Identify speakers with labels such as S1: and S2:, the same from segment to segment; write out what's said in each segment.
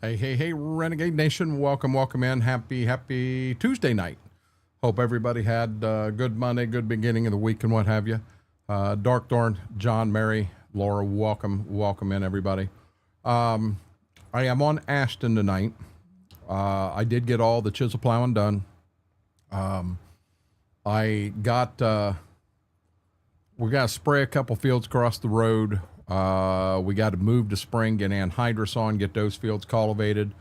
S1: Hey, Renegade Nation. Welcome in. Happy Tuesday night. Hope everybody had a good Monday, good beginning of the week and what have you. Dark Thorn, John, Mary, Laura, welcome in, everybody. I am on Ashton tonight. I did get all the chisel plowing done. We got to spray a couple fields across the road. We got to move to spring, get anhydrous on, get those fields cultivated.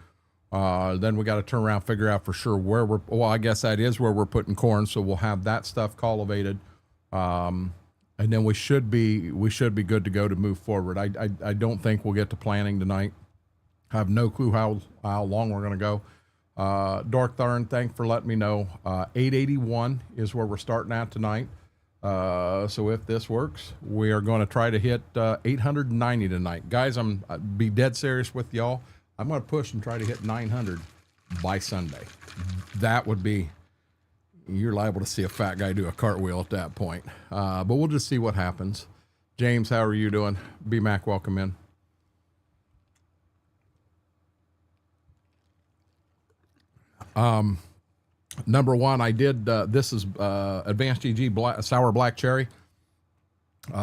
S1: Then we got to turn around, figure out for sure where I guess that is where we're putting corn. So we'll have that stuff cultivated. And then we should be good to go to move forward. I don't think we'll get to planting tonight. I have no clue how long we're going to go. Dark Thorn, thanks for letting me know. 881 is where we're starting at tonight. So if this works, we are going to try to hit 890 tonight. Guys, I'd be dead serious with y'all. I'm going to push and try to hit 900 by Sunday. That would be, you're liable to see a fat guy do a cartwheel at that point. But we'll just see what happens. James, how are you doing? B-Mac, welcome in. Number one, I did, this is Advanced GG Sour Black Cherry.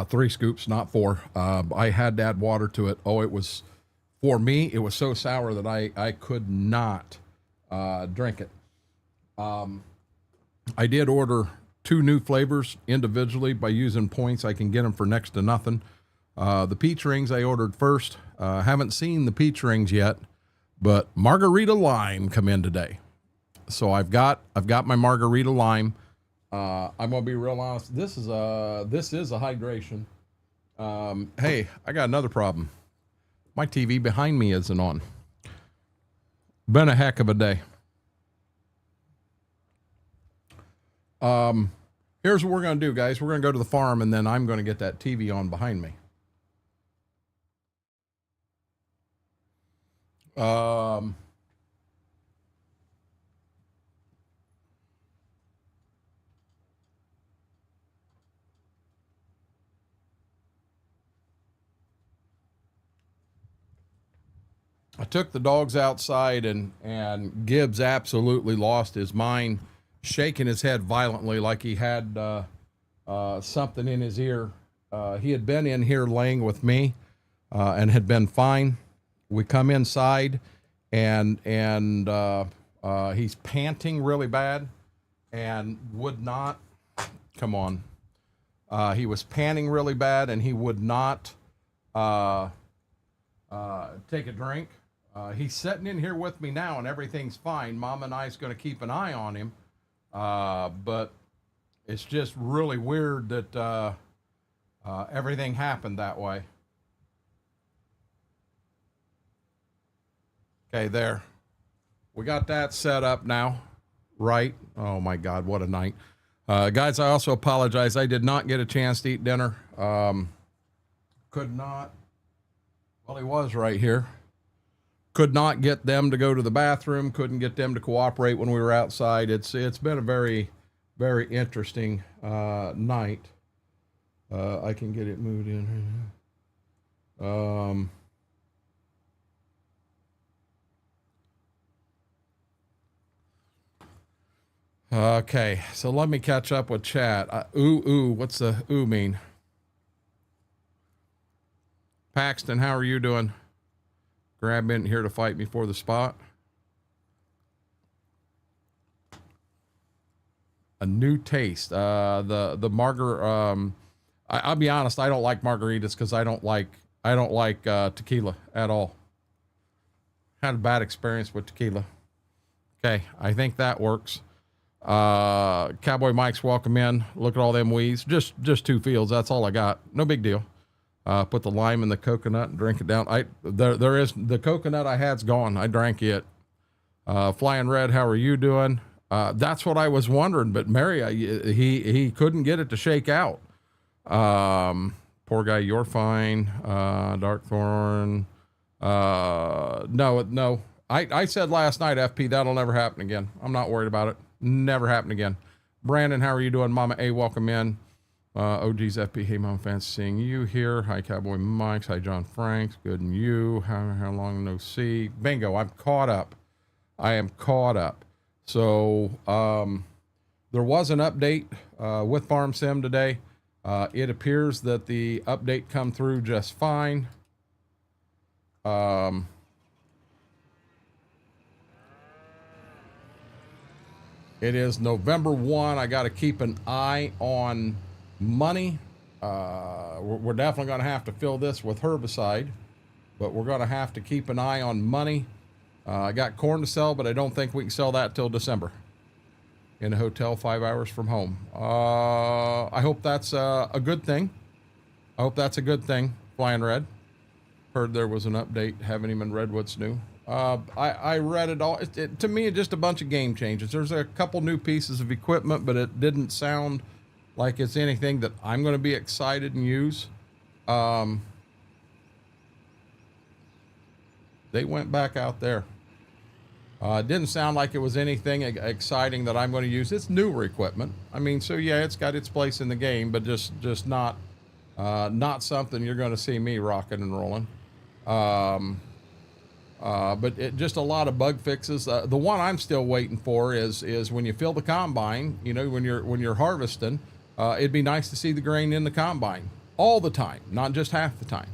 S1: 3 scoops, not 4. I had to add water to it. Oh, it was, for me, it was so sour that I could not drink it. I did order 2 new flavors individually by using points. I can get them for next to nothing. The peach rings I ordered first. Haven't seen the peach rings yet, but margarita lime come in today. So I've got my margarita lime. I'm gonna be real honest. This is a hydration. Hey, I got another problem. My TV behind me isn't on. Been a heck of a day. Here's what we're gonna do, guys. We're gonna go to the farm, and then I'm gonna get that TV on behind me. I took the dogs outside, and Gibbs absolutely lost his mind, shaking his head violently like he had something in his ear. He had been in here laying with me and had been fine. We come inside, and he's panting really bad and would not, come on. He was panting really bad, and he would not take a drink. He's sitting in here with me now, and everything's fine. Mom and I's going to keep an eye on him. But it's just really weird that everything happened that way. Okay, there. We got that set up now, right? Oh, my God, what a night. Guys, I also apologize. I did not get a chance to eat dinner. Could not. Well, he was right here. Could not get them to go to the bathroom. Couldn't get them to cooperate when we were outside. It's been a very, very interesting night. I can get it moved in here. Okay, so let me catch up with chat. What's the ooh mean? Paxton, how are you doing? Grab in here to fight me for the spot. A new taste. The I'll be honest, I don't like margaritas because I don't like tequila at all. Had a bad experience with tequila. Okay, I think that works. Cowboy Mike's welcome in. Look at all them weeds. Just 2 fields. That's all I got. No big deal. Put the lime in the coconut and drink it down. There is the coconut I had's gone. I drank it. Flying Red, how are you doing? That's what I was wondering, but Mary, he couldn't get it to shake out. Poor guy, you're fine. Dark Thorn. No. I said last night, FP, that'll never happen again. I'm not worried about it. Never happen again. Brandon, how are you doing? Mama A, welcome in. OG's FP, hey mom, fancy seeing you here. Hi Cowboy Mike's, hi John Franks, good and you. How long no see? Bingo, I'm caught up. I am caught up. So there was an update with Farm Sim today. It appears that the update come through just fine. It is November 1. I got to keep an eye on money. We're definitely going to have to fill this with herbicide, but we're going to have to keep an eye on money. I got corn to sell, but I don't think we can sell that till December in a hotel 5 hours from home. I hope that's a good thing. I hope that's a good thing. Flying Red. Heard there was an update. Haven't even read what's new. I read it all. To me, it's just a bunch of game changes. There's a couple new pieces of equipment, but it didn't sound like it's anything that I'm going to be excited and use. They went back out there. It didn't sound like it was anything exciting that I'm going to use. It's newer equipment. I mean, so yeah, it's got its place in the game, but just not something you're going to see me rocking and rolling. But just a lot of bug fixes. The one I'm still waiting for is when you fill the combine, you know, when you're harvesting, it'd be nice to see the grain in the combine all the time, not just half the time.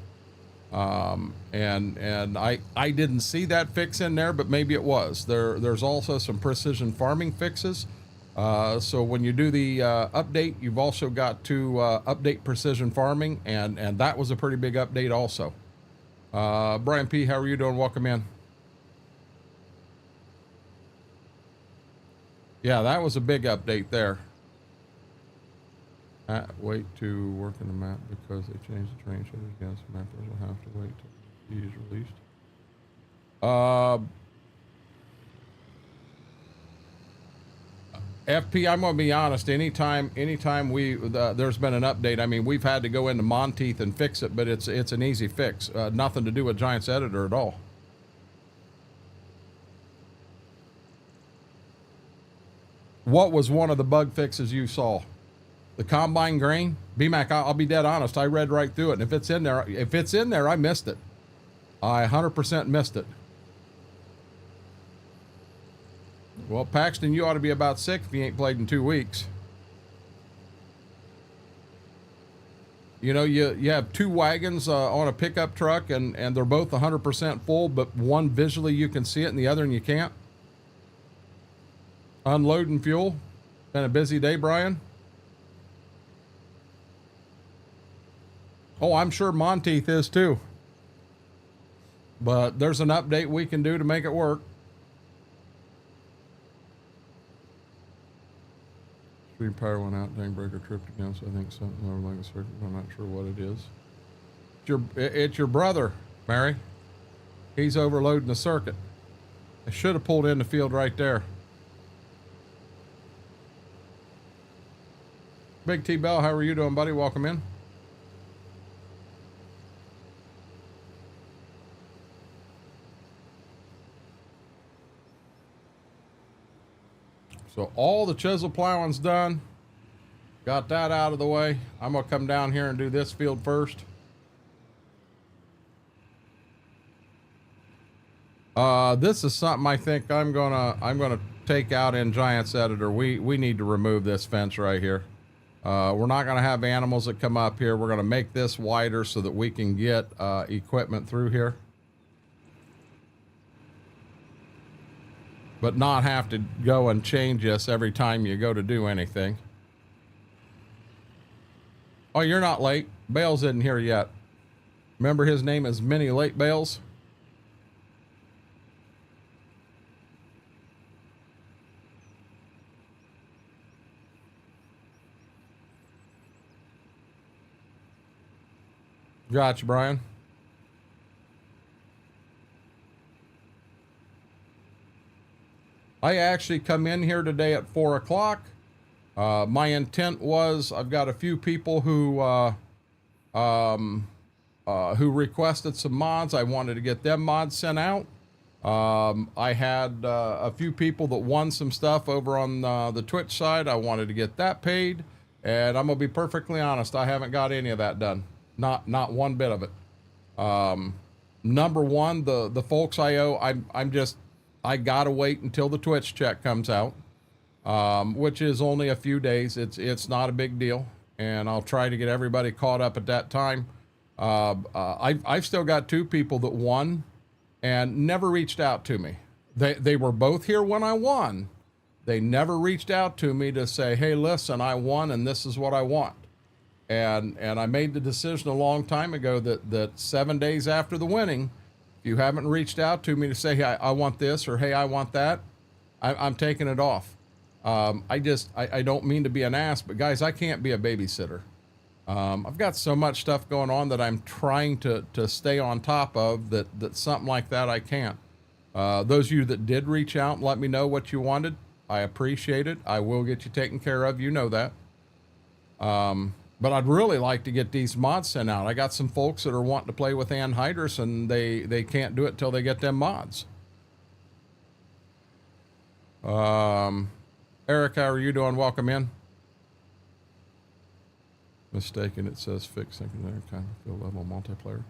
S1: And I didn't see that fix in there, but maybe it was. There's also some precision farming fixes. So when you do the update, you've also got to update precision farming, and that was a pretty big update also. Brian P, how are you doing? Welcome in. Yeah, that was a big update there. Wait to work in the map because they changed the terrain shaders. Yes, mappers will have to wait till the is released. FP, I'm going to be honest. Anytime there's been an update, I mean, we've had to go into Monteith and fix it, but it's an easy fix. Nothing to do with Giants Editor at all. What was one of the bug fixes you saw? The combine grain? BMAC, I'll be dead honest. I read right through it, and if it's in there, I missed it. I 100% missed it. Well, Paxton, you ought to be about sick if you ain't played in 2 weeks. You know, you have two wagons on a pickup truck, and they're both 100% full, but one visually you can see it, and the other and you can't. Unloading fuel. Been a busy day, Brian. Oh, I'm sure Monteith is too. But there's an update we can do to make it work. Stream power went out, tank breaker tripped again, so I think something over like a circuit. I'm not sure what it is. It's your brother, Mary. He's overloading the circuit. I should have pulled in the field right there. Big T Bell, how are you doing, buddy? Welcome in. So all the chisel plowing's done. Got that out of the way. I'm gonna come down here and do this field first. This is something I think I'm gonna take out in Giants Editor. We need to remove this fence right here. We're not gonna have animals that come up here. We're gonna make this wider so that we can get equipment through here, but not have to go and change this every time you go to do anything. Oh, you're not late. Bales isn't here yet. Remember, his name is Minnie Late Bales. Gotcha, Brian. I actually come in here today at 4 o'clock. My intent was, I've got a few people who requested some mods. I wanted to get them mods sent out. I had a few people that won some stuff over on the Twitch side. I wanted to get that paid. And I'm gonna be perfectly honest, I haven't got any of that done. Not one bit of it. Number one, the folks I owe, I gotta wait until the Twitch check comes out, which is only a few days. It's not a big deal, and I'll try to get everybody caught up at that time. I've still got 2 people that won and never reached out to me. They were both here when I won. They never reached out to me to say, hey, listen, I won and this is what I want. And I made the decision a long time ago that 7 days after the winning, if you haven't reached out to me to say, hey, I want this, or hey, I want that, I'm taking it off. I don't mean to be an ass, but guys, I can't be a babysitter. I've got so much stuff going on that I'm trying to stay on top of that something like that I can't. Those of you that did reach out and let me know what you wanted, I appreciate it. I will get you taken care of. You know that. But I'd really like to get these mods sent out. I got some folks that are wanting to play with anhydrous and they can't do it till they get them mods. Eric, how are you doing? Welcome in. Mistaken, it says fix secondary kind of field level multiplayer.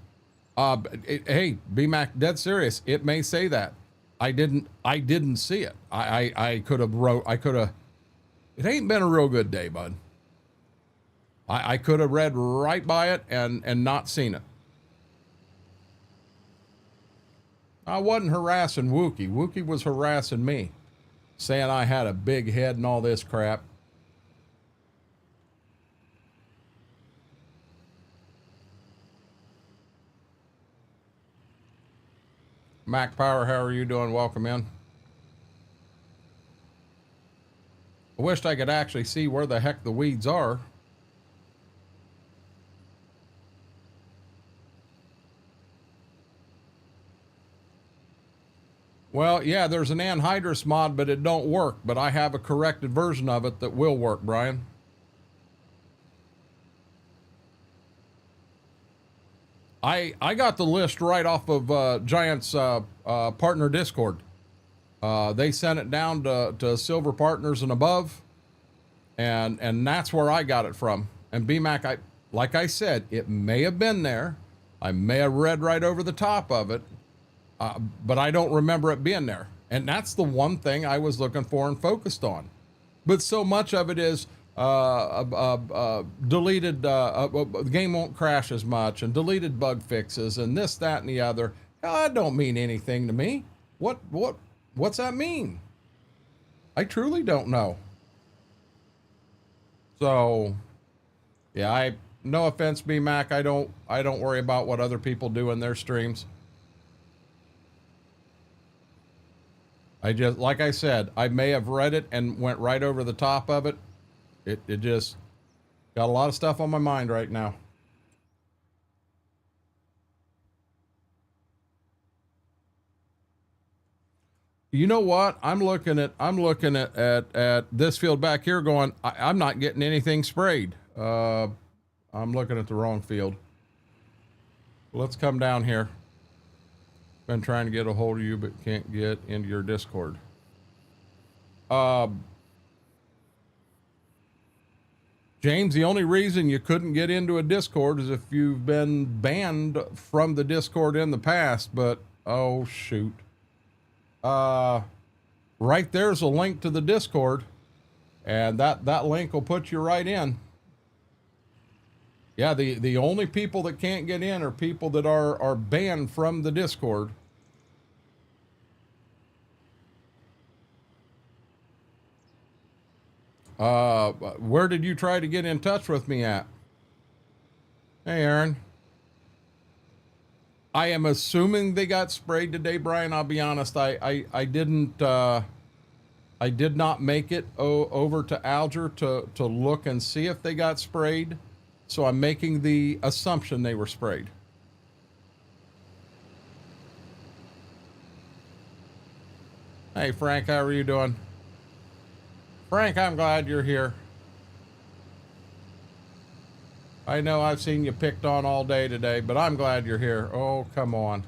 S1: Hey, BMac, dead serious. It may say that. I didn't see it. I could have, it ain't been a real good day, bud. I could have read right by it and not seen it. I wasn't harassing Wookie. Wookie was harassing me, saying I had a big head and all this crap. Mac Power, how are you doing? Welcome in. I wished I could actually see where the heck the weeds are. Well, yeah, there's an anhydrous mod, but it don't work. But I have a corrected version of it that will work, Brian. I got the list right off of Giant's partner Discord. They sent it down to Silver Partners and above, and that's where I got it from. And BMac, like I said, it may have been there. I may have read right over the top of it, but I don't remember it being there. And that's the one thing I was looking for and focused on. But so much of it is deleted, the game won't crash as much, and deleted bug fixes, and this, that, and the other. Hell, that don't mean anything to me. What's that mean? I truly don't know. So, yeah, no offense, BMac, I don't worry about what other people do in their streams. I just, like I said, I may have read it and went right over the top of it. It just got a lot of stuff on my mind right now. You know what? I'm looking at this field back here going, I'm not getting anything sprayed. I'm looking at the wrong field. Let's come down here. Been trying to get a hold of you, but can't get into your Discord. James, the only reason you couldn't get into a Discord is if you've been banned from the Discord in the past, but oh shoot. Right there's a link to the Discord, and that link will put you right in. Yeah, the only people that can't get in are people that are banned from the Discord. Where did you try to get in touch with me at? Hey, Aaron. I am assuming they got sprayed today, Brian. I'll be honest. I didn't, I did not make it over to Alger to look and see if they got sprayed. So I'm making the assumption they were sprayed. Hey, Frank, how are you doing? Frank, I'm glad you're here. I know I've seen you picked on all day today, but I'm glad you're here. Oh, come on.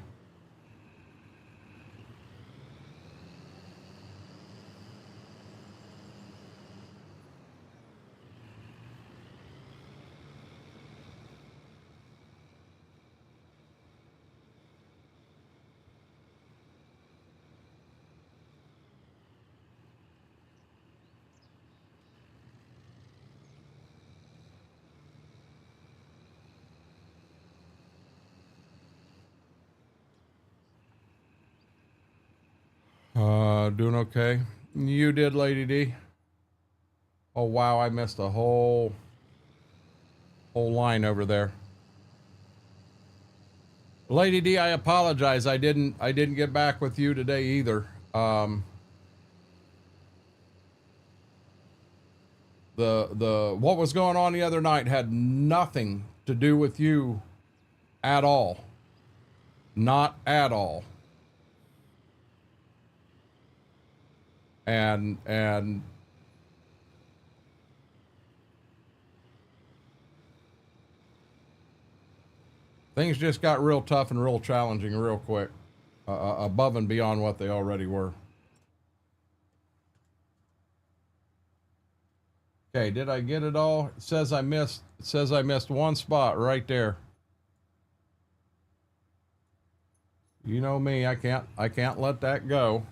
S1: Doing okay. You did, Lady D. Oh wow, I missed a whole line over there. Lady D, I apologize. I didn't get back with you today either. The what was going on the other night had nothing to do with you at all. Not at all. And things just got real tough and real challenging real quick, above and beyond what they already were. Okay, did I get it all? It says I missed one spot right there. You know me, I can't let that go.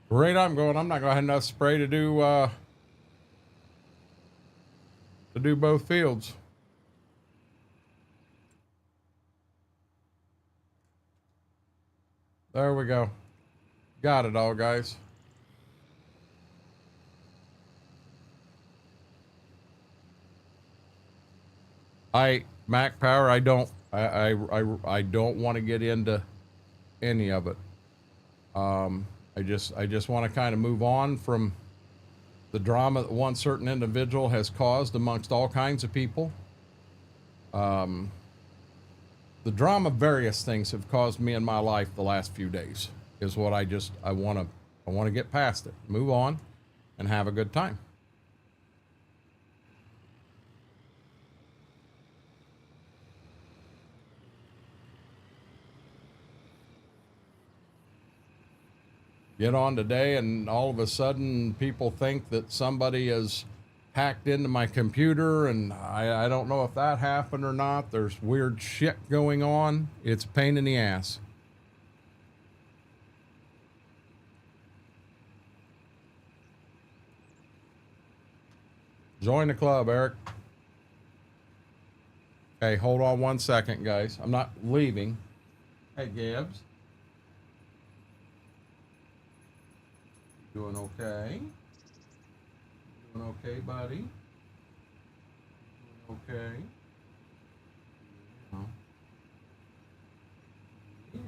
S1: The rate I'm going, I'm not gonna have enough spray to do both fields. There we go. Got it all, guys. Mac Power, I don't want to get into any of it. I just want to kind of move on from the drama that one certain individual has caused amongst all kinds of people. The drama various things have caused me in my life the last few days is what I want to get past it, move on, and have a good time. Get on today and all of a sudden people think that somebody has hacked into my computer, and I don't know if that happened or not. There's weird shit going on. It's a pain in the ass. Join the club, Eric. Okay, hold on one second, guys. I'm not leaving. Hey, Gibbs. Doing okay? Doing okay, buddy? Doing okay? Yeah. Yeah.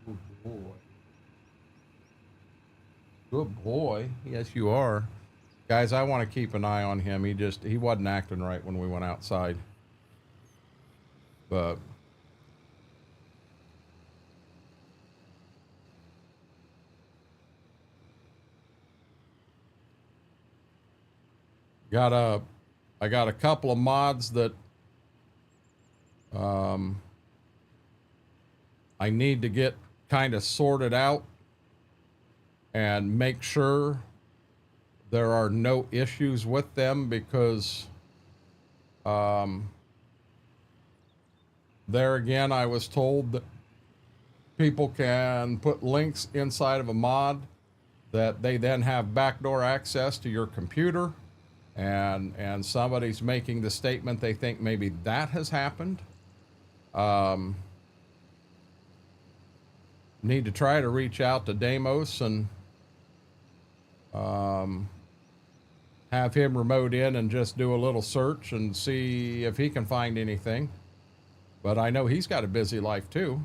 S1: Good boy. Good boy. Yes, you are. Guys, I want to keep an eye on him. He wasn't acting right when we went outside. But I got a couple of mods that I need to get kind of sorted out and make sure there are no issues with them, because there again, I was told that people can put links inside of a mod that they then have backdoor access to your computer. And somebody's making the statement they think maybe that has happened. Need to try to reach out to Deimos and have him remote in and just do a little search and see if he can find anything. But I know he's got a busy life too.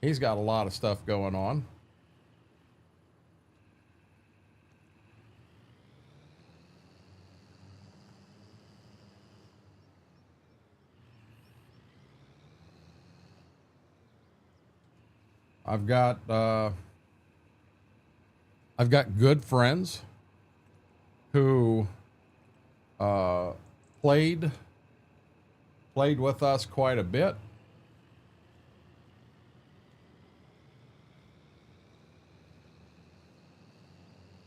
S1: He's got a lot of stuff going on. I've got good friends who played with us quite a bit.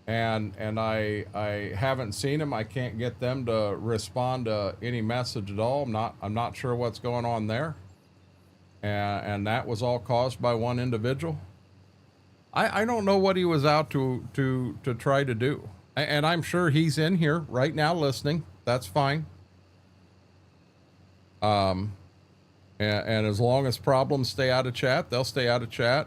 S1: and I haven't seen them. I can't get them to respond to any message at all. I'm not sure what's going on there. And that was all caused by one individual. I don't know what he was out to try to do. And I'm sure he's in here right now listening. That's fine. And as long as problems stay out of chat, they'll stay out of chat.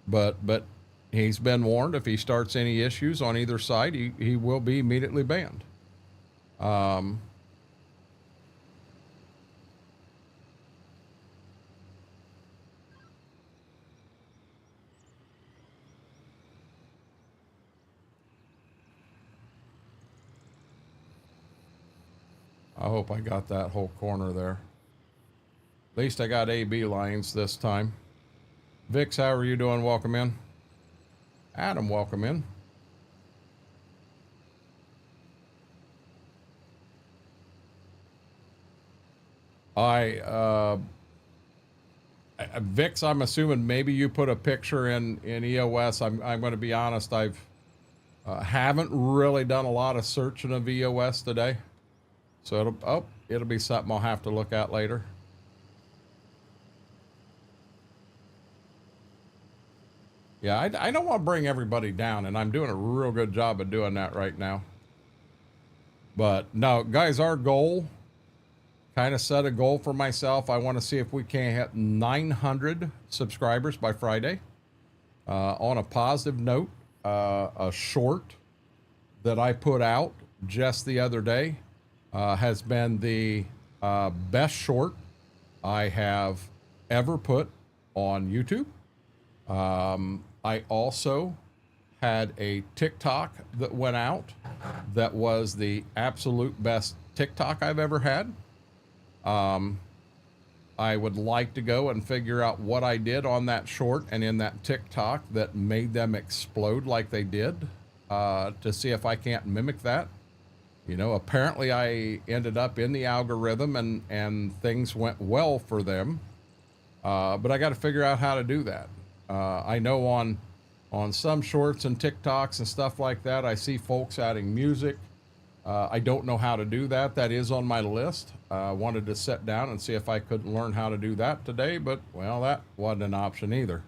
S1: But he's been warned if he starts any issues on either side, he will be immediately banned. I hope I got that whole corner there. At least I got AB lines this time. Vix, how are you doing? Welcome in. Adam, welcome in. Vix, I'm assuming maybe you put a picture in EOS. I'm going to be honest. Haven't really done a lot of searching of EOS today. So it'll be something I'll have to look at later. Yeah, I don't want to bring everybody down, and I'm doing a real good job of doing that right now. But no, guys, our goal, kind of set a goal for myself. I want to see if we can hit 900 subscribers by Friday. On a positive note, a short that I put out just the other day has been the best short I have ever put on YouTube. I also had a TikTok that went out that was the absolute best TikTok I've ever had. I would like to go and figure out what I did on that short and in that TikTok that made them explode like they did, to see if I can't mimic that. You know, apparently I ended up in the algorithm and things went well for them. But I got to figure out how to do that. I know on some shorts and TikToks and stuff like that, I see folks adding music. I don't know how to do that. That is on my list. I wanted to sit down and see if I could learn how to do that today, but well, that wasn't an option either.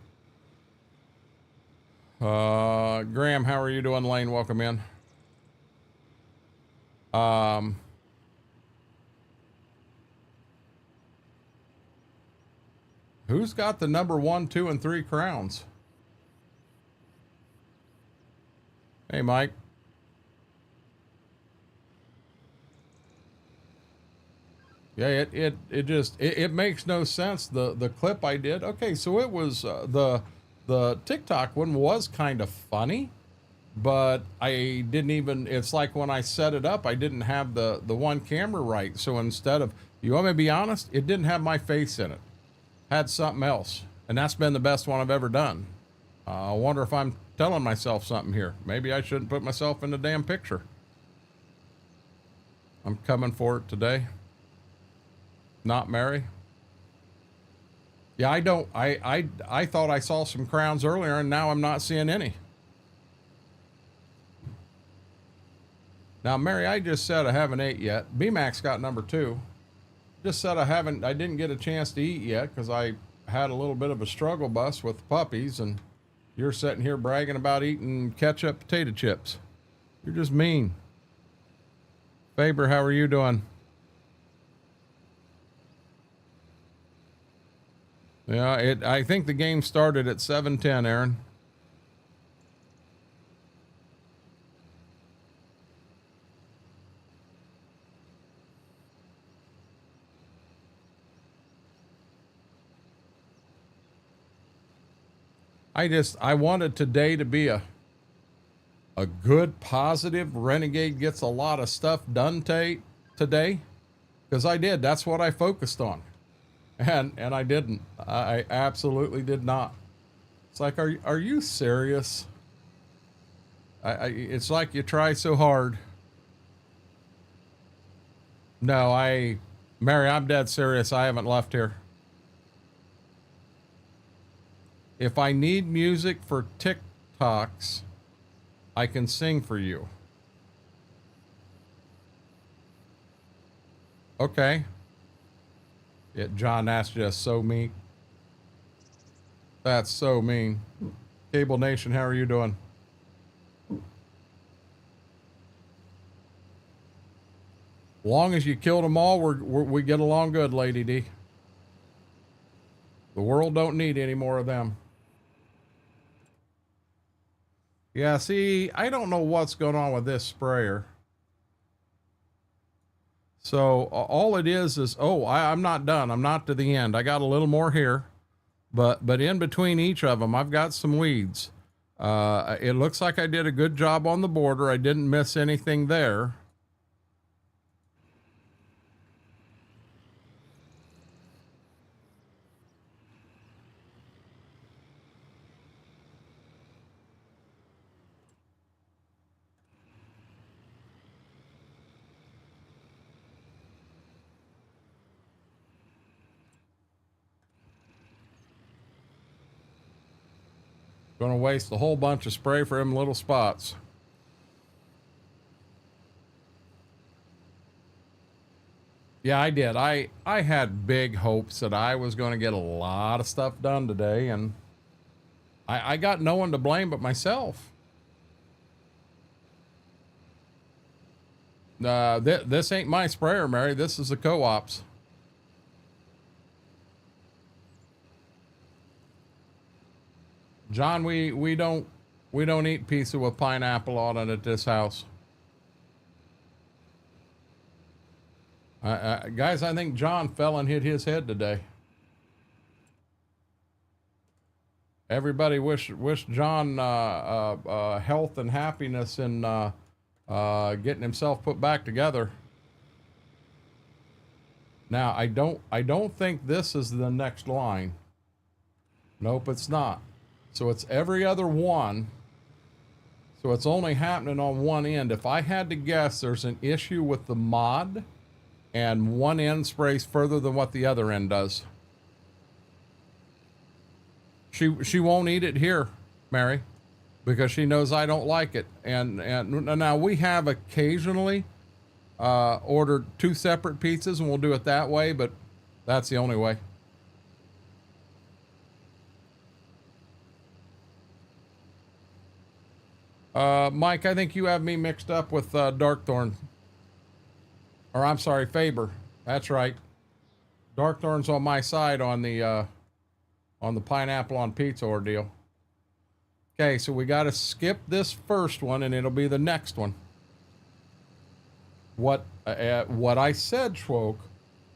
S1: Graham, how are you doing? Lane, welcome in. Who's got the number 1, 2, and 3 crowns? Hey, Mike. Yeah, it makes no sense. The clip I did. Okay, so it was the TikTok one was kind of funny, but I didn't even. It's like when I set it up, I didn't have the one camera right. So instead of, you want me to be honest, it didn't have my face in it. Had something else, and that's been the best one I've ever done. I wonder if I'm telling myself something here. Maybe I shouldn't put myself in the damn picture. I'm coming for it today. Not Mary. Yeah, I thought I saw some crowns earlier, and now I'm not seeing any. Now, Mary, I just said I haven't ate yet. B-Max got number 2. Just said I didn't get a chance to eat yet because I had a little bit of a struggle bus with the puppies, and you're sitting here bragging about eating ketchup potato chips. You're just mean. Faber, how are you doing? Yeah, I think the game started at 7:10, Aaron. I wanted today to be a good, positive. Renegade gets a lot of stuff done today, because I did. That's what I focused on, and I didn't. I absolutely did not. It's like, are you serious? It's like you try so hard. No, Mary, I'm dead serious. I haven't left here. If I need music for TikToks, I can sing for you. Okay. Yeah, John, that's just so mean. That's so mean. Cable Nation, how are you doing? Long as you killed them all, we get along good, Lady D. The world don't need any more of them. Yeah, see, I don't know what's going on with this sprayer. So all it is, oh, I'm not done. I'm not to the end. I got a little more here, but in between each of them, I've got some weeds. It looks like I did a good job on the border. I didn't miss anything there. Gonna waste a whole bunch of spray for them little spots. Yeah, I did. I had big hopes that I was going to get a lot of stuff done today, and I got no one to blame but myself. This ain't my sprayer, Mary. This is the co-op's. John, we don't eat pizza with pineapple on it at this house. Guys, I think John fell and hit his head today. Everybody wish John health and happiness in getting himself put back together. Now, I don't think this is the next line. Nope, it's not. So it's every other one. So it's only happening on one end. If I had to guess, there's an issue with the mod, and one end sprays further than what the other end does. She won't eat it here, Mary, because she knows I don't like it. And now we have occasionally ordered 2 separate pizzas, and we'll do it that way, but that's the only way. Mike, I think you have me mixed up with Darkthorn. Or I'm sorry, Faber. That's right. Darkthorn's on my side on the pineapple on pizza ordeal. Okay, so we got to skip this first one, and it'll be the next one. What I said, Schwoke,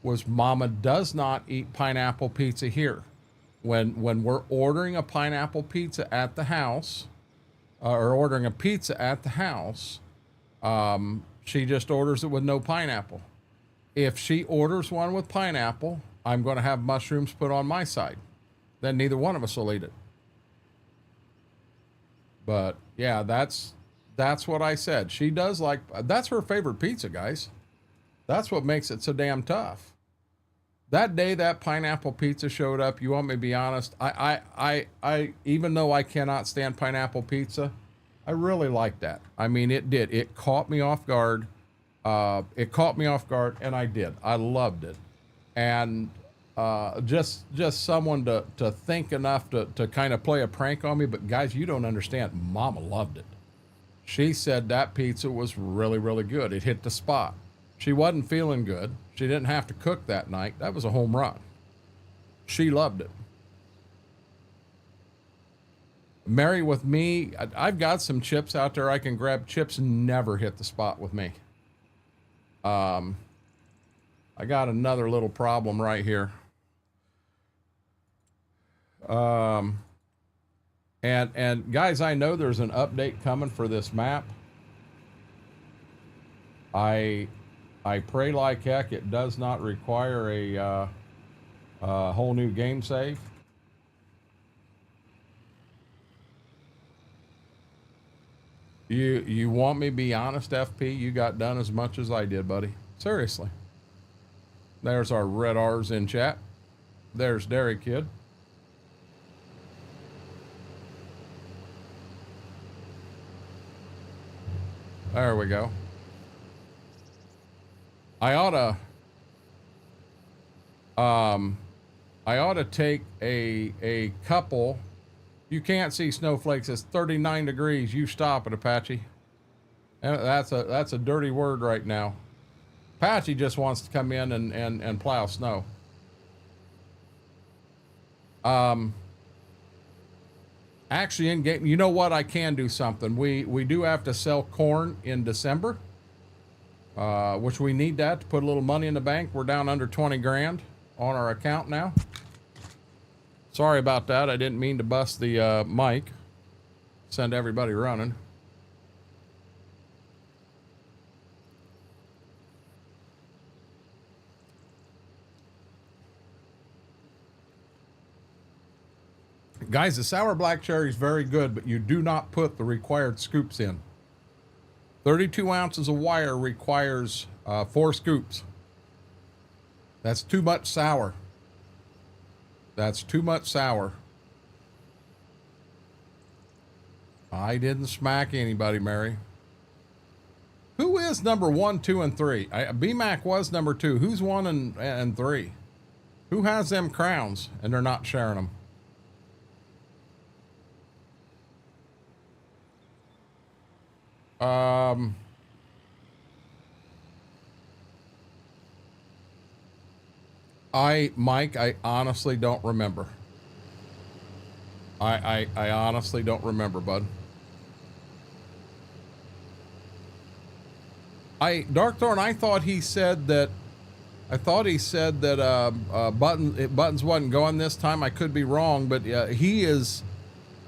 S1: was Mama does not eat pineapple pizza here. When we're ordering a pineapple pizza at the house, or ordering a pizza at the house, she just orders it with no pineapple. If she orders one with pineapple, I'm going to have mushrooms put on my side. Then neither one of us will eat it. But yeah, that's what I said. She does like, that's her favorite pizza, guys. That's what makes it so damn tough. That day that pineapple pizza showed up, you want me to be honest, I even though I cannot stand pineapple pizza, I really liked that. I mean, it did. It caught me off guard. And I did. I loved it. And just someone to think enough to kind of play a prank on me. But guys, you don't understand. Mama loved it. She said that pizza was really, really good. It hit the spot. She wasn't feeling good. She didn't have to cook that night. That was a home run. She loved it. Mary, with me, I've got some chips out there I can grab. Chips never hit the spot with me. I got another little problem right here. And guys, I know there's an update coming for this map. I pray like heck it does not require a whole new game save. You want me to be honest, FP? You got done as much as I did, buddy. Seriously. There's our red R's in chat. There's Dairy Kid. There we go. I ought to take a couple. You can't see snowflakes. It's 39 degrees. You stop it, Apache. And that's a dirty word right now. Apache just wants to come in and plow snow. Actually, in game, you know what? I can do something. We do have to sell corn in December, which we need that to put a little money in the bank. We're down under 20 grand on our account now. Sorry about that. I didn't mean to bust the mic. Send everybody running. Guys, the sour black cherry is very good, but you do not put the required scoops in. 32 ounces of wire requires 4 scoops. That's too much sour. That's too much sour. I didn't smack anybody, Mary. Who is number 1, 2, and 3? BMAC was number 2. Who's 1 and 3? Who has them crowns and they're not sharing them? Mike, I honestly don't remember. I honestly don't remember, bud. Darkthorn, I thought he said that Buttons wasn't going this time. I could be wrong, but he is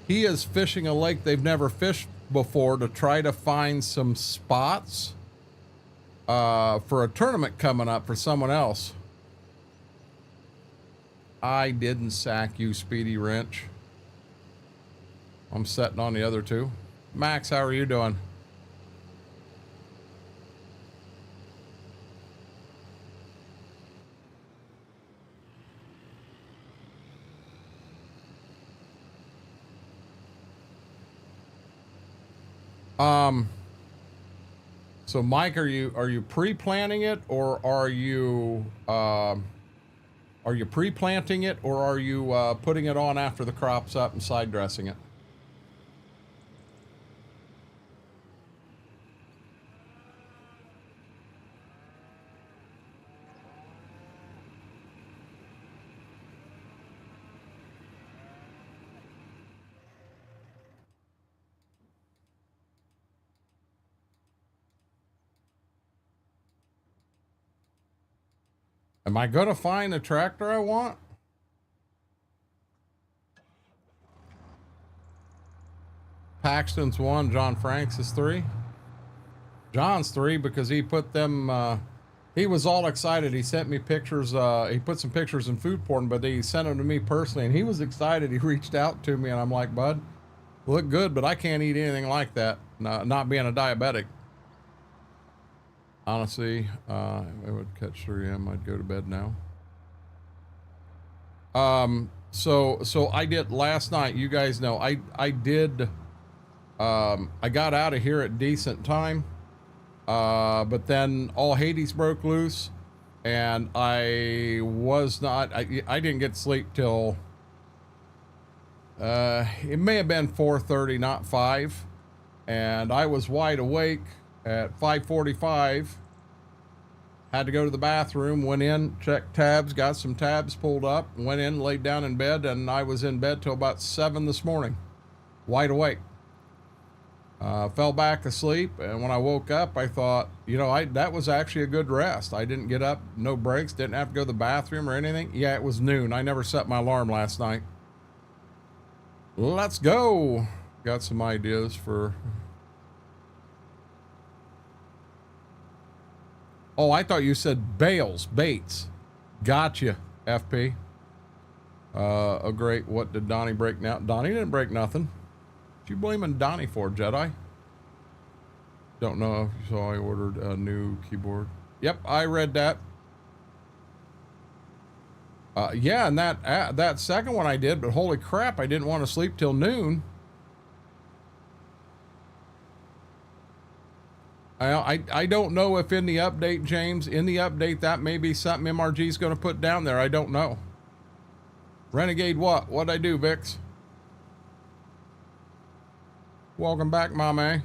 S1: fishing a lake they've never fished before to try to find some spots for a tournament coming up for someone else. I didn't sack you, Speedy Wrench. I'm setting on the other two. Max, how are you doing? So Mike, are you pre-planting it, or are you pre-planting it, or are you putting it on after the crop's up and side dressing it? Am I going to find the tractor I want? Paxton's 1, John Franks is 3. John's 3 because he put them, he was all excited. He sent me pictures, he put some pictures in food porn, but he sent them to me personally, and he was excited. He reached out to me, and I'm like, bud, look good, but I can't eat anything like that, not being a diabetic. Honestly, I would catch 3 a.m. I'd go to bed now. So I did last night. You guys know I did. I got out of here at decent time, but then all Hades broke loose, and I was not. I didn't get to sleep till. It may have been 4:30, not 5, and I was wide awake at 5:45. Had to go to the bathroom, went in, checked tabs, got some tabs pulled up, went in, laid down in bed, and I was in bed till about 7 this morning, wide awake. Fell back asleep, and when I woke up, I thought, you know, that was actually a good rest. I didn't get up, no breaks, didn't have to go to the bathroom or anything. Yeah, it was noon. I never set my alarm last night. Let's go. Got some ideas for... Oh, I thought you said bales, baits. Gotcha, FP. Oh, great. What did Donnie break now? Donnie didn't break nothing. What you blaming Donnie for, Jedi? Don't know if you saw I ordered a new keyboard. Yep, I read that. Yeah, and that second one I did, but holy crap, I didn't want to sleep till noon. I don't know if in the update, James, in the update, that may be something MRG is going to put down there. I don't know. Renegade what? What'd I do, Vix? Welcome back, my man.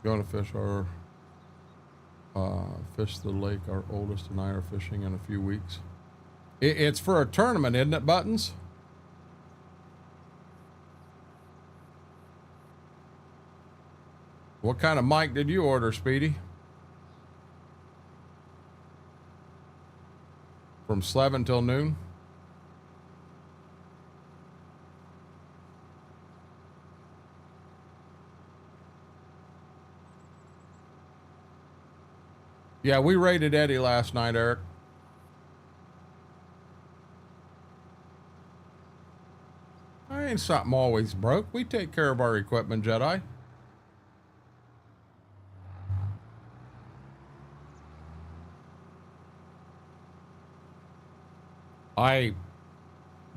S1: Going to fish our... fish the lake. Our oldest and I are fishing in a few weeks. It's for a tournament, isn't it, Buttons? What kind of mic did you order, Speedy? From 11 till noon? Yeah, we raided Eddie last night, Eric. Ain't something always broke. We take care of our equipment, Jedi.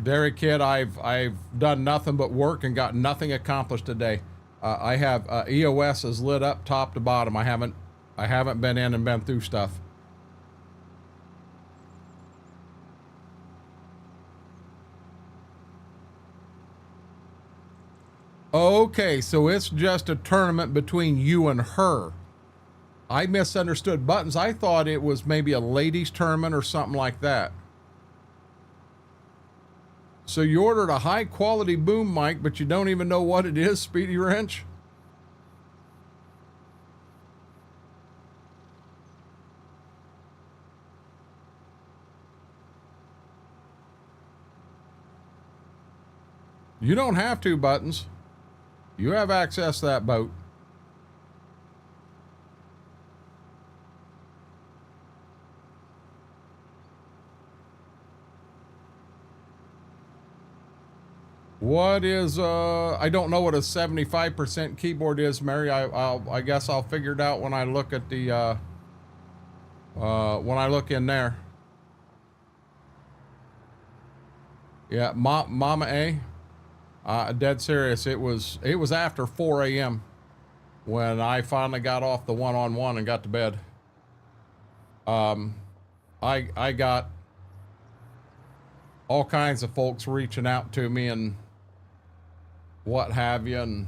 S1: Dairy Kid, I've done nothing but work and got nothing accomplished today. I have EOS is lit up top to bottom. I haven't been in and been through stuff. Okay, so it's just a tournament between you and her. I misunderstood, Buttons. I thought it was maybe a ladies tournament or something like that. So you ordered a high quality boom mic, but you don't even know what it is, Speedy Wrench? You don't have to, Buttons. You have access to that boat. What is, I don't know what a 75% keyboard is, Mary. I guess I'll figure it out when I look at the, when I look in there. Yeah, Mama A. Dead serious. It was after 4 a.m. when I finally got off the one-on-one and got to bed. I got all kinds of folks reaching out to me and what have you, and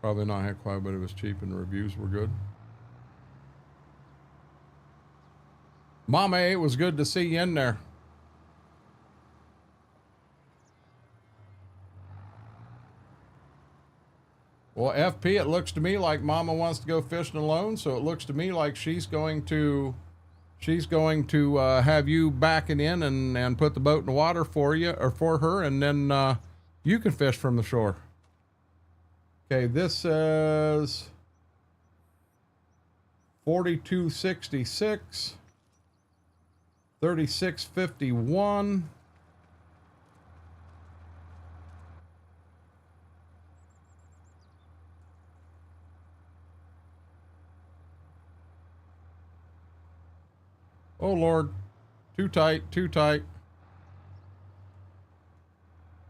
S1: probably not had quite, but it was cheap and the reviews were good. Mama, it was good to see you in there. Well, FP, it looks to me like Mama wants to go fishing alone, so it looks to me like she's going to have you backing in and put the boat in the water for you, or for her, and then you can fish from the shore. Okay, this says 4266, 3651. Oh Lord, too tight, too tight.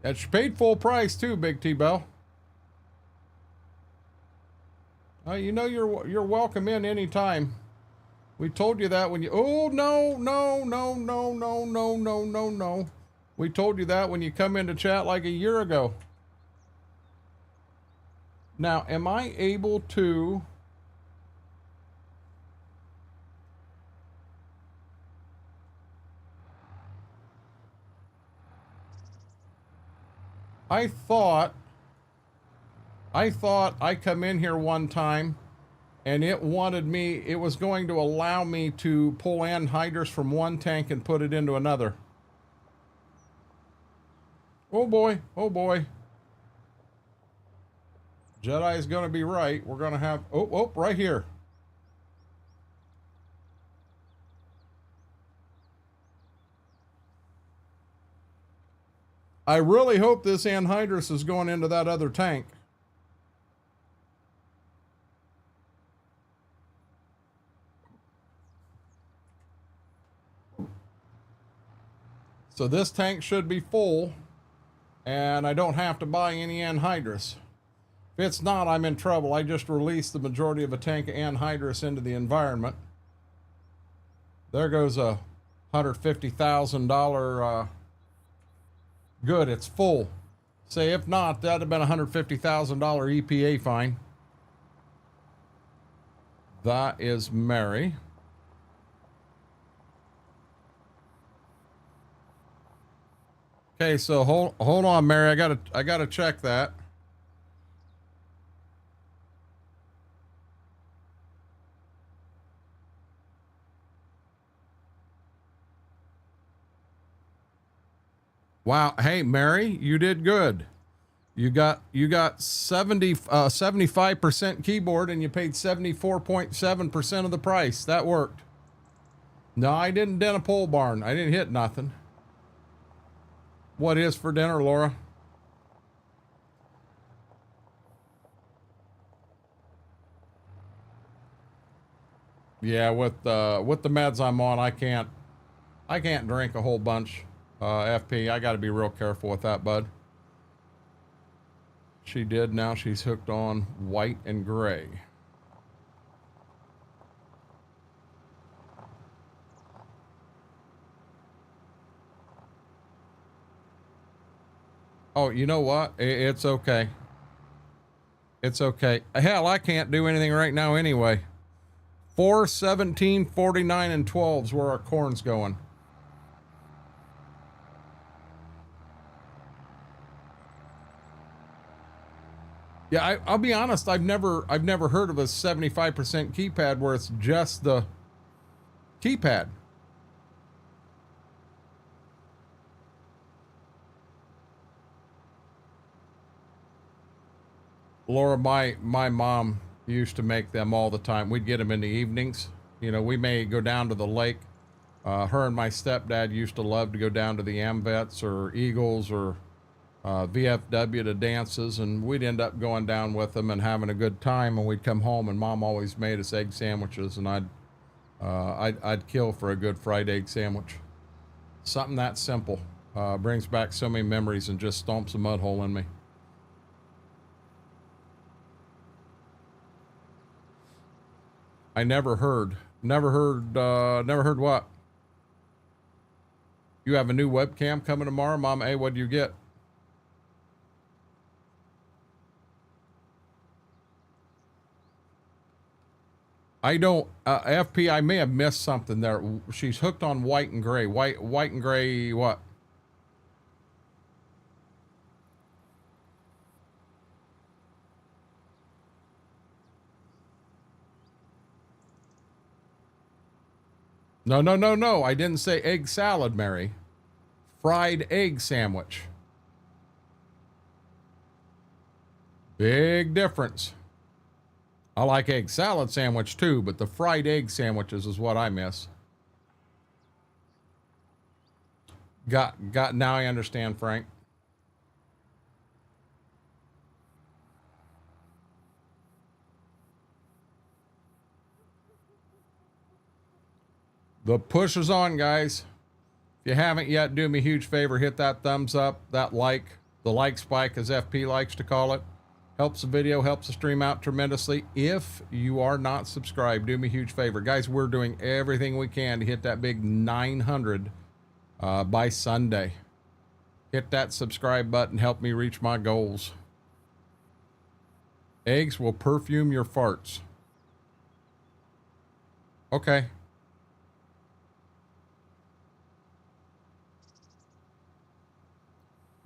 S1: And she paid full price too, Big T-Bell. You know you're welcome in anytime. We told you that when you, oh no, no, no, no, no, no, no, no, no. We told you that when you come into chat like a year ago. Now, am I able to... I thought I come in here one time and it wanted me, it was going to allow me to pull anhydrous from one tank and put it into another. Oh boy, oh boy. Jedi is going to be right. We're going to have, oh, right here. I really hope this anhydrous is going into that other tank. So this tank should be full, and I don't have to buy any anhydrous. If it's not, I'm in trouble. I just released the majority of a tank of anhydrous into the environment. There goes a $150,000 good. It's full. Say if not, that'd have been a $150,000 EPA fine. That is Mary. Okay, so hold on, Mary. I gotta check that. Wow. Hey, Mary, you did good. You got 75% keyboard, and you paid 74.7% of the price. That worked. No, I didn't dent a pole barn. I didn't hit nothing. What is for dinner, Laura? Yeah, with the meds I'm on, I can't drink a whole bunch. FP, I got to be real careful with that, bud. She did. Now she's hooked on white and gray. Oh, you know what? It's okay. It's okay. Hell, I can't do anything right now anyway. 4, 17, 49, and 12's where our corn's going. Yeah, I'll be honest. I've never heard of a 75% keypad where it's just the keypad. Laura, my mom used to make them all the time. We'd get them in the evenings. You know, we may go down to the lake. Her and my stepdad used to love to go down to the AMVETs or Eagles or VFW to dances, and we'd end up going down with them and having a good time. And we'd come home, and Mom always made us egg sandwiches, and I'd kill for a good fried egg sandwich. Something that simple brings back so many memories and just stomps a mud hole in me. I never heard what? You have a new webcam coming tomorrow? Mom, hey, what do you get? I don't, FP, I may have missed something there. She's hooked on white and gray. White and gray, what? No. I didn't say egg salad, Mary. Fried egg sandwich. Big difference. I like egg salad sandwich too, but the fried egg sandwiches is what I miss. Got, now I understand, Frank. The push is on, guys. If you haven't yet, do me a huge favor, hit that thumbs up, that like, the like spike as FP likes to call it. Helps the video, helps the stream out tremendously. If you are not subscribed, do me a huge favor. Guys, we're doing everything we can to hit that big 900 by Sunday. Hit that subscribe button, help me reach my goals. Eggs will perfume your farts. Okay.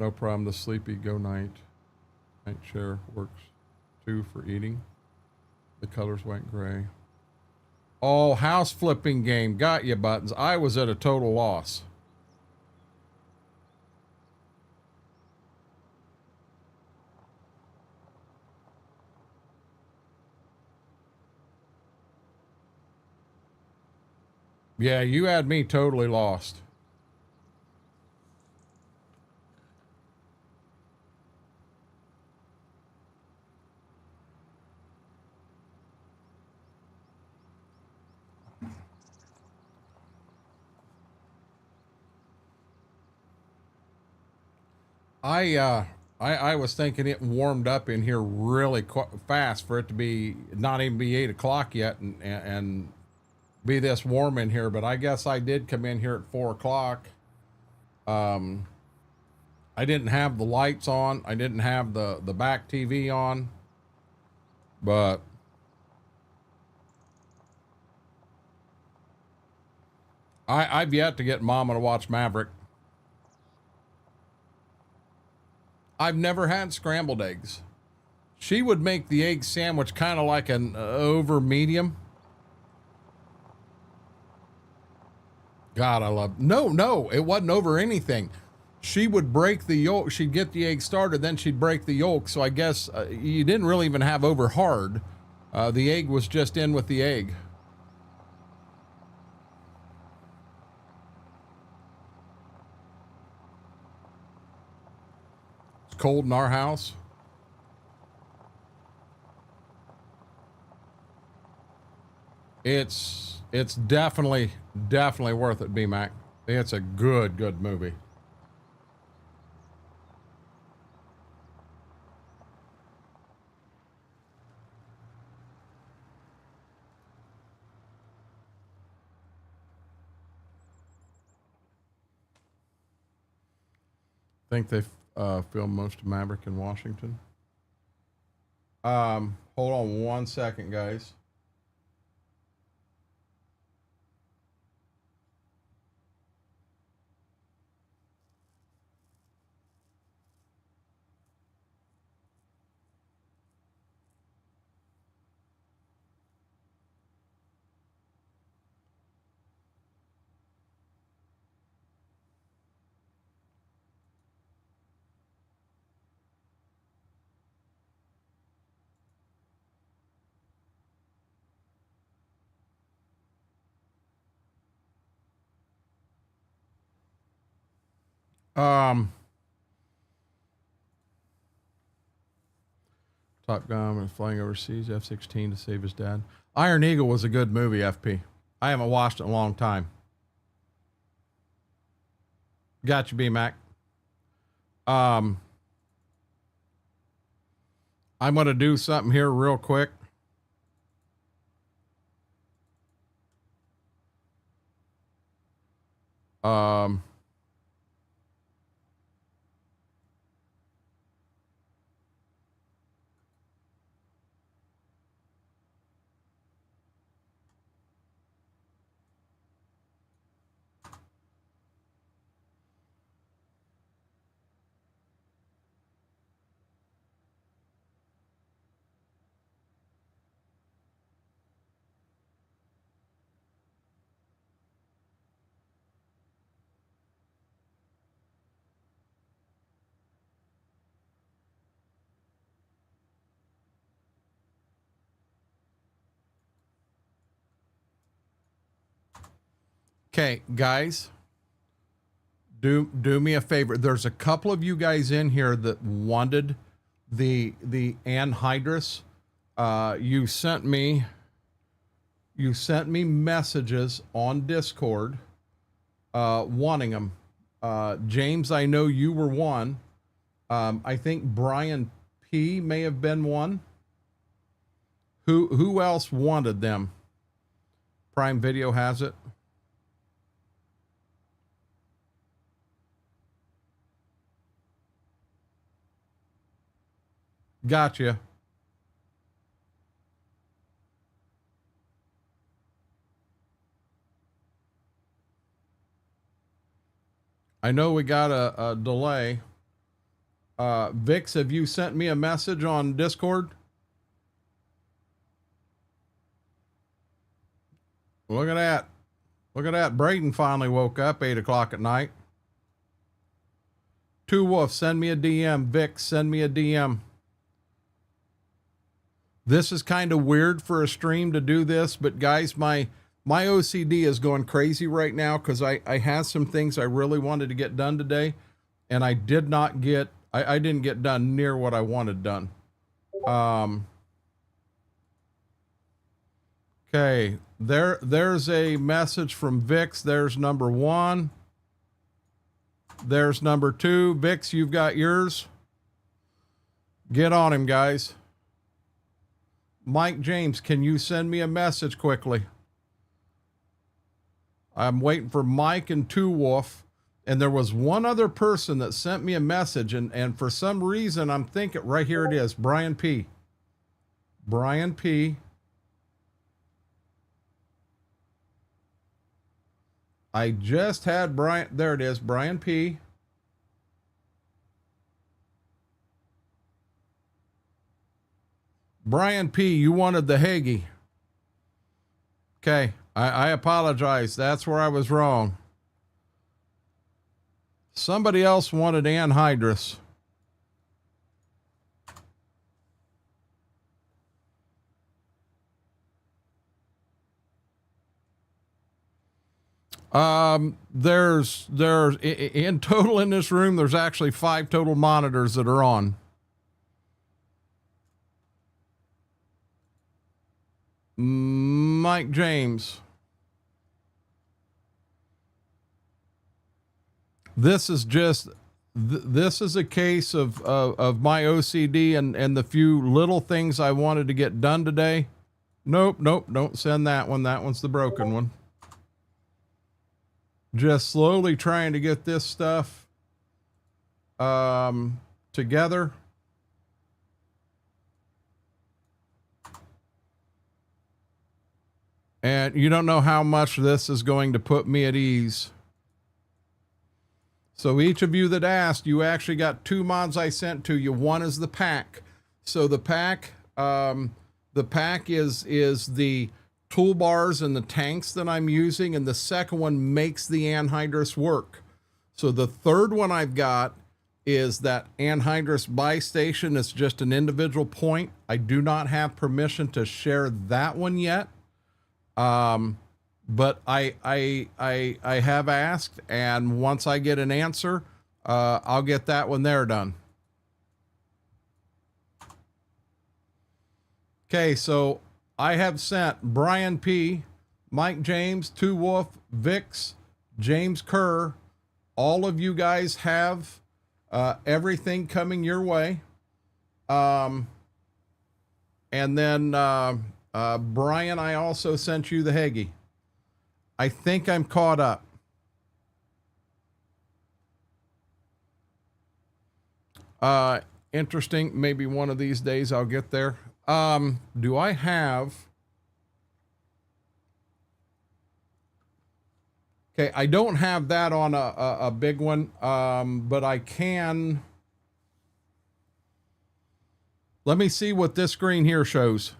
S1: No problem. The sleepy go night chair works too for eating. The color's white and gray. Oh, house flipping game. Got you, Buttons. I was at a total loss. Yeah, you had me totally lost. I was thinking it warmed up in here really fast for it to be not even be 8 o'clock yet and be this warm in here, but I guess I did come in here at 4 o'clock. I didn't have the lights on. I didn't have the back TV on, but I've yet to get Mama to watch Maverick. I've never had scrambled eggs. She would make the egg sandwich kind of like an over medium. God, I love, no, it wasn't over anything. She would break the yolk. She'd get the egg started, then she'd break the yolk. So I guess you didn't really even have over hard. The egg was just in with the egg. It's cold in our house. It's definitely worth it, B-Mac. It's a good movie. I think they filmed most of Maverick in Washington. Hold on one second, guys. Top Gun was flying overseas, F-16 to save his dad. Iron Eagle was a good movie, FP. I haven't watched it in a long time. Got you, B-Mac. I'm going to do something here real quick. Okay, guys, do me a favor. There's a couple of you guys in here that wanted the anhydrous. You sent me messages on Discord wanting them. James, I know you were one. I think Brian P may have been one. Who else wanted them? Prime Video has it. Gotcha. I know we got a delay. Vix, have you sent me a message on Discord? Look at that. Look at that. Braden finally woke up 8 o'clock at night. Two Wolf, send me a DM. Vix, send me a DM. This is kind of weird for a stream to do this, but guys, my OCD is going crazy right now because I had some things I really wanted to get done today, and I did not get, I didn't get done near what I wanted done. Okay, there's a message from Vix. There's number one. There's number 2. Vix, you've got yours. Get on him, guys. Mike James, can you send me a message quickly? I'm waiting for Mike and Two Wolf. And there was one other person that sent me a message, and for some reason, I'm thinking, right here it is, Brian P. Brian P. I just had Brian, there it is, Brian P. Brian P., you wanted the Hagee. Okay, I apologize. That's where I was wrong. Somebody else wanted anhydrous. There's in total in this room, there's actually 5 total monitors that are on. Mike James. This is just, this is a case of my OCD and the few little things I wanted to get done today. Nope, don't send that one. That one's the broken one. Just slowly trying to get this stuff together. And you don't know how much this is going to put me at ease. So each of you that asked, you actually got 2 mods I sent to you. One is the pack. So the pack is the toolbars and the tanks that I'm using, and the second one makes the anhydrous work. So the third one I've got is that anhydrous buy station. It's just an individual point. I do not have permission to share that one yet. But I have asked, and once I get an answer, I'll get that one there done. Okay, so I have sent Brian P., Mike James, Two Wolf, Vix, James Kerr. All of you guys have everything coming your way. And then Brian, I also sent you the Hagee. I think I'm caught up. Interesting. Maybe one of these days I'll get there. Do I have... Okay, I don't have that on a big one, but I can... Let me see what this screen here shows.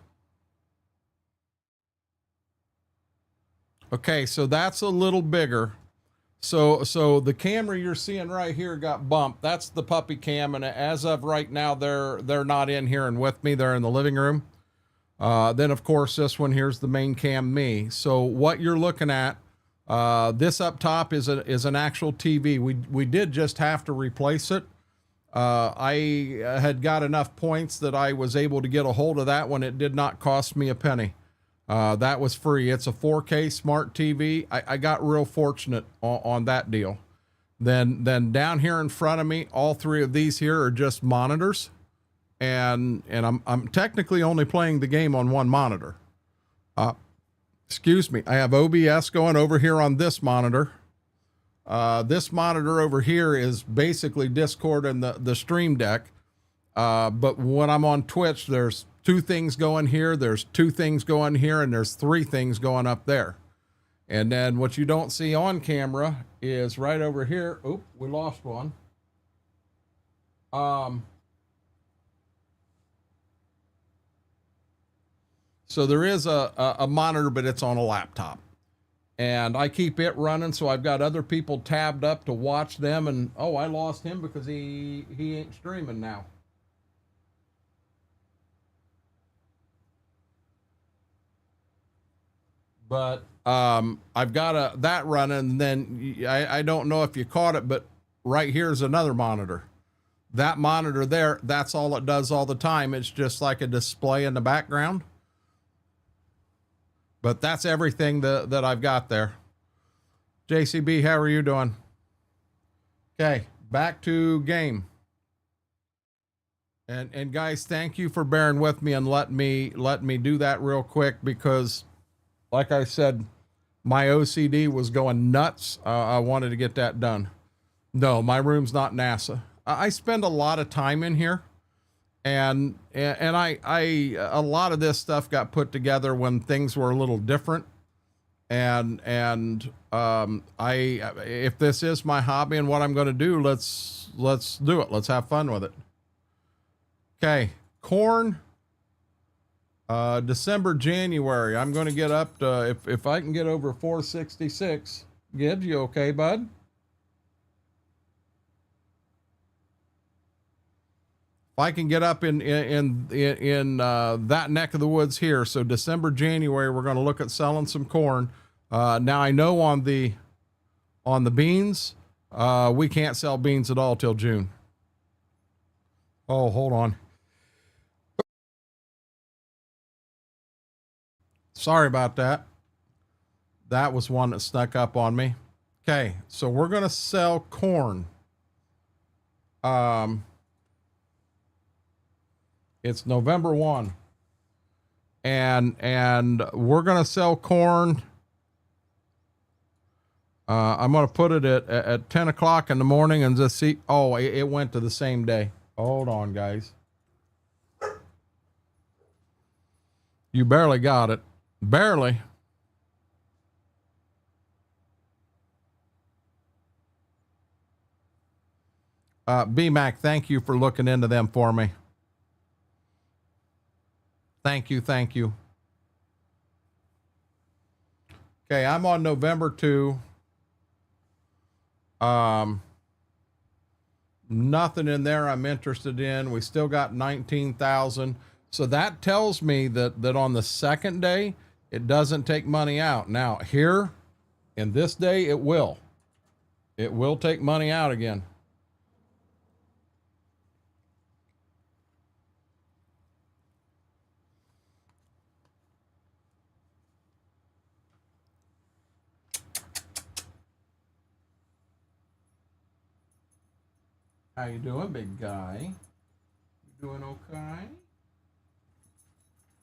S1: Okay, so that's a little bigger. So the camera you're seeing right here got bumped. That's the puppy cam, and as of right now, they're not in here and with me. They're in the living room. Then of course this one here's the main cam me. So what you're looking at, this up top is an actual TV. We did just have to replace it. I had got enough points that I was able to get a hold of that one. It did not cost me a penny. That was free. It's a 4K smart TV. I got real fortunate on that deal. Then down here in front of me, all 3 of these here are just monitors, and I'm technically only playing the game on 1 monitor. Excuse me. I have OBS going over here on this monitor. This monitor over here is basically Discord and the Stream Deck. But when I'm on Twitch, there's 2 things going here, there's 2 things going here, and there's 3 things going up there. And then what you don't see on camera is right over here. Oop, we lost one. So there is a monitor, but it's on a laptop. And I keep it running, so I've got other people tabbed up to watch them. And, oh, I lost him because he ain't streaming now. But I've got that running, and then I don't know if you caught it, but right here is another monitor. That monitor there, that's all it does all the time. It's just like a display in the background. But that's everything that I've got there. JCB, how are you doing? Okay, back to game. And guys, thank you for bearing with me and let me do that real quick, because like I said, my OCD was going nuts. I wanted to get that done. No, my room's not NASA. I spend a lot of time in here, and I a lot of this stuff got put together when things were a little different. And if this is my hobby and what I'm going to do, let's do it. Let's have fun with it. Okay, corn. December, January. I'm going to get up to, if I can get over 466. Gibbs, you okay, bud? If I can get up in that neck of the woods here. So December, January, we're going to look at selling some corn. Now I know on the beans, we can't sell beans at all till June. Oh, hold on. Sorry about that. That was one that snuck up on me. Okay, so we're going to sell corn. It's November 1. And we're going to sell corn. I'm going to put it at 10 o'clock in the morning and just see. Oh, it went to the same day. Hold on, guys. You barely got it. Barely. B-Mac, thank you for looking into them for me. Thank you. Thank you. Okay, I'm on November 2. Nothing in there I'm interested in. We still got 19,000. So that tells me that on the second day, it doesn't take money out. Now here in this day, it will take money out again. How you doing, big guy? You doing okay?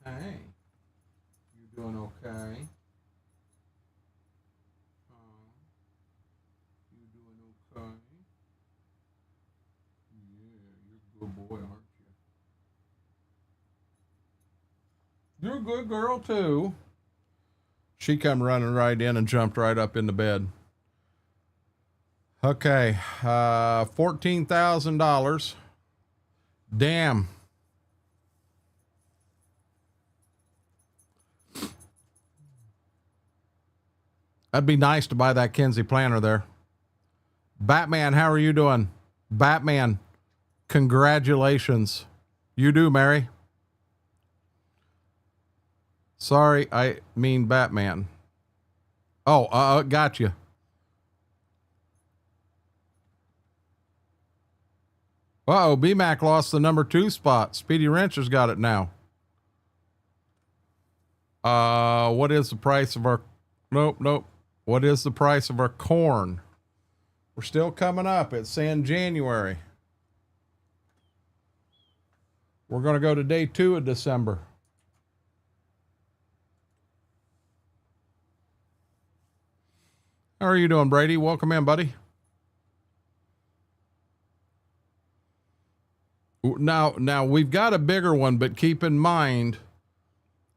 S1: Hey, you doing okay? You doing okay? Yeah, you're a good boy, aren't you? You're a good girl too. She come running right in and jumped right up into bed. Okay, $14,000. Damn. That'd be nice to buy that Kinsey planter there. Batman, how are you doing? Batman, congratulations. You do, Mary. Sorry, I mean Batman. Oh, gotcha. Uh-oh, B-Mac lost the number 2 spot. Speedy Rancher's got it now. What is the price of our... Nope. What is the price of our corn? We're still coming up. It's saying January. We're going to go to day 2 of December. How are you doing, Brady? Welcome in, buddy. Now we've got a bigger one, but keep in mind,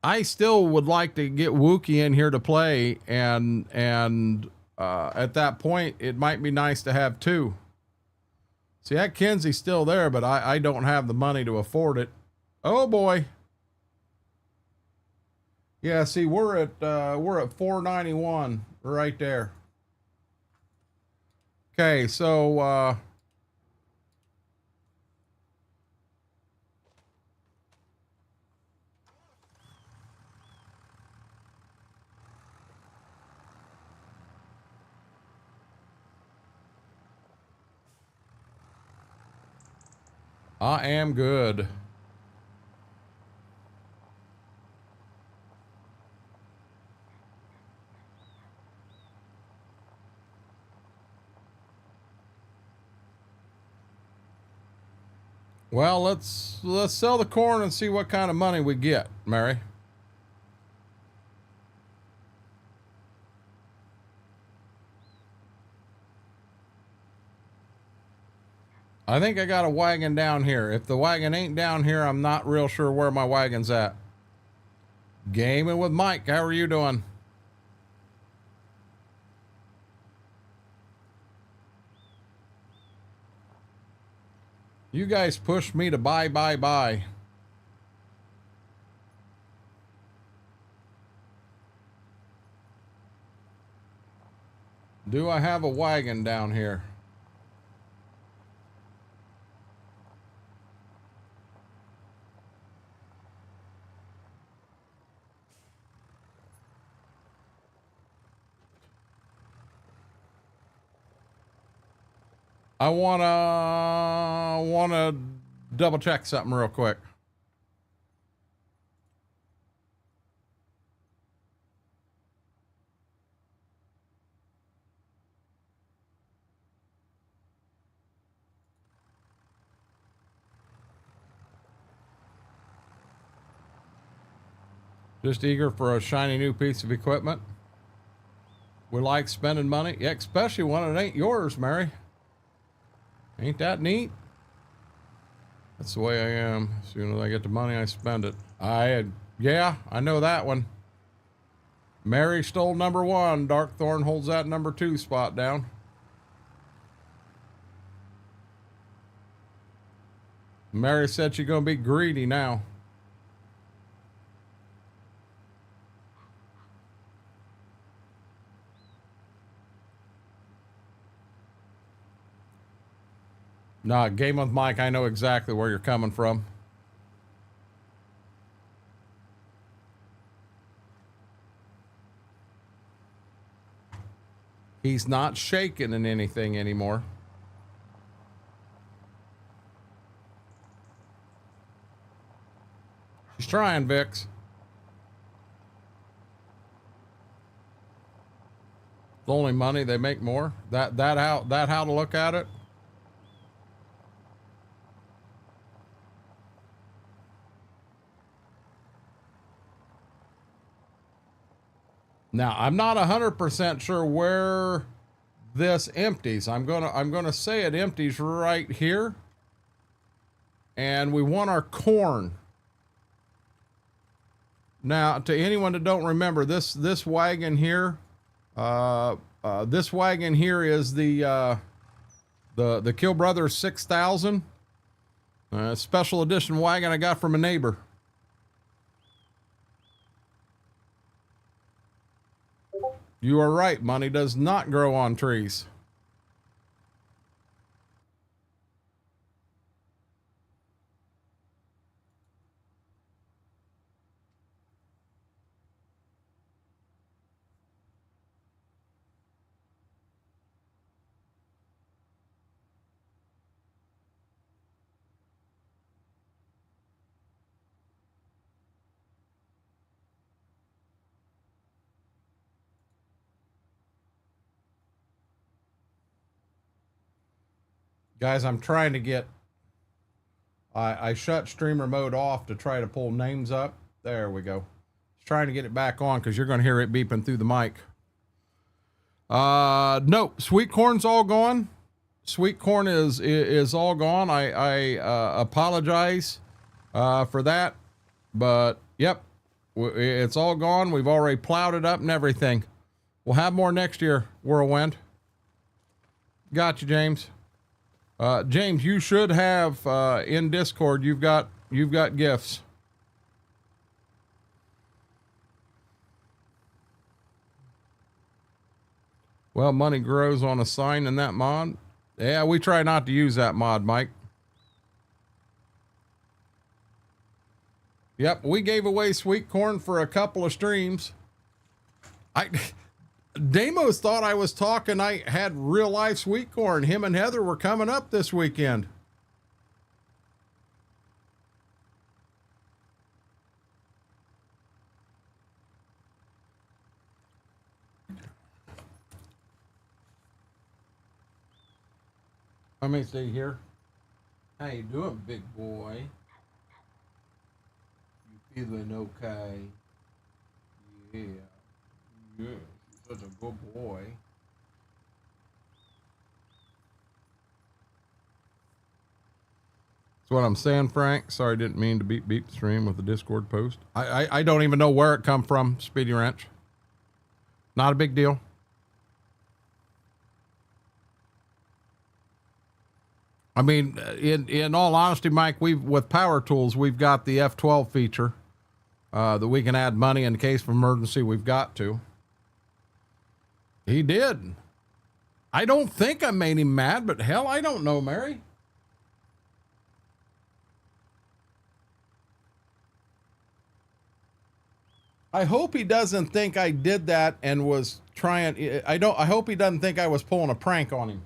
S1: I still would like to get Wookie in here to play, and at that point, it might be nice to have 2. See, that Kinsey's still there, but I don't have the money to afford it. Oh boy. Yeah, see, we're at 491 right there. Okay, so I am good. Well, let's sell the corn and see what kind of money we get, Mary. I think I got a wagon down here. If the wagon ain't down here, I'm not real sure where my wagon's at. Gaming with Mike. How are you doing? You guys pushed me to buy. Do I have a wagon down here? I wanna double check something real quick. Just eager for a shiny new piece of equipment. We like spending money, yeah, especially when it ain't yours, Mary. Ain't that neat? That's the way I am. As soon as I get the money, I spend it. Yeah, I know that one. Mary stole number 1. Darkthorn holds that number 2 spot down. Mary said she's gonna be greedy now. Nah, Game with Mike, I know exactly where you're coming from. He's not shaking in anything anymore. She's trying, Vix. The only money they make more. That how to look at it. Now, I'm not 100% sure where this empties. I'm gonna say it empties right here. And we want our corn. Now, to anyone that don't remember, this wagon here, this wagon here is the Kill Brothers 6000 special edition wagon I got from a neighbor. You are right. Money does not grow on trees. Guys, I'm trying to get, I shut streamer mode off to try to pull names up. There we go. Trying to get it back on because you're going to hear it beeping through the mic. No, sweet corn's all gone. Sweet corn is all gone. I apologize for that, but yep, it's all gone. We've already plowed it up and everything. We'll have more next year, Whirlwind. Got you, James. James, you should have in Discord. You've got gifts. Well, money grows on a sign in that mod. Yeah, we try not to use that mod, Mike. Yep, we gave away sweet corn for a couple of streams. Damos thought I was talking. I had real life sweet corn. Him and Heather were coming up this weekend. Let me see here. How you doing, big boy? You feeling okay? Yeah. Yeah. You're such a good boy. That's what I'm saying, Frank. Sorry, didn't mean to beat the stream with the Discord post. I don't even know where it come from, Speedy Ranch. Not a big deal. I mean, in all honesty, Mike, with power tools, we've got the F12 feature that we can add money in case of emergency. We've got to. He did. I don't think I made him mad, but hell, I don't know, Mary. I hope he doesn't think I did that and was trying. I hope he doesn't think I was pulling a prank on him.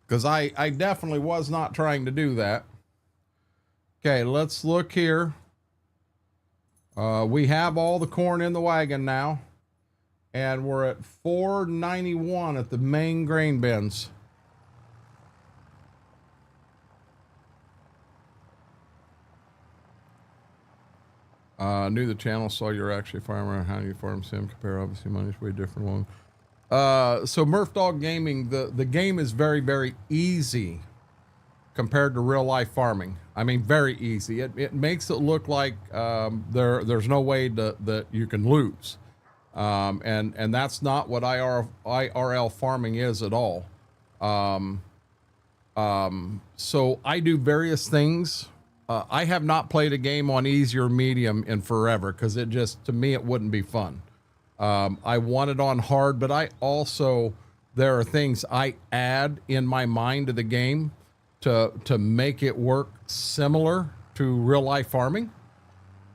S1: Because I definitely was not trying to do that. Okay, let's look here. We have all the corn in the wagon now. And we're at 491 at the main grain bins. Knew the channel, saw you're actually a farmer. How do you farm sim compare? Obviously money's way different one. So Murph Dog Gaming, the game is very, very easy compared to real life farming. I mean, very easy. It makes it look like there's no way that you can lose. And that's not what IRL farming is at all. So I do various things. I have not played a game on easy or medium in forever because it just, to me, it wouldn't be fun. I want it on hard, but there are things I add in my mind to the game to make it work similar to real life farming.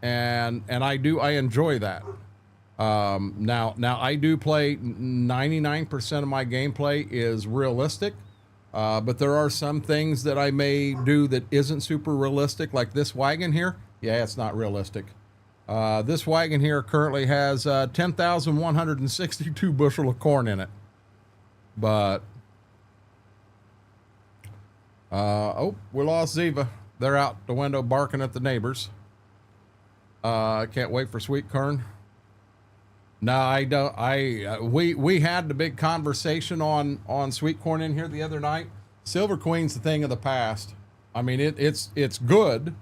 S1: And I enjoy that. Now I do play 99% of my gameplay is realistic. But there are some things that I may do that isn't super realistic, like this wagon here. Yeah, it's not realistic. This wagon here currently has 10,162 bushel of corn in it. But, oh, we lost Ziva. They're out the window barking at the neighbors. I can't wait for sweet corn. No, I don't. We had the big conversation on sweet corn in here the other night. Silver Queen's the thing of the past. I mean, it's good.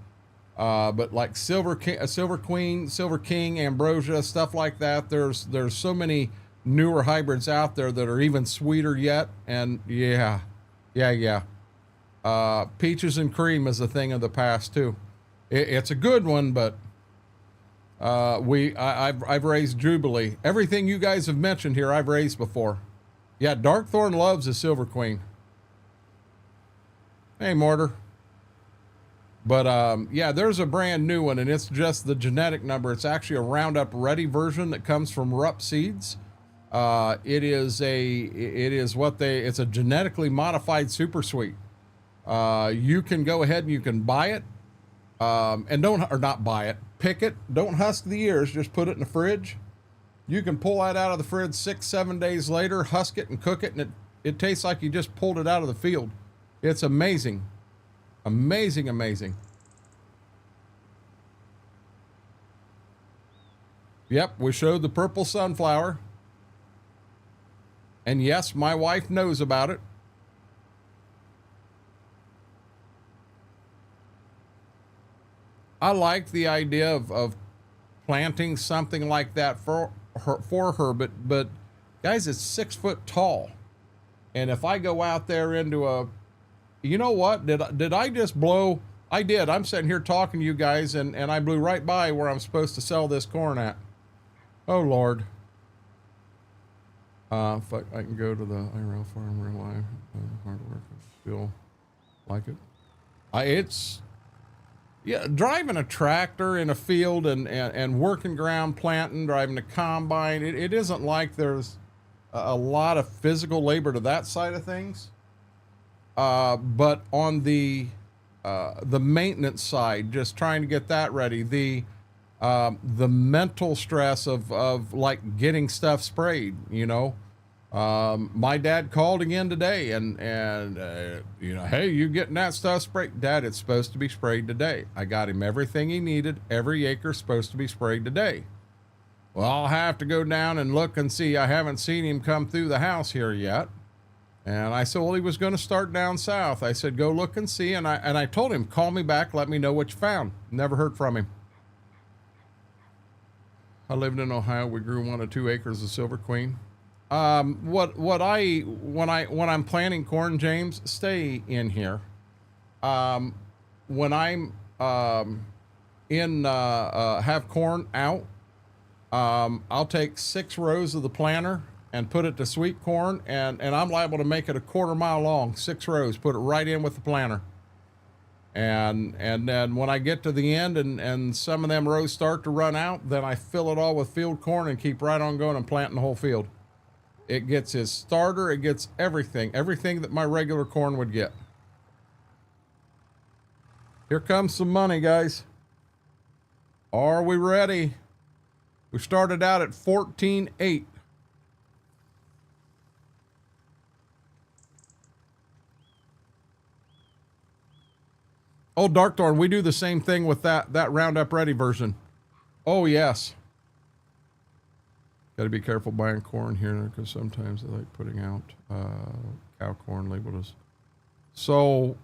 S1: But like Silver Queen, Silver King, Ambrosia, stuff like that. There's so many newer hybrids out there that are even sweeter yet. And yeah. Peaches and Cream is a thing of the past too. It's a good one, but I've raised Jubilee. Everything you guys have mentioned here, I've raised before. Yeah, Darkthorn loves a Silver Queen. Hey, Mortar. But yeah, there's a brand new one, and it's just the genetic number. It's actually a Roundup Ready version that comes from Rupp Seeds. It's a genetically modified super sweet. You can go ahead and you can buy it, and not buy it, pick it. Don't husk the ears, just put it in the fridge. You can pull that out of the fridge 6-7 days later, husk it and cook it, and it tastes like you just pulled it out of the field. It's amazing. Amazing. Yep, we showed the purple sunflower. And yes, my wife knows about it. I like the idea of planting something like that for her, but guys, it's 6 foot tall. And if I go out there into you know what? Did I just blow? I did. I'm sitting here talking to you guys, and I blew right by where I'm supposed to sell this corn at. Oh, Lord. If I can go to the IRL farm real life, hard work, I feel like it. Yeah, driving a tractor in a field and working ground planting, driving a combine, it isn't like there's a lot of physical labor to that side of things. But on the maintenance side, just trying to get that ready, the mental stress of like getting stuff sprayed, you know, My dad called again today and you know, hey, you getting that stuff sprayed? Dad, it's supposed to be sprayed today. I got him everything he needed. Every acre's supposed to be sprayed today. Well, I'll have to go down and look and see. I haven't seen him come through the house here yet. And I said, well, he was going to start down south. I said, go look and see. And I told him, call me back. Let me know what you found. Never heard from him. I lived in Ohio. We grew 1 to 2 acres of Silver Queen. When I'm planting corn, James, stay in here. When I'm, have corn out, I'll take 6 rows of the planter and put it to sweet corn, and I'm liable to make it a 1/4 mile long, 6 rows, put it right in with the planter. And then when I get to the end and some of them rows start to run out, then I fill it all with field corn and keep right on going and planting the whole field. It gets his starter, it gets everything that my regular corn would get. Here comes some money, guys. Are we ready? We started out at 14.8. Oh, Darkthorn, we do the same thing with that Roundup Ready version. Oh, yes. Got to be careful buying corn here because sometimes they like putting out cow corn labeled as. So,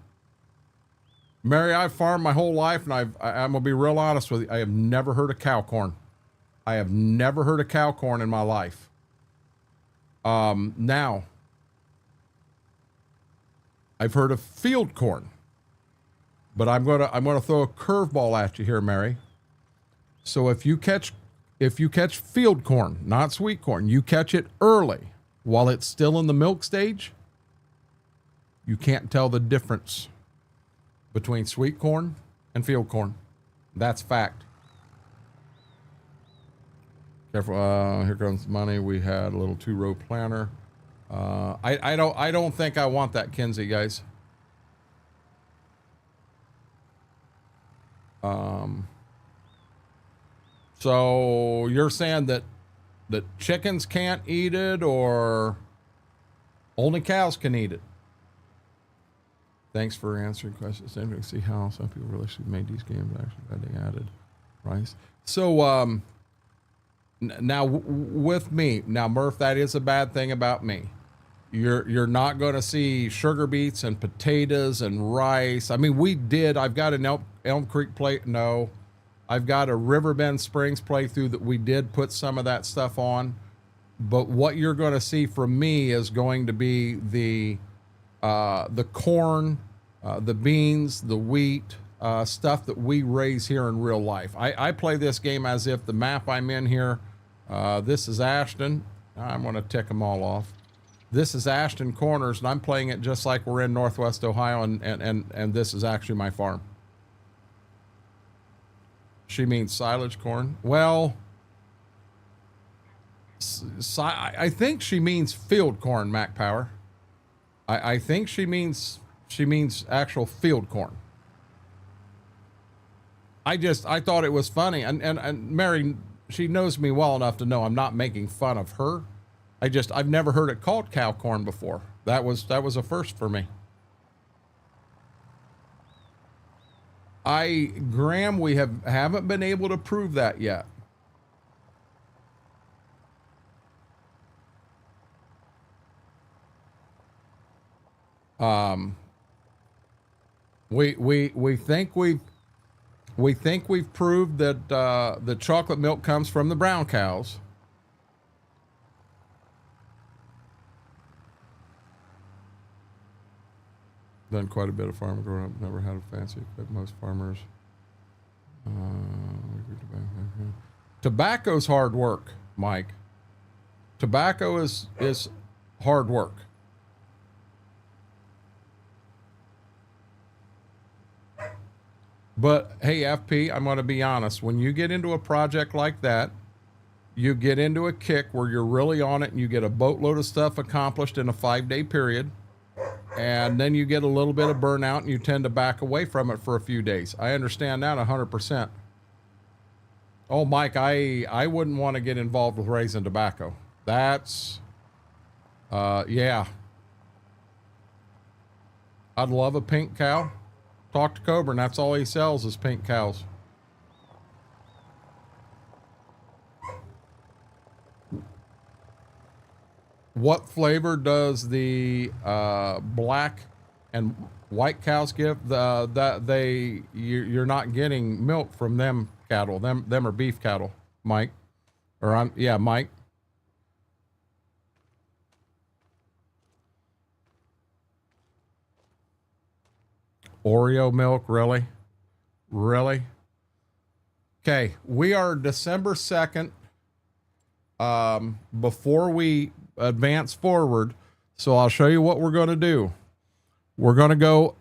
S1: Mary, I've farmed my whole life, and I'm going to be real honest with you. I have never heard of cow corn. I have never heard of cow corn in my life. Now, I've heard of field corn. But I'm gonna throw a curveball at you here, Mary. So if you catch field corn, not sweet corn, you catch it early while it's still in the milk stage, you can't tell the difference between sweet corn and field corn. That's fact. Careful, here comes the money. We had a little 2-row planter. I don't think I want that, Kinsey, guys. So you're saying that chickens can't eat it, or only cows can eat it? Thanks for answering questions. And we see how some people really should made these games actually they added rice. So now with me, now Murph, that is a bad thing about me. You're not going to see sugar beets and potatoes and rice. I mean, I've got an Elm Creek plate. No, I've got a Riverbend Springs playthrough that we did put some of that stuff on. But what you're going to see from me is going to be the corn, the beans, the wheat, stuff that we raise here in real life. I play this game as if the map I'm in here, this is Ashton. I'm going to tick them all off. This is Ashton Corners, and I'm playing it just like we're in Northwest Ohio, and this is actually my farm. She means silage corn. Well, I think she means field corn, Mac Power. I think she means actual field corn. I thought it was funny, and Mary, she knows me well enough to know I'm not making fun of her. I've never heard it called cow corn before. That was a first for me. Graham, we haven't been able to prove that yet. We think we've proved that the chocolate milk comes from the brown cows. Done quite a bit of farming growing up. Never had a fancy equipment. Most farmers. Tobacco's hard work, Mike. Tobacco is hard work. But hey, FP, I'm going to be honest. When you get into a project like that, you get into a kick where you're really on it and you get a boatload of stuff accomplished in a 5-day period. And then you get a little bit of burnout and you tend to back away from it for a few days. I understand that 100%. Oh, Mike, I wouldn't want to get involved with raising tobacco. That's Yeah. I'd love a pink cow. Talk to Coburn. That's all he sells is pink cows. What flavor does the black and white cows give? You're not getting milk from them cattle. Them are beef cattle, Mike. Yeah, Mike. Oreo milk, really? Really? Okay, we are December 2nd. Before we advance forward, so I'll show you what we're going to do. We're going to go,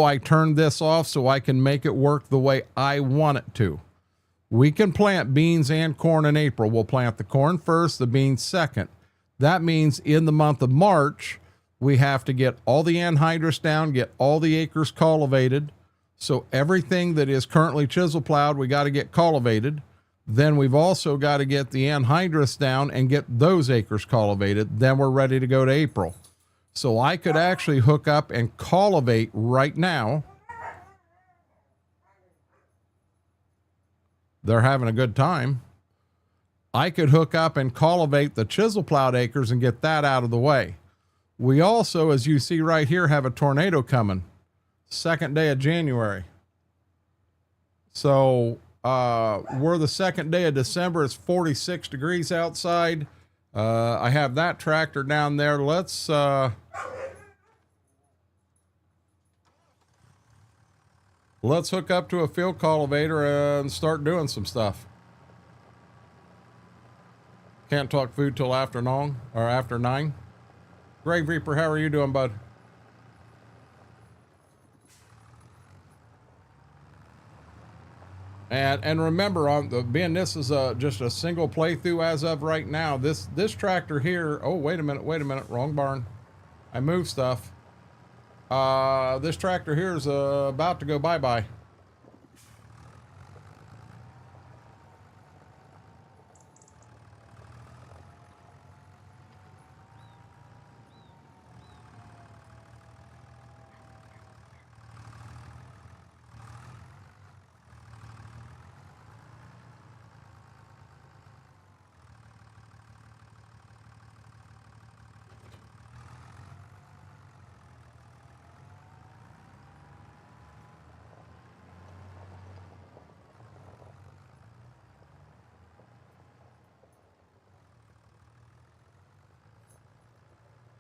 S1: I turned this off so I can make it work the way I want it to. We can plant beans and corn in April. We'll plant the corn first, the beans second. That means in the month of March, we have to get all the anhydrous down, get all the acres cultivated. So everything that is currently chisel plowed, we got to get cultivated. Then we've also got to get the anhydrous down and get those acres cultivated. Then we're ready to go to April. So I could actually hook up and cultivate right now. They're having a good time. I could hook up and cultivate the chisel plowed acres and get that out of the way. We also, as you see right here, have a tornado coming. 2nd day of January. So we're the 2nd day of December. It's 46 degrees outside. I have that tractor down there. Let's hook up to a field cultivator and start doing some stuff. Can't talk food till after 9. Grave Reaper, how are you doing, bud? And remember, being this is just a single playthrough as of right now. This tractor here. Oh, wait a minute, wrong barn. I moved stuff. This tractor here is about to go bye-bye.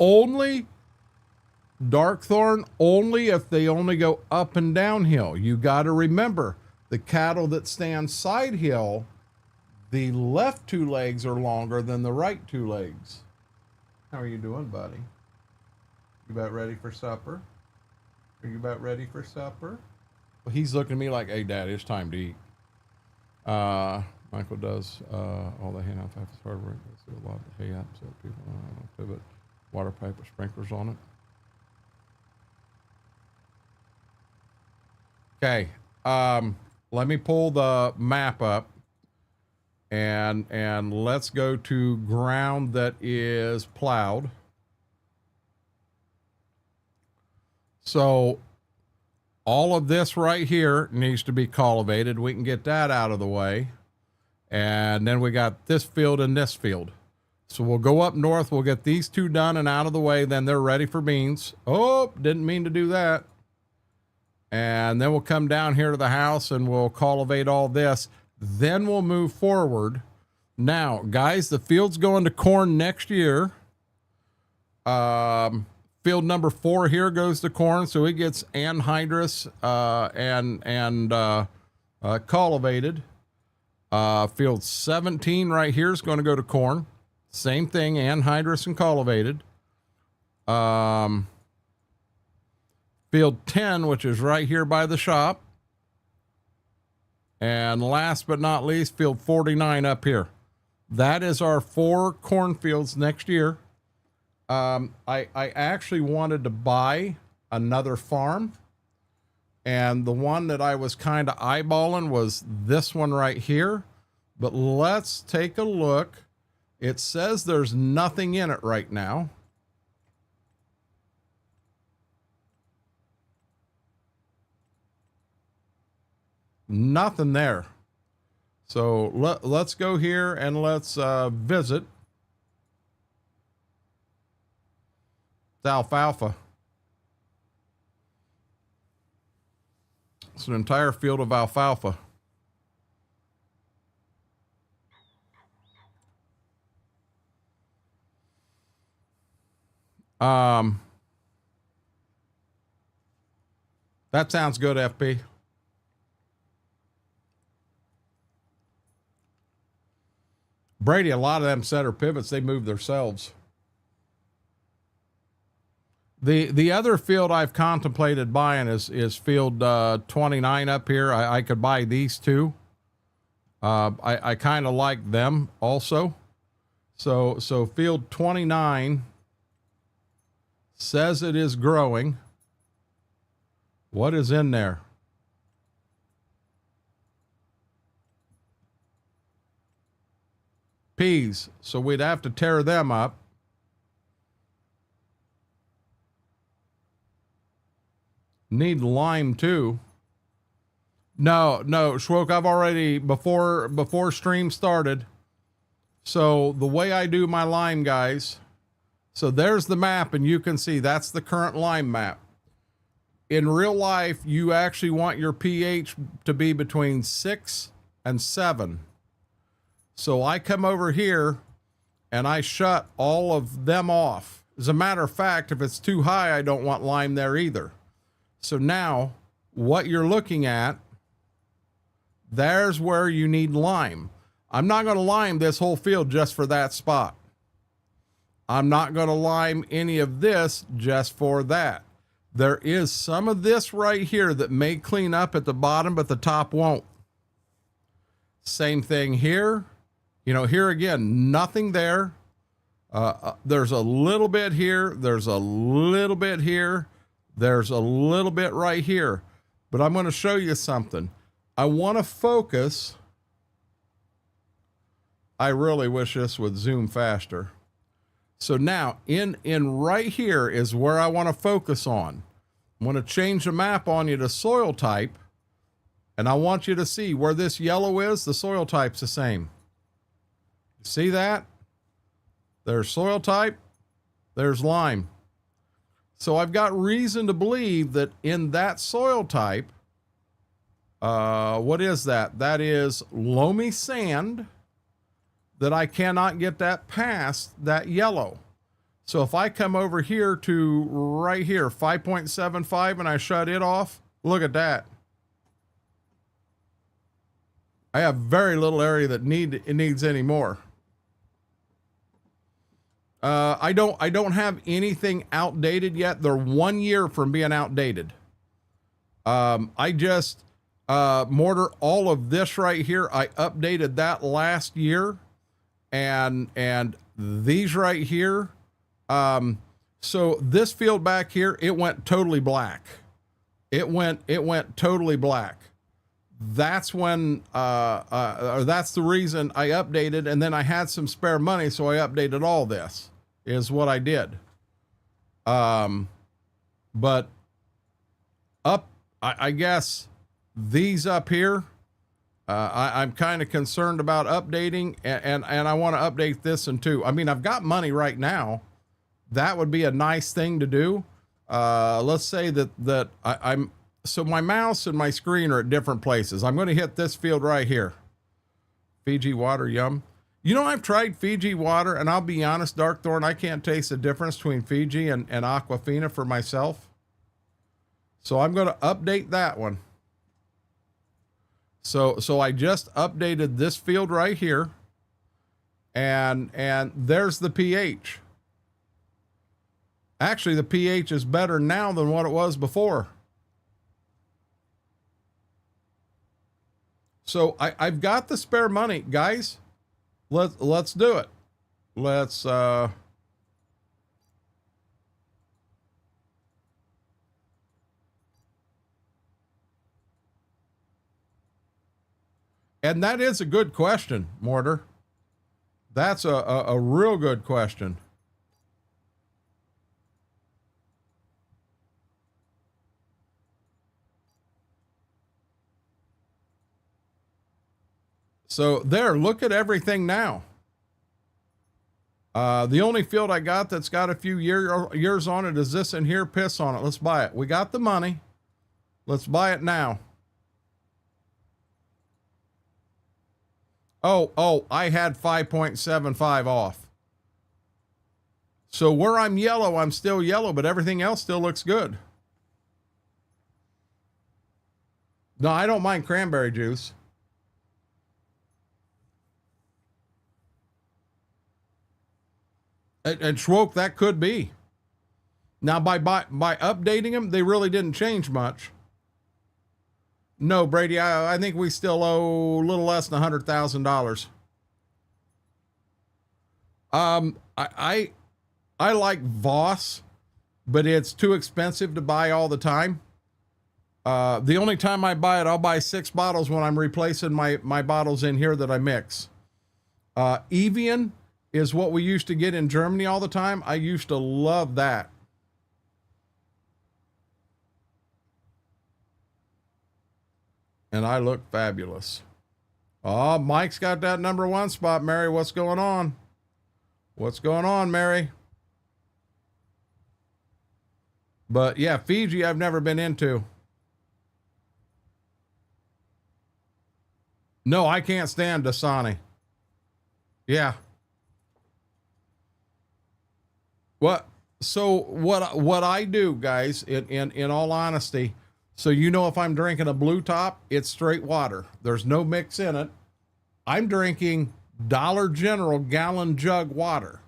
S1: Only Darkthorn, only if they only go up and downhill. You got to remember, the cattle that stand side hill, the left 2 legs are longer than the right 2 legs. How are you doing, buddy? You about ready for supper? Are you about ready for supper? Well, he's looking at me like, hey, Dad, it's time to eat. Michael does all the hay out is hard work. Let's do a lot of hay out so people pivot. Water pipe with sprinklers on it. Okay, let me pull the map up and let's go to ground that is plowed. So all of this right here needs to be cultivated. We can get that out of the way. And then we got this field and this field. So we'll go up north, we'll get these 2 done and out of the way, then they're ready for beans. Oh, didn't mean to do that. And then we'll come down here to the house and we'll cultivate all this. Then we'll move forward. Now, guys, the field's going to corn next year. Field number 4 here goes to corn, so it gets anhydrous and cultivated. Field 17 right here is going to go to corn. Same thing, anhydrous and cultivated. Field 10, which is right here by the shop. And last but not least, field 49 up here. That is our 4 cornfields next year. I actually wanted to buy another farm. And the one that I was kind of eyeballing was this one right here. But let's take a look. It says there's nothing in it right now. Nothing there. So let's go here and let's visit the alfalfa. It's an entire field of alfalfa. That sounds good, FP. Brady, a lot of them center pivots, they move themselves. The other field I've contemplated buying is field 29 up here. I could buy these two. I kind of like them also. So field 29 says it is growing. What is in there? Peas. So we'd have to tear them up. Need lime too. No, Schwoke, I've already, before stream started. So the way I do my lime, guys, so there's the map, and you can see that's the current lime map. In real life, you actually want your pH to be between 6 and 7. So I come over here and I shut all of them off. As a matter of fact, if it's too high, I don't want lime there either. So now what you're looking at, there's where you need lime. I'm not going to lime this whole field just for that spot. I'm not going to lime any of this just for that. There is some of this right here that may clean up at the bottom, but the top won't. Same thing here. You know, here again, nothing there. There's a little bit here. There's a little bit here. There's a little bit right here. But I'm going to show you something. I want to focus. I really wish this would zoom faster. So now in right here is where I want to focus on. I'm going to change the map on you to soil type. And I want you to see where this yellow is, the soil type's the same. See that? There's soil type, there's lime. So I've got reason to believe that in that soil type, what is that? That is loamy sand, that I cannot get that past that yellow. So if I come over here to right here, 5.75, and I shut it off, look at that. I have very little area that needs any more. I don't have anything outdated yet. They're 1 year from being outdated. I just mortar all of this right here. I updated that last year, and these right here. So this field back here, it went totally black. It went totally black. That's when, or that's the reason I updated, and then I had some spare money, so I updated all this, is what I did. But up, I guess these up here, I'm kind of concerned about updating, and I want to update this one too. I mean, I've got money right now. That would be a nice thing to do. Let's say that I'm, so my mouse and my screen are at different places. I'm going to hit this field right here. Fiji water, yum. You know, I've tried Fiji water, and I'll be honest, Darkthorn, I can't taste the difference between Fiji and Aquafina for myself. So I'm going to update that one. So I just updated this field right here, and there's the pH. Actually, the pH is better now than what it was before. So I've got the spare money, guys. Let's do it. Let's and that is a good question, Mortar. That's a real good question. So there, look at everything now. The only field I got that's got a few years on it is this in here. Piss on it. Let's buy it. We got the money. Let's buy it now. Oh, I had 5.75 off. So where I'm yellow, I'm still yellow, but everything else still looks good. No, I don't mind cranberry juice. And Schwoke, that could be. Now, by updating them, they really didn't change much. No, Brady, I think we still owe a little less than $100,000. I like Voss, but it's too expensive to buy all the time. The only time I buy it, I'll buy 6 bottles when I'm replacing my bottles in here that I mix. Evian is what we used to get in Germany all the time. I used to love that. And I look fabulous. Oh, Mike's got that #1 spot, Mary. What's going on? What's going on, Mary? But yeah, Fiji I've never been into. No, I can't stand Dasani. Yeah. What I do, guys, in all honesty, so you know if I'm drinking a Blue Top, it's straight water. There's no mix in it. I'm drinking Dollar General gallon jug water.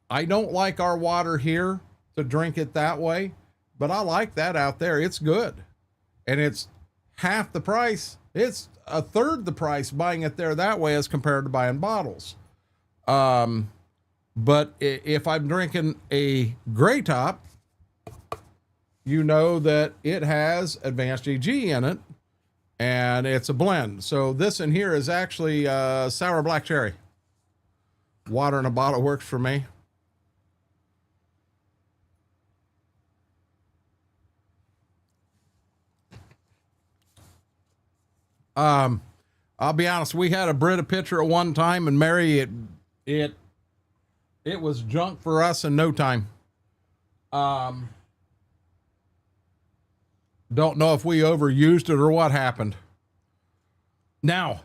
S1: I don't like our water here to drink it that way, but I like that out there. It's good. And it's half the price. It's a third the price buying it there that way as compared to buying bottles. But if I'm drinking a Gray Top, you know that it has Advanced EG in it, and it's a blend. So this in here is actually sour black cherry. Water in a bottle works for me. I'll be honest, we had a Brita pitcher at one time, and Mary, it was junk for us in no time. Don't know if we overused it or what happened. Now,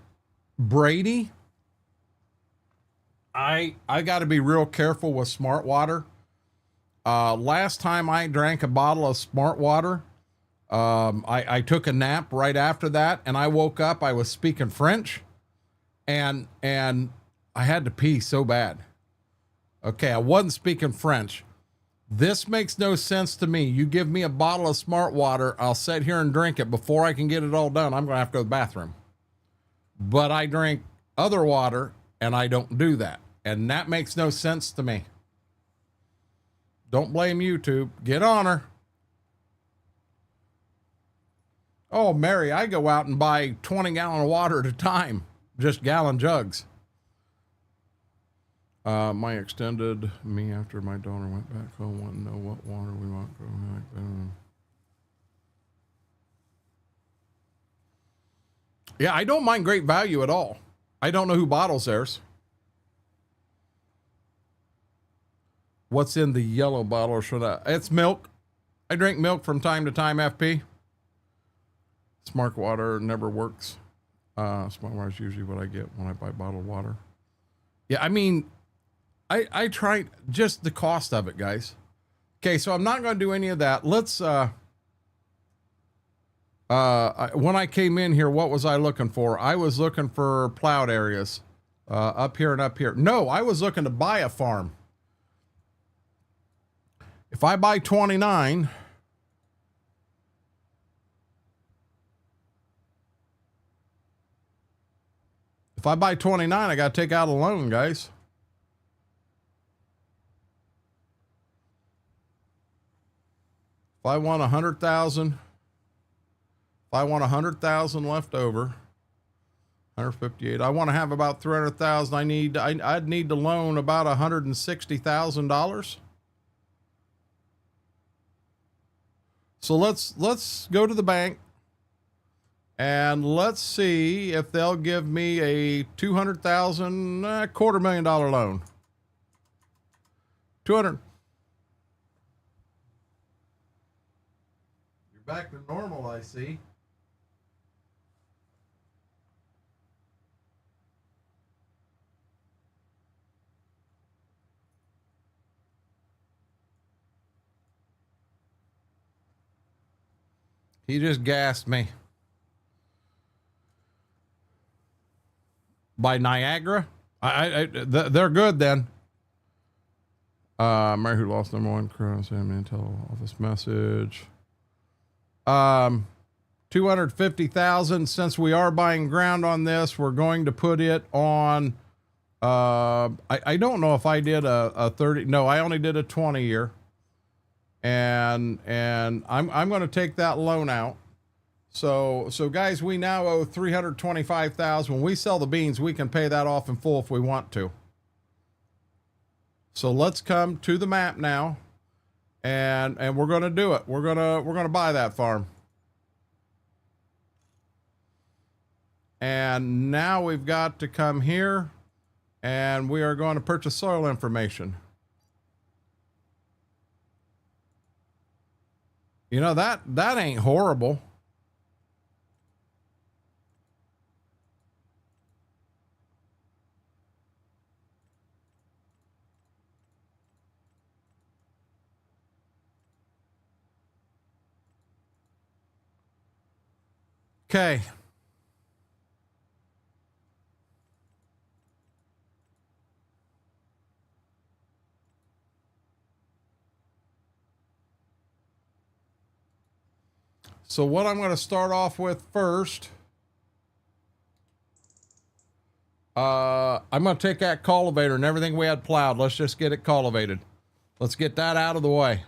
S1: Brady, I got to be real careful with Smart Water. Last time I drank a bottle of Smart Water, I took a nap right after that, and I woke up, I was speaking French, and I had to pee so bad. Okay, I wasn't speaking French. This makes no sense to me. You give me a bottle of Smart Water, I'll sit here and drink it. Before I can get it all done, I'm going to have to go to the bathroom. But I drink other water, and I don't do that. And that makes no sense to me. Don't blame YouTube. Get on her. Oh, Mary, I go out and buy 20-gallon of water at a time. Just gallon jugs. My extended me after my daughter went back home wanted to know what water we want growing back. Yeah, I don't mind Great Value at all. I don't know who bottles theirs. What's in the yellow bottle? Or should I? It's milk. I drink milk from time to time, FP. Smart Water never works. Smart Water is usually what I get when I buy bottled water. Yeah, I mean, I tried just the cost of it, guys. Okay, so I'm not going to do any of that. Let's, when I came in here, what was I looking for? I was looking for plowed areas, up here and up here. No, I was looking to buy a farm. If I buy 29, I got to take out a loan, guys. If I want 100,000, if I want 100,000 left over, 158, I want to have about 300,000. I'd need to loan about $160,000. So let's go to the bank And let's see if they'll give me a $200,000, $250,000 loan. 200. You're back to normal, I see. He just gassed me. By Niagara? They're good then. Mary who lost number one cross and intel office message. 250,000. Since we are buying ground on this, we're going to put it on. I don't know if I did a 30. No, I only did a 20 year. And I'm going to take that loan out. So guys, we now owe 325,000. When we sell the beans, we can pay that off in full if we want to. So let's come to the map now, and we're going to do it. We're going to buy that farm. And now we've got to come here, and we are going to purchase soil information. You know, that ain't horrible. Okay. So what I'm going to start off with first, I'm going to take that cultivator and everything we had plowed. Let's just get it cultivated. Let's get that out of the way.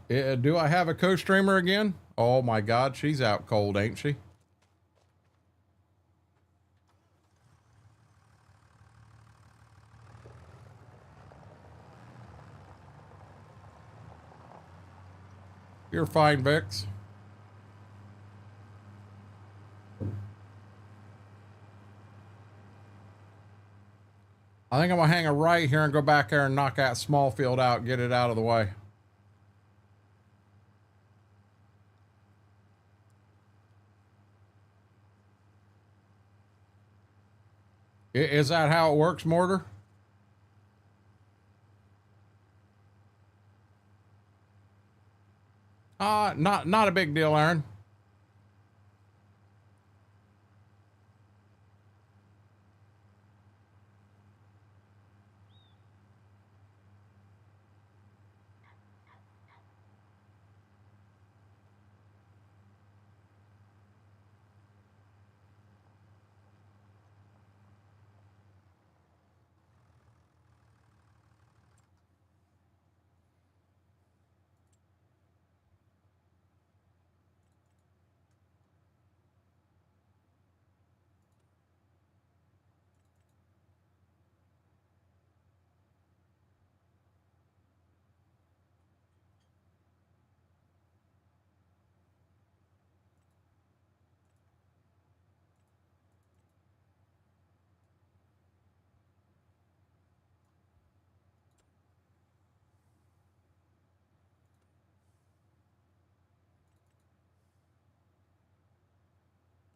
S1: Do I have a co-streamer again? Oh my God, she's out cold, ain't she? You're fine, Vix. I think I'm gonna hang a right here and go back there and knock that small field out, get it out of the way. Is that how it works, Mortar? Not a big deal, Aaron.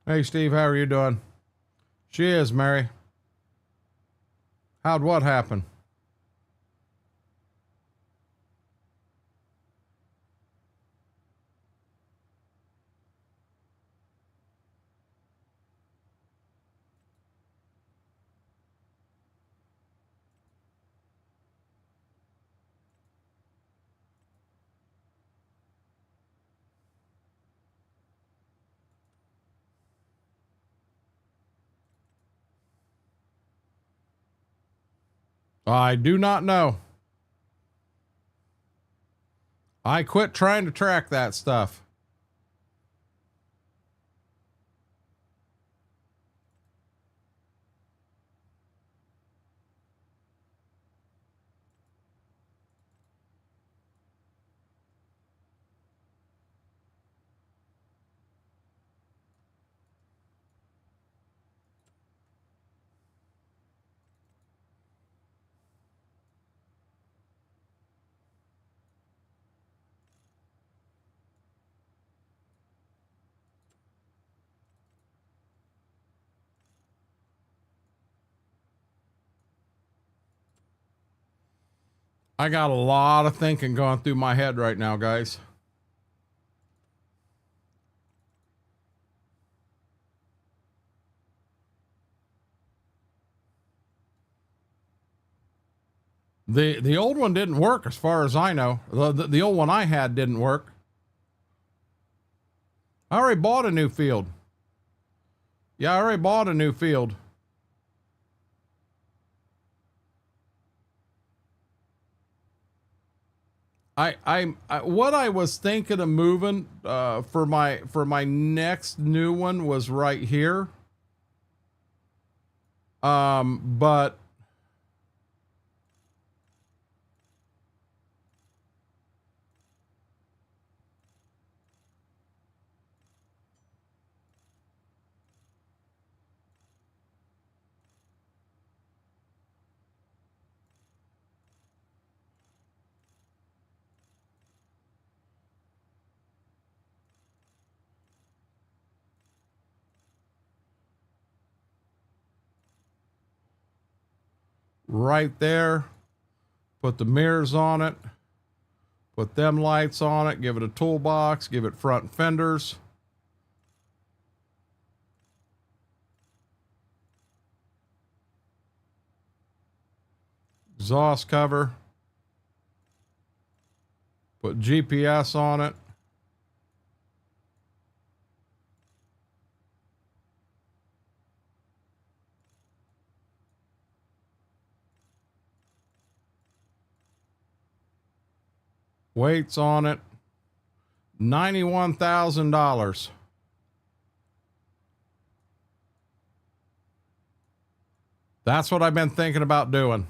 S1: Hey, Steve, how are you doing? She is, Mary. How'd what happen? I do not know. I quit trying to track that stuff. I got a lot of thinking going through my head right now, guys. The old one didn't work as far as I know. The old one I had didn't work. I already bought a new field. Yeah, I already bought a new field. What I was thinking of moving for my next new one was right here. But right there, put the mirrors on it, put them lights on it, give it a toolbox, give it front fenders. Exhaust cover, put GPS on it. Weights on it. $91,000. That's what I've been thinking about doing.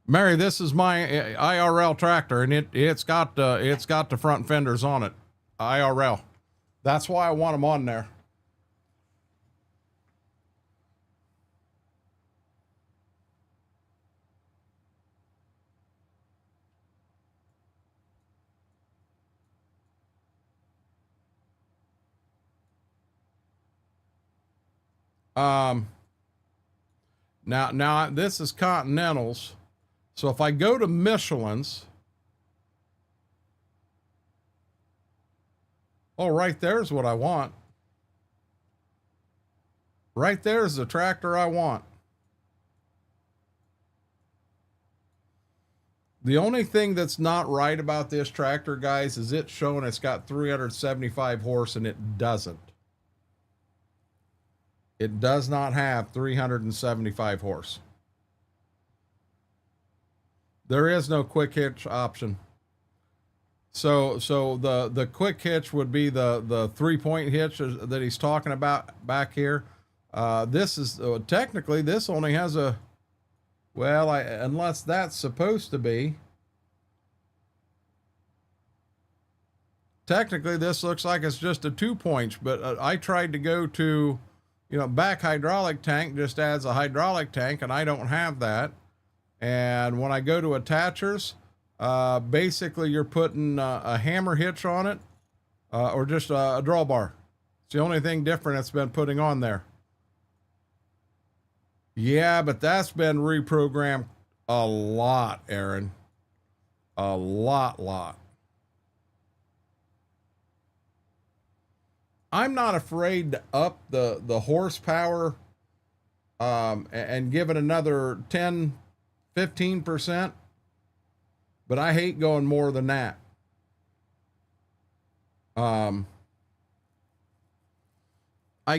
S1: Mary, this is my IRL tractor, and it's got the front fenders on it. IRL. That's why I want them on there. Now this is Continentals. So if I go to Michelin's, oh, right there's what I want. Right there's the tractor I want. The only thing that's not right about this tractor, guys, is it's showing it's got 375 horse, and it doesn't. It does not have 375 horse. There is no quick hitch option. So the quick hitch would be the 3-point hitch that he's talking about back here. This is technically, this only has a, well, unless that's supposed to be. Technically, this looks like it's just a 2-point, but I tried to go to, back hydraulic tank just adds a hydraulic tank, and I don't have that. And when I go to attachers, basically you're putting a hammer hitch on it, or just a drawbar. It's the only thing different it's been putting on there. Yeah, but that's been reprogrammed a lot, Aaron. A lot. I'm not afraid to up the horsepower and give it another 10-15%, but I hate going more than that. I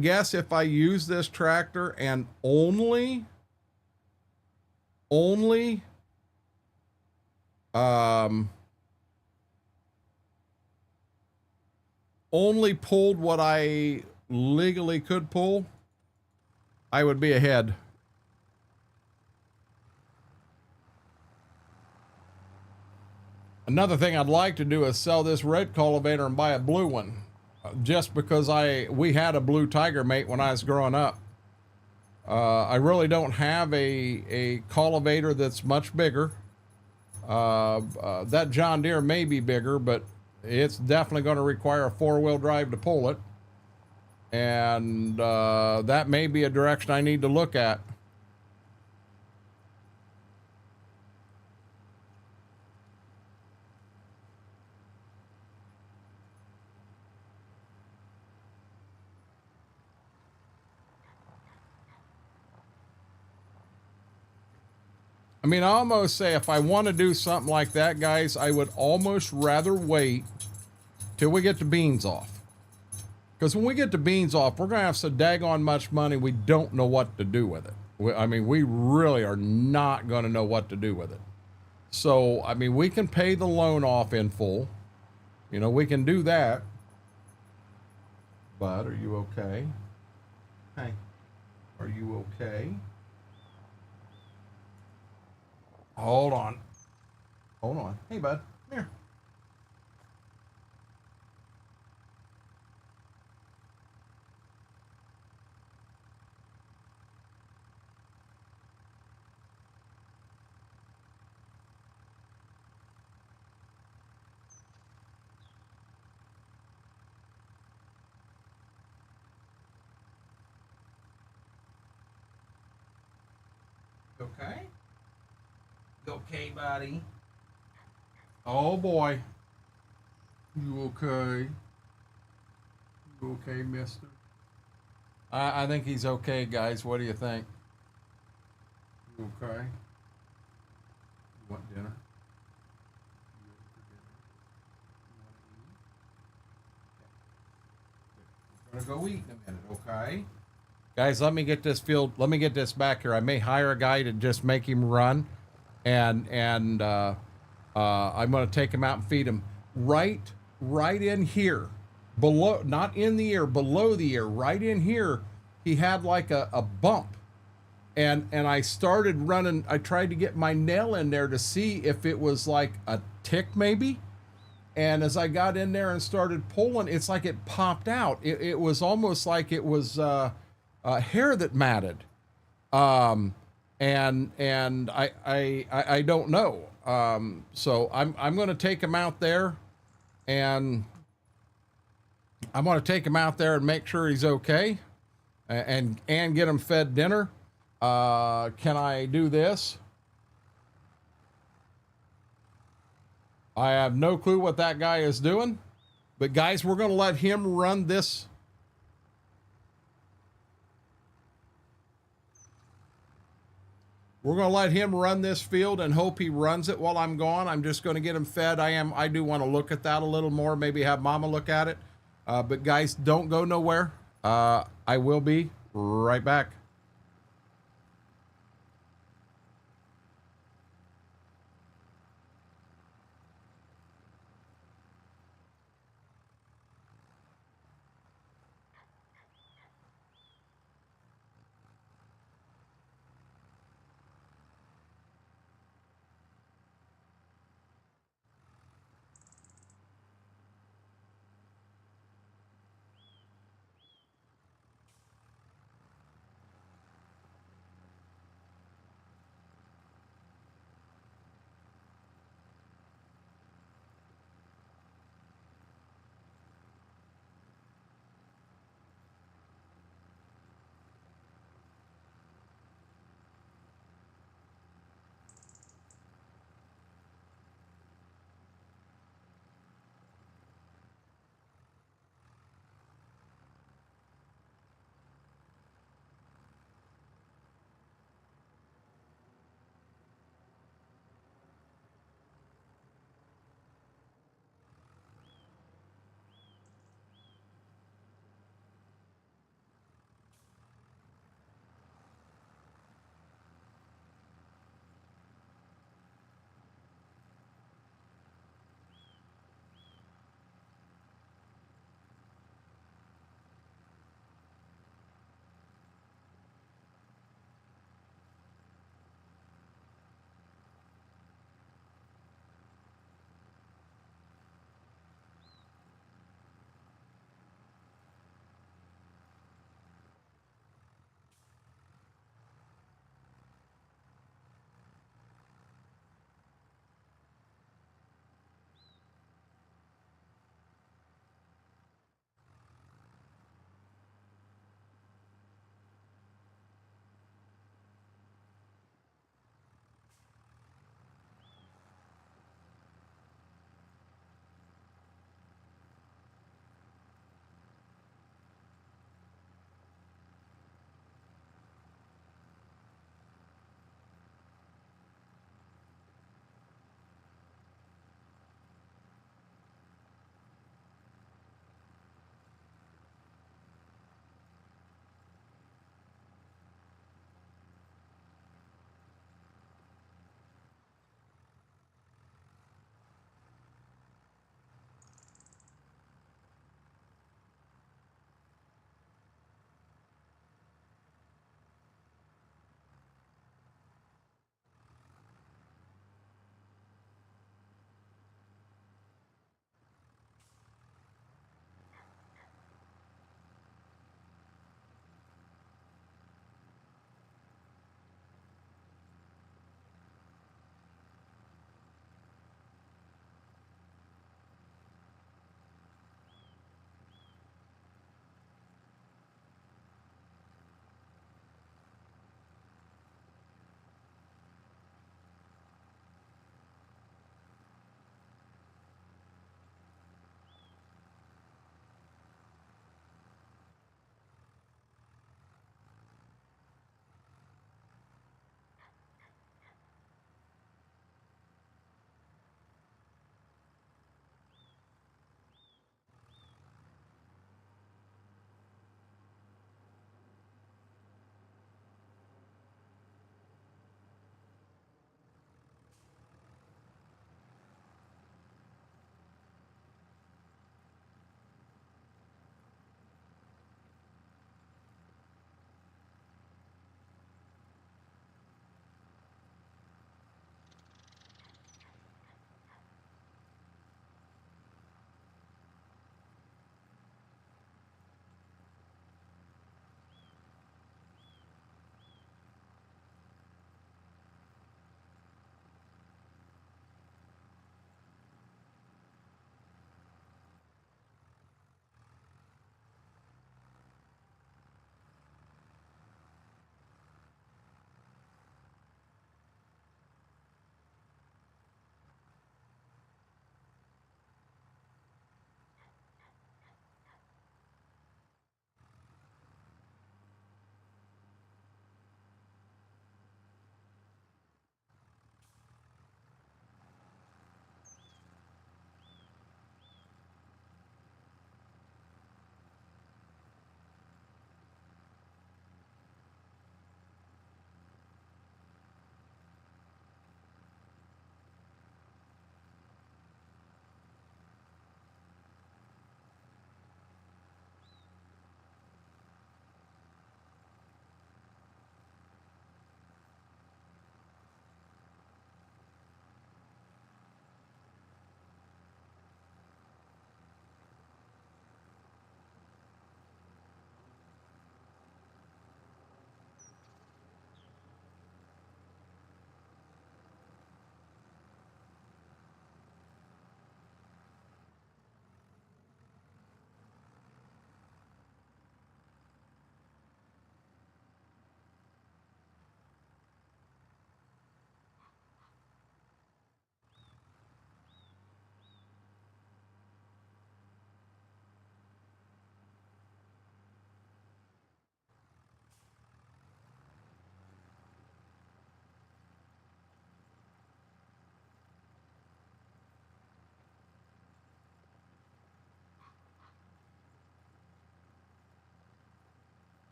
S1: guess if I use this tractor and only pulled what I legally could pull, I would be ahead. Another thing I'd like to do is sell this red cultivator and buy a blue one, just because we had a blue Tiger Mate when I was growing up. I really don't have a cultivator that's much bigger. That John Deere may be bigger, but it's definitely going to require a 4-wheel drive to pull it. And that may be a direction I need to look at. I mean, I almost say if I want to do something like that, guys, I would almost rather wait till we get the beans off. Because when we get the beans off, we're going to have so daggone much money, we don't know what to do with it. I mean, we really are not going to know what to do with it. So, I mean, we can pay the loan off in full. You know, we can do that. Bud, are you okay? Hey, are you okay? Hold on. Hold on. Hey, bud. Come here. Okay? Okay, buddy? Oh, boy. You okay? You okay, mister? I think he's okay, guys. What do you think? You okay? You want dinner? You ready for dinner? You want to eat? Okay. We're gonna go eat in a minute, okay? Guys, let me get this field. Let me get this back here. I may hire a guy to just make him run, and I'm gonna take him out and feed him right in here, below, not in the ear, below the ear, right in here. He had like a bump. And I started running. I tried to get my nail in there to see if it was like a tick maybe. And as I got in there and started pulling, it's like it popped out. It was almost like it was hair that matted. And I don't know. So I'm going to take him out there, and I'm going to take him out there and make sure he's okay, and get him fed dinner. Can I do this? I have no clue what that guy is doing, but guys, we're going to let him run this. We're going to let him run this field and hope he runs it while I'm gone. I'm just going to get him fed. I do want to look at that a little more, maybe have Mama look at it. But guys, don't go nowhere. I will be right back.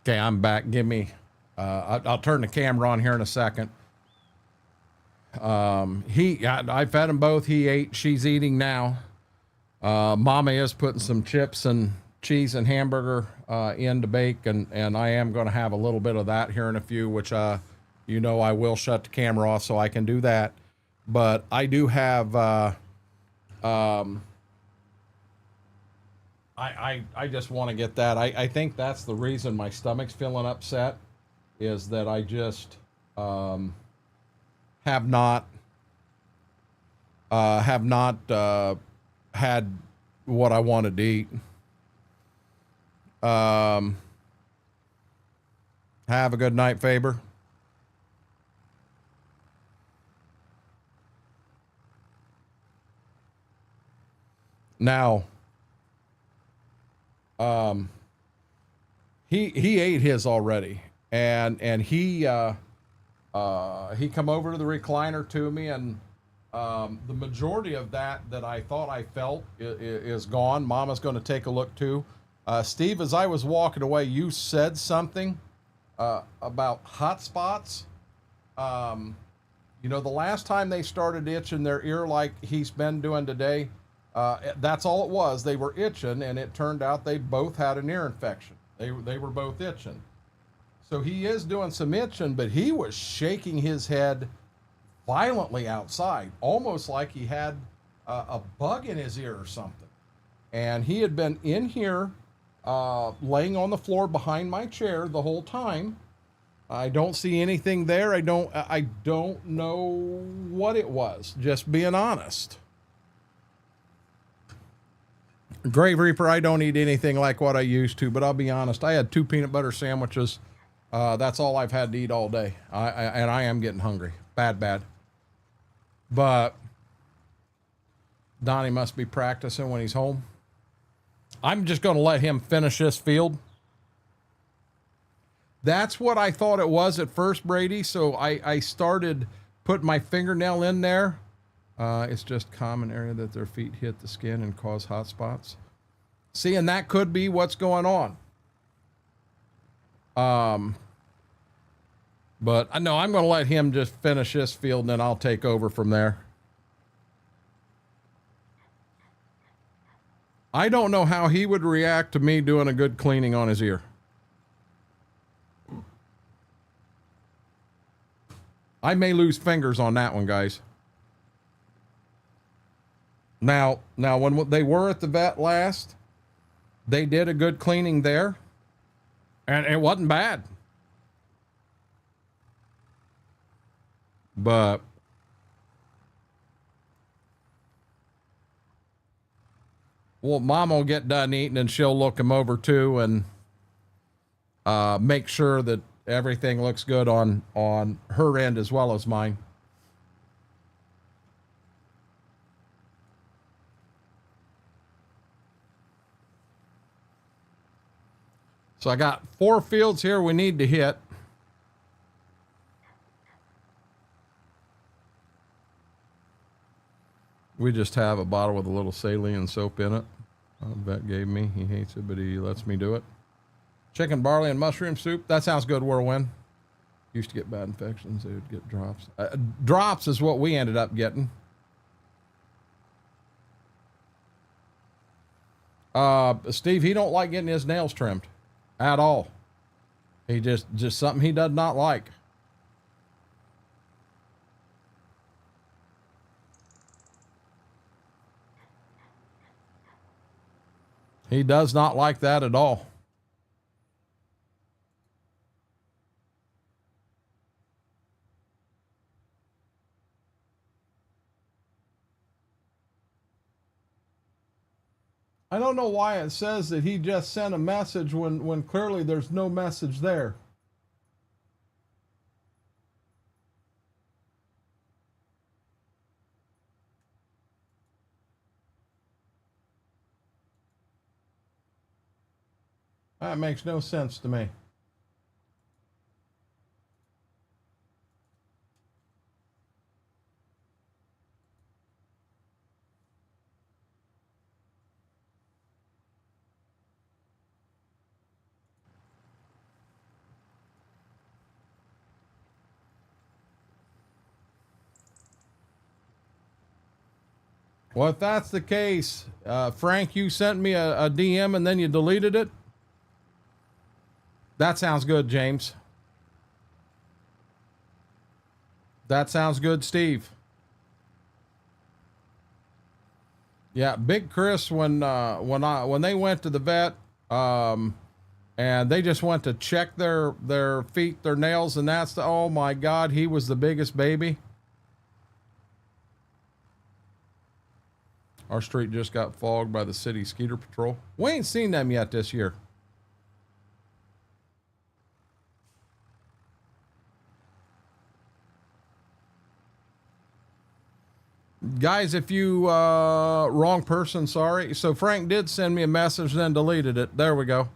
S1: Okay, I'm back. Give me, I'll turn the camera on here in a second. I fed them both. He ate, she's eating now. Mama is putting some chips and cheese and hamburger, in to bake. And I am going to have a little bit of that here in a few, which, you know, I will shut the camera off so I can do that. But I do have, I just want to get that. I think that's the reason my stomach's feeling upset, is that I just have not had what I wanted to eat. Have a good night, Faber. Now, he ate his already, and he come over to the recliner to me, and the majority of that I thought I felt is gone. Mama's going to take a look too. Steve, as I was walking away, you said something about hot spots. You know, the last time they started itching their ear like he's been doing today, that's all it was. They were itching, and it turned out they both had an ear infection. They were both itching. So he is doing some itching, but he was shaking his head violently outside, almost like he had a bug in his ear or something. And he had been in here, laying on the floor behind my chair the whole time. I don't see anything there. I don't know what it was, just being honest. Grave Reaper, I don't eat anything like what I used to, but I'll be honest. I had 2 peanut butter sandwiches. That's all I've had to eat all day. And I am getting hungry. Bad. But Donnie must be practicing when he's home. I'm just going to let him finish this field. That's what I thought it was at first, Brady. So I started putting my fingernail in there. It's just common area that their feet hit the skin and cause hot spots. See, and that could be what's going on. But I know I'm going to let him just finish this field, and then I'll take over from there. I don't know how he would react to me doing a good cleaning on his ear. I may lose fingers on that one, guys. Now, when they were at the vet last, they did a good cleaning there, and it wasn't bad. But well, Mom will get done eating, and she'll look him over too, and make sure that everything looks good on her end as well as mine. So I got 4 fields here we need to hit. We just have a bottle with a little saline soap in it. Vet gave me. He hates it, but he lets me do it. Chicken, barley, and mushroom soup. That sounds good, Whirlwind. Used to get bad infections. They would get drops. Drops is what we ended up getting. Steve, he don't like getting his nails trimmed at all. He just something he does not like. He does not like that at all. I don't know why it says that he just sent a message when clearly there's no message there. That makes no sense to me. Well, if that's the case, Frank, you sent me a DM and then you deleted it. That sounds good, James. That sounds good, Steve. Yeah, Big Chris, when they went to the vet, and they just went to check their feet, their nails, and oh my God, he was the biggest baby. Our street just got fogged by the city skeeter patrol. We ain't seen them yet this year. Guys, if you, wrong person, sorry. So Frank did send me a message, then deleted it. There we go.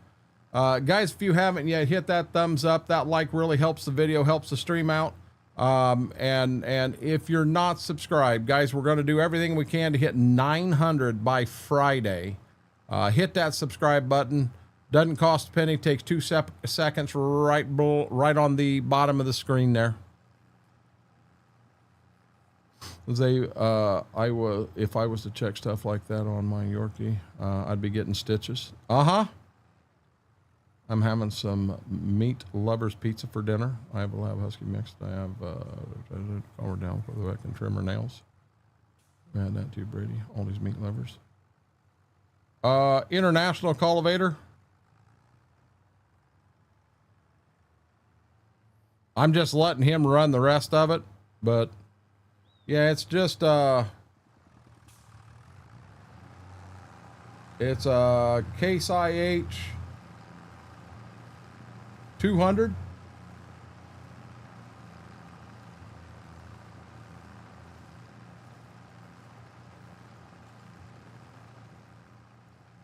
S1: Guys, if you haven't yet, hit that thumbs up. That like really helps the video, helps the stream out. And if you're not subscribed, guys, we're going to do everything we can to hit 900 by Friday. Hit that subscribe button. Doesn't cost a penny. Takes 2 seconds right on the bottom of the screen there. If I was to check stuff like that on my Yorkie, I'd be getting stitches. I'm having some meat lovers pizza for dinner. I have a lab husky mixed. I have collar down for the I can trim her nails. Add that to Brady. All these meat lovers. International cultivator. I'm just letting him run the rest of it, but yeah, it's just it's a Case IH 200.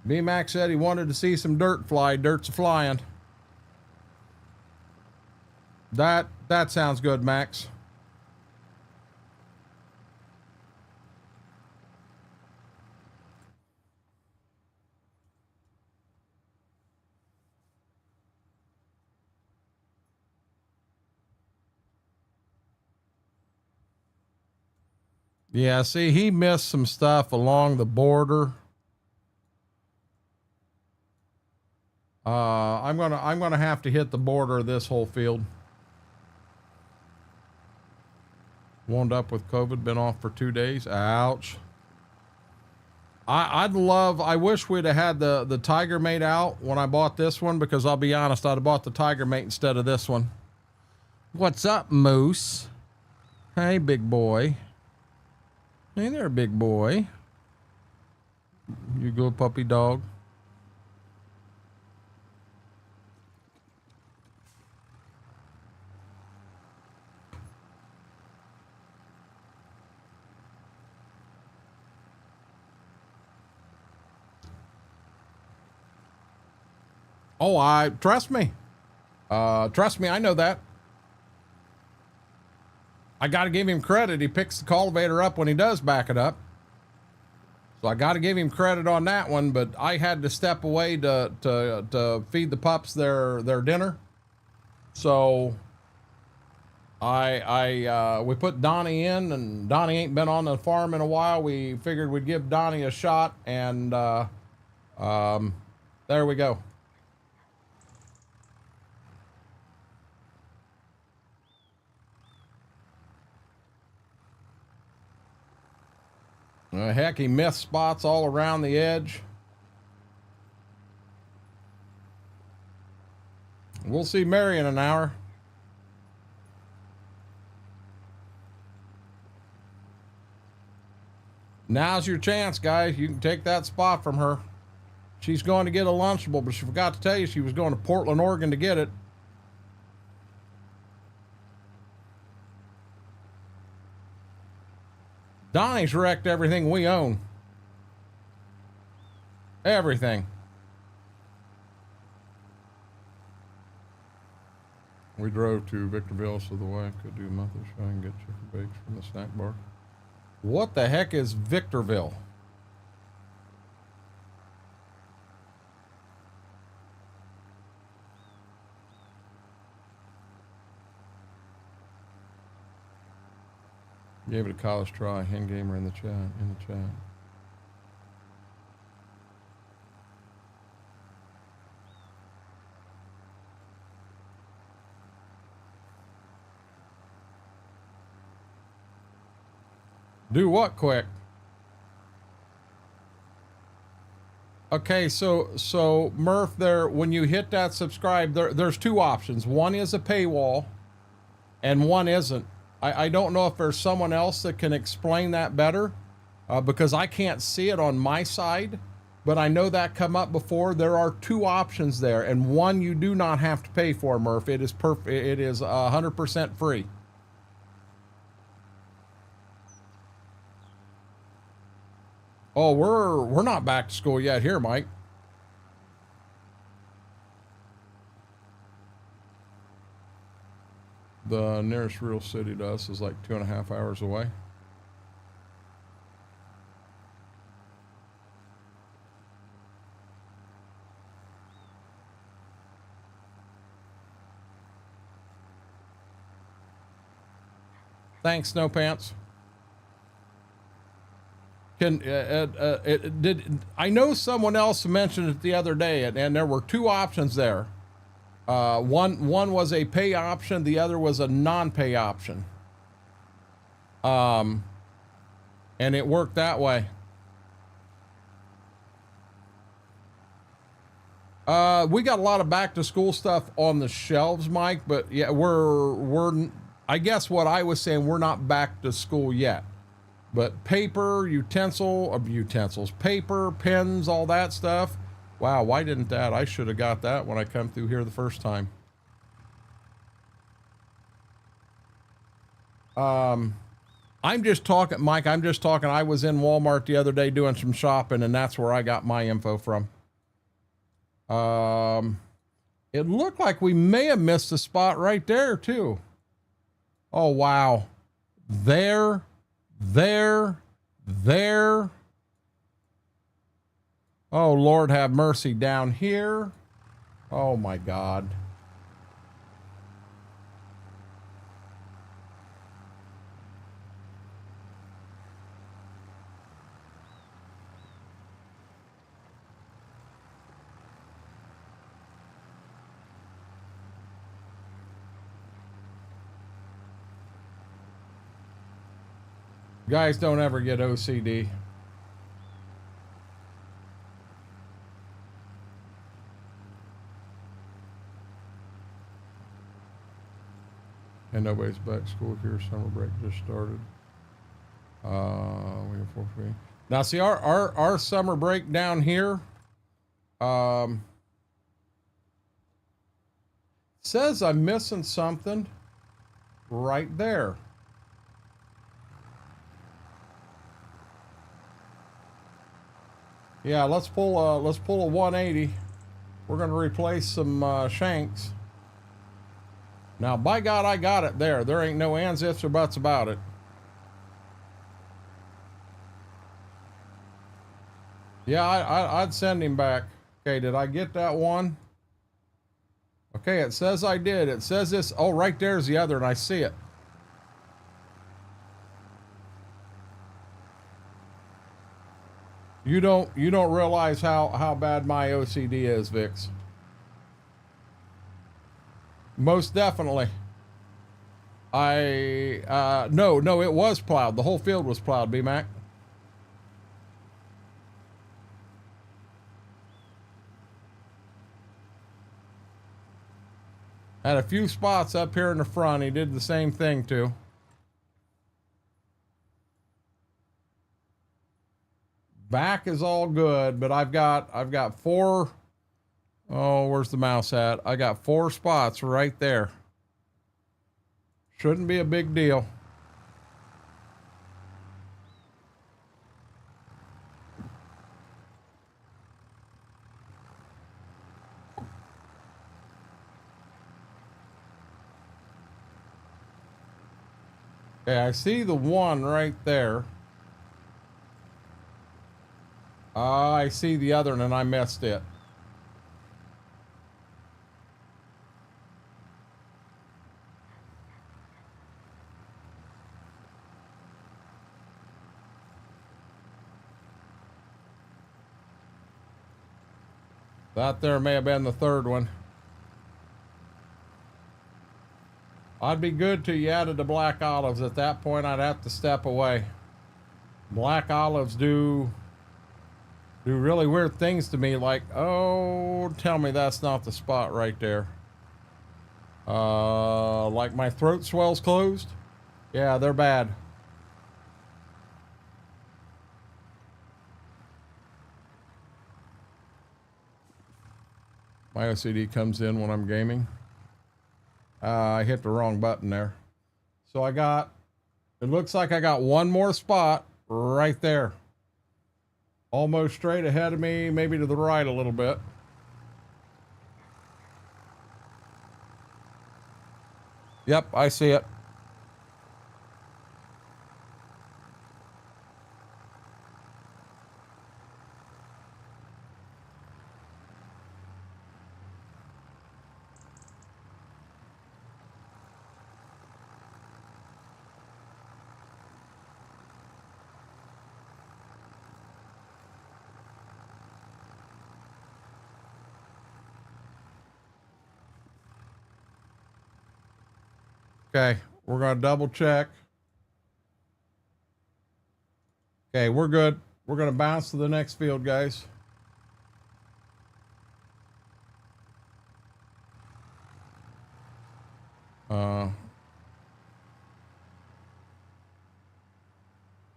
S1: B-Max said he wanted to see some dirt fly. Dirt's flying. That sounds good, Max. Yeah, see, he missed some stuff along the border. I'm gonna have to hit the border of this whole field. Wound up with COVID, been off for 2 days. Ouch. I wish we'd have had the Tiger Mate out when I bought this one, because I'll be honest, I'd have bought the Tiger Mate instead of this one. What's up, Moose? Hey, big boy. Hey there, big boy. You good puppy dog? Oh, trust me. Trust me, I know that. I got to give him credit. He picks the cultivator up when he does back it up. So I got to give him credit on that one, but I had to step away to feed the pups their dinner. So we put Donnie in, and Donnie ain't been on the farm in a while. We figured we'd give Donnie a shot, and there we go. Heck, he missed spots all around the edge. We'll see Mary in an hour. Now's your chance, guys. You can take that spot from her. She's going to get a Lunchable, but she forgot to tell you she was going to Portland, Oregon to get it. Donnie's wrecked everything we own. Everything. We drove to Victorville so the wife could do monthly shopping and get chicken bakes from the snack bar. What the heck is Victorville? Gave it a college try. Hen gamer in the chat. Do what quick? Okay, so Murph, there, when you hit that subscribe, there's two options. One is a paywall, and one isn't. I don't know if there's someone else that can explain that better, because I can't see it on my side, but I know that come up before. There are two options there, and one you do not have to pay for, Murph. It is It is 100% free. Oh, we're not back to school yet here, Mike. The nearest real city to us is like 2.5 hours away. Thanks, No Pants. I know someone else mentioned it the other day, and there were two options there. One was a pay option, the other was a non-pay option. And it worked that way. We got a lot of back to school stuff on the shelves, Mike, but yeah, I guess what I was saying, we're not back to school yet. But paper, utensils, paper, pens, all that stuff. Wow, why didn't that? I should have got that when I come through here the first time. I'm just talking, Mike, I'm just talking. I was in Walmart the other day doing some shopping, and that's where I got my info from. It looked like we may have missed a spot right there, too. Oh, wow. There. Oh, Lord have mercy, down here. Oh my God. Guys, don't ever get OCD. And nobody's back to school here. Summer break just started. We have 4 free. Now see our summer break down here. Says I'm missing something right there. Yeah, let's pull a 180. We're going to replace some shanks. Now, by God, I got it there. There ain't no ands, ifs, or buts about it. Yeah, I'd send him back. Okay, did I get that one? Okay, it says I did. It says this. Oh, right there's the other, and I see it. You don't realize how bad my OCD is, Vix. Most definitely. No, it was plowed. The whole field was plowed, B-Mac. Had a few spots up here in the front. He did the same thing too. Back is all good, but I've got 4. Oh, where's the mouse at? I got 4 spots right there. Shouldn't be a big deal. Okay, I see the one right there. I see the other one and I missed it. That there may have been the third one. I'd be good till you added the black olives. At that point, I'd have to step away. Black olives do really weird things to me, like, oh, tell me that's not the spot right there. Like my throat swells closed. Yeah, they're bad. My OCD comes in when I'm gaming. I hit the wrong button there. So it looks like I got one more spot right there. Almost straight ahead of me, maybe to the right a little bit. Yep, I see it. Okay, we're going to double check. Okay, we're good. We're going to bounce to the next field, guys.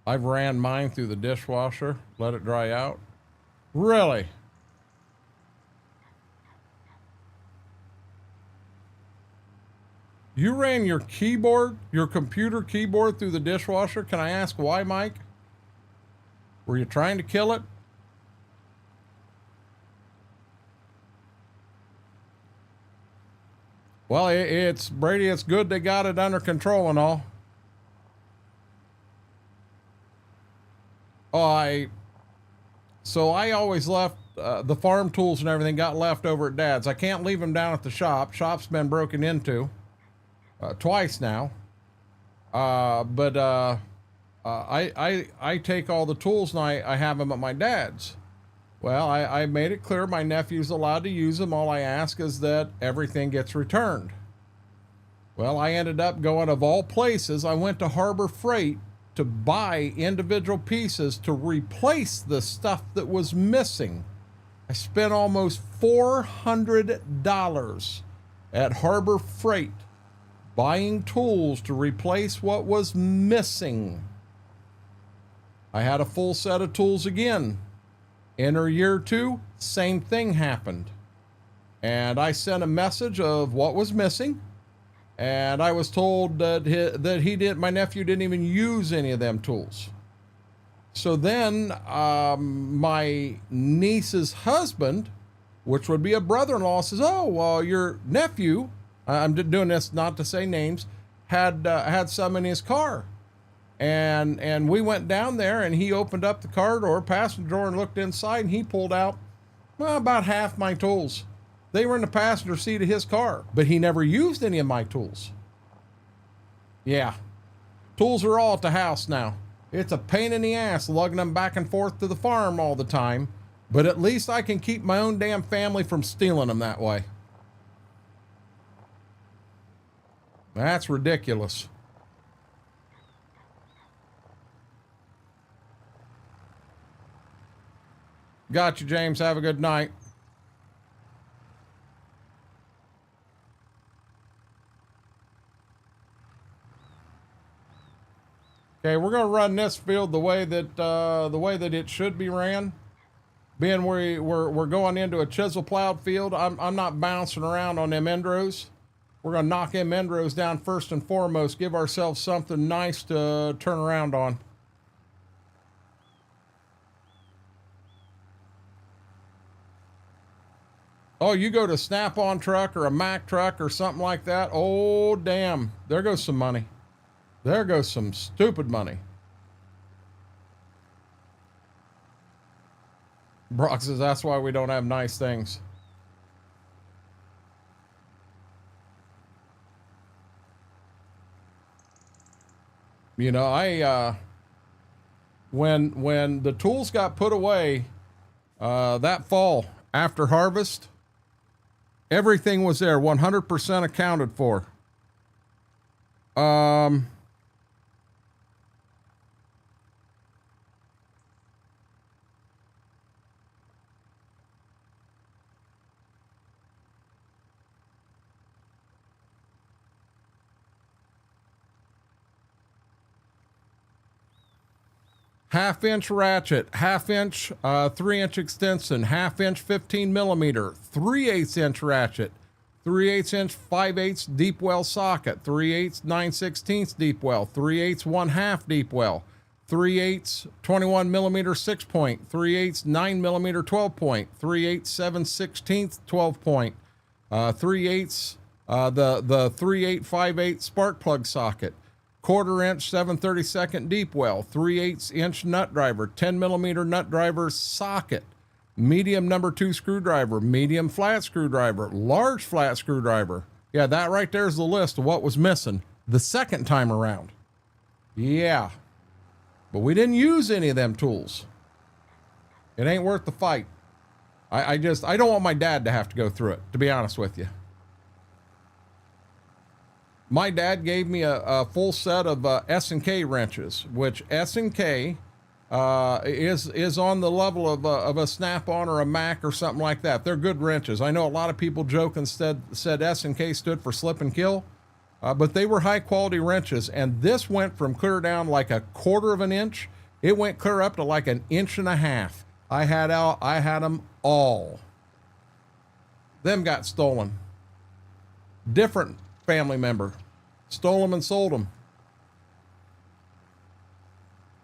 S1: I've ran mine through the dishwasher, let it dry out. Really? You ran your computer keyboard through the dishwasher? Can I ask why, Mike? Were you trying to kill it? Well, it's Brady, it's good they got it under control and all. Oh, so I always left the farm tools and everything got left over at Dad's. I can't leave them down at the shop. Shop's been broken into twice now. I take all the tools and I have them at my dad's. Well, I made it clear my nephew's allowed to use them. All I ask is that everything gets returned. Well, I ended up going, of all places, I went to Harbor Freight to buy individual pieces to replace the stuff that was missing. I spent almost $400 at Harbor Freight buying tools to replace what was missing. I had a full set of tools again. Enter year 2, same thing happened. And I sent a message of what was missing. And I was told that my nephew didn't even use any of them tools. So then my niece's husband, which would be a brother-in-law, says, oh, well, your nephew, I'm doing this not to say names, had some in his car. And we went down there and he opened up the car door, passenger door, and looked inside, and he pulled out about half my tools. They were in the passenger seat of his car, but he never used any of my tools. Yeah. Tools are all at the house now. It's a pain in the ass lugging them back and forth to the farm all the time, but at least I can keep my own damn family from stealing them that way. That's ridiculous. Got you, James. Have a good night. Okay, we're going to run this field the way that it should be ran. Being we're going into a chisel plowed field, I'm not bouncing around on them endros. We're going to knock them endros down first and foremost. Give ourselves something nice to turn around on. Oh, you go to Snap-on truck or a Mack truck or something like that. Oh, damn. There goes some money. There goes some stupid money. Brock says that's why we don't have nice things. You know, when the tools got put away that fall after harvest, everything was there, 100% accounted for. 1/2 inch ratchet, 1/2 inch, 3-inch extension, 1/2 inch 15 millimeter, 3/8 inch ratchet, 3/8 inch 5/8 deep well socket, 3/8 9/16 deep well, 3/8 1/2 deep well, 3/8 21 millimeter 6 point, 3/8 9 millimeter 12 point, 3/8 7/16 12 point, 3/8 the 3/8 5/8 spark plug socket, 1/4 inch 7/32 deep well, 3/8 inch nut driver, 10 millimeter nut driver socket, medium number 2 screwdriver, medium flat screwdriver, large flat screwdriver. Yeah, that right there's the list of what was missing the second time around. Yeah, but we didn't use any of them tools. It ain't worth the fight. I don't want my dad to have to go through it, to be honest with you. My dad gave me a full set of S&K wrenches, which S&K is on the level of a Snap-on or a Mac or something like that. They're good wrenches. I know a lot of people joke and said S&K stood for slip and kill, but they were high quality wrenches. And this went from clear down like 1/4 of an inch. It went clear up to like 1.5 inches. I had them all. Them got stolen. Different family member stole them and sold them.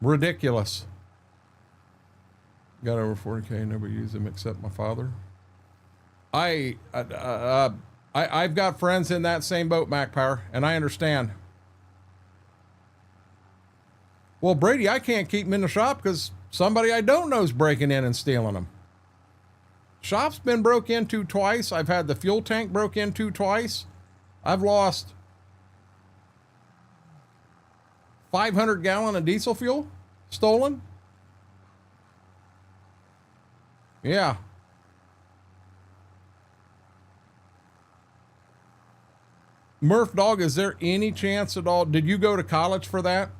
S1: Ridiculous. Got over 40K, nobody used them except my father. I've got friends in that same boat, Mac Power, and I understand. Well, Brady, I can't keep them in the shop because somebody I don't know is breaking in and stealing them. Shop's been broke into twice. I've had the fuel tank broke into twice. I've lost 500 gallon of diesel fuel stolen. Yeah. Murph Dog, is there any chance at all? Did you go to college for that?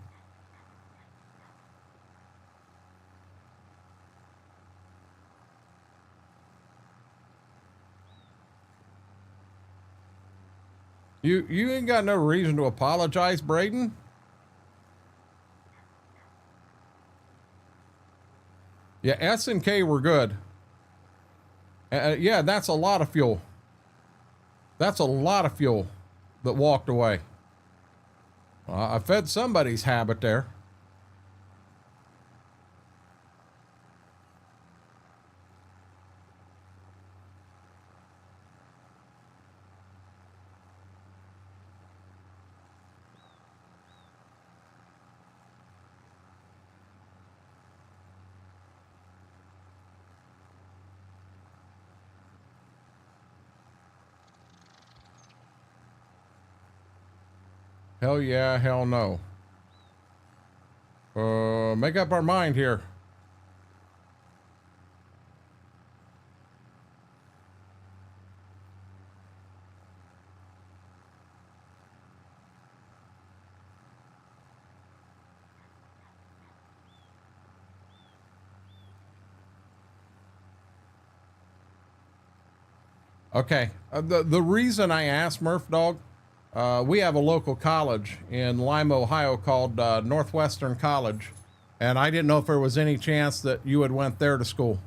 S1: You ain't got no reason to apologize, Braden. Yeah, S&K were good. Yeah, that's a lot of fuel. That's a lot of fuel that walked away. I fed somebody's habit there. Hell yeah, hell no. Make up our mind here. Okay, the reason I asked Murph Dog, we have a local college in Lima, Ohio called Northwestern College, and I didn't know if there was any chance that you had went there to school.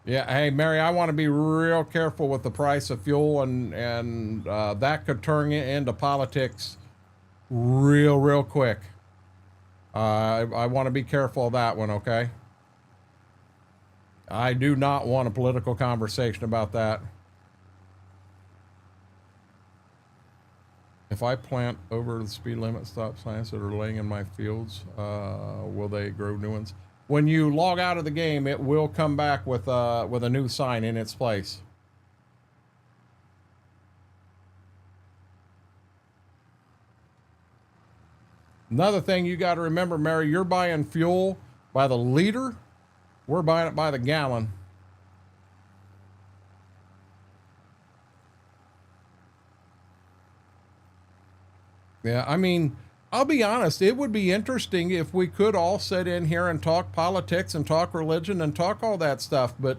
S1: Yeah, hey Mary, I want to be real careful with the price of fuel, and that could turn into politics real quick. I want to be careful of that one, okay? I do not want a political conversation about that. If I plant over the speed limit stop signs that are laying in my fields, will they grow new ones? When you log out of the game, it will come back with a new sign in its place. Another thing you got to remember, Mary, you're buying fuel by the liter. We're buying it by the gallon. Yeah, I mean, I'll be honest, it would be interesting if we could all sit in here and talk politics and talk religion and talk all that stuff, but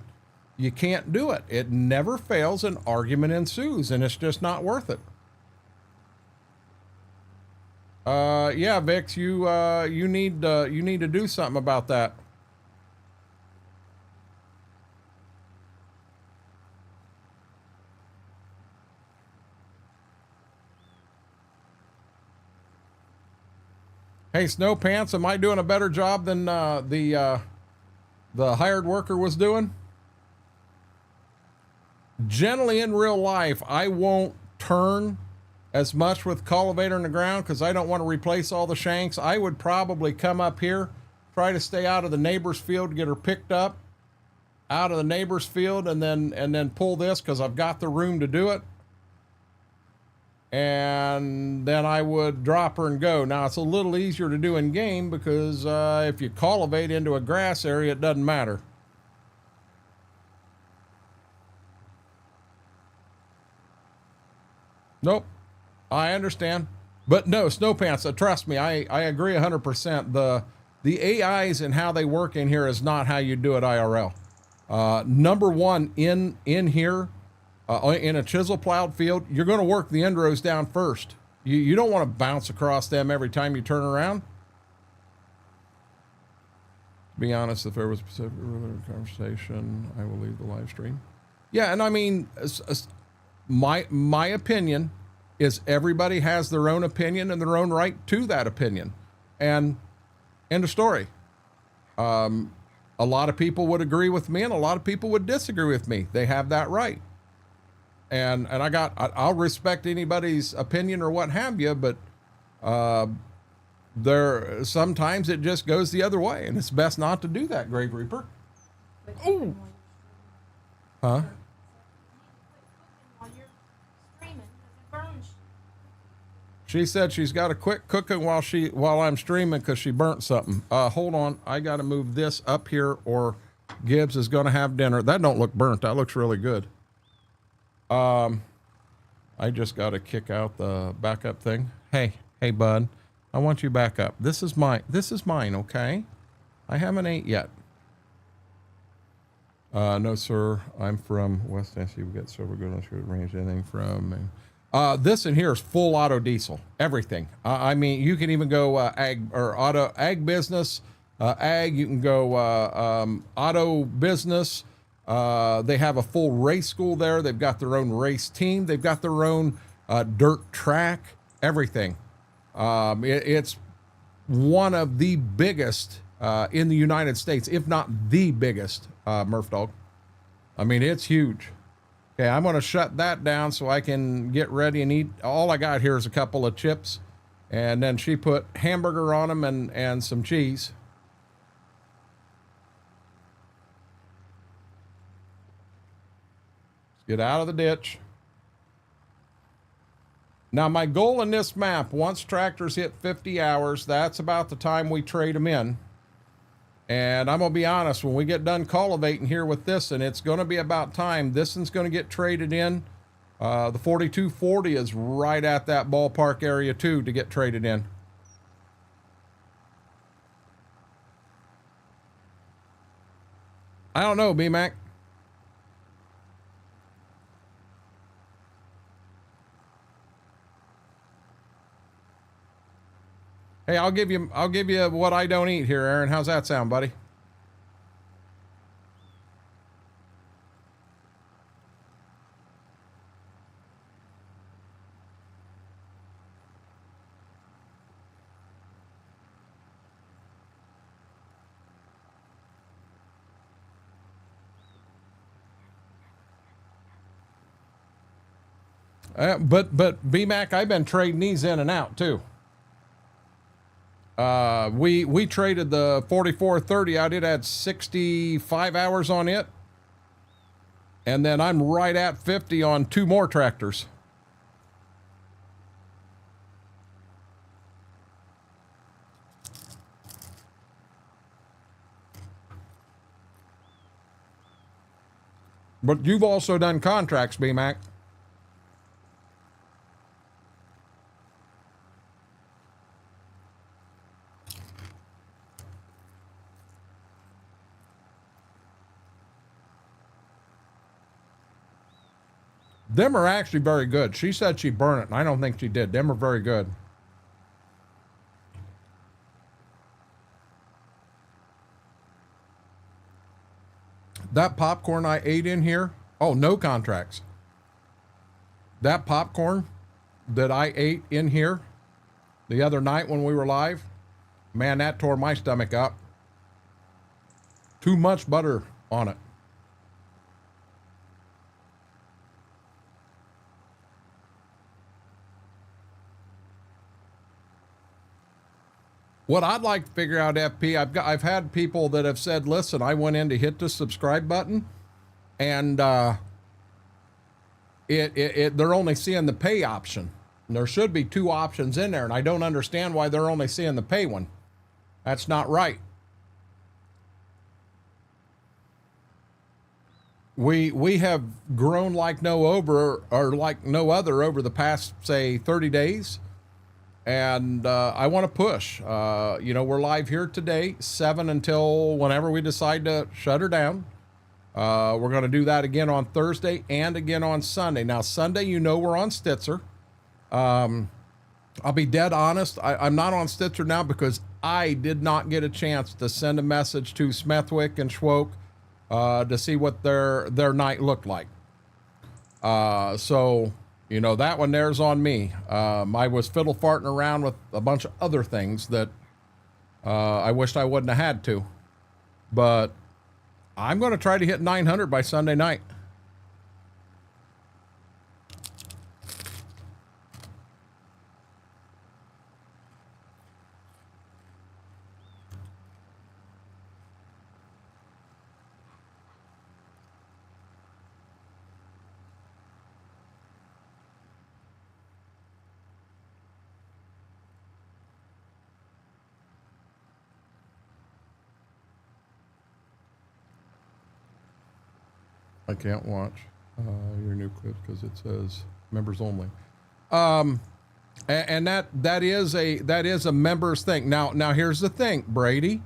S1: You can't do it. It never fails. An argument ensues, and it's just not worth it. Yeah, Vix, you need to do something about that. Hey, Snow Pants, am I doing a better job than the hired worker was doing? Generally, in real life, I won't turn as much with cultivator in the ground because I don't want to replace all the shanks. I would probably come up here, try to stay out of the neighbor's field, get her picked up out of the neighbor's field, and then pull this because I've got the room to do it. And then I would drop her and go. Now, it's a little easier to do in game because if you cultivate into a grass area, it doesn't matter. Nope. I understand. But no, Snow Pants, trust me, I agree 100%. The AIs and how they work in here is not how you do it IRL. Number one, in here, in a chisel plowed field, you're going to work the end rows down first. You don't want to bounce across them every time you turn around. To be honest, if there was a specific conversation, I will leave the live stream. Yeah, and I mean, my opinion is everybody has their own opinion and their own right to that opinion. And end of story. A lot of people would agree with me and a lot of people would disagree with me. They have that right. And I'll respect anybody's opinion or what have you, but sometimes it just goes the other way, and it's best not to do that, Grave Reaper. Ooh. Huh? She said she's got to quit cooking while I'm streaming because she burnt something. Hold on, I got to move this up here, or Gibbs is going to have dinner. That don't look burnt. That looks really good. I just got to kick out the backup thing. Hey, bud, I want you back up. This is mine, okay? I haven't ate yet. No, sir. I'm from West Tennessee. We got silver good. Let's range anything from. This in here is full auto diesel. Everything. I mean, you can even go ag business, ag. You can go auto business. They have a full race school there. They've got their own race team. They've got their own dirt track. Everything. It's one of the biggest in the United States, if not the biggest, Murph Dog. I mean, it's huge. Okay, I'm going to shut that down so I can get ready and eat. All I got here is a couple of chips. And then she put hamburger on them and some cheese. Get out of the ditch. Now, my goal in this map, once tractors hit 50 hours, that's about the time we trade them in. And I'm going to be honest, when we get done cultivating here with this, and it's going to be about time, this one's going to get traded in. The 4240 is right at that ballpark area, too, to get traded in. I don't know, B-Mac. Hey, I'll give you what I don't eat here, Aaron. How's that sound, buddy? But B-Mac, I've been trading these in and out too. We traded the 4430 out. It had 65 hours on it. And then I'm right at 50 on 2 more tractors. But you've also done contracts, B-Mac. Them are actually very good. She said she burned it, and I don't think she did. Them are very good. That popcorn I ate in here, oh, no contracts. That popcorn that I ate in here the other night when we were live, man, that tore my stomach up. Too much butter on it. What I'd like to figure out, FP, I've had people that have said, listen, I went in to hit the subscribe button, and they're only seeing the pay option. And there should be 2 options in there, and I don't understand why they're only seeing the pay one. That's not right. We have grown like no other over the past, say, 30 days. And I want to push. We're live here today, 7 until whenever we decide to shut her down. We're going to do that again on Thursday and again on Sunday. Now, Sunday, we're on Stitzer. I'll be dead honest. I'm not on Stitzer now because I did not get a chance to send a message to Smethwick and Schwoke to see what their night looked like. That one there's on me. I was fiddle farting around with a bunch of other things that I wished I wouldn't have had to. But I'm going to try to hit 900 by Sunday night. I can't watch your new clip because it says members only. And that is a members thing. Now here's the thing, Brady.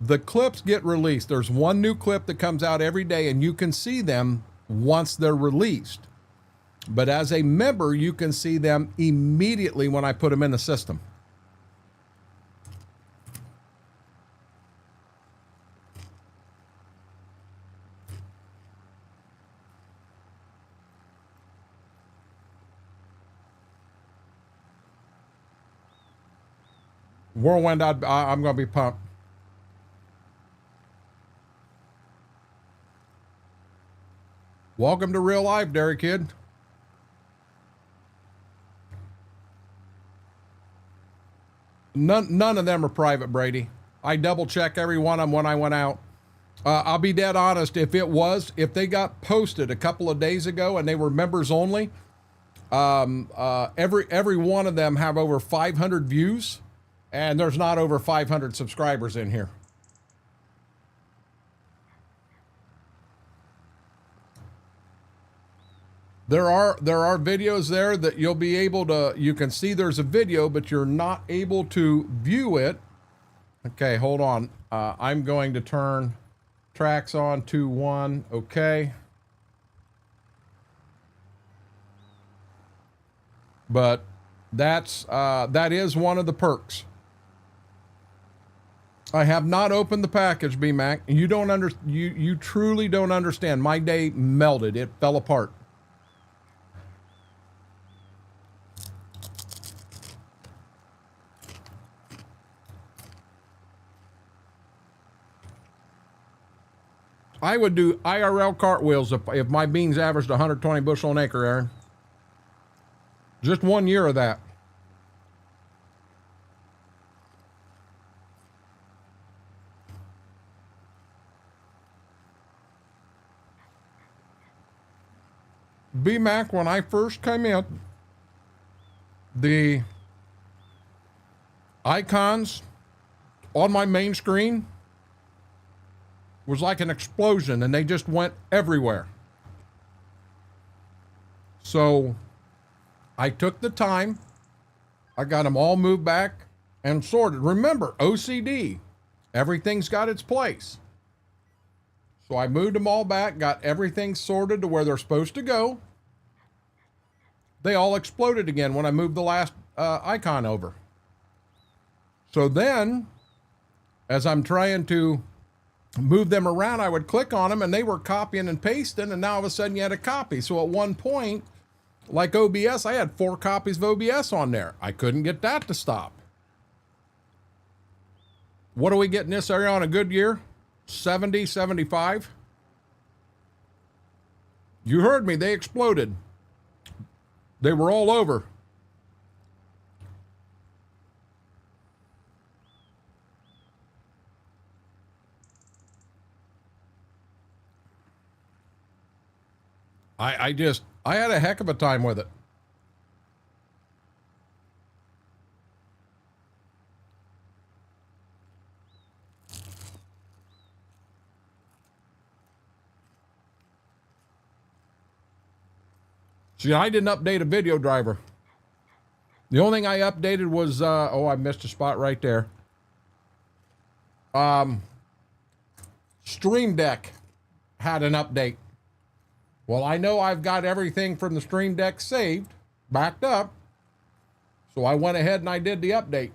S1: The clips get released. There's one new clip that comes out every day, and you can see them once they're released. But as a member, you can see them immediately when I put them in the system. Whirlwind, I'm going to be pumped. Welcome to real life, Dairy Kid. None of them are private, Brady. I double check every one of them when I went out. I'll be dead honest. If they got posted a couple of days ago and they were members only, every one of them have over 500 views. And there's not over 500 subscribers in here. There are videos there that you'll be able to, you can see there's a video, but you're not able to view it. Okay, hold on. I'm going to turn tracks on to 1. Okay. But that is one of the perks. I have not opened the package, B-Mac. You truly don't understand. My day melted. It fell apart. I would do IRL cartwheels if my beans averaged 120 bushel an acre, Aaron. Just 1 year of that. B-Mac, when I first came in, the icons on my main screen was like an explosion, and they just went everywhere. So I took the time, I got them all moved back and sorted. Remember, OCD, everything's got its place. So I moved them all back, got everything sorted to where they're supposed to go. they all exploded again when I moved the last icon over. So then, as I'm trying to move them around, I would click on them and they were copying and pasting, and now all of a sudden you had a copy. So at one point, like OBS, I had 4 copies of OBS on there. I couldn't get that to stop. What are we getting this area on a good year? 70, 75? You heard me, they exploded. They were all over. I had a heck of a time with it. See, I didn't update a video driver. The only thing I updated was, oh, I missed a spot right there. Stream Deck had an update. Well, I know I've got everything from the Stream Deck saved, backed up. So I went ahead and I did the update.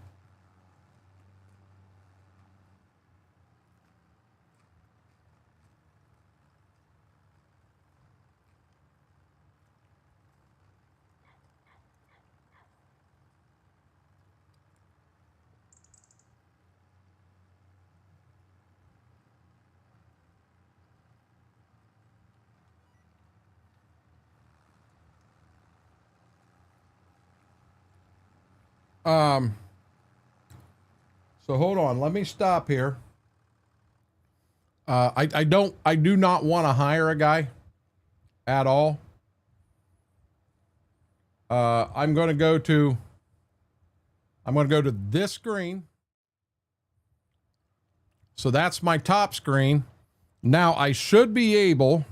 S1: So hold on, let me stop here. I do not want to hire a guy at all. I'm going to go to this screen. So that's my top screen. Now I should be able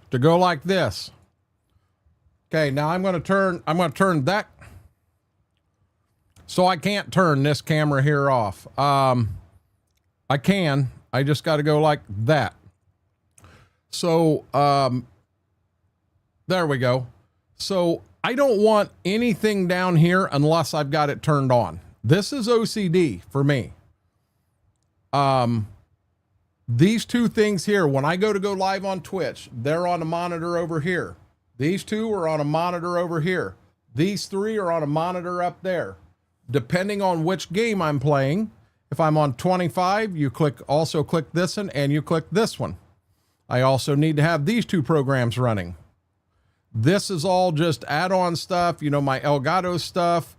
S1: to go like this. Okay, now I'm going to turn that. So I can't turn this camera here off. I just got to go like that. So, there we go. So I don't want anything down here unless I've got it turned on. This is OCD for me. These two things here, when I go live on Twitch, they're on a monitor over here. These two are on a monitor over here. These 3 are on a monitor up there. Depending on which game I'm playing, if I'm on 25, you also click this one and you click this one. I also need to have these 2 programs running. This is all just add-on stuff, you know, my Elgato stuff.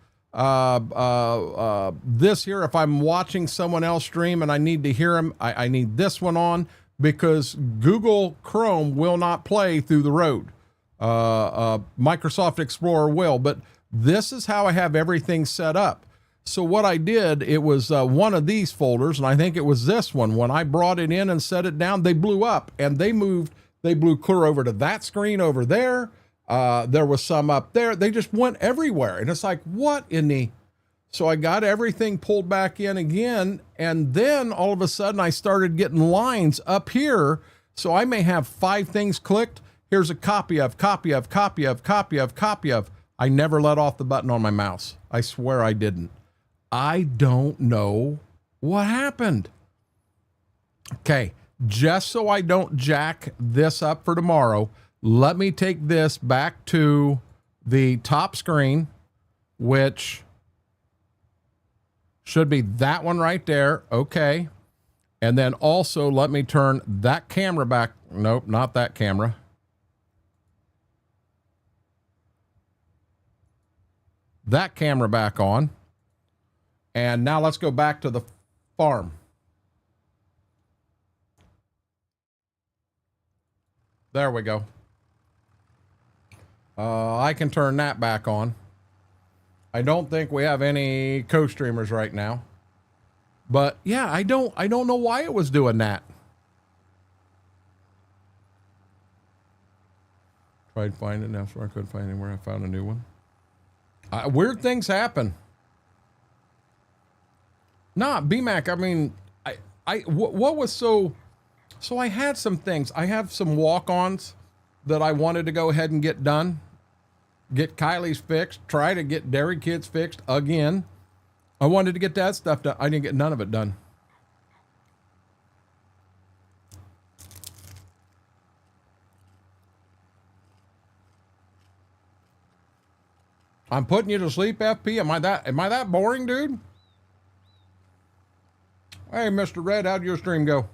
S1: This here, if I'm watching someone else stream and I need to hear them, I need this one on because Google Chrome will not play through the road. Microsoft Explorer will, but this is how I have everything set up. So what I did, it was one of these folders, and I think it was this one. When I brought it in and set it down, they blew up and they blew clear over to that screen over there. There was some up there. They just went everywhere. And it's like, what in the... So I got everything pulled back in again. And then all of a sudden I started getting lines up here. So I may have 5 things clicked. Here's a copy of. I never let off the button on my mouse. I swear I didn't. I don't know what happened. Okay. Just so I don't jack this up for tomorrow, let me take this back to the top screen, which should be that one right there. Okay. And then also let me turn that camera back. Nope, not that camera. That camera back on. And now let's go back to the farm. There we go. I can turn that back on. I don't think we have any co-streamers right now. But yeah, I don't know why it was doing that. Tried finding it elsewhere. I couldn't find anywhere. I found a new one. Weird things happen. Nah, BMAC, I mean, what was so I had some things. I have some walk-ons that I wanted to go ahead and get done. Get Kylie's fixed, try to get Dairy Kids fixed again. I wanted to get that stuff done. I didn't get none of it done. I'm putting you to sleep, FP. Am I that boring, dude? Hey, Mr. Red, how'd your stream go?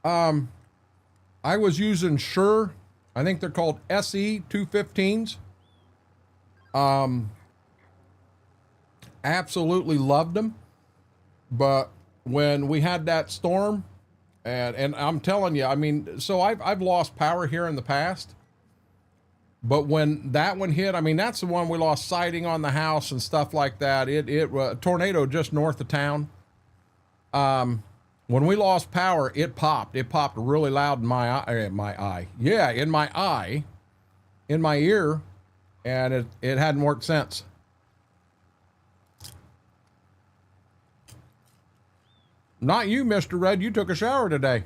S1: I was using Shure. I think they're called SE 215s. Absolutely loved them. But when we had that storm, and I'm telling you, I mean, so I've lost power here in the past. But when that one hit, I mean, that's the one we lost siding on the house and stuff like that. It tornado just north of town. When we lost power, it popped. It popped really loud in my eye. Yeah, in my eye, in my ear, and it hadn't worked since. Not you, Mr. Red. You took a shower today.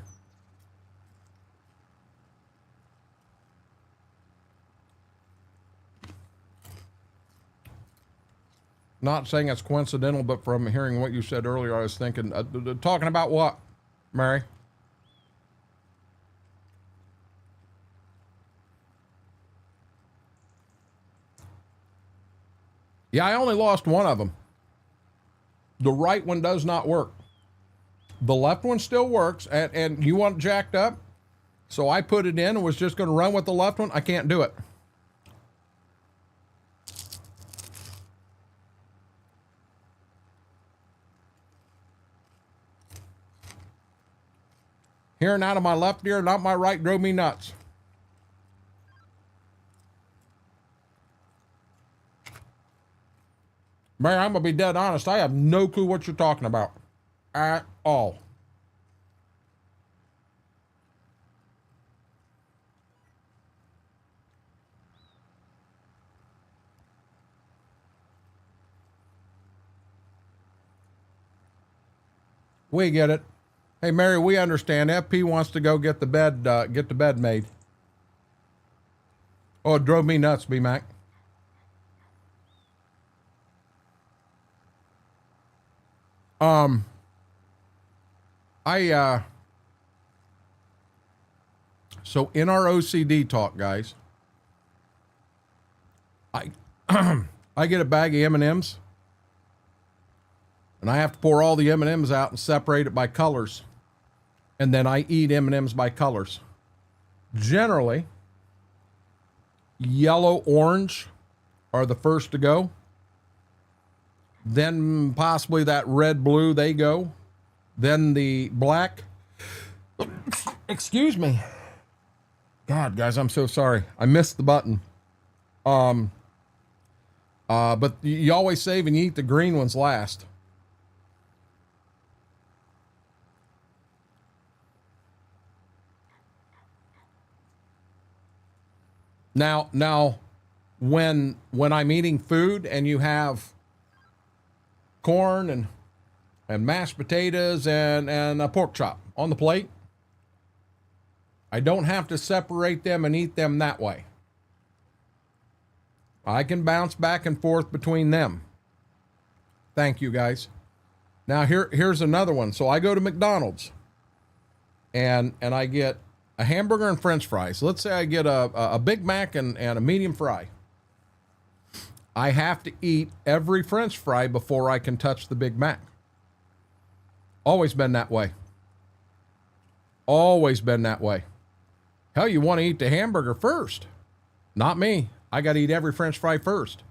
S1: Not saying it's coincidental, but from hearing what you said earlier, I was thinking, talking about what, Mary? Yeah, I only lost one of them. The right one does not work. The left one still works, and you want it jacked up? So I put it in and was just going to run with the left one. I can't do it. Hearing out of my left ear, not my right, drove me nuts. Mary, I'm going to be dead honest. I have no clue what you're talking about. At all. We get it. Hey, Mary, we understand. FP wants to go get the bed made. Oh, it drove me nuts, B-Mac. So in our OCD talk, guys, I get a bag of M&Ms, and I have to pour all the M&Ms out and separate it by colors. And then I eat M&Ms by colors. Generally, yellow, orange are the first to go. Then possibly that red, blue, they go. Then the black. Excuse me. God, guys, I'm so sorry. I missed the button. But you always save and you eat the green ones last. Now, when I'm eating food and you have corn and mashed potatoes and a pork chop on the plate, I don't have to separate them and eat them that way. I can bounce back and forth between them. Thank you, guys. Now here's another one. So I go to McDonald's and I get a hamburger and French fries. Let's say I get a Big Mac and a medium fry. I have to eat every French fry before I can touch the Big Mac. Always been that way. Always been that way. Hell, you want to eat the hamburger first. Not me. I got to eat every French fry first.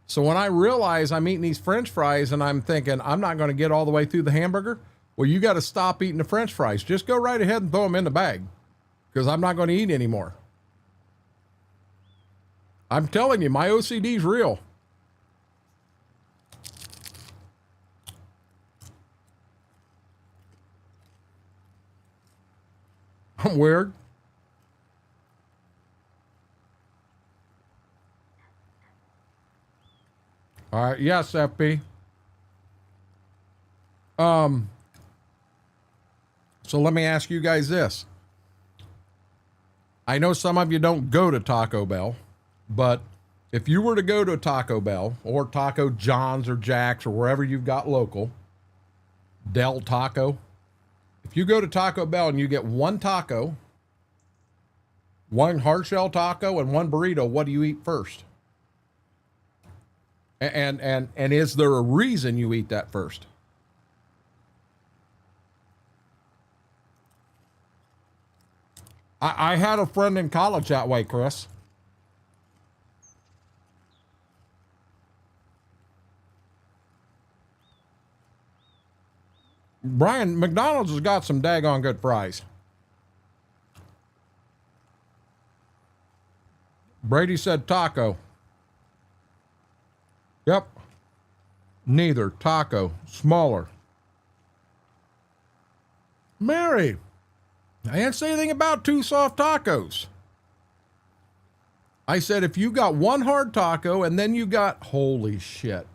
S1: So when I realize I'm eating these French fries and I'm thinking I'm not going to get all the way through the hamburger, well, you got to stop eating the French fries. Just go right ahead and throw them in the bag, because I'm not going to eat anymore. I'm telling you, my OCD is real. I'm weird. All right. Yes, FP. So let me ask you guys this. I know some of you don't go to Taco Bell, but if you were to go to Taco Bell or Taco John's or Jack's or wherever you've got local, Del Taco, if you go to Taco Bell and you get one taco, one hard shell taco and one burrito, what do you eat first? And is there a reason you eat that first? I had a friend in college that way, Chris. Brian, McDonald's has got some daggone good fries. Brady said taco. Yep. Neither. Taco. Smaller. Mary, I didn't say anything about two soft tacos. I said if you got one hard taco and then you got, holy shit.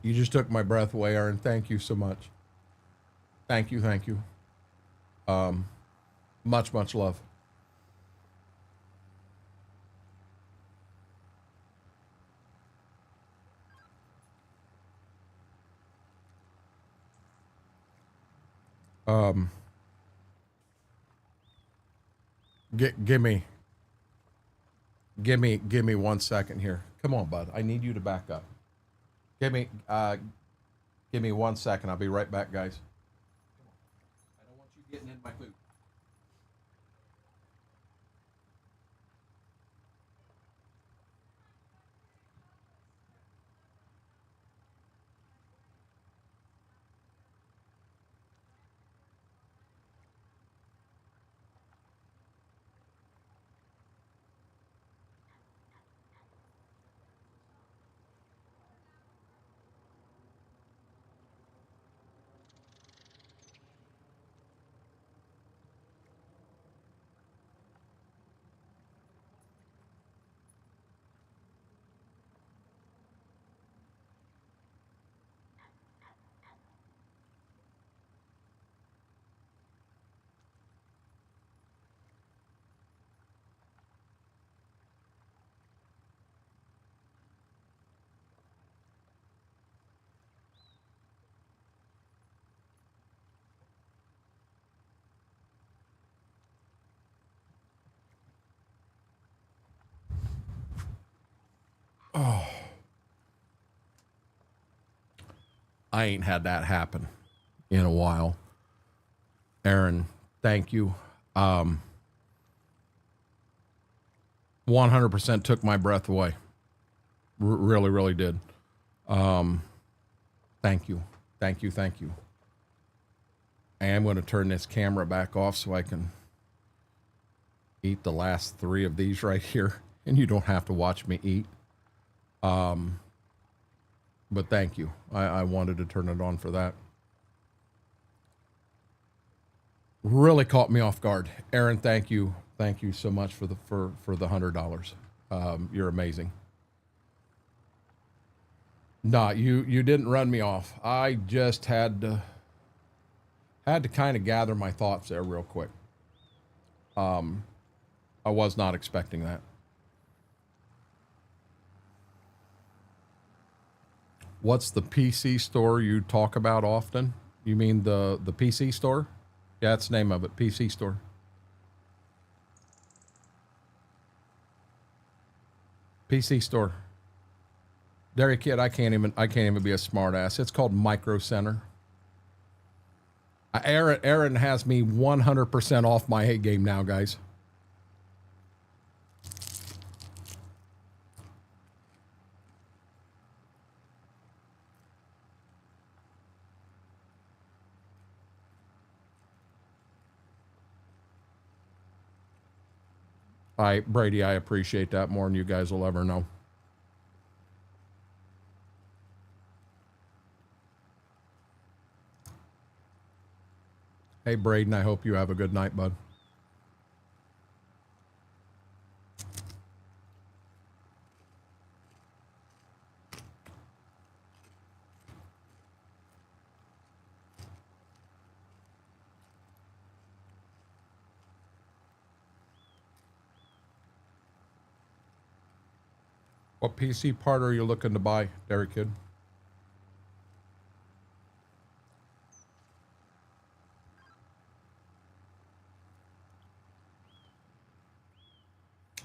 S1: You just took my breath away, Aaron. Thank you so much. Thank you, thank you. Much, much love. Give me 1 second here. Come on, bud. I need you to back up. Give me 1 second. I'll be right back, guys. I don't want you getting in my food. Oh, I ain't had that happen in a while. Aaron, thank you. 100% took my breath away. Really, really did. Thank you. Thank you. Thank you. I am going to turn this camera back off so I can eat the last 3 of these right here, and you don't have to watch me eat. But thank you. I wanted to turn it on for that. Really caught me off guard. Aaron, thank you. Thank you so much for the $100. You're amazing. No, you didn't run me off. I just had to kind of gather my thoughts there real quick. I was not expecting that. What's the PC store you talk about often? You mean the PC store? Yeah, that's the name of it, PC store. PC store. Dairy Kid, I can't even be a smart ass. It's called Micro Center. Aaron has me 100% off my hate game now, guys. Brady, I appreciate that more than you guys will ever know. Hey, Braden, I hope you have a good night, bud. What PC part are you looking to buy, Dairy Kid?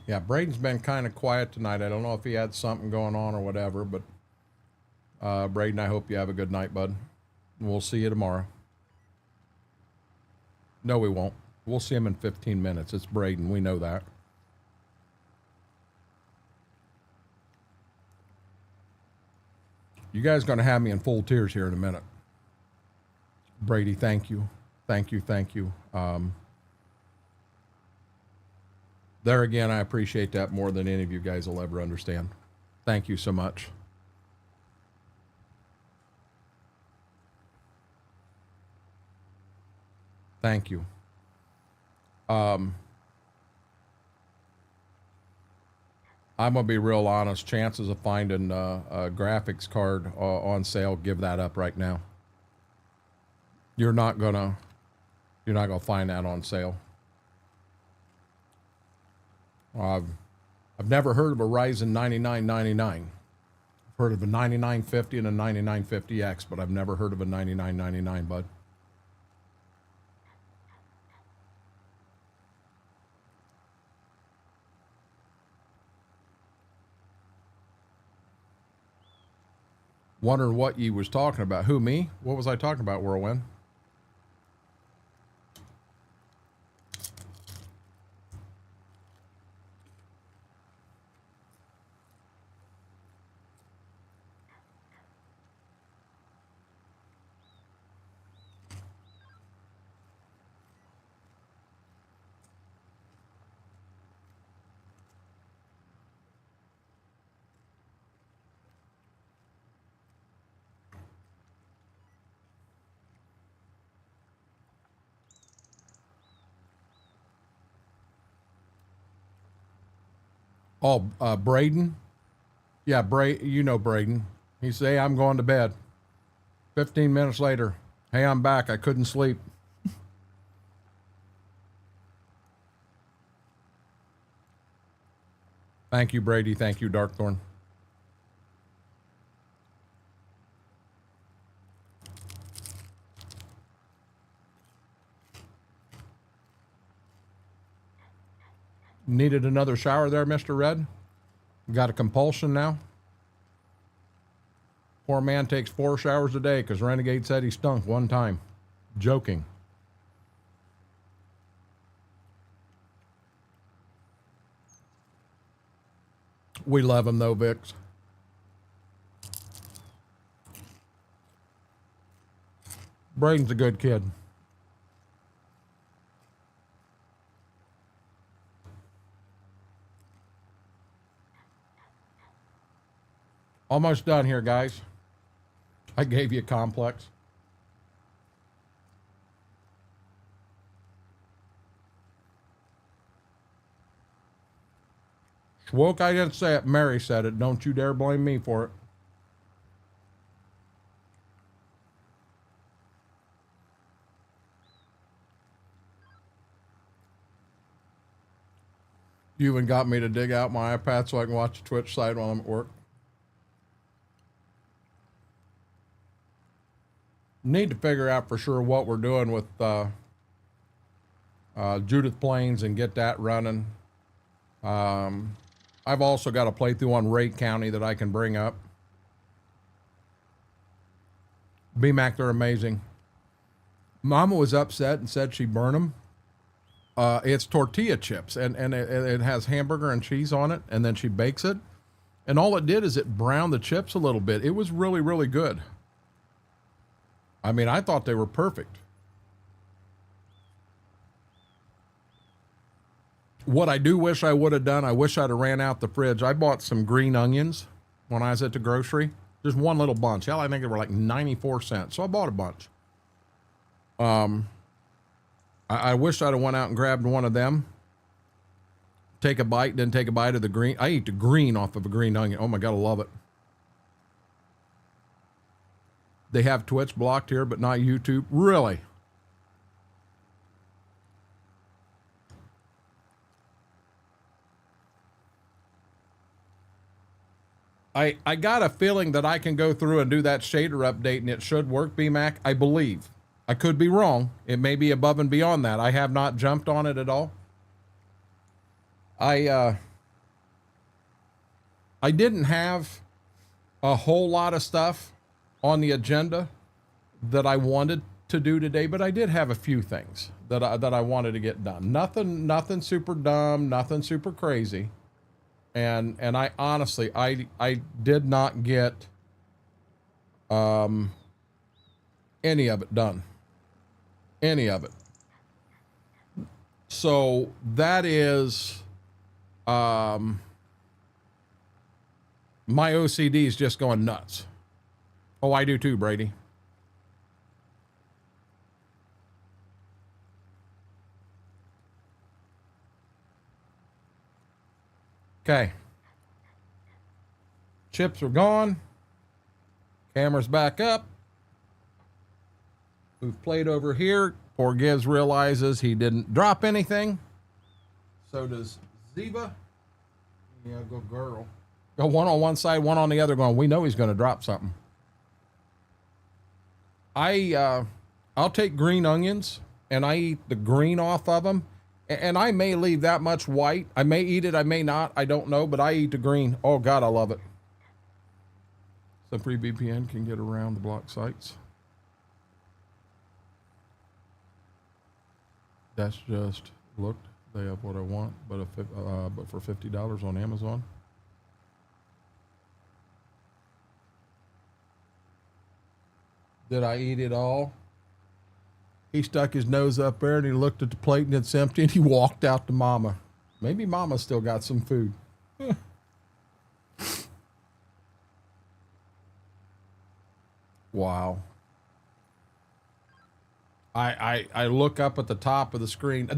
S1: Yeah, Braden's been kind of quiet tonight. I don't know if he had something going on or whatever, but Braden, I hope you have a good night, bud. We'll see you tomorrow. No, we won't. We'll see him in 15 minutes. It's Braden. We know that. You guys are going to have me in full tears here in a minute. Brady, thank you. Thank you. Thank you. There again, I appreciate that more than any of you guys will ever understand. Thank you so much. Thank you. I'm gonna be real honest. Chances of finding a graphics card on sale, give that up right now. You're not gonna find that on sale. I've never heard of a Ryzen 9999. I've heard of a 9950 and a 9950X, but I've never heard of a 9999, bud. Wondering what you was talking about. Who, me? What was I talking about, Whirlwind? Oh, Braden? Yeah, you know Braden. He say, hey, I'm going to bed. 15 minutes later, hey, I'm back. I couldn't sleep. Thank you, Brady. Thank you, Darkthorn. Needed another shower there, Mr. Red? Got a compulsion now? Poor man takes 4 showers a day because Renegade said he stunk one time. Joking. We love him though, Vix. Braden's a good kid. Almost done here, guys. I gave you a complex. Schwoke, I didn't say it. Mary said it. Don't you dare blame me for it. You even got me to dig out my iPad so I can watch the Twitch side while I'm at work. Need to figure out for sure what we're doing with Judith Plains and get that running. I've also got a playthrough on Rake County that I can bring up. BMAC, they're amazing. Mama was upset and said she burned them. It's tortilla chips, and it has hamburger and cheese on it, and then she bakes it. And all it did is it browned the chips a little bit. It was really, really good. I mean, I thought they were perfect. What I do wish I would have done, I wish I'd have ran out the fridge. I bought some green onions when I was at the grocery. Just one little bunch. Hell, I think they were like 94 cents. So I bought a bunch. I wish I'd have went out and grabbed one of them. Take a bite, then take a bite of the green. I eat the green off of a green onion. Oh my God, I love it. They have Twitch blocked here, but not YouTube. Really? I got a feeling that I can go through and do that shader update and it should work, BMAC. I believe. I could be wrong. It may be above and beyond that. I have not jumped on it at all. I didn't have a whole lot of stuff on the agenda that I wanted to do today, but I did have a few things that I wanted to get done. Nothing super dumb, nothing super crazy. And I honestly, I did not get any of it done. Any of it. So that is, my OCD is just going nuts. Oh, I do too, Brady. Okay. Chips are gone. Camera's back up. We've played over here. Poor Gibbs realizes he didn't drop anything. So does Ziva. Yeah, go girl. Go one on one side, one on the other, going, we know he's going to drop something. I'll take green onions and I eat the green off of them. And I may leave that much white. I may eat it, I may not. I don't know, but I eat the green. Oh, God, I love it. Some free VPN can get around the block sites. That's just looked. They have what I want, but for $50 on Amazon. Did I eat it all? He stuck his nose up there and he looked at the plate and it's empty and he walked out to Mama. Maybe Mama still got some food. Wow. I look up at the top of the screen.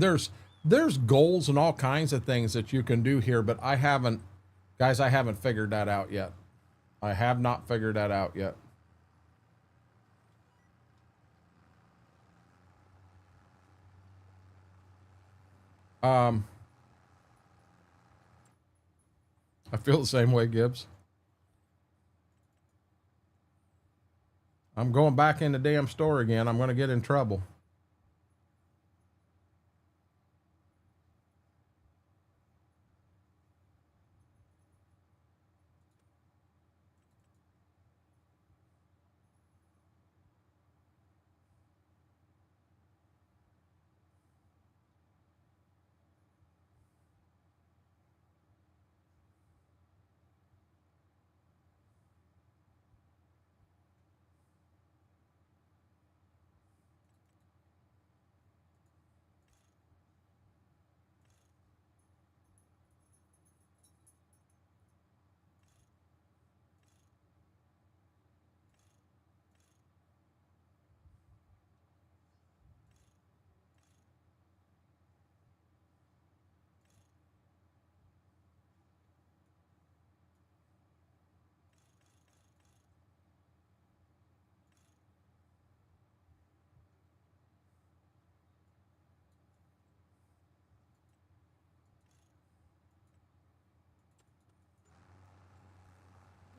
S1: There's goals and all kinds of things that you can do here, but I haven't figured that out yet. I have not figured that out yet. I feel the same way, Gibbs. I'm going back in the damn store again. I'm going to get in trouble.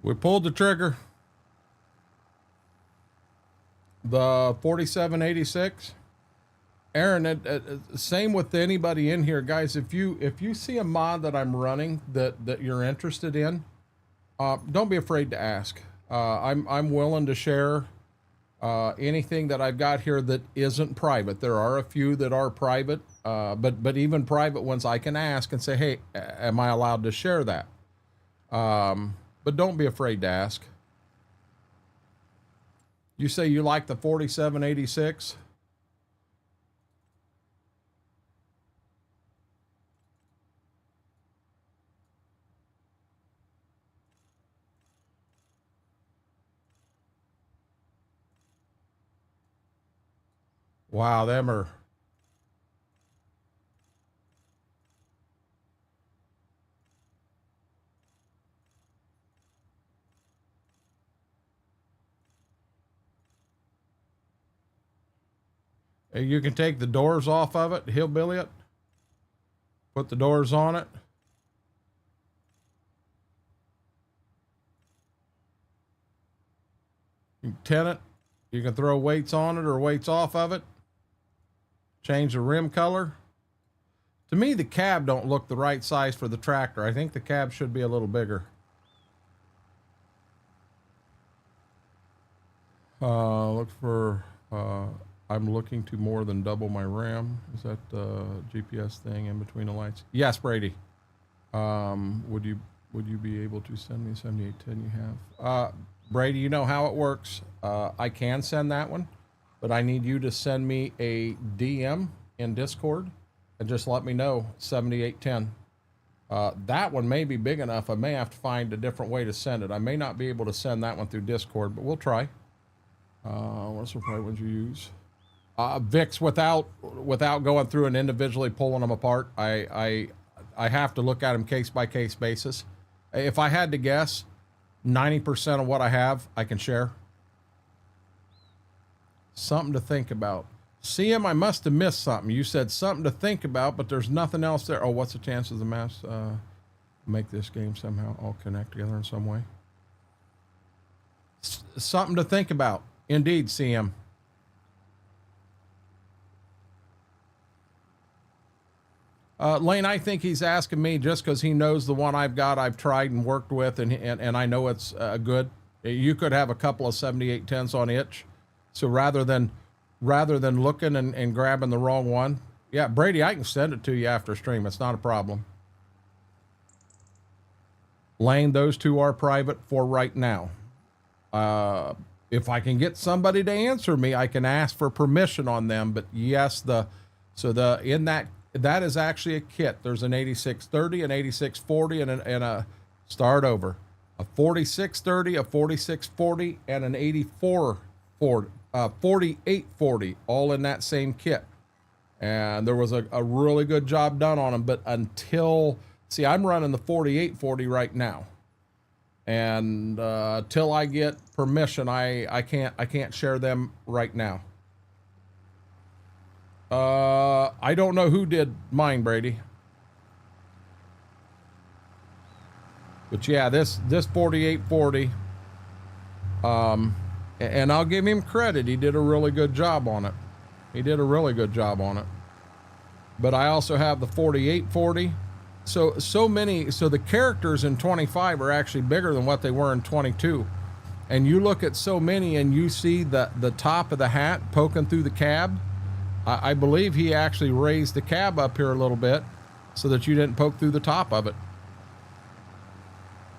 S1: We pulled the trigger. The 4786. Aaron, same with anybody in here, guys. If you see a mod that I'm running that you're interested in, don't be afraid to ask. I'm willing to share anything that I've got here that isn't private. There are a few that are private, but even private ones I can ask and say, hey, am I allowed to share that? But don't be afraid to ask. You say you like the 4786? Wow, them are. You can take the doors off of it, hillbilly it, put the doors on it. You can tin it. You can throw weights on it or weights off of it. Change the rim color. To me, the cab don't look the right size for the tractor. I think the cab should be a little bigger. Look for, I'm looking to more than double my RAM. Is that the GPS thing in between the lights? Yes, Brady. Would you be able to send me 7810 you have? Brady, you know how it works. I can send that one, but I need you to send me a DM in Discord and just let me know 7810. That one may be big enough. I may have to find a different way to send it. I may not be able to send that one through Discord, but we'll try. What's the right ones you use? VIX without going through and individually pulling them apart. I have to look at them case by case basis. If I had to guess, 90% of what I have, I can share. Something to think about. CM, I must have missed something. You said something to think about, but there's nothing else there. Oh, what's the chances the maps make this game somehow all connect together in some way? Something to think about. Indeed, CM. Lane, I think he's asking me just because he knows the one I've got, I've tried and worked with, and I know it's good. You could have a couple of 7810s on itch. So rather than looking and grabbing the wrong one, yeah, Brady, I can send it to you after stream. It's not a problem. Lane, those two are private for right now. If I can get somebody to answer me, I can ask for permission on them. But yes, that is actually a kit. There's an 8630, an 8640, and a start over, a 4630, a 4640, and an 4840, all in that same kit. And there was a really good job done on them. But see, I'm running the 4840 right now. And till I get permission, I can't share them right now. I don't know who did mine, Brady. But yeah, this 4840, and I'll give him credit. He did a really good job on it. But I also have the 4840. So the characters in 25 are actually bigger than what they were in 22. And you look at so many and you see the top of the hat poking through the cab. I believe he actually raised the cab up here a little bit so that you didn't poke through the top of it.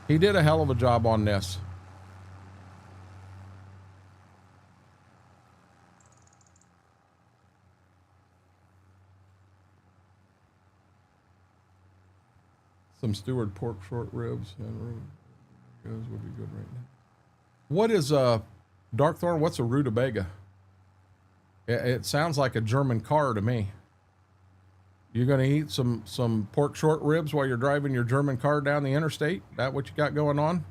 S1: He did a hell of a job on this. Some steward pork short ribs and those would be good right now. What is Darkthorn? What's a rutabaga? It sounds like a German car to me. You're going to eat some pork short ribs while you're driving your German car down the interstate? That what you got going on?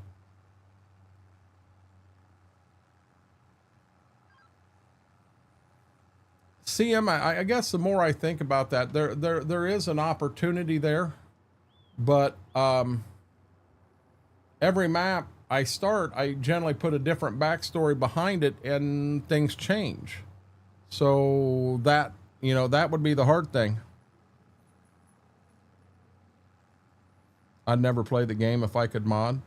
S1: CM, I guess the more I think about that, there is an opportunity there, but every map I start, I generally put a different backstory behind it, and things change. So that would be the hard thing. I'd never play the game if I could mod.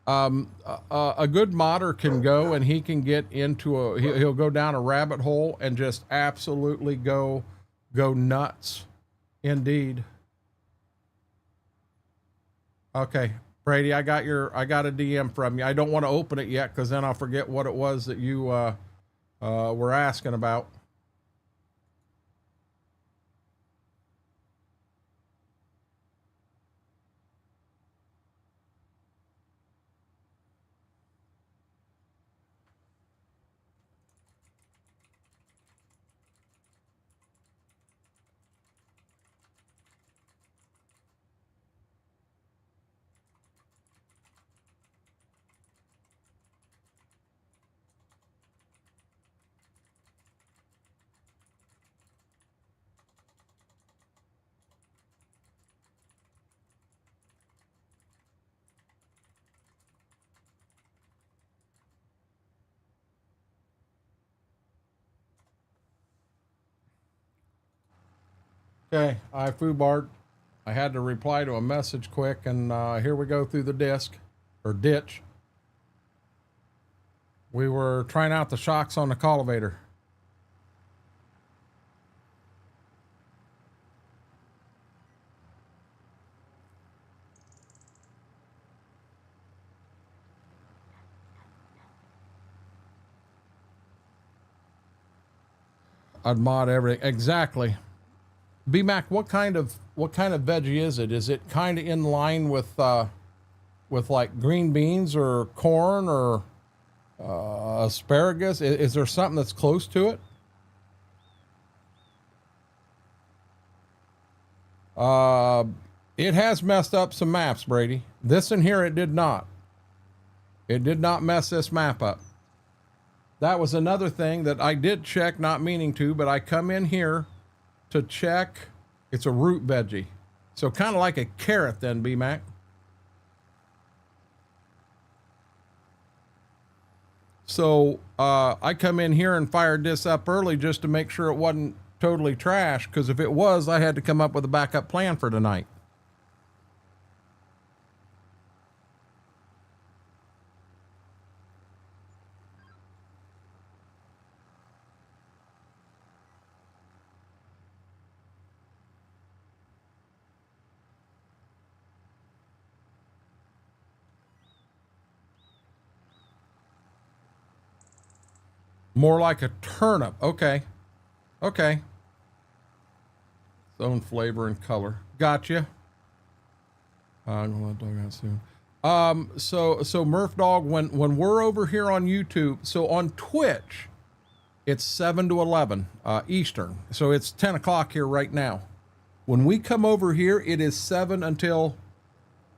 S1: A good modder can go and he can get into he'll go down a rabbit hole and just absolutely go nuts. Indeed. Okay, Brady, I got a DM from you. I don't want to open it yet because then I'll forget what it was that you were asking about. Okay, I foobarred. I had to reply to a message quick, and here we go through the disc, or ditch. We were trying out the shocks on the cultivator. I'd mod everything. Exactly. B-Mac, what kind of veggie is it? Is it kind of in line with like green beans or corn or asparagus? Is there something that's close to it? It has messed up some maps, Brady. This in here, it did not. It did not mess this map up. That was another thing that I did check, not meaning to, but I come in here to check. It's a root veggie. So kind of like a carrot then, B-Mac. So I come in here and fired this up early just to make sure it wasn't totally trash, because if it was, I had to come up with a backup plan for tonight. More like a turnip. Okay. Okay. Its own flavor and color. Gotcha. I'm gonna let Doug out soon. So Murph Dog, when we're over here on YouTube, so on Twitch, it's 7 to 11 Eastern. So it's 10 o'clock here right now. When we come over here, it is 7 until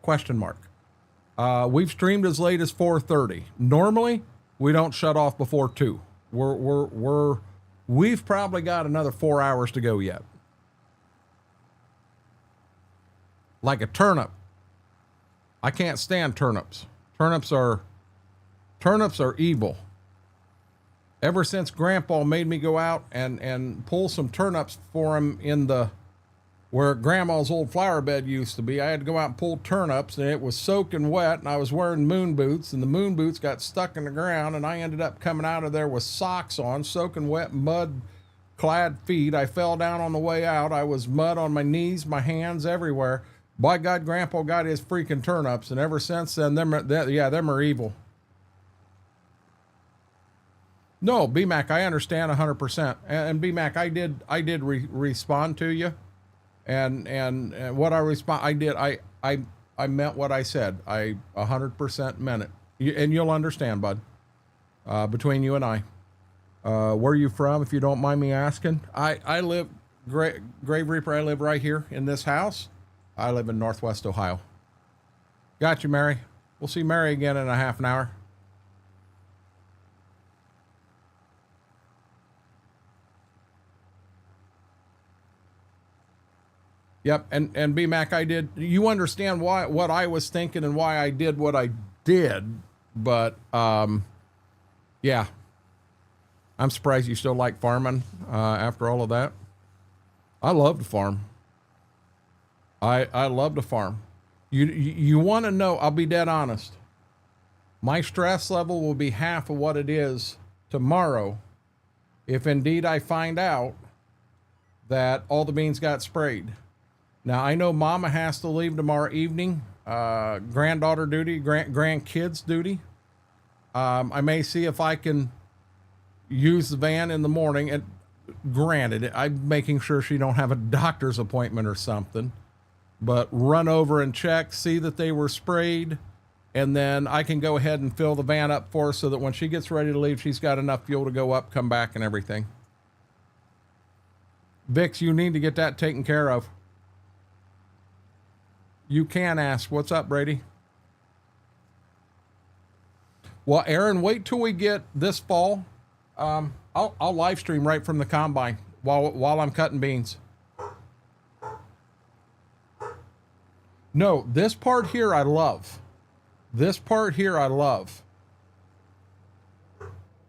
S1: question mark. We've streamed as late as 4:30. Normally, we don't shut off before 2. We've probably got another 4 hours to go yet. Like a turnip. I can't stand turnips. Turnips are evil. Ever since Grandpa made me go out and pull some turnips for him in the where Grandma's old flower bed used to be, I had to go out and pull turnips, and it was soaking wet, and I was wearing moon boots, and the moon boots got stuck in the ground, and I ended up coming out of there with socks on, soaking wet, mud-clad feet. I fell down on the way out. I was mud on my knees, my hands, everywhere. By God, Grandpa got his freaking turnips, and ever since then, them are evil. No, B-Mac, I understand 100%. And B-Mac, I did respond to you. And what I meant what I said. I 100% meant it. And you'll understand, bud, between you and I. Where are you from, if you don't mind me asking? I live, Grave Reaper, I live right here in this house. I live in Northwest Ohio. Got you, Mary. We'll see Mary again in a half an hour. Yep, and B-Mac, you understand what I was thinking and why I did what I did, but, yeah. I'm surprised you still like farming, after all of that. I love to farm. I love to farm. You want to know, I'll be dead honest. My stress level will be half of what it is tomorrow if indeed I find out that all the beans got sprayed. Now, I know Mama has to leave tomorrow evening, granddaughter duty, grandkids duty. I may see if I can use the van in the morning. And granted, I'm making sure she don't have a doctor's appointment or something, but run over and check, see that they were sprayed, and then I can go ahead and fill the van up for her so that when she gets ready to leave, she's got enough fuel to go up, come back, and everything. Vix, you need to get that taken care of. You can ask. What's up, Brady? Well, Aaron, wait till we get this fall. I'll live stream right from the combine while I'm cutting beans. No, this part here I love. This part here I love.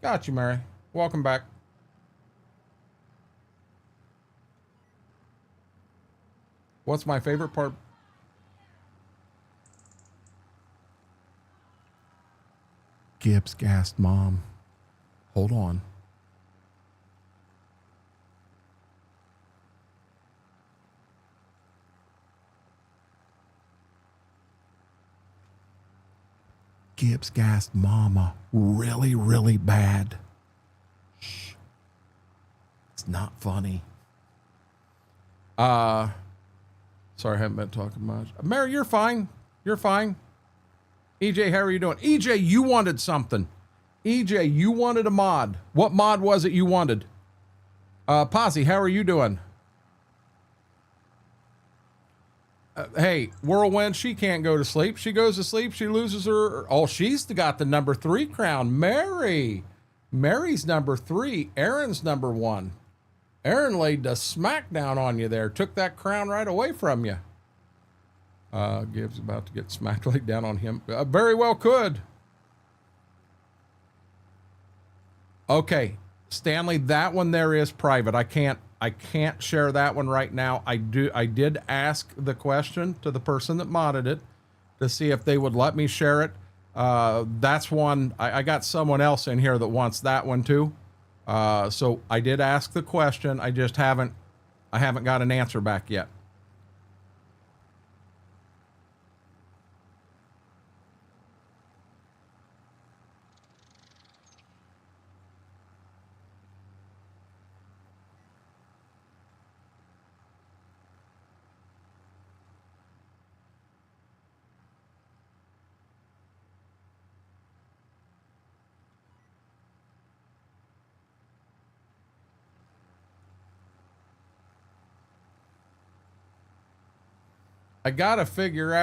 S1: Got you, Mary. Welcome back. What's my favorite part? Gibbs gassed Mom. Hold on. Gibbs gassed Mama really, really bad. Shh. It's not funny. Sorry, I haven't been talking much. Mary, you're fine. You're fine. EJ, how are you doing? EJ, you wanted something. EJ, you wanted a mod. What mod was it you wanted? Posse, how are you doing? Hey, Whirlwind, she can't go to sleep. She goes to sleep, she loses her... Oh, she's got the number 3 crown. Mary. Mary's number 3. Aaron's number 1. Aaron laid the smackdown on you there. Took that crown right away from you. Gibbs about to get smacked laid down on him. Very well could. Okay, Stanley, that one there is private. I can't share that one right now. I did ask the question to the person that modded it to see if they would let me share it. That's one. I got someone else in here that wants that one too. So I did ask the question. I just haven't got an answer back yet. I gotta figure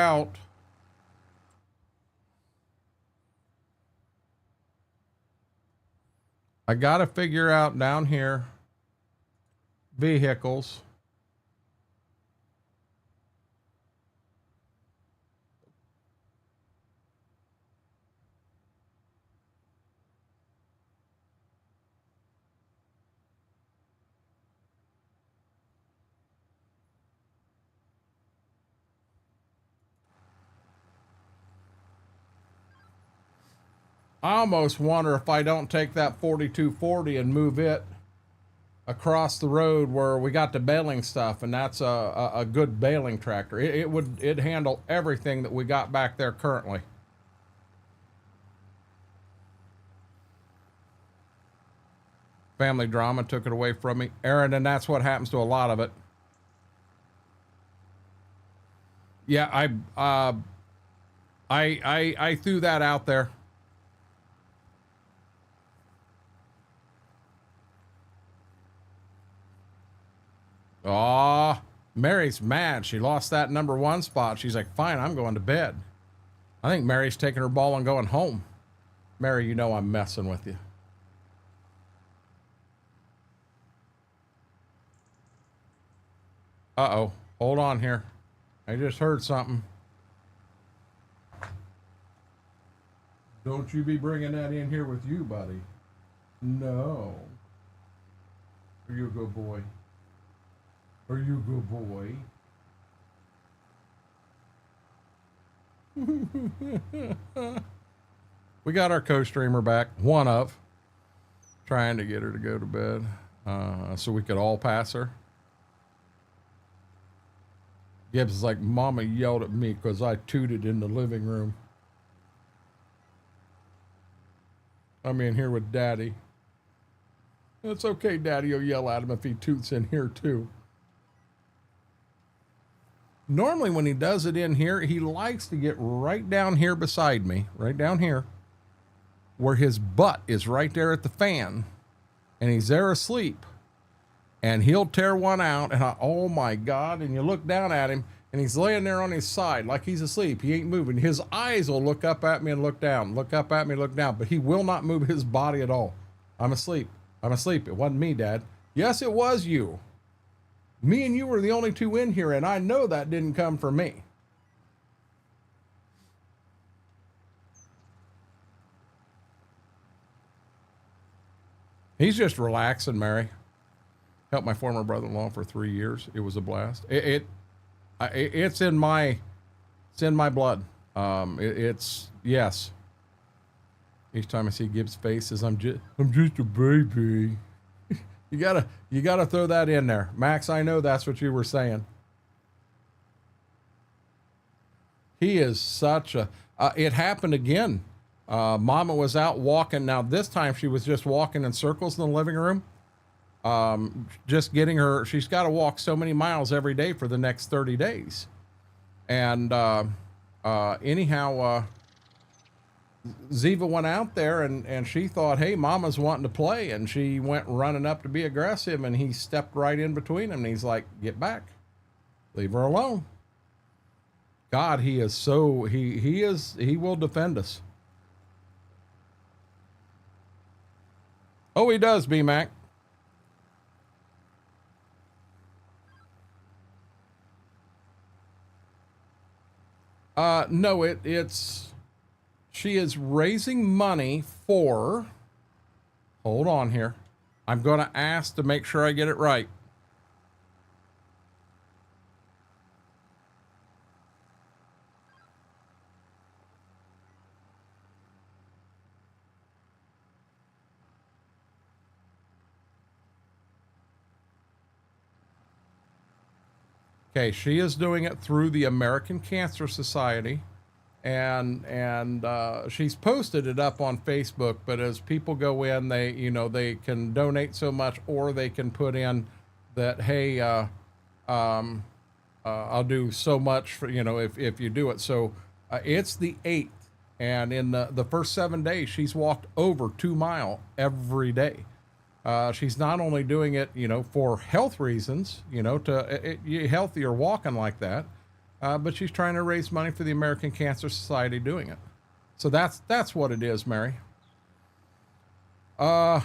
S1: out down here vehicles. I almost wonder if I don't take that 4240 and move it across the road where we got the baling stuff, and that's a good baling tractor. It'd handle everything that we got back there currently. Family drama took it away from me, Aaron, and that's what happens to a lot of it. Yeah, I threw that out there. Aw, Mary's mad. She lost that number 1 spot. She's like, fine, I'm going to bed. I think Mary's taking her ball and going home. Mary, you know I'm messing with you. Uh-oh, hold on here. I just heard something. Don't you be bringing that in here with you, buddy. No. Are you a good boy? Are you a good boy? We got our co-streamer back. One of. Trying to get her to go to bed. So we could all pass her. Gibbs is like, Mama yelled at me because I tooted in the living room. I'm in here with Daddy. It's okay, Daddy will yell at him if he toots in here too. Normally when he does it in here, he likes to get right down here beside me, right down here, where his butt is right there at the fan, and he's there asleep, and he'll tear one out, and oh my God, and you look down at him, and he's laying there on his side like he's asleep. He ain't moving. His eyes will look up at me and look down, look up at me, look down, but he will not move his body at all. I'm asleep. I'm asleep. It wasn't me, Dad. Yes, it was you. Me and you were the only two in here, and I know that didn't come from me. He's just relaxing, Mary. Helped my former brother-in-law for 3 years. It was a blast. It's in my blood. It's yes. Each time I see Gibbs' faces, I'm just a baby. You gotta throw that in there, Max. I know that's what you were saying. He is such a. It happened again. Mama was out walking. Now this time she was just walking in circles in the living room. Just getting her. She's got to walk so many miles every day for the next 30 days. And anyhow, Ziva went out there and she thought, hey, Mama's wanting to play. And she went running up to be aggressive, and he stepped right in between them. And he's like, get back. Leave her alone. God, he is so, he will defend us. Oh, he does, B-Mac. No, she is raising money for, hold on here. I'm going to ask to make sure I get it right. Okay, she is doing it through the American Cancer Society, and she's posted it up on Facebook. But as people go in, they can donate so much, or they can put in that, hey, I'll do so much for if you do it. So it's the 8th, and in the first 7 days, she's walked over 2 miles every day. She's not only doing it, for health reasons, to healthier walking like that, but she's trying to raise money for the American Cancer Society doing it. So that's what it is, Mary. So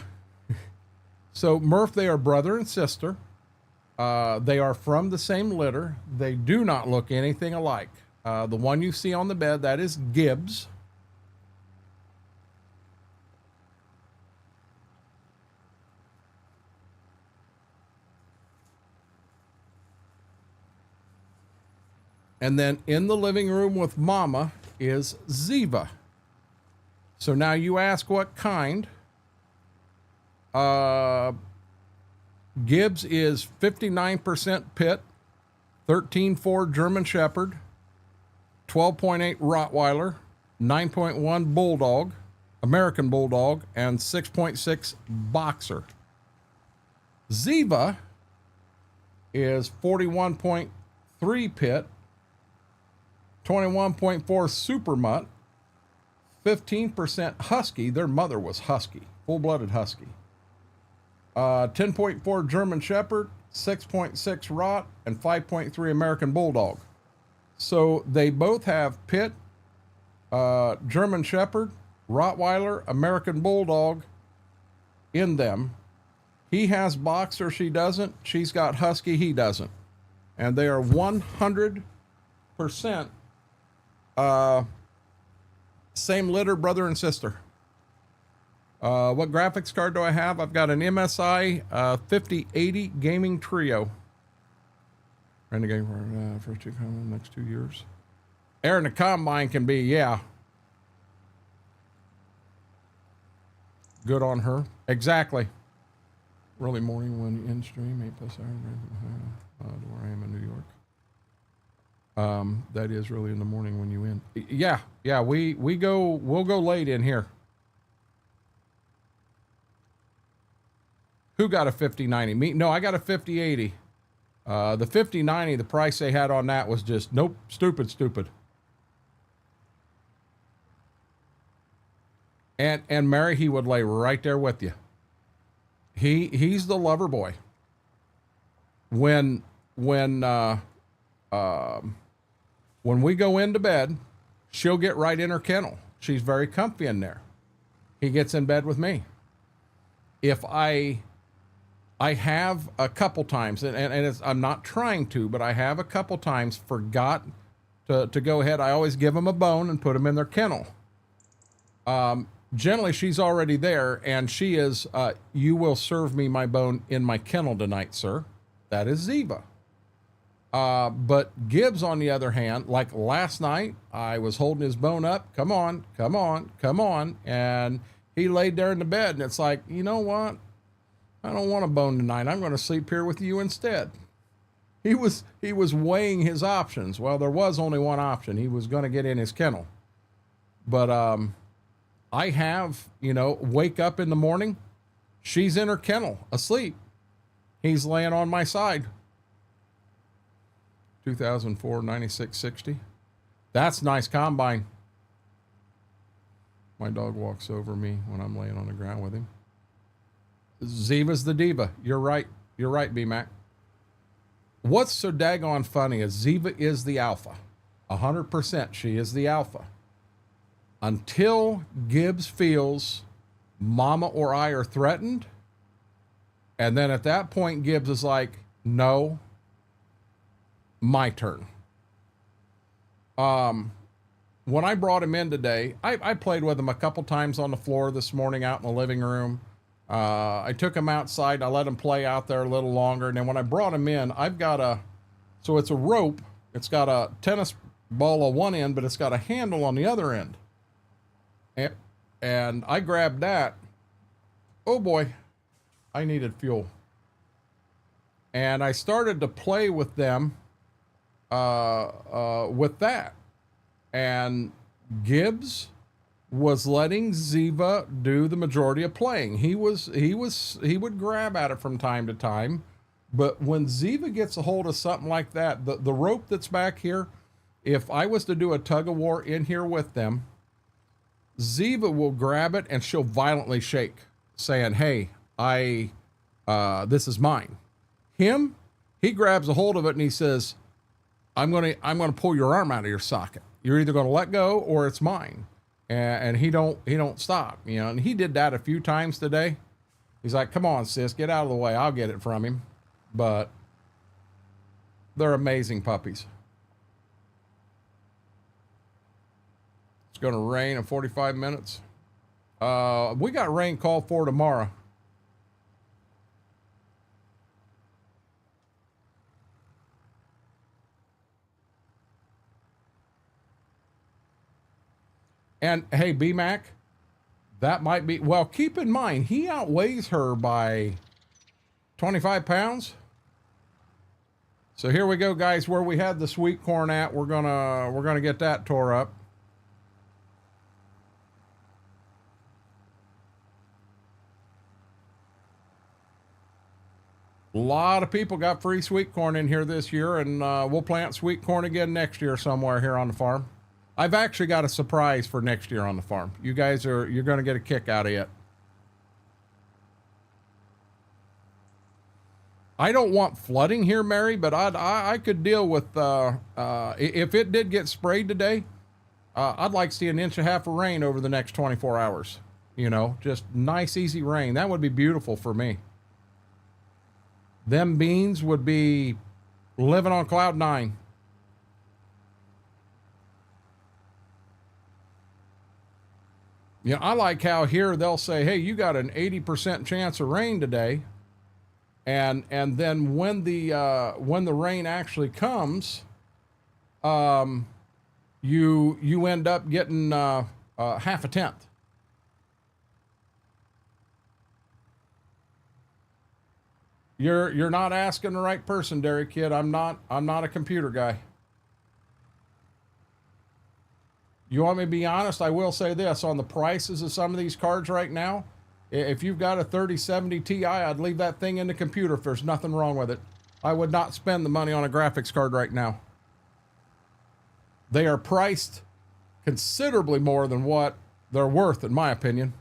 S1: Murph, they are brother and sister. They are from the same litter. They do not look anything alike. The one you see on the bed, that is Gibbs. And then in the living room with Mama is Ziva. So now you ask what kind. Gibbs is 59% pit, 13.4 German Shepherd, 12.8 Rottweiler, 9.1 Bulldog, American Bulldog, and 6.6 Boxer. Ziva is 41.3 pit, 21.4 Super Mutt, 15% Husky. Their mother was Husky, full-blooded Husky. 10.4 German Shepherd, 6.6 Rott, and 5.3 American Bulldog. So they both have pit, German Shepherd, Rottweiler, American Bulldog in them. He has Boxer, she doesn't. She's got Husky, he doesn't. And they are 100% same litter, brother and sister. What graphics card do I have? I've got an MSI 5080 gaming trio. Renegade first two coming in the next 2 years. Aaron, the combine can be, yeah. Good on her. Exactly. Early morning when in stream, 8+ hours to where I am in New York. That is really in the morning when you in. Yeah, we'll go late in here. Who got a 5090? Me? No, I got a 5080. The 5090, the price they had on that was just, nope, stupid. And Mary, he would lay right there with you. He's the lover boy. When we go into bed, she'll get right in her kennel. She's very comfy in there. He gets in bed with me. If I have a couple times, and it's, I'm not trying to, but I have a couple times forgot to go ahead. I always give them a bone and put them in their kennel. Generally, she's already there, and she is, you will serve me my bone in my kennel tonight, sir. That is Ziva. But Gibbs, on the other hand, like last night, I was holding his bone up. Come on, come on, come on. And he laid there in the bed, and it's like, you know what? I don't want a bone tonight. I'm going to sleep here with you instead. He was weighing his options. Well, there was only one option. He was going to get in his kennel. But I have, wake up in the morning. She's in her kennel, asleep. He's laying on my side. 2004 9660. That's nice combine. My dog walks over me when I'm laying on the ground with him. Ziva's the diva. You're right. You're right, B-Mac. What's so daggone funny is Ziva is the alpha. 100% she is the alpha. Until Gibbs feels Mama or I are threatened. And then at that point, Gibbs is like, no, my turn. When I brought him in today, I played with him a couple times on the floor this morning out in the living room. I took him outside. I let him play out there a little longer. And then when I brought him in, so it's a rope. It's got a tennis ball on one end, but it's got a handle on the other end. And I grabbed that. Oh boy, I needed fuel. And I started to play with them with that. And Gibbs was letting Ziva do the majority of playing. He would grab at it from time to time, but when Ziva gets a hold of something like that, the rope that's back here, if I was to do a tug of war in here with them, Ziva will grab it and she'll violently shake, saying, hey, this is mine. He grabs a hold of it and he says, I'm going to pull your arm out of your socket. You're either going to let go or it's mine. And he don't stop, and he did that a few times today. He's like, come on, sis, get out of the way. I'll get it from him. But they're amazing puppies. It's going to rain in 45 minutes. We got rain called for tomorrow. And hey, B-Mac, that might be, well, keep in mind, he outweighs her by 25 pounds. So here we go, guys, where we had the sweet corn at. We're gonna get that tore up. A lot of people got free sweet corn in here this year, and we'll plant sweet corn again next year somewhere here on the farm. I've actually got a surprise for next year on the farm. You guys you're going to get a kick out of it. I don't want flooding here, Mary, but I could deal with, if it did get sprayed today, I'd like to see 1.5 inches of rain over the next 24 hours. Just nice, easy rain. That would be beautiful for me. Them beans would be living on cloud 9. I like how here they'll say, hey, you got an 80% chance of rain today. And then when the rain actually comes, you end up getting half a tenth. You're not asking the right person, Dairy Kid. I'm not a computer guy. You want me to be honest? I will say this on the prices of some of these cards right now. If you've got a 3070 Ti, I'd leave that thing in the computer if there's nothing wrong with it. I would not spend the money on a graphics card right now. They are priced considerably more than what they're worth, in my opinion.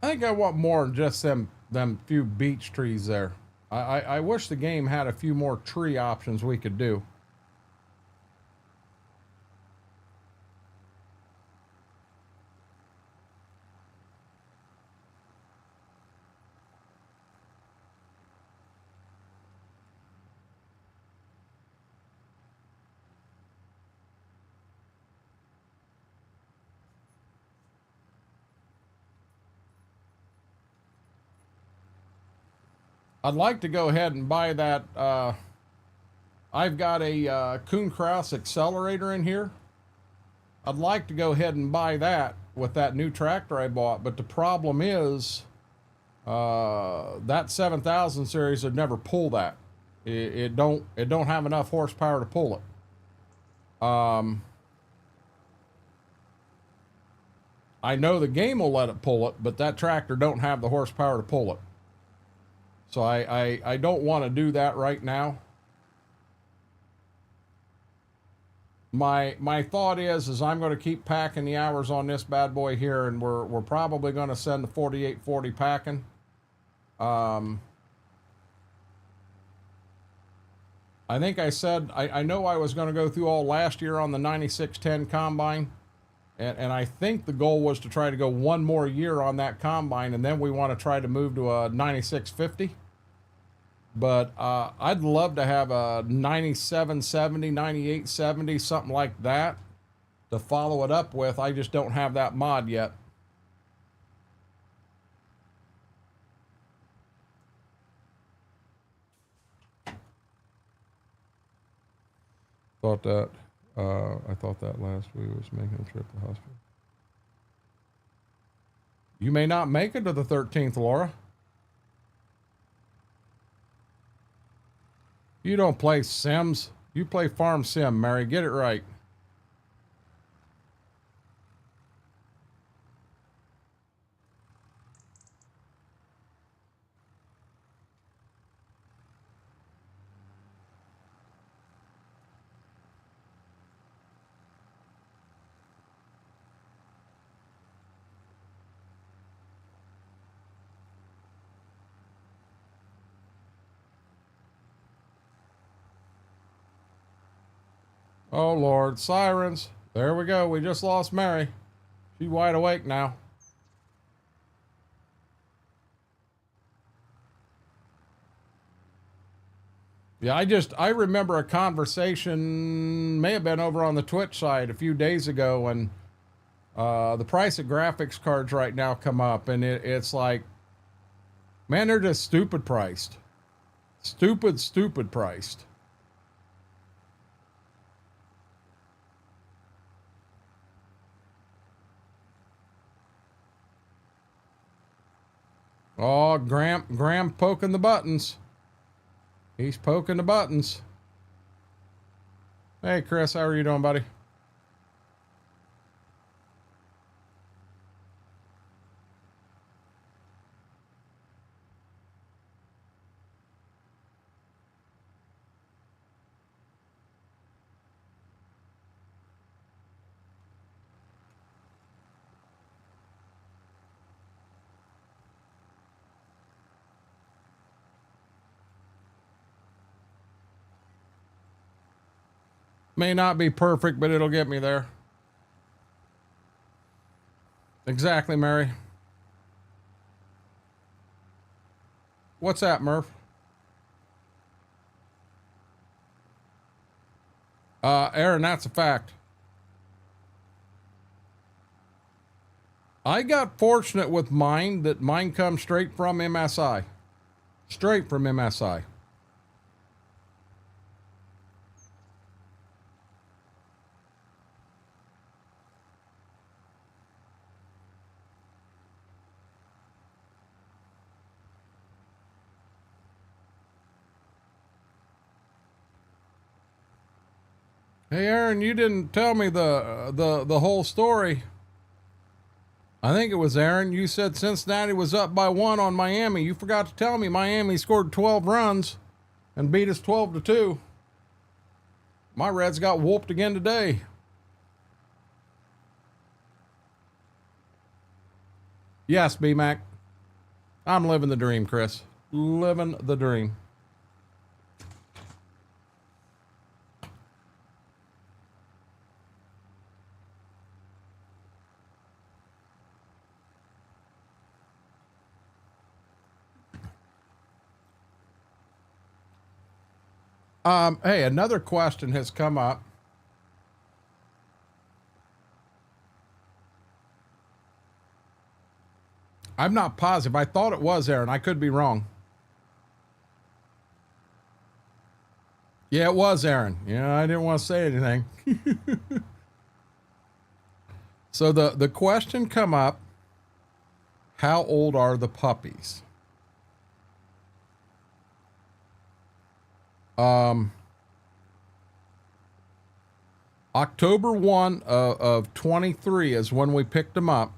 S1: think I want more than just them few beech trees there. I wish the game had a few more tree options we could do. I'd like to go ahead and buy that. I've got a Kuhn Krause accelerator in here. I'd like to go ahead and buy that with that new tractor I bought, but the problem is that 7000 series would never pull that. It don't have enough horsepower to pull it. I know the game will let it pull it, but that tractor don't have the horsepower to pull it. So I don't want to do that right now. My thought is I'm going to keep packing the hours on this bad boy here, and we're probably going to send the 4840 packing. I think I said I know I was going to go through all last year on the 9610 combine, and I think the goal was to try to go one more year on that combine, and then we want to try to move to a 9650. But I'd love to have a 9770, 9870, something like that to follow it up with. I just don't have that mod yet. Thought that I thought that last week was making a trip to the hospital. You may not make it to the 13th, Laura. You don't play Sims. You play Farm Sim, Mary. Get it right. Oh, Lord. Sirens. There we go. We just lost Mary. She's wide awake now. Yeah, I remember a conversation, may have been over on the Twitch side a few days ago, when the price of graphics cards right now come up, and it's like, man, they're just stupid priced. Stupid priced. Oh, Graham poking the buttons. He's poking the buttons. Hey, Chris, how are you doing, buddy? May not be perfect, but it'll get me there. Exactly, Mary. What's that, Murph? Aaron, that's a fact. I got fortunate with mine that mine comes straight from MSI. Straight from MSI. Hey, Aaron, you didn't tell me the whole story. I think it was Aaron. You said Cincinnati was up by 1 on Miami. You forgot to tell me Miami scored 12 runs and beat us 12-2. My Reds got whooped again today. Yes, B-Mac. I'm living the dream, Chris. Living the dream. Hey, another question has come up. I'm not positive. I thought it was Aaron. I could be wrong. Yeah, it was Aaron. Yeah, I didn't want to say anything. So the question come up, how old are the puppies? October 1 of 23 is when we picked them up.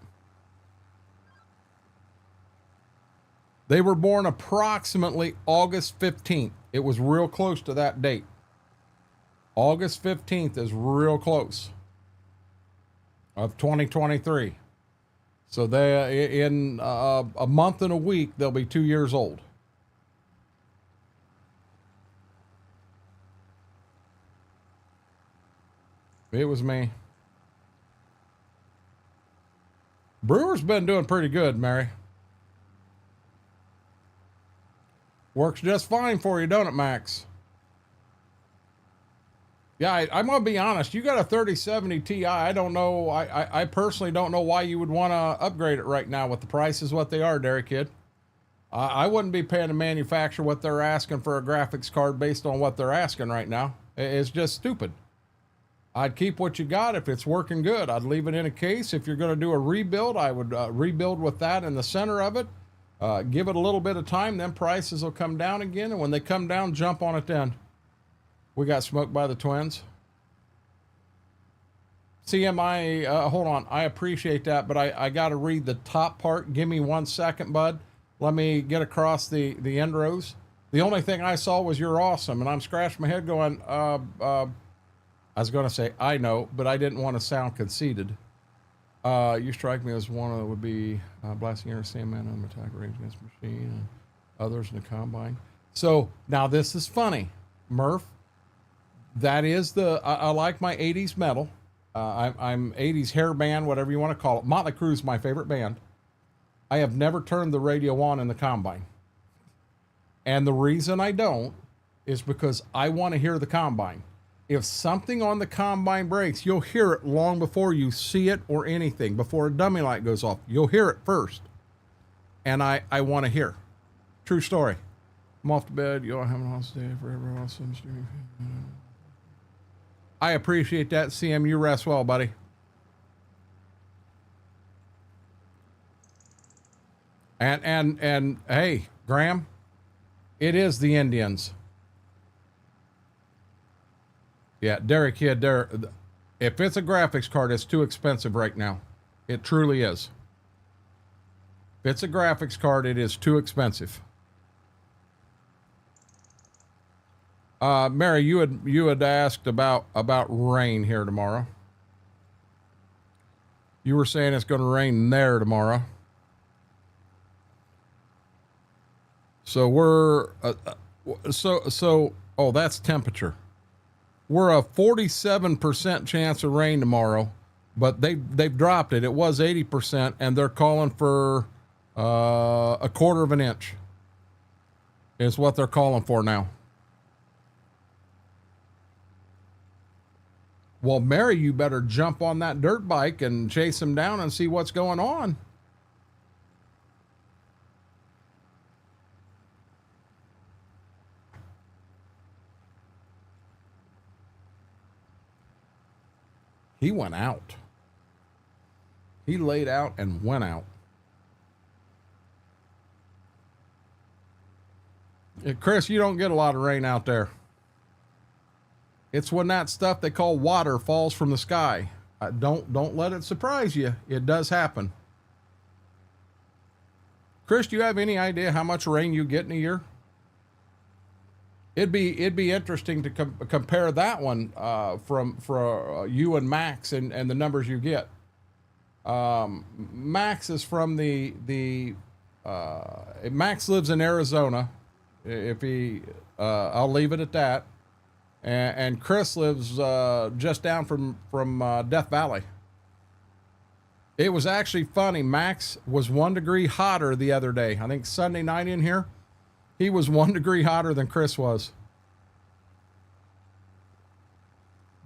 S1: They were born approximately August 15th. It was real close to that date. August 15th is real close of 2023. So they, in a month and a week, they'll be 2 years old. It was me. Brewer's been doing pretty good, Mary. Works just fine for you, don't it, Max? Yeah, I'm going to be honest. You got a 3070 Ti. I don't know. I personally don't know why you would want to upgrade it right now with the prices what they are, Derek Kid. I wouldn't be paying the manufacturer what they're asking for a graphics card based on what they're asking right now. It's just stupid. I'd keep what you got if it's working good. I'd leave it in a case. If you're going to do a rebuild, I would rebuild with that in the center of it. Give it a little bit of time, then prices will come down again. And when they come down, jump on it then. We got smoked by the twins. CMI, hold on. I appreciate that, but I got to read the top part. Give me 1 second, bud. Let me get across the end rows. The only thing I saw was you're awesome. And I'm scratching my head going, I was going to say, I know, but I didn't want to sound conceited. You strike me as one that would be blasting air Sandman on attack range against machine and others in the combine. So now this is funny, Murph. That is I like my 80s metal. I'm 80s hair band, whatever you want to call it. Motley Crue's my favorite band. I have never turned the radio on in the combine. And the reason I don't is because I want to hear the combine. If something on the combine breaks, you'll hear it long before you see it or anything. Before a dummy light goes off, you'll hear it first. And I want to hear. True story. I'm off to bed. You'll have an awesome day forever. Awesome. I appreciate that, CM. You rest well, buddy. And hey, Graham, it is the Indians. Yeah, Derek here, Derek. If it's a graphics card, it's too expensive right now. It truly is. If it's a graphics card, it is too expensive. Mary, you had asked about rain here tomorrow. You were saying it's going to rain there tomorrow. So we're oh, that's temperature. We're a 47% chance of rain tomorrow, but they've dropped it. It was 80%, and they're calling for a quarter of an inch. Is what they're calling for now. Well, Mary, you better jump on that dirt bike and chase him down and see what's going on. He went out. He laid out and went out. Chris, you don't get a lot of rain out there. It's when that stuff they call water falls from the sky. Don't let it surprise you. It does happen. Chris, do you have any idea how much rain you get in a year? It'd be interesting to compare that one for you and Max and the numbers you get. Max is from the Max lives in Arizona. If he, I'll leave it at that. And Chris lives just down from Death Valley. It was actually funny. Max was 1 degree hotter the other day. I think Sunday night in here, he was 1 degree hotter than Chris was.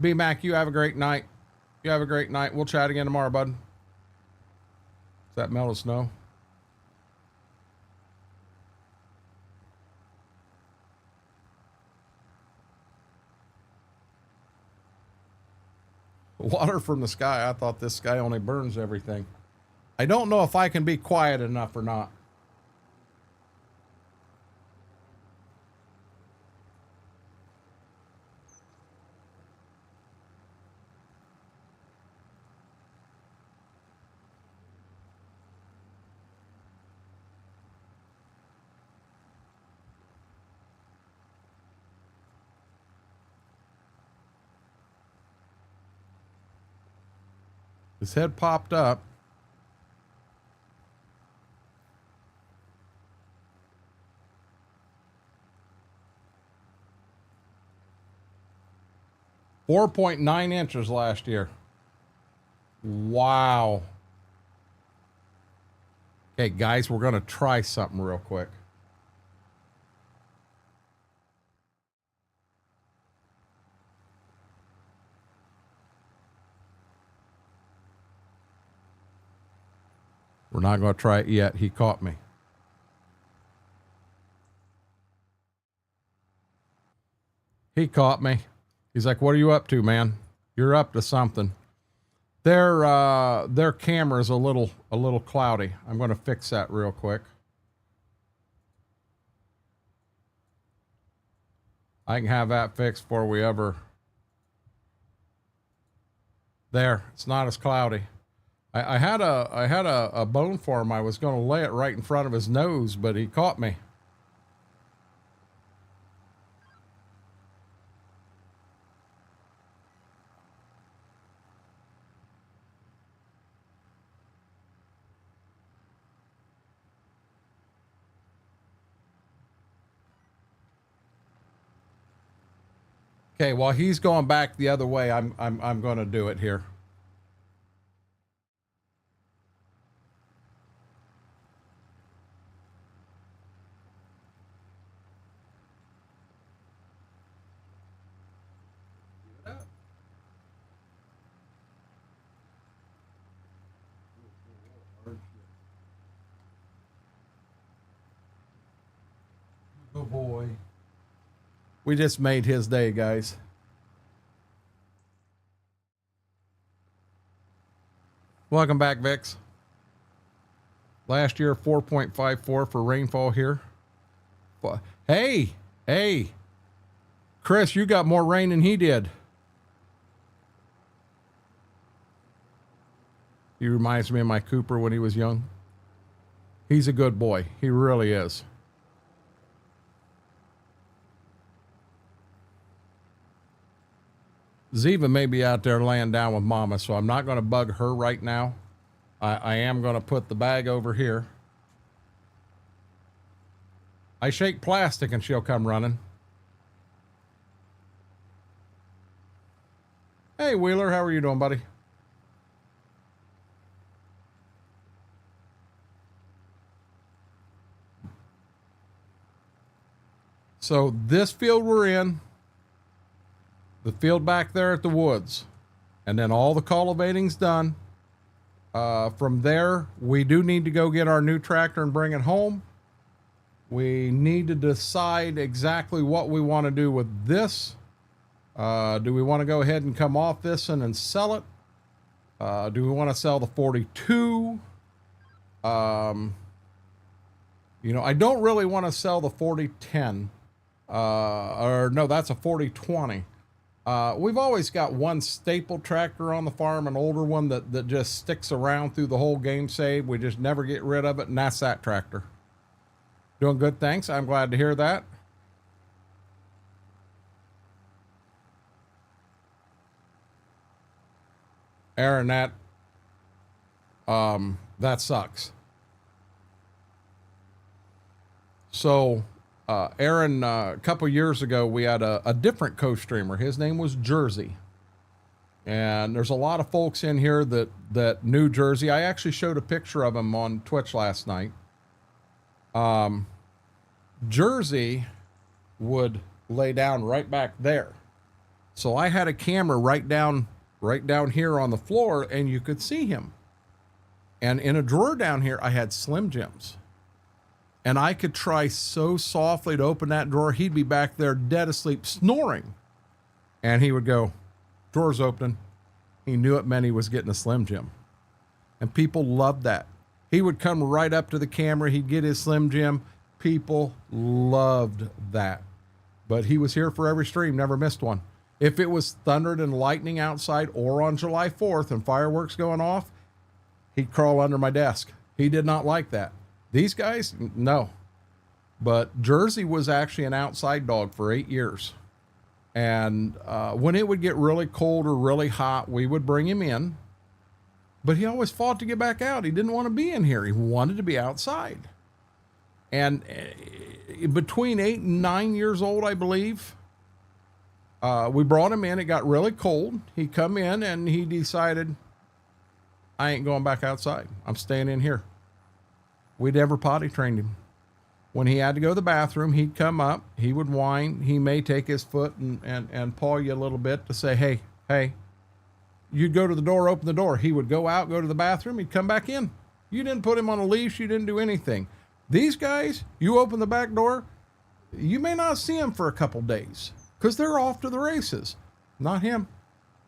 S1: B-Mac, you have a great night. You have a great night. We'll chat again tomorrow, bud. Is that melted snow? Water from the sky. I thought this sky only burns everything. I don't know if I can be quiet enough or not. His head popped up. $4.9 last year. Wow. Okay, guys, we're going to try something real quick. We're not going to try it yet. He caught me. He caught me. He's like, "What are you up to, man? You're up to something." Their camera's a little cloudy. I'm going to fix that real quick. I can have that fixed before we ever. There, it's not as cloudy. I had a bone for him. I was going to lay it right in front of his nose, but he caught me. Okay, while he's going back the other way, I'm going to do it here. Good boy. We just made his day, guys. Welcome back, Vix. Last year, 4.54 for rainfall here. Hey, Chris, you got more rain than he did. He reminds me of my Cooper when he was young. He's a good boy. He really is. Ziva may be out there laying down with Mama, so I'm not going to bug her right now. I am going to put the bag over here. I shake plastic and she'll come running. Hey, Wheeler, how are you doing, buddy? So this field we're in, the field back there at the woods, and then all the cultivating's done. From there, we do need to go get our new tractor and bring it home. We need to decide exactly what we want to do with this. Do we want to go ahead and come off this and sell it? Do we want to sell the 42? You know, I don't really want to sell the 4010. Or no, that's a 4020. We've always got one staple tractor on the farm, an older one that just sticks around through the whole game save. We just never get rid of it, and that's that tractor. Doing good, thanks. I'm glad to hear that. Aaron, that sucks. So, Aaron, a couple years ago, we had a different co-streamer. His name was Jersey. And there's a lot of folks in here that knew Jersey. I actually showed a picture of him on Twitch last night. Jersey would lay down right back there. So I had a camera right down here on the floor, and you could see him. And in a drawer down here, I had Slim Jims. And I could try so softly to open that drawer. He'd be back there dead asleep, snoring. And he would go, "Drawer's open." He knew it meant he was getting a Slim Jim. And people loved that. He would come right up to the camera. He'd get his Slim Jim. People loved that. But he was here for every stream, never missed one. If it was thundered and lightning outside or on July 4th and fireworks going off, he'd crawl under my desk. He did not like that. These guys, no. But Jersey was actually an outside dog for 8 years. And when it would get really cold or really hot, we would bring him in. But he always fought to get back out. He didn't want to be in here. He wanted to be outside. And between 8 and 9 years old, I believe, we brought him in. It got really cold. He come in and he decided, I ain't going back outside. I'm staying in here. We never potty trained him. When he had to go to the bathroom, he'd come up, he would whine. He may take his foot and paw you a little bit to say, hey. You'd go to the door, open the door. He would go out, go to the bathroom. He'd come back in. You didn't put him on a leash. You didn't do anything. These guys, you open the back door, you may not see them for a couple days because they're off to the races. Not him.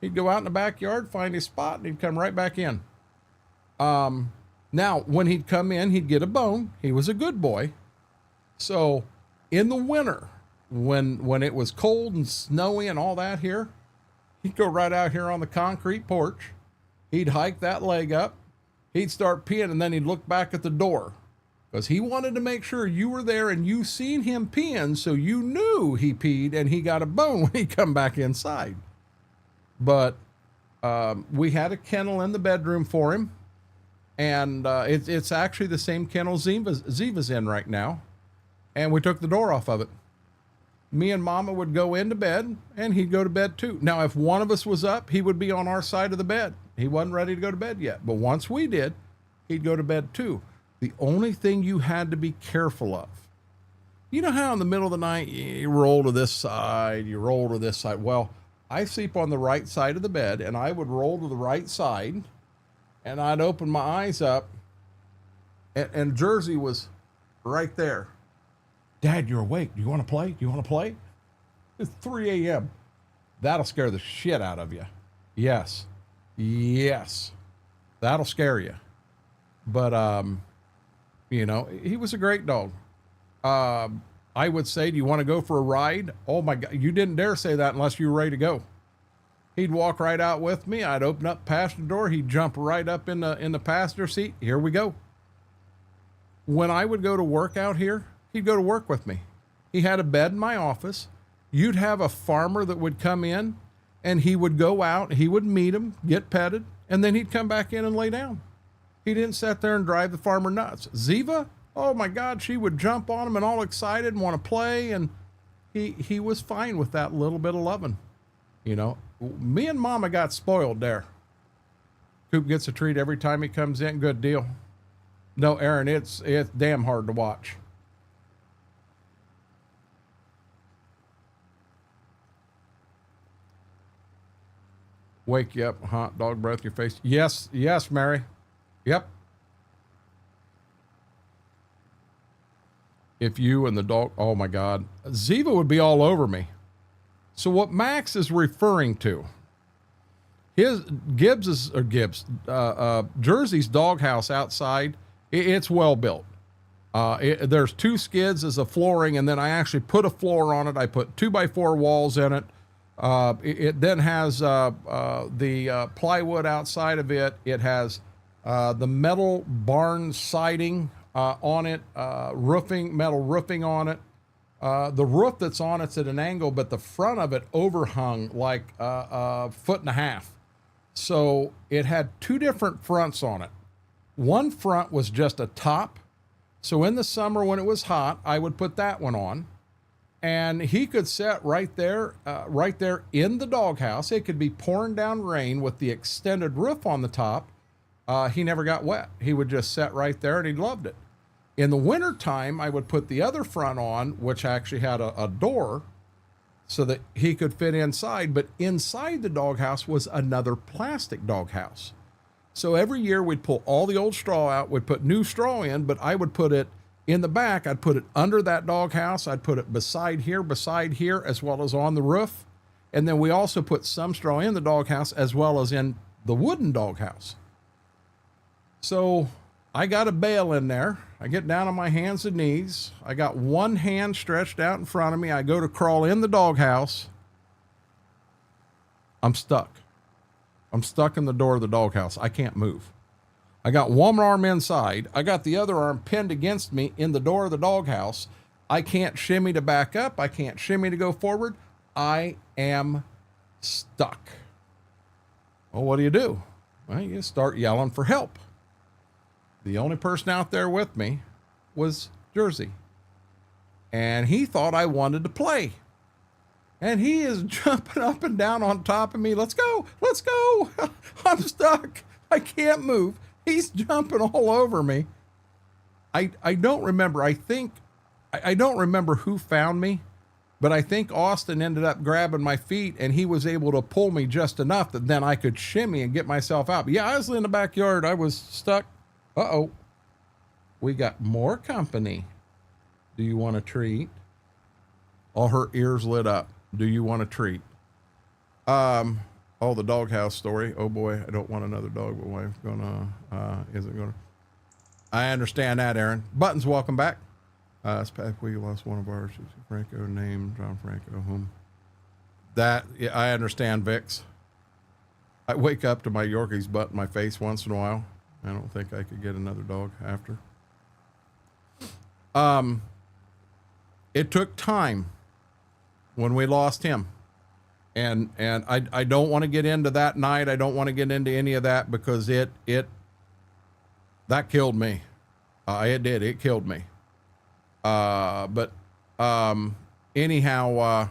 S1: He'd go out in the backyard, find his spot, and he'd come right back in. Now, when he'd come in, he'd get a bone. He was a good boy. So in the winter, when it was cold and snowy and all that here, he'd go right out here on the concrete porch. He'd hike that leg up. He'd start peeing, and then he'd look back at the door because he wanted to make sure you were there and you seen him peeing, so you knew he peed and he got a bone when he come back inside. But we had a kennel in the bedroom for him, and it's actually the same kennel Ziva's in right now. And we took the door off of it. Me and Mama would go into bed, and he'd go to bed too. Now, if one of us was up, he would be on our side of the bed. He wasn't ready to go to bed yet. But once we did, he'd go to bed too. The only thing you had to be careful of, you know how in the middle of the night, you roll to this side, you roll to this side. Well, I sleep on the right side of the bed, and I would roll to the right side, and I'd open my eyes up, and Jersey was right there. "Dad, you're awake. Do you want to play? Do you want to play?" It's 3 a.m. That'll scare the shit out of you. Yes. That'll scare you. But, he was a great dog. I would say, "Do you want to go for a ride?" Oh my God. You didn't dare say that unless you were ready to go. He'd walk right out with me. I'd open up the passenger door. He'd jump right up in the passenger seat. Here we go. When I would go to work out here, he'd go to work with me. He had a bed in my office. You'd have a farmer that would come in, and he would go out, he would meet him, get petted, and then he'd come back in and lay down. He didn't sit there and drive the farmer nuts. Ziva, oh my God, she would jump on him and all excited and want to play, and he was fine with that little bit of loving. Me and Mama got spoiled there. Coop gets a treat every time he comes in. Good deal. No, Aaron, it's damn hard to watch. Wake you up, hot dog breath your face. Yes, Mary. Yep. If you and the dog, oh my God, Ziva would be all over me. So what Max is referring to, Jersey's doghouse outside, it's well built. There's 2 skids as a flooring, and then I actually put a floor on it. I put 2x4 walls in it. It then has the plywood outside of it. It has the metal barn siding on it, metal roofing on it. The roof that's on it's at an angle, but the front of it overhung like a 1.5 feet. So it had 2 different fronts on it. One front was just a top, So in the summer when it was hot, I would put that one on, and he could sit right there in the doghouse. It could be pouring down rain with the extended roof on the top. He never got wet. He would just sit right there, and he loved it. In the wintertime, I would put the other front on, which actually had a door so that he could fit inside, but inside the doghouse was another plastic doghouse. So every year we'd pull all the old straw out, we'd put new straw in, but I would put it in the back. I'd put it under that doghouse. I'd put it beside here, as well as on the roof. And then we also put some straw in the doghouse as well as in the wooden doghouse. So I got a bale in there. I get down on my hands and knees. I got one hand stretched out in front of me. I go to crawl in the doghouse. I'm stuck. I'm stuck in the door of the doghouse. I can't move. I got one arm inside. I got the other arm pinned against me in the door of the doghouse. I can't shimmy to back up. I can't shimmy to go forward. I am stuck. Well, what do? Well, you start yelling for help. The only person out there with me was Jersey. And he thought I wanted to play. And he is jumping up and down on top of me. Let's go. Let's go. I'm stuck. I can't move. He's jumping all over me. I don't remember. I don't remember who found me, but I think Austin ended up grabbing my feet, and he was able to pull me just enough that then I could shimmy and get myself out. But yeah, I was in the backyard. I was stuck. Uh-oh. We got more company. Do you want a treat? All her ears lit up. Do you want a treat? Oh, the doghouse story. Oh boy, I don't want another dog, but wife's isn't gonna. I understand that, Aaron. Buttons, welcome back. This past week we lost one of ours. Franco named John Franco. Whom? That, yeah, I understand, Vix. I wake up to my Yorkie's butt in my face once in a while. I don't think I could get another dog after. It took time when we lost him. And I don't want to get into that night. I don't want to get into any of that because that killed me. It did. It killed me. But anyhow,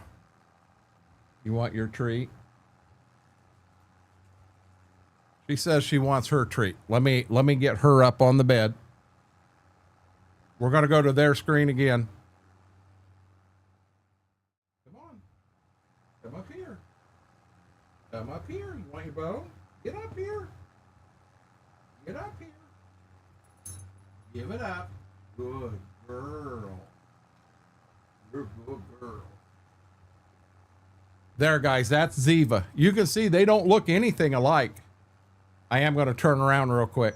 S1: you want your treat? She says she wants her treat. Let me get her up on the bed. We're going to go to their screen again. Come on. Come up here. Come up here. You want your bone? Get up here. Get up here. Give it up. Good girl. You're a good girl. There, guys, that's Ziva. You can see they don't look anything alike. I am going to turn around real quick.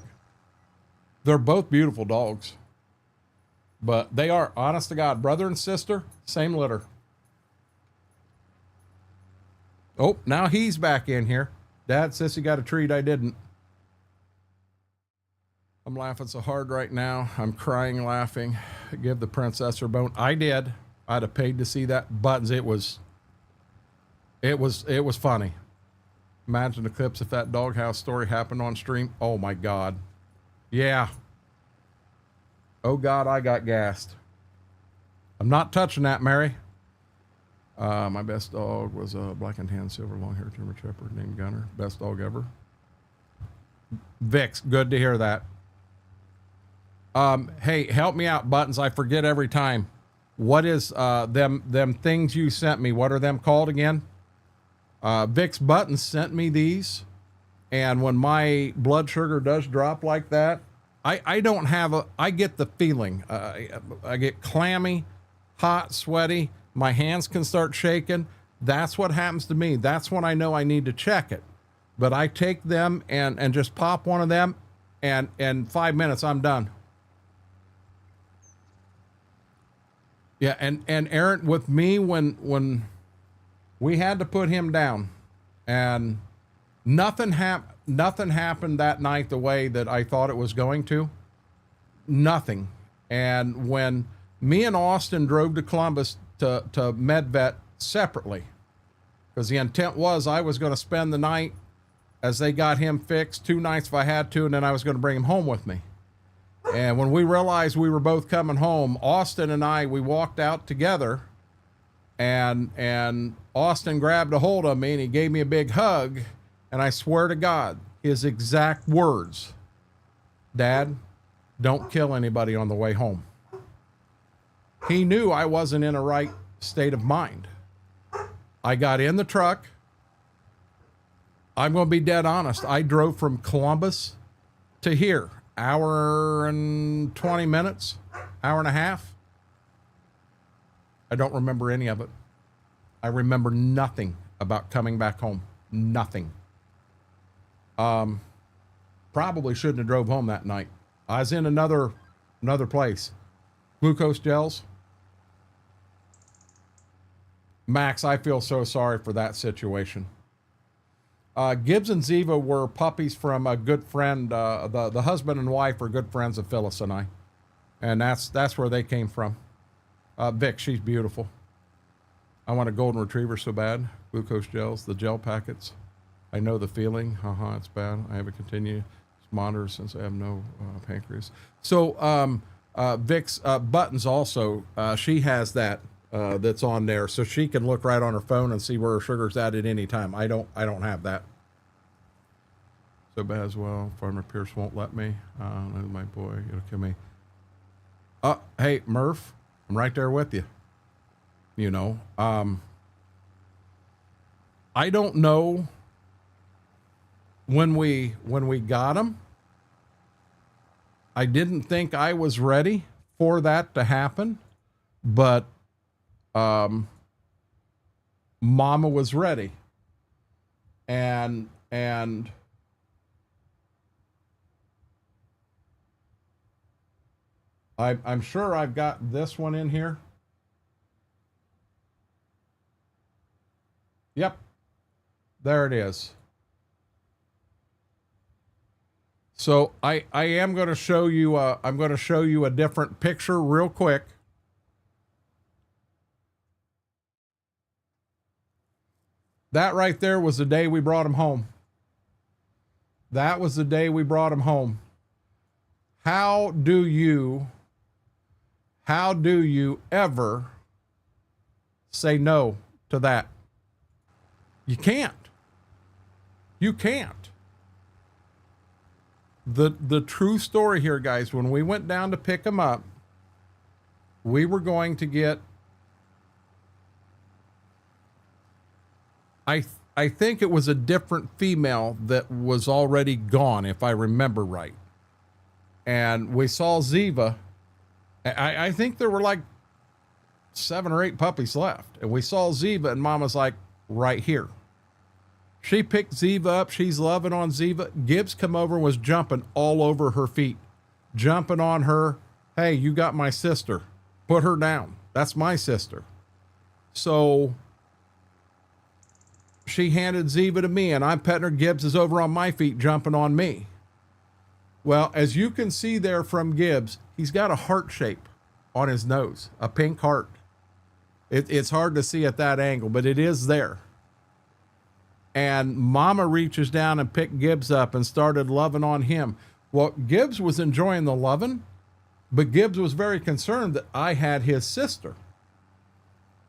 S1: They're both beautiful dogs. But they are, honest to God, brother and sister, same litter. Oh, now he's back in here. Dad says he got a treat. I didn't. I'm laughing so hard right now. I'm crying laughing. Give the princess her bone. I did. I'd have paid to see that. Buttons. It was funny. Imagine the clips if that doghouse story happened on stream. Oh my God. Yeah. Oh God, I got gassed. I'm not touching that, Mary. My best dog was a black and tan silver long-haired German Shepherd named Gunner. Best dog ever. Vix, good to hear that. Hey, help me out, Buttons. I forget every time. What is them things you sent me? What are them called again? Vix Buttons sent me these, and when my blood sugar does drop like that, I don't have I get the feeling. I get clammy, hot, sweaty. My hands can start shaking. That's what happens to me. That's when I know I need to check it. But I take them and just pop one of them, and in 5 minutes I'm done. Yeah, and Aaron, with me, when we had to put him down, and nothing happened that night the way that I thought it was going to. Nothing. And when me and Austin drove to Columbus to MedVet separately, because the intent was I was going to spend the night as they got him fixed, 2 nights if I had to, and then I was going to bring him home with me. And when we realized we were both coming home, Austin and I, we walked out together, and Austin grabbed a hold of me and he gave me a big hug. And I swear to God, his exact words, "Dad, don't kill anybody on the way home." He knew I wasn't in a right state of mind. I got in the truck. I'm going to be dead honest. I drove from Columbus to here, hour and 20 minutes, hour and a half. I don't remember any of it. I remember nothing about coming back home. Nothing. Probably shouldn't have drove home that night. I was in another place. Glucose gels. Max, I feel so sorry for that situation. Gibbs and Ziva were puppies from a good friend. The husband and wife are good friends of Phyllis and I. And that's where they came from. Vic, she's beautiful. I want a golden retriever so bad. Glucose gels, the gel packets. I know the feeling. It's bad. I have a continuous monitor since I have no pancreas. So Vic's buttons also, she has that that's on there, so she can look right on her phone and see where her sugar's at any time. I don't have that. So bad as well. Farmer Pierce won't let me. My boy, it'll kill me. Hey Murph, I'm right there with you. You know, I don't know when we got him. I didn't think I was ready for that to happen, but Mama was ready, and I'm sure I've got this one in here. Yep, there it is. So I am going to show you. I'm going to show you a different picture real quick. That right there was the day we brought him home. That was the day we brought him home. How do you ever say no to that? You can't. You can't. The true story here, guys, when we went down to pick him up, we were going to get, I think it was a different female that was already gone, if I remember right. And we saw Ziva. I think there were like 7 or 8 puppies left. And we saw Ziva, and Mama's like, right here. She picked Ziva up. She's loving on Ziva. Gibbs come over and was jumping all over her feet, jumping on her. Hey, you got my sister. Put her down. That's my sister. So she handed Ziva to me, and I'm petting her. Gibbs is over on my feet, jumping on me. Well, as you can see there from Gibbs, he's got a heart shape on his nose, a pink heart. It's hard to see at that angle, but it is there. And Mama reaches down and picked Gibbs up and started loving on him. Well, Gibbs was enjoying the loving, but Gibbs was very concerned that I had his sister.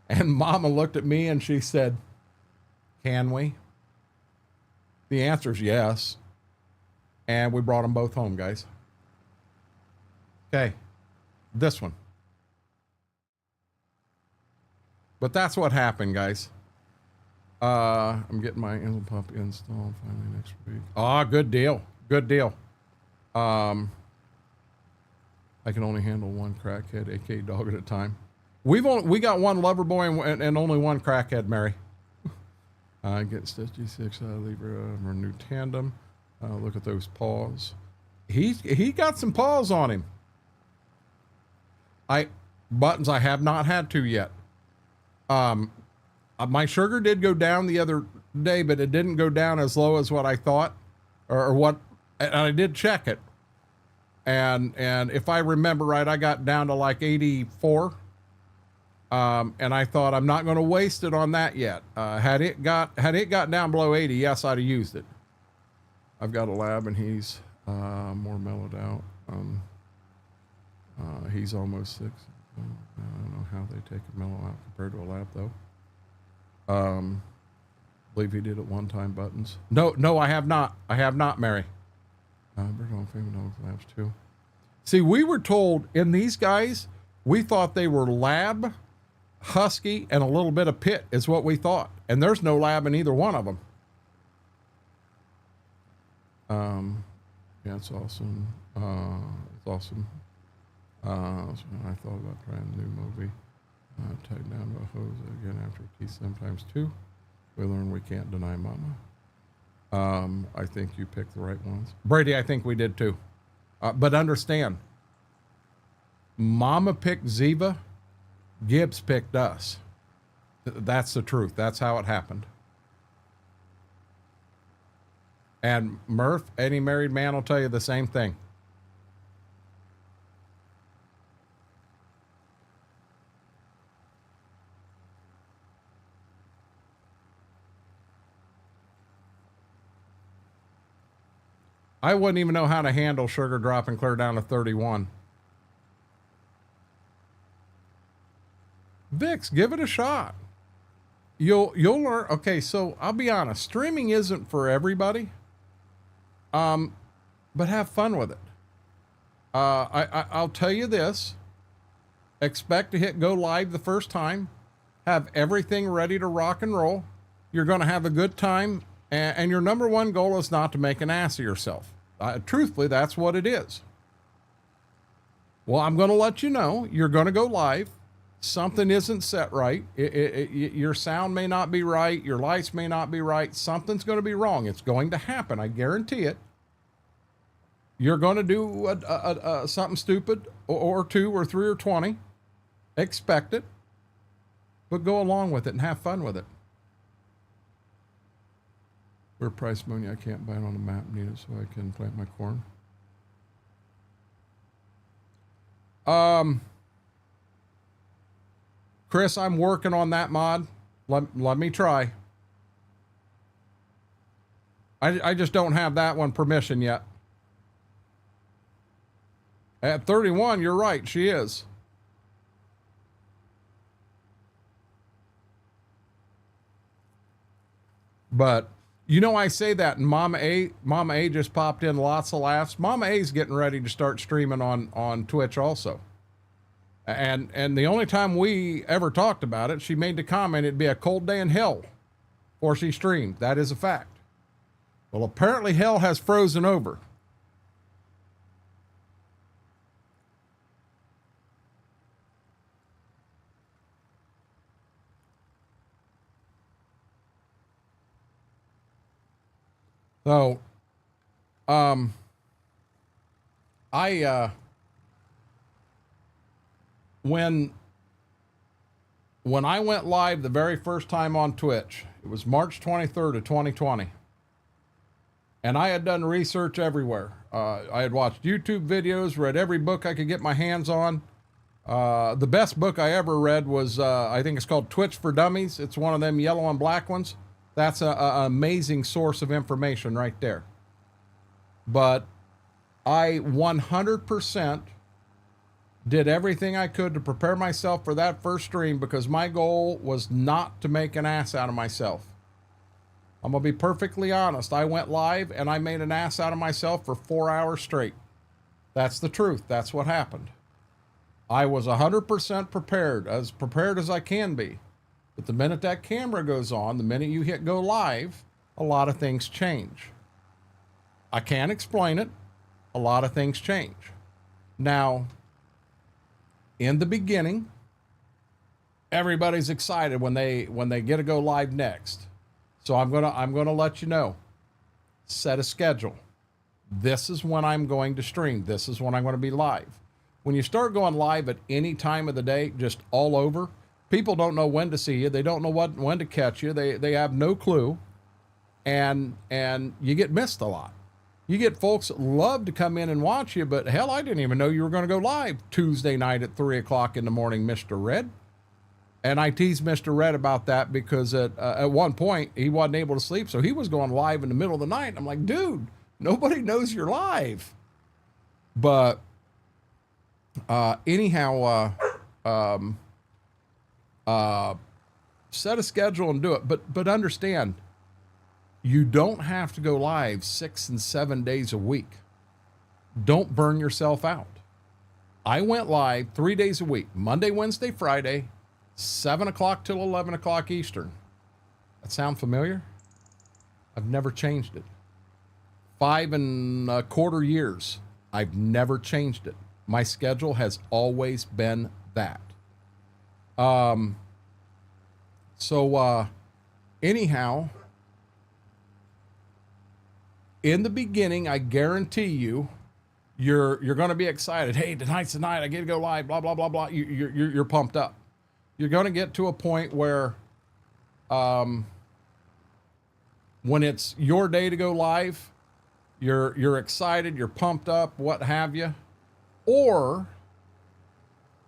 S1: And Mama looked at me and she said, can we? The answer is yes. And we brought them both home, guys. Okay, this one. But that's what happened, guys. I'm getting my insulin pump installed finally next week. Ah, good deal. Good deal. I can only handle one crackhead, aka dog at a time. We got one lover boy and only one crackhead, Mary. Get Stitch G6, leave her new tandem. Look at those paws. He got some paws on him. Buttons I have not had to yet. My sugar did go down the other day, but it didn't go down as low as what I thought, or what. And I did check it, and if I remember right, I got down to like 84. And I thought I'm not going to waste it on that yet. Had it got down below 80, yes, I'd have used it. I've got a lab and he's more mellowed out. He's almost 6. I don't know how they take a mellow out compared to a lab, though. Believe he did at one time buttons. No, I have not. I have not, Mary. Labs too. See, we were told in these guys, we thought they were lab, husky, and a little bit of pit is what we thought. And there's no lab in either one of them. Yeah, it's awesome. It's awesome. So I thought about trying a new movie. Tied down to a hose again after a teeth sometimes too. We learned we can't deny mama. I think you picked the right ones. Brady, I think we did too. But understand, mama picked Ziva, Gibbs picked us. That's the truth. That's how it happened. And Murph, any married man will tell you the same thing. I wouldn't even know how to handle sugar dropping clear down to 31. Vix, give it a shot. You'll learn. Okay, so I'll be honest, streaming isn't for everybody. But have fun with it. I'll tell you this. Expect to hit go live the first time. Have everything ready to rock and roll. You're going to have a good time. And your number one goal is not to make an ass of yourself. Truthfully, that's what it is. Well, I'm going to let you know, you're going to go live. Something isn't set right. Your sound may not be right. Your lights may not be right. Something's going to be wrong. It's going to happen. I guarantee it. You're going to do something stupid or 2 or 3 or 20. Expect it. But go along with it and have fun with it. Where price money, I can't buy it on the map, need it so I can plant my corn. Chris, I'm working on that mod. Let me try. I just don't have that one permission yet. At 31, you're right, she is. But you know, I say that, and Mama A just popped in, lots of laughs. Mama A's getting ready to start streaming on Twitch also. And the only time we ever talked about it, she made the comment it'd be a cold day in hell before she streamed. That is a fact. Well, apparently hell has frozen over. So, when I went live the very first time on Twitch, it was March 23rd of 2020. And I had done research everywhere. I had watched YouTube videos, read every book I could get my hands on. The best book I ever read was, I think it's called Twitch for Dummies. It's one of them yellow and black ones. That's an amazing source of information right there. But I 100% did everything I could to prepare myself for that first stream because my goal was not to make an ass out of myself. I'm going to be perfectly honest. I went live and I made an ass out of myself for 4 hours straight. That's the truth. That's what happened. I was 100% prepared as I can be. But the minute that camera goes on, the minute you hit go live, a lot of things change. I can't explain it. A lot of things change. Now, in the beginning, everybody's excited when they get to go live next. So I'm gonna let you know. Set a schedule. This is when I'm going to stream. This is when I'm going to be live. When you start going live at any time of the day, just all over, people don't know when to see you. They don't know when to catch you. They have no clue. And you get missed a lot. You get folks that love to come in and watch you, but hell, I didn't even know you were going to go live Tuesday night at 3 o'clock in the morning, Mr. Red. And I teased Mr. Red about that because at one point he wasn't able to sleep. So he was going live in the middle of the night. I'm like, dude, nobody knows you're live. But Anyhow, set a schedule and do it. But understand, you don't have to go live 6 and 7 days a week. Don't burn yourself out. I went live 3 days a week, Monday, Wednesday, Friday, 7 o'clock till 11 o'clock Eastern. That sound familiar? I've never changed it. 5.25 years, I've never changed it. My schedule has always been that. Anyhow, in the beginning, I guarantee you, you're going to be excited. Hey, tonight's the night. I get to go live. Blah blah blah blah. You're pumped up. You're going to get to a point where, when it's your day to go live, you're excited. You're pumped up. What have you? Or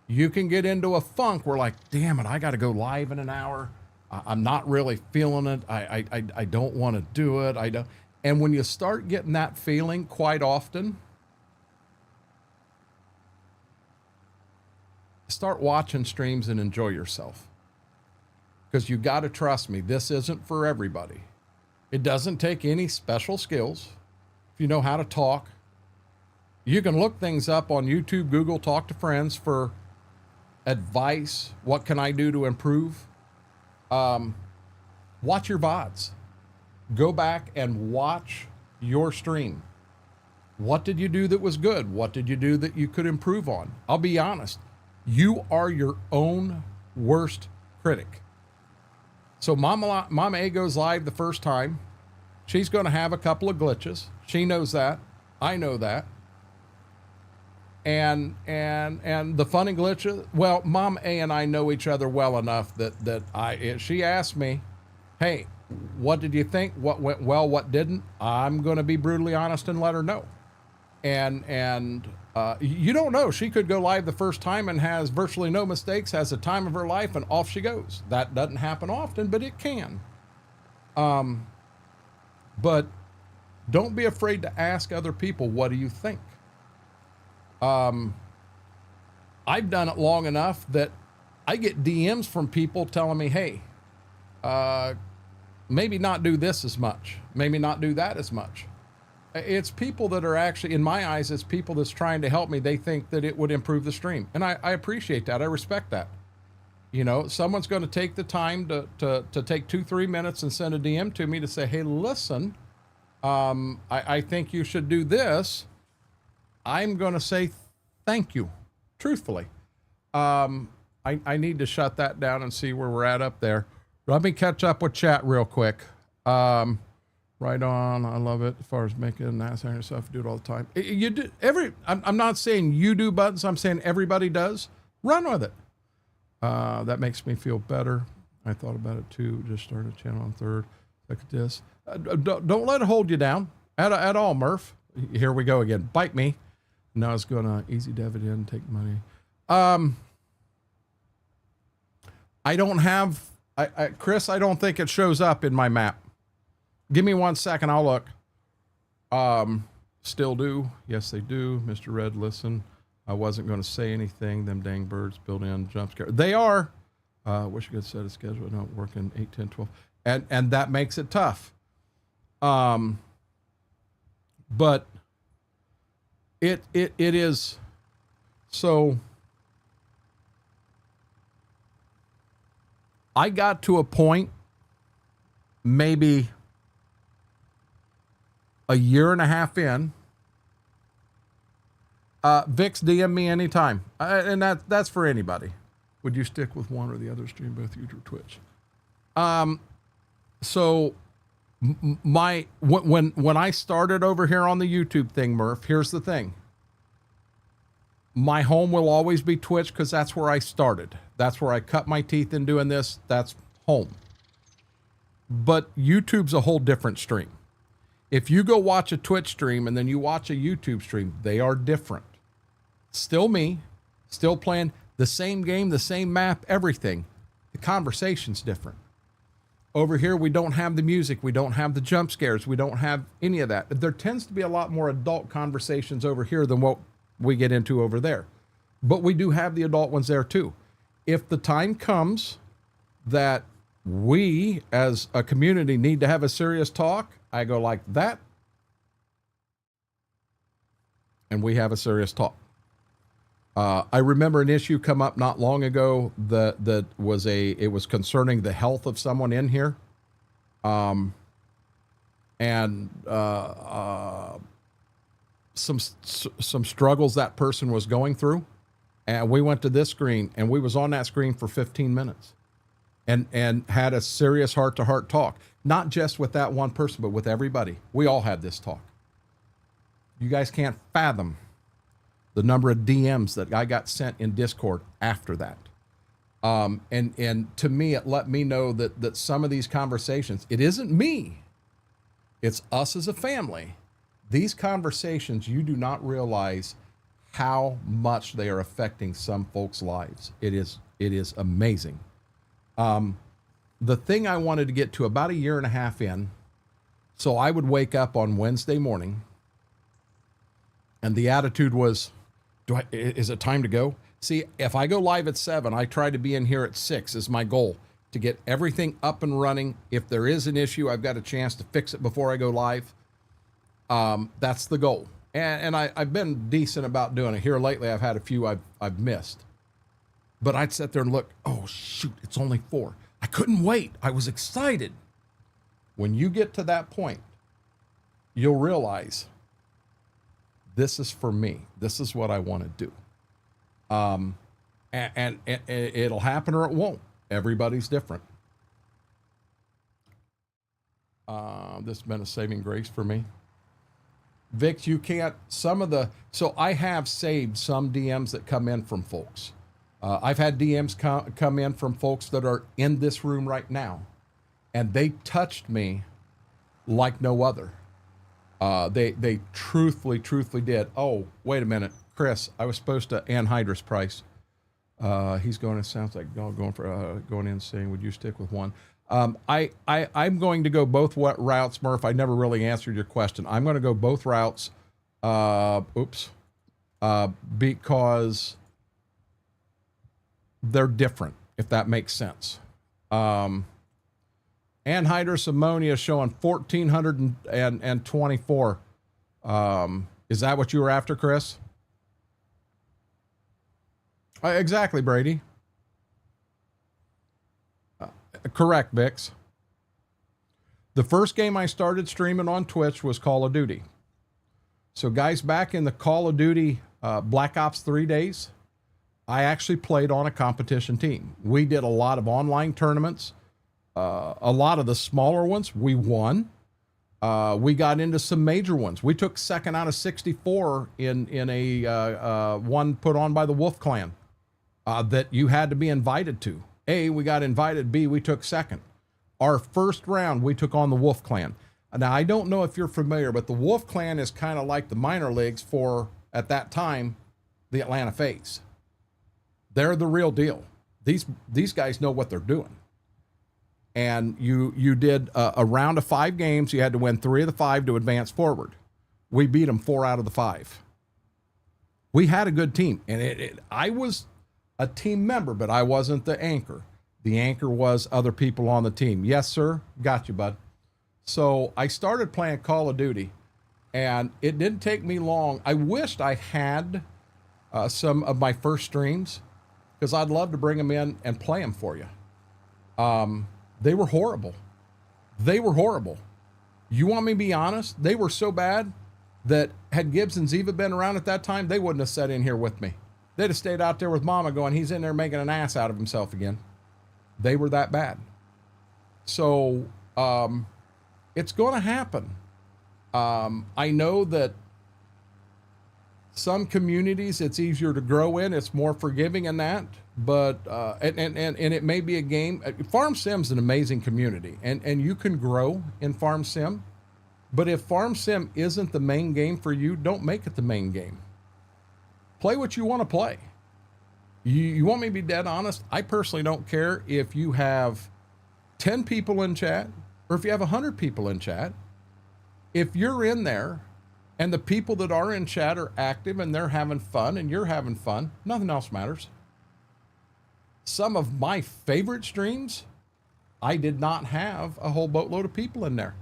S1: you can get into a funk where, like, damn it, I got to go live in an hour. I'm not really feeling it. I don't want to do it. I don't. And when you start getting that feeling quite often, start watching streams and enjoy yourself. Because you got to trust me, this isn't for everybody. It doesn't take any special skills. If you know how to talk, you can look things up on YouTube, Google, talk to friends for advice. What can I do to improve? Watch your VODs. Go back and watch your stream. What did you do that was good? What did you do that you could improve on? I'll be honest. You are your own worst critic. So Mama A goes live the first time. She's going to have a couple of glitches. She knows that. I know that. And the funny glitches, well, Mom A and I know each other well enough that she asked me, hey, what did you think? What went well? What didn't? I'm going to be brutally honest and let her know. And you don't know. She could go live the first time and has virtually no mistakes, has the time of her life, and off she goes. That doesn't happen often, but it can. But don't be afraid to ask other people, what do you think? I've done it long enough that I get DMs from people telling me, hey, maybe not do this as much, maybe not do that as much. It's people that are actually, in my eyes, it's people that's trying to help me. They think that it would improve the stream. And I appreciate that. I respect that. You know, someone's going to take the time to take 2-3 minutes and send a DM to me to say, hey, listen, I think you should do this. I'm going to say thank you, truthfully. I need to shut that down and see where we're at up there. Let me catch up with chat real quick. Right on. I love it. As far as making an ass on yourself, do it all the time. You do I'm not saying you do buttons. I'm saying everybody does. Run with it. That makes me feel better. I thought about it too. Just started a channel on third. Look at this. Don't let it hold you down at all, Murph. Here we go again. Bite me. Now it's going to easy debit in, take money. I don't have, Chris, I don't think it shows up in my map. Give me 1 second. I'll look. Still do. Yes, they do. Mr. Red, listen. I wasn't going to say anything. Them dang birds built in jump scare. They are. Wish I could set a schedule. Not working 8, 10, 12. And that makes it tough. But it is so. I got to a point maybe a year and a half in. Vix, DM me anytime. And that's for anybody. Would you stick with one or the other stream, both YouTube or Twitch? So when I started over here on the YouTube thing, Murph, here's the thing. My home will always be Twitch because that's where I started. That's where I cut my teeth in doing this. That's home. But YouTube's a whole different stream. If you go watch a Twitch stream and then you watch a YouTube stream, they are different. Still me, still playing the same game, the same map, everything. The conversation's different. Over here, we don't have the music. We don't have the jump scares. We don't have any of that. There tends to be a lot more adult conversations over here than what we get into over there. But we do have the adult ones there too. If the time comes that we as a community need to have a serious talk, I go like that, and we have a serious talk. I remember an issue come up not long ago that was concerning the health of someone in here. Some struggles that person was going through. And we went to this screen, and we was on that screen for 15 minutes and had a serious heart-to-heart talk, not just with that one person, but with everybody. We all had this talk. You guys can't fathom the number of DMs that I got sent in Discord after that. And to me, it let me know that some of these conversations, it isn't me, it's us as a family. These conversations, you do not realize how much they are affecting some folks' lives. It is amazing. The thing I wanted to get to about a year and a half in, so I would wake up on Wednesday morning, and the attitude was, is it time to go? See, if I go live at 7, I try to be in here at 6 is my goal, to get everything up and running. If there is an issue, I've got a chance to fix it before I go live. That's the goal. And I've been decent about doing it. Here lately, I've had a few I've missed. But I'd sit there and look, oh, shoot, it's only 4. I couldn't wait. I was excited. When you get to that point, you'll realize this is for me. This is what I want to do. And it'll happen or it won't. Everybody's different. This has been a saving grace for me. Vic, you can't, so I have saved some DMs that come in from folks. I've had DMs come in from folks that are in this room right now, and they touched me like no other. They truthfully did. Oh, wait a minute, Chris, I was supposed to anhydrous price. He's going, it sounds like going in saying, would you stick with one? I'm going to go both routes, Murph. I never really answered your question. I'm going to go both routes. Because they're different, if that makes sense. Anhydrous ammonia showing 1,424. Is that what you were after, Chris? Exactly, Brady. Correct, Bix. The first game I started streaming on Twitch was Call of Duty. So guys, back in the Call of Duty Black Ops 3 days, I actually played on a competition team. We did a lot of online tournaments. A lot of the smaller ones, we won. We got into some major ones. We took second out of 64 in a one put on by the Wolf Clan that you had to be invited to. A, we got invited. B, we took second. Our first round, we took on the Wolf Clan. Now, I don't know if you're familiar, but the Wolf Clan is kind of like the minor leagues for, at that time, the Atlanta FaZe. They're the real deal. These guys know what they're doing. And you did a round of 5 games. You had to win 3 of the 5 to advance forward. We beat them 4 out of the 5. We had a good team. And I was a team member, but I wasn't the anchor. The anchor was other people on the team. Yes, sir. Got you, bud. So I started playing Call of Duty, and it didn't take me long. I wished I had some of my first streams, because I'd love to bring them in and play them for you. They were horrible. They were horrible. You want me to be honest? They were so bad that had Gibbs and Ziva been around at that time, they wouldn't have sat in here with me. They'd have stayed out there with Mama going, he's in there making an ass out of himself again. They were that bad. So it's going to happen. I know that some communities it's easier to grow in. It's more forgiving in that. But and it may be a game. Farm Sim's an amazing community, and you can grow in Farm Sim. But if Farm Sim isn't the main game for you, don't make it the main game. Play what you want to play. You want me to be dead honest? I personally don't care if you have 10 people in chat or if you have 100 people in chat. If you're in there and the people that are in chat are active and they're having fun and you're having fun, nothing else matters. Some of my favorite streams, I did not have a whole boatload of people in there.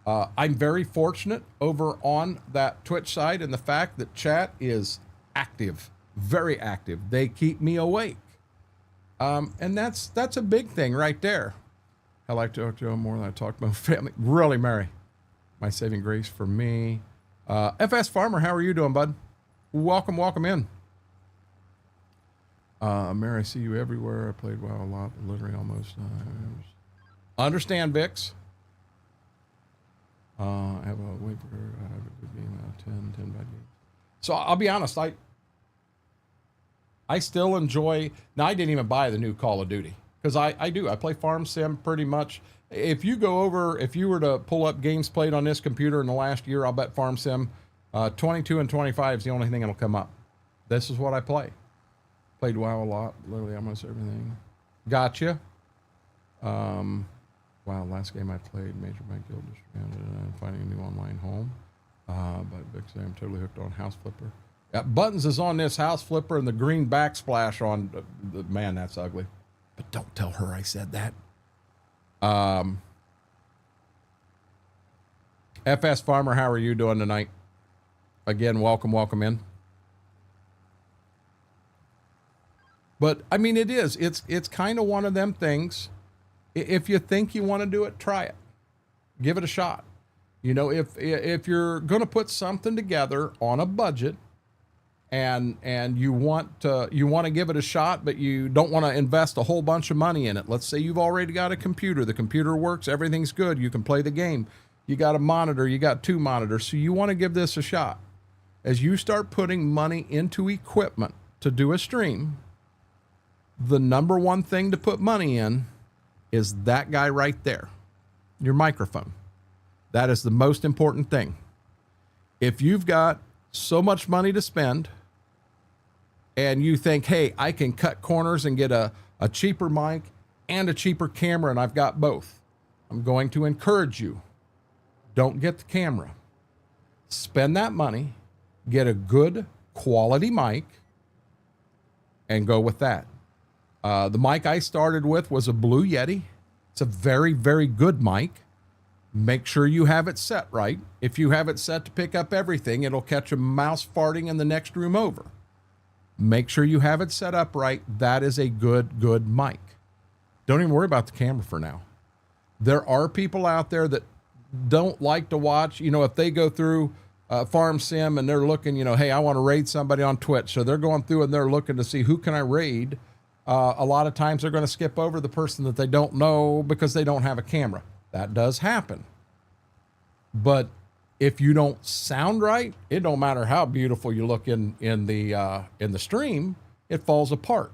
S1: I'm very fortunate over on that Twitch side and the fact that chat is active, very active. They keep me awake. And that's a big thing right there. I like to talk to them more than I talk to my family. Really, Mary, my saving grace for me. FS Farmer, how are you doing, bud? Welcome in. Mary, I see you everywhere. I played WoW a lot, literally almost. Understand, Vix. I have a wait for her. I have a good game out of 10 bad games. So I'll be honest, I still enjoy. Now I didn't even buy the new Call of Duty because I do. I play Farm Sim pretty much. If you were to pull up games played on this computer in the last year, I'll bet Farm Sim 22 and 25 is the only thing that'll come up. This is what I play. Played WoW a lot, literally almost everything. Gotcha. Wow, last game I played, Major Bank Guild disbanded, and finding a new online home. But Big Sam, totally hooked on House Flipper. Yeah, Buttons is on this House Flipper and the green backsplash on, man, that's ugly. But don't tell her I said that. FS Farmer, how are you doing tonight? Again, welcome in. But I mean, it's kind of one of them things. If you think you want to do it, try it. Give it a shot. You know, if you're going to put something together on a budget and you want to give it a shot, but you don't want to invest a whole bunch of money in it. Let's say you've already got a computer. The computer works. Everything's good. You can play the game. You got a monitor. You got 2 monitors. So you want to give this a shot. As you start putting money into equipment to do a stream, the number one thing to put money in is that guy right there, your microphone. That is the most important thing. If you've got so much money to spend and you think, hey, I can cut corners and get a cheaper mic and a cheaper camera, and I've got both, I'm going to encourage you, don't get the camera. Spend that money, get a good quality mic, and go with that. The mic I started with was a Blue Yeti. It's a very, very good mic. Make sure you have it set right. If you have it set to pick up everything, it'll catch a mouse farting in the next room over. Make sure you have it set up right. That is a good mic. Don't even worry about the camera for now. There are people out there that don't like to watch, you know, if they go through Farm Sim and they're looking, you know, hey, I want to raid somebody on Twitch. So they're going through and they're looking to see who can I raid. A lot of times they're going to skip over the person that they don't know because they don't have a camera. That does happen. But if you don't sound right, it don't matter how beautiful you look in the stream, it falls apart.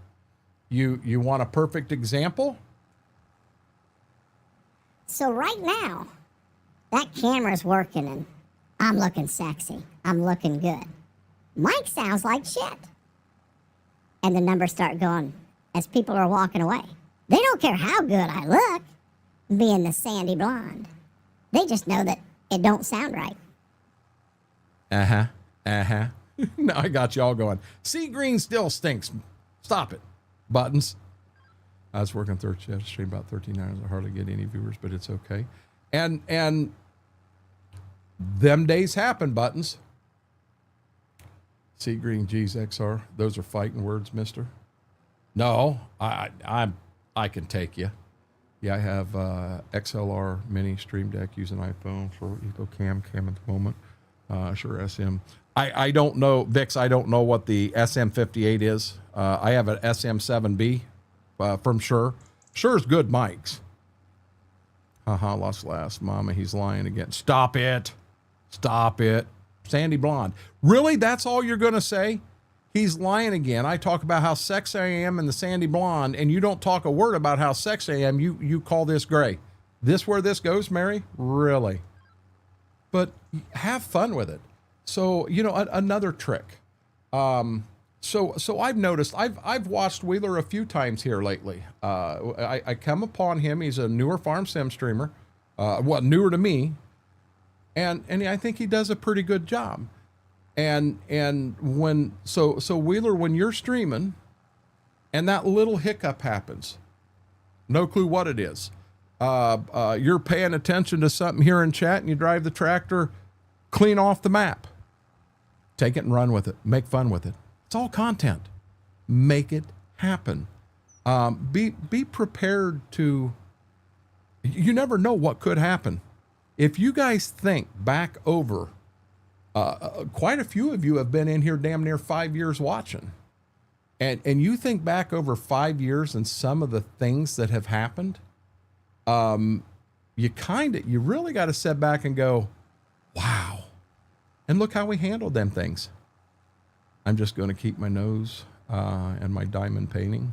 S1: You want a perfect example?
S2: So right now, that camera's working and I'm looking sexy. I'm looking good. Mike sounds like shit. And the numbers start going as people are walking away. They don't care how good I look, being the sandy blonde. They just know that it don't sound right.
S1: No, I got you all going. Sea green still stinks. Stop it. Buttons. I was working third shift, stream about 13 hours. I hardly get any viewers, but it's okay. And them days happen, Buttons. Sea green G's XR. Those are fighting words, mister. No, I can take you. Yeah, I have XLR mini stream deck using iPhone for EvoCam at the moment. Sure, SM. I don't know, Vix, I don't know what the SM58 is. I have an SM7B from Shure. Shure's good mics. Lost last. Mama, he's lying again. Stop it. Stop it. Sandy blonde. Really? That's all you're going to say? He's lying again. I talk about how sexy I am and the sandy blonde, and you don't talk a word about how sexy I am. You call this gray. This where this goes, Mary? Really? But have fun with it. So, you know, another trick. So I've noticed, I've watched Wheeler a few times here lately. I come upon him. He's a newer Farm Sim streamer. Newer to me. and I think he does a pretty good job. And when so Wheeler, when you're streaming, and that little hiccup happens, no clue what it is. You're paying attention to something here in chat, and you drive the tractor clean off the map. Take it and run with it. Make fun with it. It's all content. Make it happen. Be prepared to. You never know what could happen. If you guys think back over, quite a few of you have been in here damn near 5 years watching. And you think back over 5 years and some of the things that have happened, you really got to sit back and go, wow. And look how we handled them things. I'm just going to keep my nose and my diamond painting.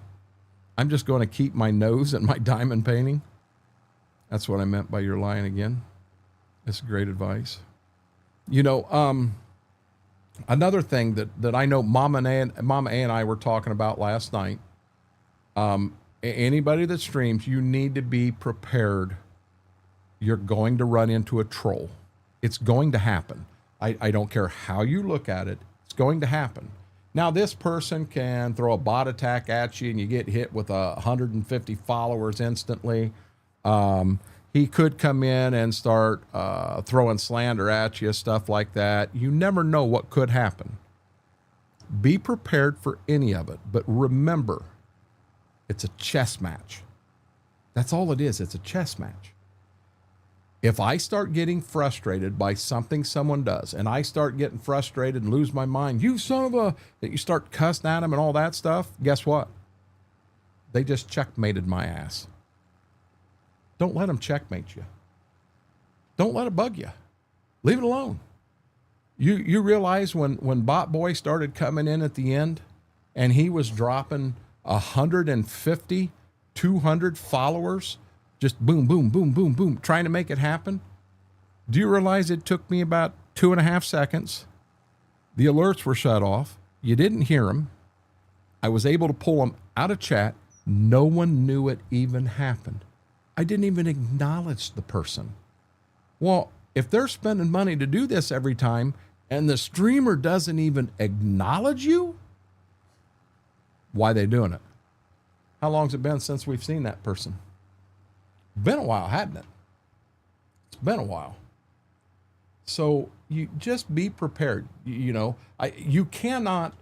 S1: I'm just going to keep my nose and my diamond painting. That's what I meant by you're lying again. It's great advice. You know, another thing that I know Mama A and I were talking about last night, anybody that streams, you need to be prepared. You're going to run into a troll. It's going to happen. I don't care how you look at it. It's going to happen. Now, this person can throw a bot attack at you and you get hit with 150 followers instantly. He could come in and start throwing slander at you, stuff like that. You never know what could happen. Be prepared for any of it. But remember, it's a chess match. That's all it is. It's a chess match. If I start getting frustrated by something someone does, and I start getting frustrated and lose my mind, you son of a, that you start cussing at them and all that stuff, guess what? They just checkmated my ass. Don't let them checkmate you. Don't let it bug you. Leave it alone. You realize when Bot Boy started coming in at the end and he was dropping 150, 200 followers, just boom, boom, boom, boom, boom, trying to make it happen. Do you realize it took me about 2.5 seconds? The alerts were shut off. You didn't hear them. I was able to pull them out of chat. No one knew it even happened. I didn't even acknowledge the person. Well, if they're spending money to do this every time and the streamer doesn't even acknowledge you, why are they doing it? How long's it been since we've seen that person? Been a while, hadn't it? It's been a while. So you just be prepared. You cannot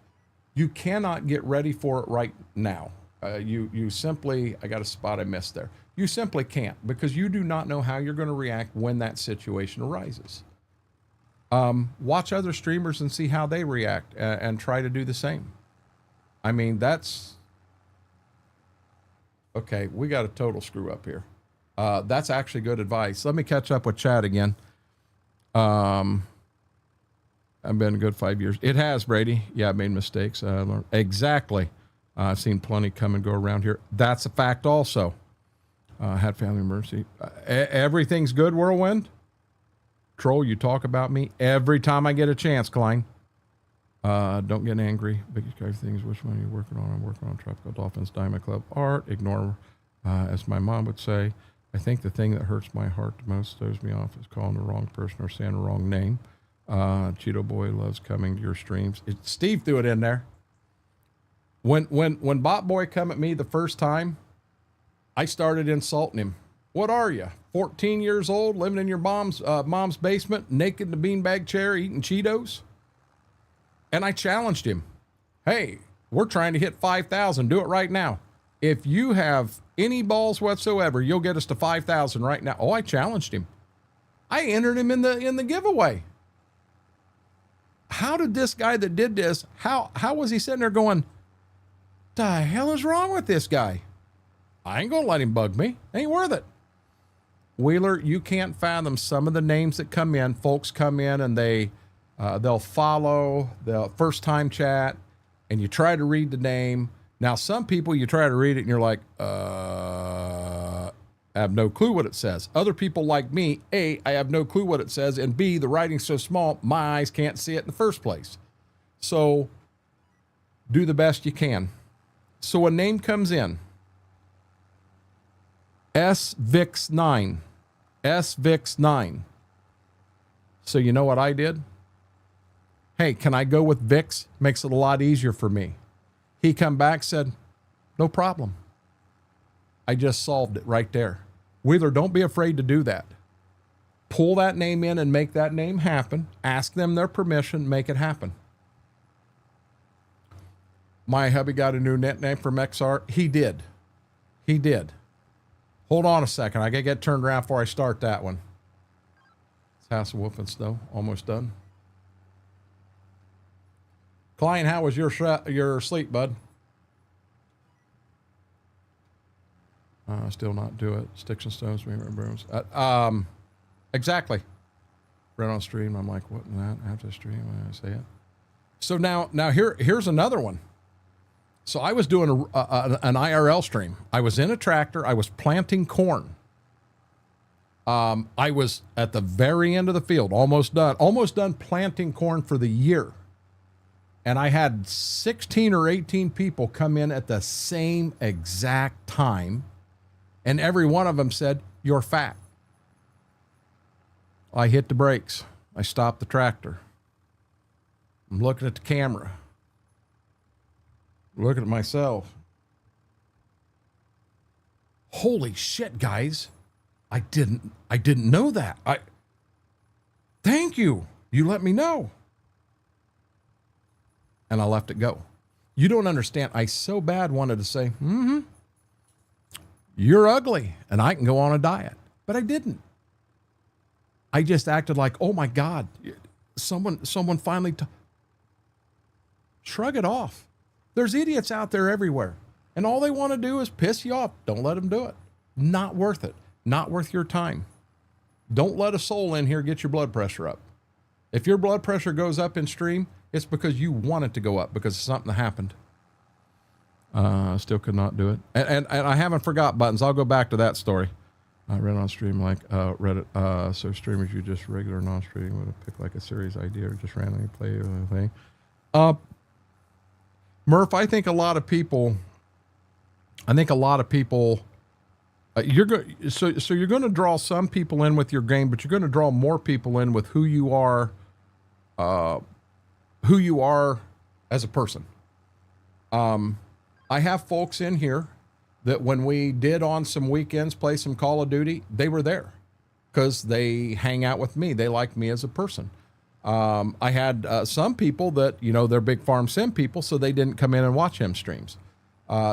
S1: get ready for it right now. You simply, I got a spot I missed there. You simply can't, because you do not know how you're going to react when that situation arises. Watch other streamers and see how they react and try to do the same. I mean, that's okay. We got a total screw up here. That's actually good advice. Let me catch up with Chad again. I've been a good 5 years. It has, Brady. Yeah, I made mistakes. Exactly. I've seen plenty come and go around here. That's a fact also. Had family emergency. Everything's good, Whirlwind. Troll, you talk about me every time I get a chance, Klein. Don't get angry. Biggest guy things. Which one are you working on? I'm working on Tropical Dolphins Diamond Club art. Ignore, as my mom would say. I think the thing that hurts my heart the most, throws me off, is calling the wrong person or saying the wrong name. Cheeto Boy loves coming to your streams. Steve threw it in there. When Bot Boy come at me the first time, I started insulting him. What are you, 14 years old, living in your mom's basement, naked in a beanbag chair, eating Cheetos? And I challenged him. Hey, we're trying to hit 5,000. Do it right now. If you have any balls whatsoever, you'll get us to 5,000 right now. Oh, I challenged him. I entered him in the giveaway. How did this guy that did this, how was he sitting there going, the hell is wrong with this guy? I ain't gonna let him bug me. Ain't worth it. Wheeler, you can't fathom some of the names that come in. Folks come in and they'll follow the first time chat and you try to read the name. Now, some people, you try to read it and you're like, I have no clue what it says. Other people like me, A, I have no clue what it says, and B, the writing's so small, my eyes can't see it in the first place. So do the best you can. So a name comes in. SVix9. SVix9. So you know what I did? Hey, can I go with Vicks? Makes it a lot easier for me. He come back, said, no problem. I just solved it right there. Wheeler, don't be afraid to do that. Pull that name in and make that name happen. Ask them their permission, make it happen. My hubby got a new nickname from XR. He did. He did. Hold on a second. I got to get turned around before I start that one. It's House of Wolf and Snow. Almost done. Klein, how was your sleep, bud? Still not do it. Sticks and stones, me and brooms. Exactly. Right on stream. I'm like, what in that? After the stream, when I say it. So now here's another one. So I was doing an IRL stream. I was in a tractor. I was planting corn. I was at the very end of the field, almost done planting corn for the year. And I had 16 or 18 people come in at the same exact time. And every one of them said, you're fat. I hit the brakes. I stopped the tractor. I'm looking at the camera. Looking at myself. Holy shit, guys. I didn't know that. Thank you. You let me know. And I left it go. You don't understand. I so bad wanted to say, you're ugly and I can go on a diet. But I didn't. I just acted like, oh my God, someone finally shrug it off. There's idiots out there everywhere. And all they want to do is piss you off. Don't let them do it. Not worth it. Not worth your time. Don't let a soul in here get your blood pressure up. If your blood pressure goes up in stream, it's because you want it to go up because something happened. Still could not do it. And I haven't forgot buttons. I'll go back to that story. I read on stream like Reddit. So streamers, you just regular non-stream would have picked like a series idea or just randomly play or anything. Murph, I think a lot of people. You're going so you're going to draw some people in with your game, but you're going to draw more people in with who you are as a person. I have folks in here that when we did on some weekends play some Call of Duty, they were there because they hang out with me. They like me as a person. I had some people that, they're big farm sim people, so they didn't come in and watch him streams.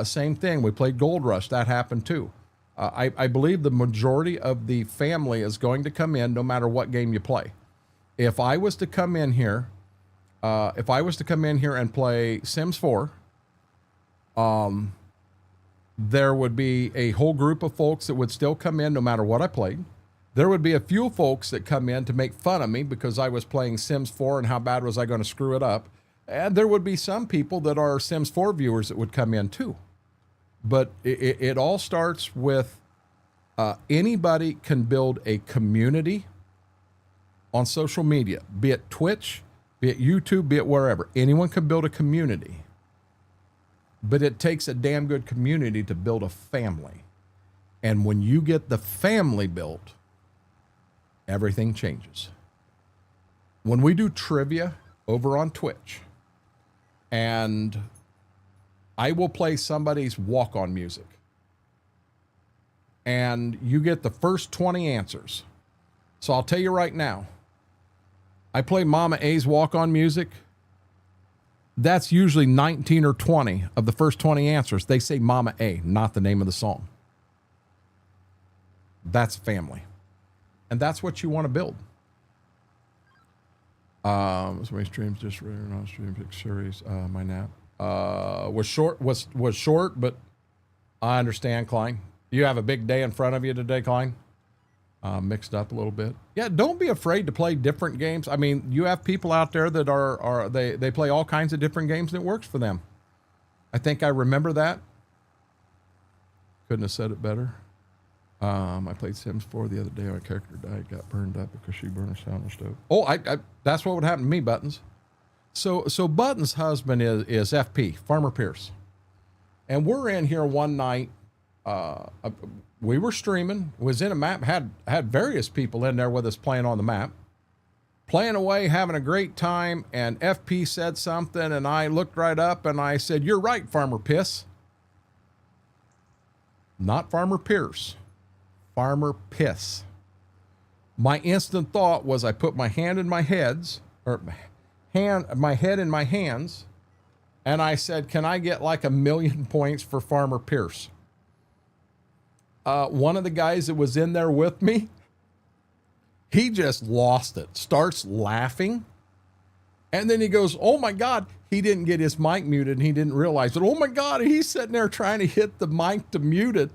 S1: Same thing. We played Gold Rush. That happened too. I believe the majority of the family is going to come in no matter what game you play. If I was to come in here, and play Sims 4, there would be a whole group of folks that would still come in no matter what I played. There would be a few folks that come in to make fun of me because I was playing Sims 4 and how bad was I going to screw it up. And there would be some people that are Sims 4 viewers that would come in too. But it all starts with anybody can build a community on social media, be it Twitch, be it YouTube, be it wherever. Anyone can build a community. But it takes a damn good community to build a family. And when you get the family built, everything changes. When we do trivia over on Twitch, and I will play somebody's walk-on music, and you get the first 20 answers. So I'll tell you right now, I play Mama A's walk-on music. That's usually 19 or 20 of the first 20 answers. They say Mama A, not the name of the song. That's family. And that's what you want to build. So many streams, just regular non-stream pick series. My nap was short, but I understand, Klein. You have a big day in front of you today, Klein. Mixed up a little bit. Yeah, don't be afraid to play different games. I mean, you have people out there that they play all kinds of different games and it works for them. I think I remember that. Couldn't have said it better. I played Sims 4 the other day. My character died, got burned up because she burned a sound stove. Oh, that's what would happen to me, Buttons. So Buttons' husband is FP, Farmer Pierce. And we're in here one night. We were streaming, was in a map, had various people in there with us playing on the map. playing away, having a great time, and FP said something, and I looked right up and I said, "You're right, Farmer Piss." Not Farmer Pierce, Farmer Piss. My instant thought was I put my hand in my heads, or my head in my hands, and I said, "Can I get like 1,000,000 points for Farmer Pierce?" One of the guys that was in there with me, he just lost it, starts laughing. And then he goes, "Oh my God," he didn't get his mic muted and he didn't realize it. "Oh my God," he's sitting there trying to hit the mic to mute it,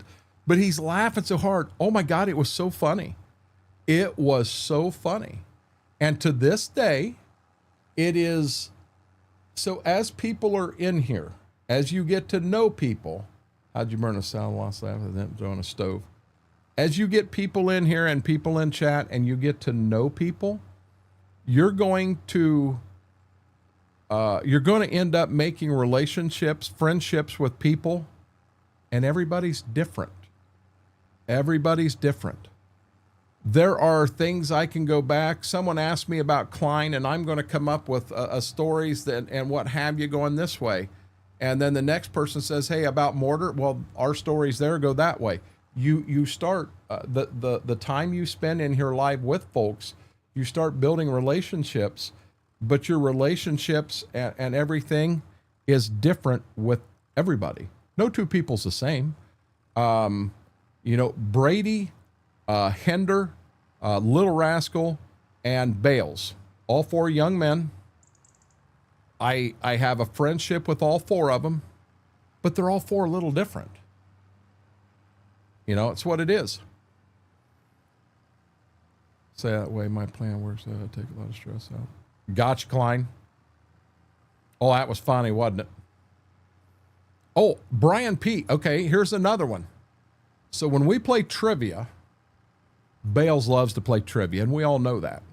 S1: but he's laughing so hard. Oh my God, it was so funny. It was so funny. And to this day, it is, so as people are in here, as you get to know people, how'd you burn a sound loss after that on a stove? As you get people in here and people in chat and you get to know people, you're going to end up making relationships, friendships with people, and everybody's different. Everybody's different. There are things I can go back. Someone asked me about Klein, and I'm going to come up with stories that and what have you going this way. And then the next person says, "Hey, about mortar." Well, our stories there go that way. You start the time you spend in here live with folks, you start building relationships, but your relationships and everything is different with everybody. No two people's the same. Brady, Hender, Little Rascal, and Bales, all 4 young men. I have a friendship with all 4 of them, but they're all 4 a little different. It's what it is. Say that way, my plan works. I take a lot of stress out. Gotcha, Klein. Oh, that was funny, wasn't it? Oh, Brian P. Okay, here's another one. So when we play trivia, Bales loves to play trivia, and we all know that.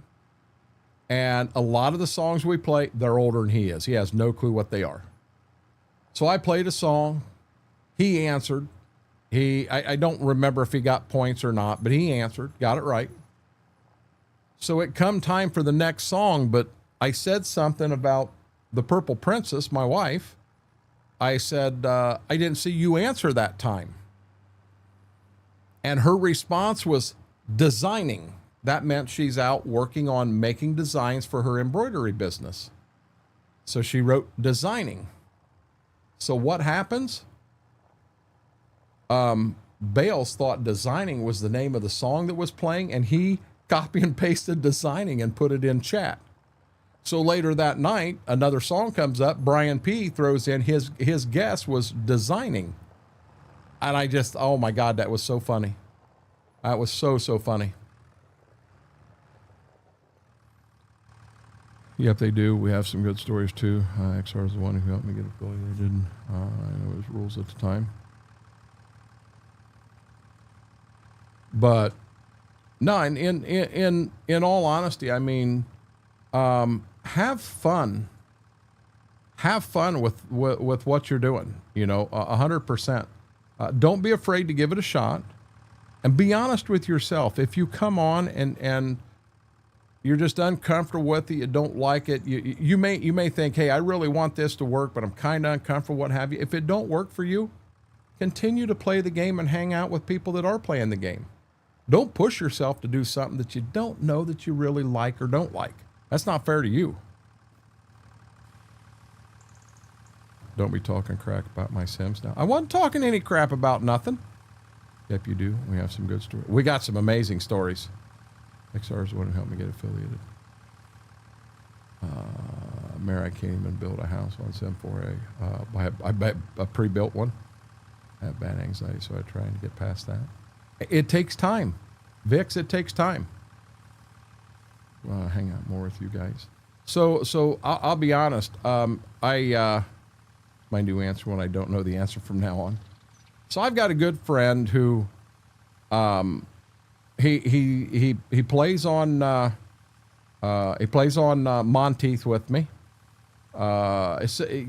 S1: And a lot of the songs we play, they're older than he is. He has no clue what they are. So I played a song. He answered. I don't remember if he got points or not, but he answered, got it right. So it come time for the next song, but I said something about the Purple Princess, my wife. I said, "I didn't see you answer that time." And her response was designing. That meant she's out working on making designs for her embroidery business. So she wrote designing. So what happens? Bales thought designing was the name of the song that was playing, and he copy and pasted designing and put it in chat. So later that night, another song comes up. Brian P throws in his guess was designing. And I just, oh my God, that was so funny. That was so funny. Yep, they do. We have some good stories too. XR is the one who helped me get affiliated. I know his rules at the time. But no, in all honesty, I mean, have fun. Have fun with what you're doing. 100%. Don't be afraid to give it a shot, and be honest with yourself. If you come on and you're just uncomfortable with it, you don't like it, you may think, "Hey, I really want this to work, but I'm kind of uncomfortable," what have you. If it don't work for you, continue to play the game and hang out with people that are playing the game. Don't push yourself to do something that you don't know that you really like or don't like. That's not fair to you. Don't be talking crap about my Sims now. I wasn't talking any crap about nothing. Yep, you do. We have some good stories. We got some amazing stories. XR is the one who helped me get affiliated. Mary, I can't even build a house on Sim 4A. I bet a pre-built one. I have bad anxiety, so I try to get past that. It takes time. Vix, it takes time. Well, I'll hang out more with you guys. So I'll be honest. My new answer when I don't know the answer from now on. So I've got a good friend who, he plays on Monteith with me. He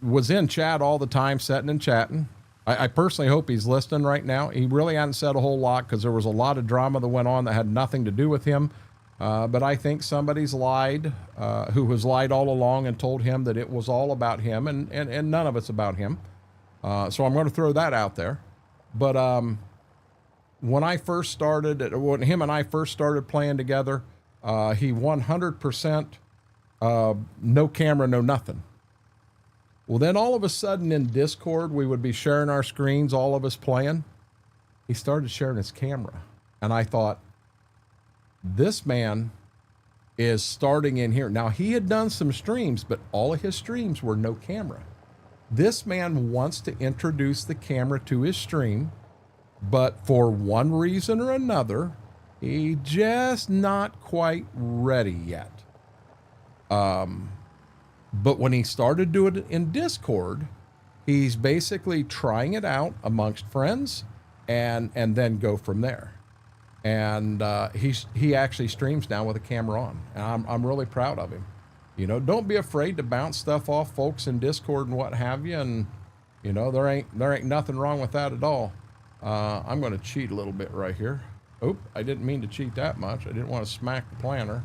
S1: was in chat all the time, sitting and chatting. I personally hope he's listening right now. He really hadn't said a whole lot because there was a lot of drama that went on that had nothing to do with him. But I think somebody's lied, who has lied all along and told him that it was all about him, and none of it's about him. So I'm going to throw that out there. But when him and I first started playing together, he 100% no camera, no nothing. Well, then all of a sudden in Discord, we would be sharing our screens, all of us playing. He started sharing his camera. And I thought, this man is starting in here. Now, he had done some streams, but all of his streams were no camera. This man wants to introduce the camera to his stream, but for one reason or another, he's just not quite ready yet. But when he started doing it in Discord, he's basically trying it out amongst friends and then go from there. And he actually streams now with a camera on, and I'm really proud of him. You know, don't be afraid to bounce stuff off folks in Discord and what have you. And you know, there ain't nothing wrong with that at all. I'm going to cheat a little bit right here. Oop, I didn't mean to cheat that much. I didn't want to smack the planter.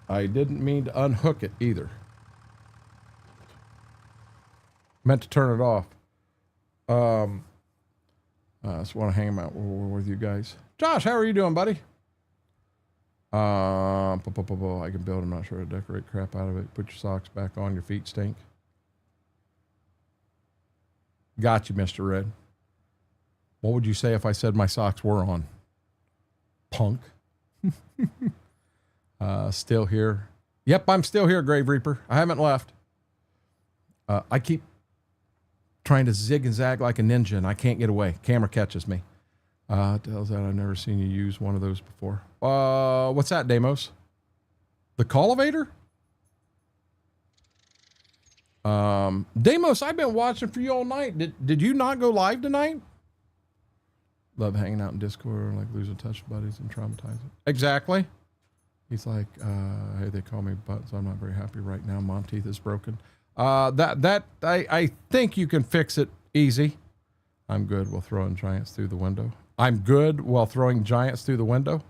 S1: I didn't mean to unhook it either. Meant to turn it off. I just want to hang out with you guys. Josh, how are you doing, buddy? I can build. I'm not sure how to decorate crap out of it. Put your socks back on. Your feet stink. Got you, Mr. Red. What would you say if I said my socks were on? Punk. Still here. Yep, I'm still here, Grave Reaper. I haven't left. I keep trying to zig and zag like a ninja, and I can't get away. Camera catches me. Tells that I've never seen you use one of those before. What's that, Deimos? The cultivator? Deimos, I've been watching for you all night. Did you not go live tonight? Love hanging out in Discord, like losing touch with buddies and traumatizing. Exactly. He's like, hey, they call me butt, so I'm not very happy right now. Mom teeth is broken. I think you can fix it easy. I'm good while throwing giants through the window. I'm good while throwing giants through the window.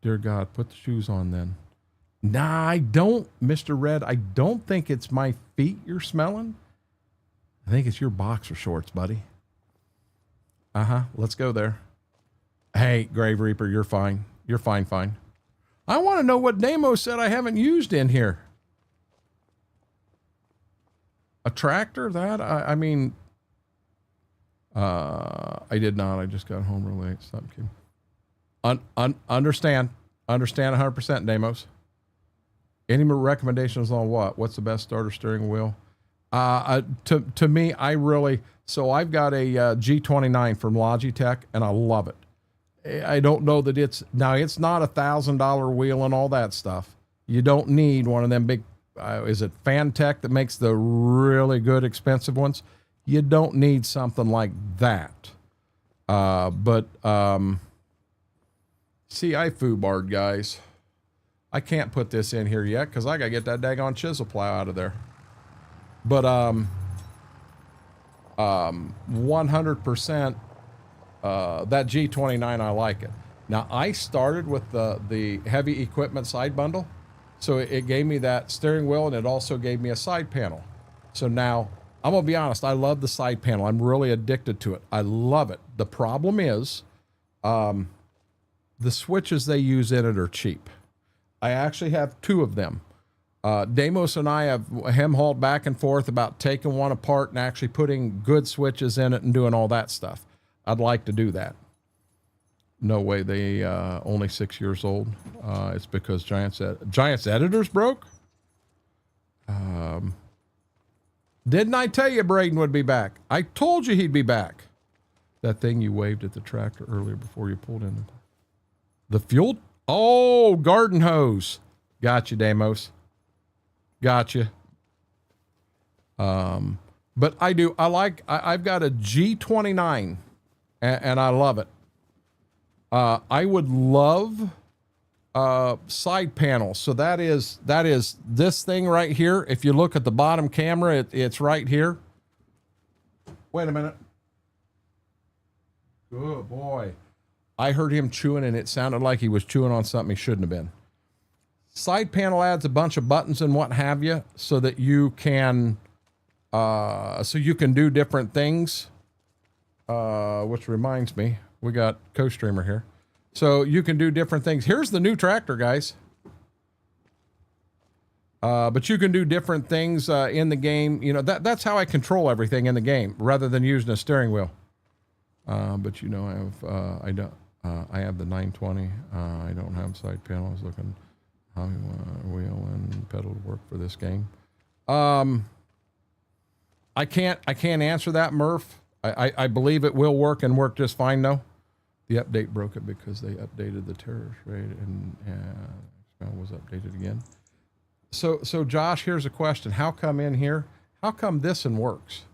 S1: Dear God, put the shoes on then. Nah, I don't, Mr. Red. I don't think it's my feet you're smelling. I think it's your boxer shorts, buddy. Let's go there. Hey, Grave Reaper, you're fine. You're fine. I want to know what Deimos said I haven't used in here. A tractor? That? I mean, I did not. I just got home real late. Something came. Understand 100%, Deimos. Any more recommendations on what? What's the best starter steering wheel? To me, so I've got a G29 from Logitech, and I love it. I don't know that it's not $1,000 wheel and all that stuff. You don't need one of them big, is it Fantech that makes the really good expensive ones? You don't need something like that. See, I foobarred, guys. I can't put this in here yet because I got to get that daggone chisel plow out of there. But 100%, that G29, I like it. Now, I started with the heavy equipment side bundle. So it gave me that steering wheel, and it also gave me a side panel. So now, I'm going to be honest, I love the side panel. I'm really addicted to it. I love it. The problem is the switches they use in it are cheap. I actually have two of them. Deimos and I have hem-hauled back and forth about taking one apart and actually putting good switches in it and doing all that stuff. I'd like to do that. No way, they only 6 years old. It's because Giants editors broke. Didn't I tell you Braden would be back? I told you he'd be back. That thing you waved at the tractor earlier before you pulled in. The fuel? Oh, garden hose. Gotcha, Deimos. Gotcha. But I've got a G29 and I love it. I would love side panel. So that is this thing right here. If you look at the bottom camera, it's right here. Wait a minute. Good boy. I heard him chewing and it sounded like he was chewing on something he shouldn't have been. Side panel adds a bunch of buttons and what have you so that you can do different things. Which reminds me, we got co-streamer here. So you can do different things. Here's the new tractor, guys. But you can do different things in the game. You know, that's how I control everything in the game rather than using a steering wheel. But you know, I have the 920. I don't have side panel. I was looking how wheel and pedal to work for this game. I can't answer that, Murph. I believe it will work and work just fine though. The update broke it because they updated the tariff rate and was updated again. So Josh, here's a question. How come in here? How come this one works?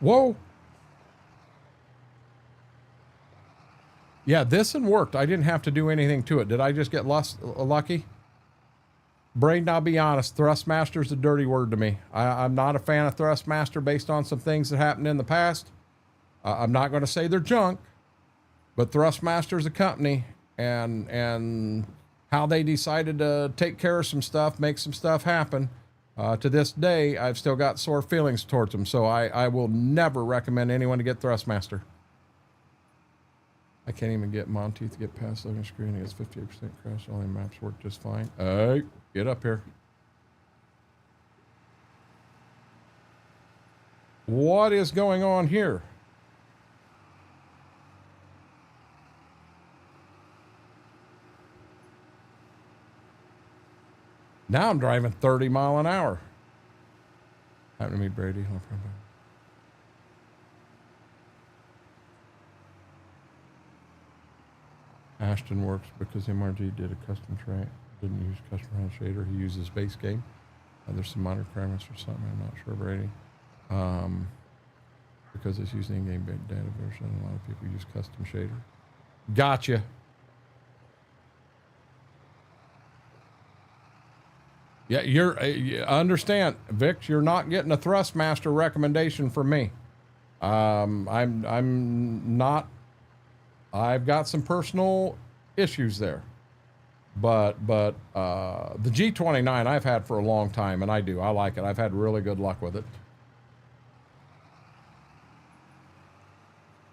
S1: Whoa. Yeah, this one worked. I didn't have to do anything to it. Did I just get lucky? Braden, I'll be honest, Thrustmaster's a dirty word to me. I'm not a fan of Thrustmaster based on some things that happened in the past. I'm not going to say they're junk, but Thrustmaster's a company, and how they decided to take care of some stuff, make some stuff happen. To this day, I've still got sore feelings towards them, so I will never recommend anyone to get Thrustmaster. I can't even get Monty to get past looking screen. It gets 58% crash. All the maps work just fine. Hey, get up here. What is going on here? Now I'm driving 30 miles an hour. Happened to me, Brady. No problem. Ashton works because MRG did a custom trait. Didn't use custom round shader. He uses base game. There's some minor requirements or something. I'm not sure, Brady. Because it's using in-game data version. A lot of people use custom shader. Gotcha. Yeah, you understand, Vic. You're not getting a Thrustmaster recommendation from me. I'm not. I've got some personal issues there, but the G29 I've had for a long time, and I like it. I've had really good luck with it.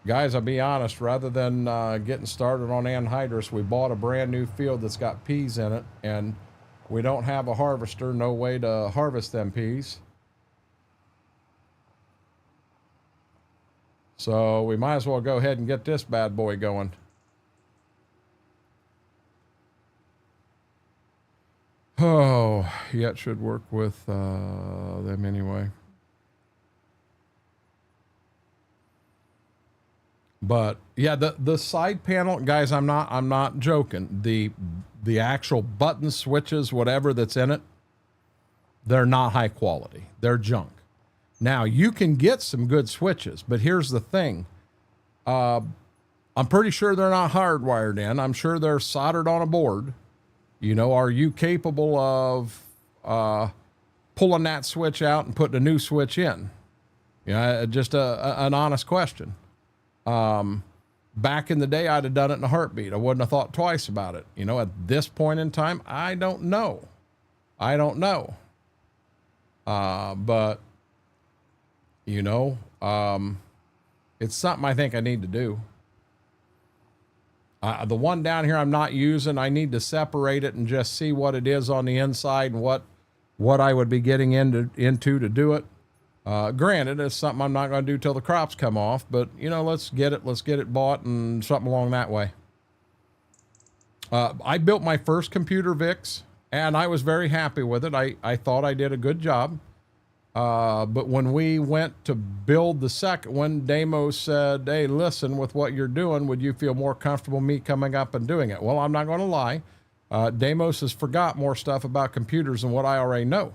S1: Guys, I'll be honest, rather than getting started on anhydrous, we bought a brand new field that's got peas in it, and we don't have a harvester, no way to harvest them peas. So we might as well go ahead and get this bad boy going. Oh, yeah, it should work with them anyway. But yeah, the side panel, guys, I'm not joking. The actual button switches, whatever that's in it, they're not high quality. They're junk. Now, you can get some good switches, but here's the thing. I'm pretty sure they're not hardwired in. I'm sure they're soldered on a board. You know, are you capable of pulling that switch out and putting a new switch in? You know, just an honest question. Back in the day, I'd have done it in a heartbeat. I wouldn't have thought twice about it. You know, at this point in time, I don't know. But... you know, it's something I think I need to do. The one down here I'm not using, I need to separate it and just see what it is on the inside and what I would be getting into to do it. Granted, it's something I'm not going to do till the crops come off, but you know, let's get it bought and something along that way. I built my first computer, Vix, and I was very happy with it. I thought I did a good job. But when we went to build the second one, Damos said, hey, listen, with what you're doing, would you feel more comfortable me coming up and doing it? Well, I'm not going to lie. Damos has forgot more stuff about computers than what I already know.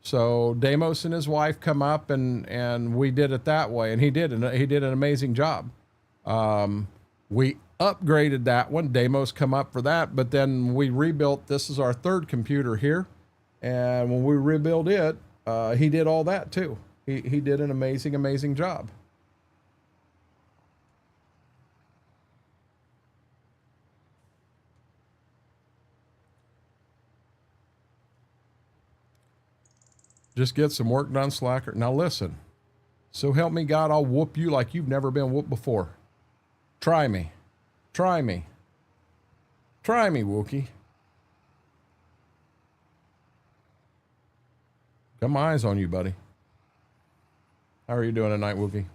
S1: So Damos and his wife come up and we did it that way. And he did an amazing job. We upgraded that one. Demos come up for that, but then we rebuilt. This is our third computer here. And when we rebuilt it, he did all that too. He did an amazing, amazing job. Just get some work done, slacker. Now listen, so help me God, I'll whoop you like you've never been whooped before. Try me. Try me. Try me, Wookie. Got my eyes on you, buddy. How are you doing tonight, Wookie?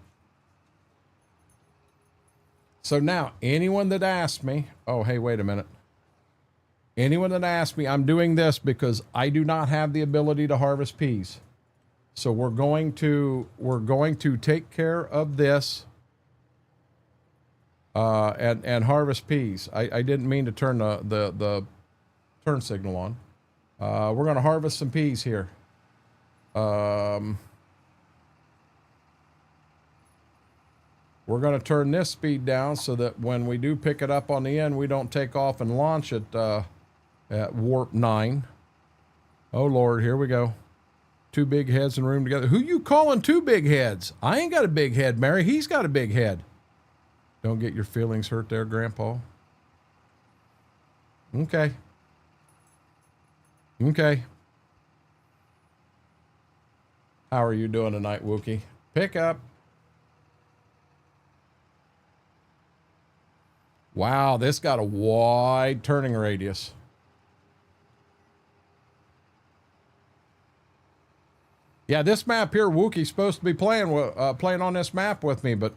S1: So now, anyone that asks me, oh, hey, wait a minute. Anyone that asks me, I'm doing this because I do not have the ability to harvest peas. So we're going to take care of this and harvest peas. I didn't mean to turn the turn signal on. We're going to harvest some peas here. We're going to turn this speed down so that when we do pick it up on the end, we don't take off and launch it at warp 9. Oh, Lord, here we go. Two big heads in room together. Who you calling two big heads? I ain't got a big head, Mary. He's got a big head. Don't get your feelings hurt there, Grandpa. Okay. Okay. How are you doing tonight, Wookie? Pick up. Wow, this got a wide turning radius. Yeah, this map here, Wookie's supposed to be playing on this map with me, but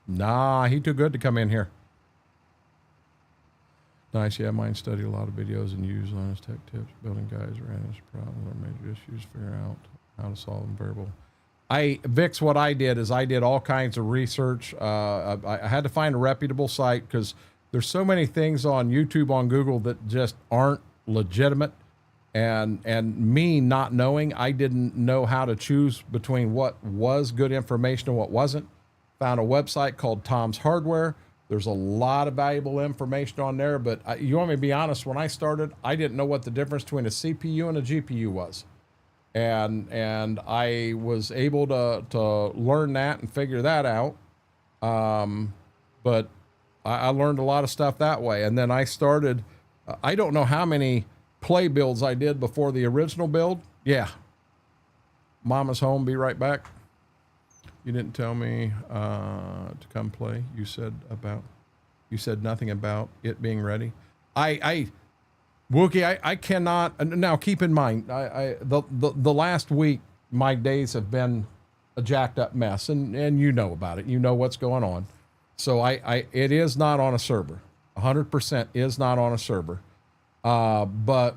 S1: nah, he too good to come in here. Nice, yeah, mine studied a lot of videos and used on his tech tips, building guys ran his problems or major issues, figure out how to solve them verbal. Vix, what I did is I did all kinds of research. I had to find a reputable site because there's so many things on YouTube, on Google that just aren't legitimate. And me not knowing, I didn't know how to choose between what was good information and what wasn't. Found a website called Tom's Hardware. There's a lot of valuable information on there, but you want me to be honest, when I started, I didn't know what the difference between a CPU and a GPU was. And I was able to learn that and figure that out. But I learned a lot of stuff that way. And then I started, I don't know how many play builds I did before the original build. Yeah. Mama's home, be right back. You didn't tell me to come play. You said nothing about it being ready. Wookie, I cannot, now keep in mind, the last week, my days have been a jacked up mess, and you know about it. You know what's going on. So it is not on a server. 100% is not on a server. But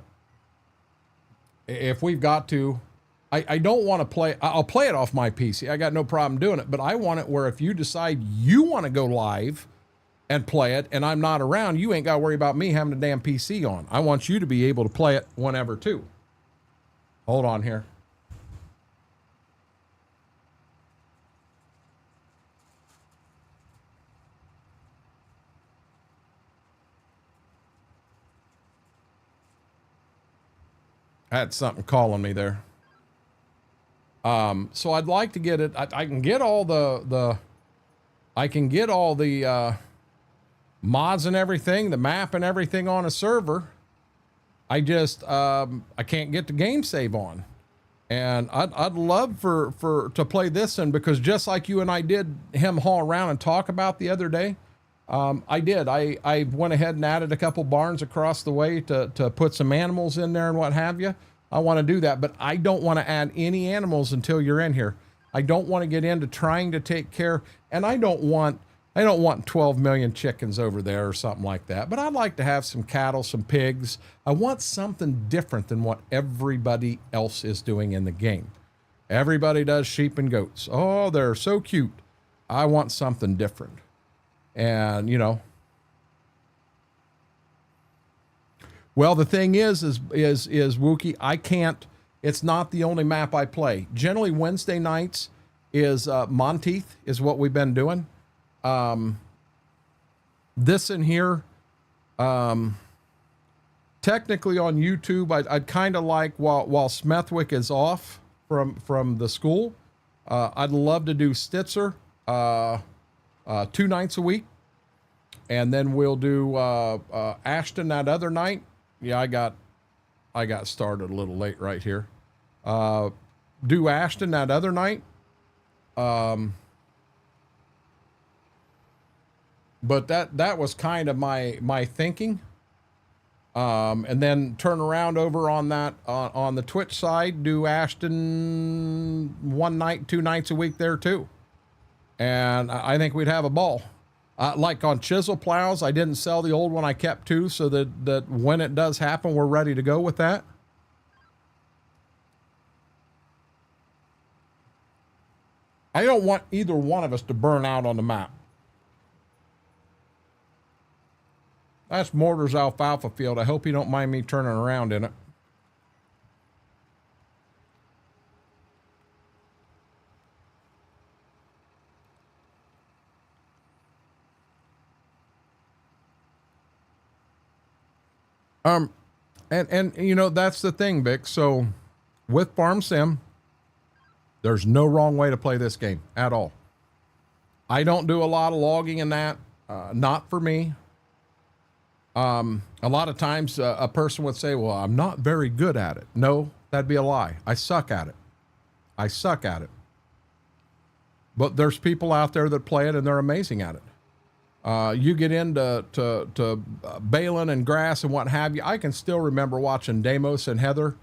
S1: if we've got to, I don't want to play, I'll play it off my PC. I got no problem doing it, but I want it where if you decide you want to go live and play it and I'm not around, you ain't got to worry about me having a damn PC on. I want you to be able to play it whenever too. Hold on here. I had something calling me there. So I'd like to get it. I can get all the mods and everything, the map and everything on a server. I just, I can't get the game save on. And I'd love to play this in, because just like you and I did him haul around and talk about the other day, I went ahead and added a couple barns across the way to put some animals in there and what have you. I want to do that, but I don't want to add any animals until you're in here. I don't want to get into trying to take care, and I don't want 12 million chickens over there or something like that, but I'd like to have some cattle, some pigs. I want something different than what everybody else is doing in the game. Everybody does sheep and goats. Oh, they're so cute. I want something different. And, you know, well, the thing is Wookie, I can't, it's not the only map I play. Generally Wednesday nights is Monteith is what we've been doing. this in here, technically on YouTube, I'd kind of like while Smethwick is off from the school, I'd love to do Stitzer 2 nights a week, and then we'll do Ashton that other night. Yeah, I got started a little late right here. Do Ashton that other night. But that was kind of my thinking. And then turn around over on that, on the Twitch side, do Ashton 1 night, 2 nights a week there too. And I think we'd have a ball. Like on chisel plows, I didn't sell the old one. I kept 2 so that when it does happen, we're ready to go with that. I don't want either one of us to burn out on the map. That's Mortar's alfalfa field. I hope you don't mind me turning around in it. And you know, that's the thing, Vic. So with Farm Sim, there's no wrong way to play this game at all. I don't do a lot of logging in that. Not for me. A lot of times a person would say, well, I'm not very good at it. No, that'd be a lie. I suck at it. I suck at it. But there's people out there that play it and they're amazing at it. You get into baling and grass and what have you. I can still remember watching Damos and Heather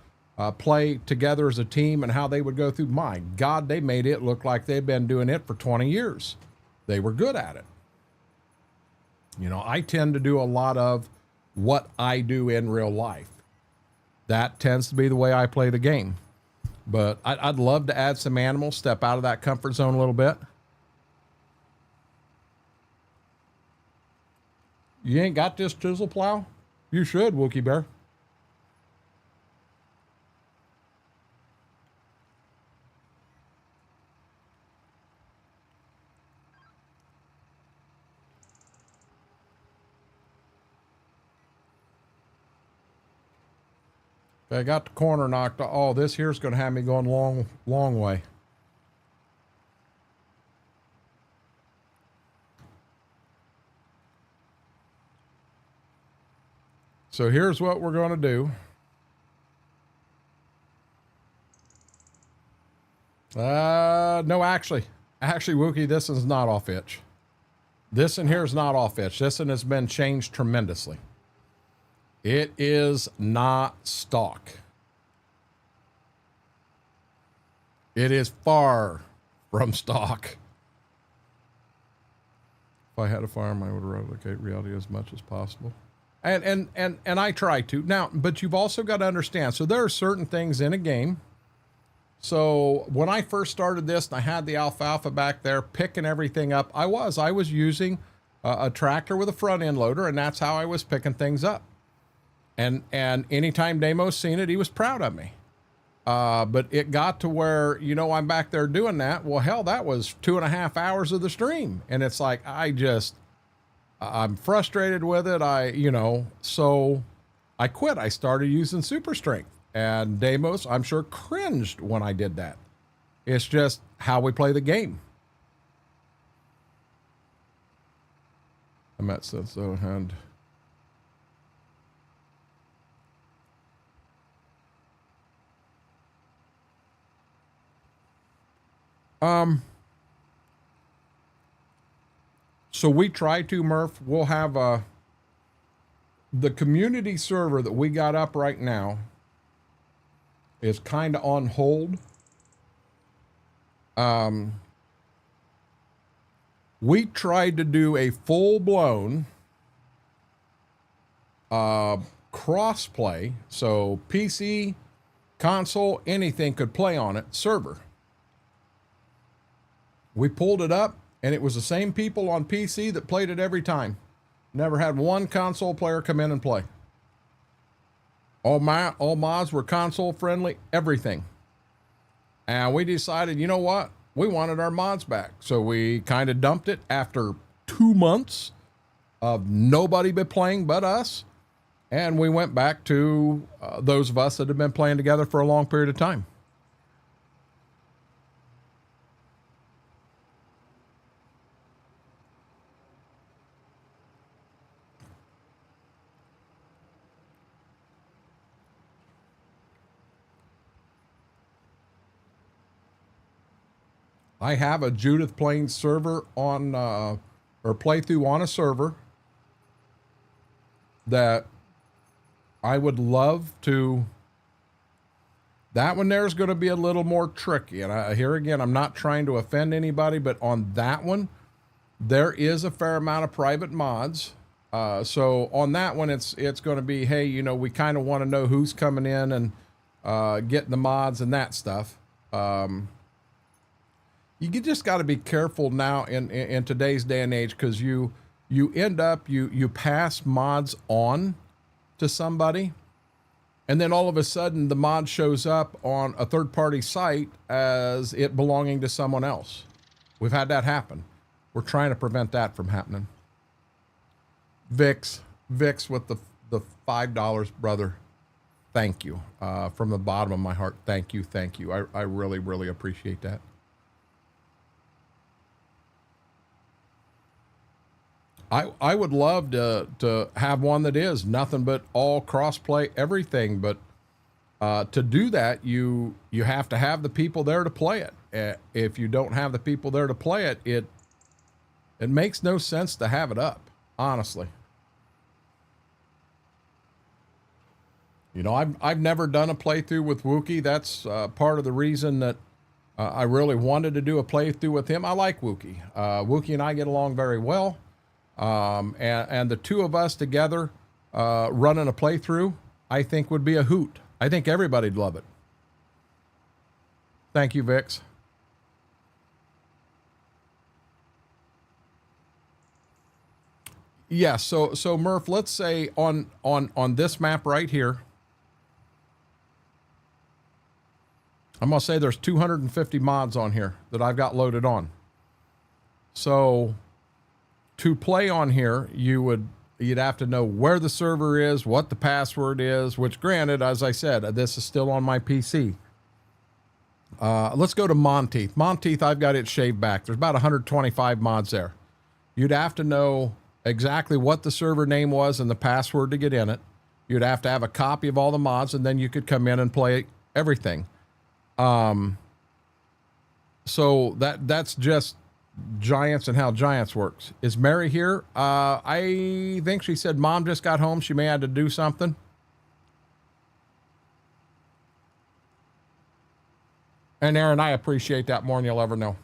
S1: play together as a team and how they would go through. My God, they made it look like they'd been doing it for 20 years. They were good at it. You know, I tend to do a lot of what I do in real life. That tends to be the way I play the game. But I'd love to add some animals, step out of that comfort zone a little bit. You ain't got this chisel plow? You should, Wookie Bear. I got the corner knocked off. Oh, this here's going to have me going long way. So here's what we're going to do. No, actually, Wookie, this is not off itch. This in here is not off itch. This one has been changed tremendously. It is not stock. It is far from stock. If I had a farm, I would replicate reality as much as possible. And I try to. Now, but you've also got to understand, so there are certain things in a game. So when I first started this and I had the alfalfa back there picking everything up, I was using a tractor with a front end loader, and that's how I was picking things up. And anytime Damos seen it, he was proud of me. But it got to where, you know, I'm back there doing that. Well, hell, that was 2.5 hours of the stream. And it's like, I'm frustrated with it. So I quit. I started using super strength, and Damos, I'm sure, cringed when I did that. It's just how we play the game. I met so and so we try to, Murph, we'll have the community server that we got up right now is kind of on hold. We tried to do a full-blown cross-play, so PC, console, anything could play on it, server. We pulled it up, and it was the same people on PC that played it every time. Never had one console player come in and play. All mods were console friendly, everything. And we decided, you know what? We wanted our mods back. So we kind of dumped it after 2 months. of nobody but playing but us. And we went back to those of us that had been playing together for a long period of time. I have a Judith Plains server on, or playthrough on a server that I would love to. That one there's going to be a little more tricky. And here again, I'm not trying to offend anybody, but on that one, there is a fair amount of private mods. So on that one, it's going to be, hey, you know, we kind of want to know who's coming in and getting the mods and that stuff. You just got to be careful now in today's day and age, because you end up, you pass mods on to somebody, and then all of a sudden the mod shows up on a third-party site as it belonging to someone else. We've had that happen. We're trying to prevent that from happening. Vix with the $5, brother. Thank you. From the bottom of my heart, thank you. I really, really appreciate that. I would love to have one that is nothing but all crossplay, everything. But to do that, you have to have the people there to play it. If you don't have the people there to play it, it makes no sense to have it up, honestly. You know, I've never done a playthrough with Wookie. That's part of the reason that I really wanted to do a playthrough with him. I like Wookie. Wookie and I get along very well. And the two of us together running a playthrough, I think would be a hoot. I think everybody'd love it. Thank you, Vix. Yeah, so Murph, let's say on this map right here, I'm gonna say there's 250 mods on here that I've got loaded on. So to play on here, you'd have to know where the server is, what the password is, which granted, as I said, this is still on my PC. Let's go to Monteith. Monteith, I've got it shaved back. There's about 125 mods there. You'd have to know exactly what the server name was and the password to get in it. You'd have to have a copy of all the mods, and then you could come in and play everything. So that's just Giants and how Giants works. Is Mary here? I think she said mom just got home. She may have to do something. And Aaron, I appreciate that more than you'll ever know.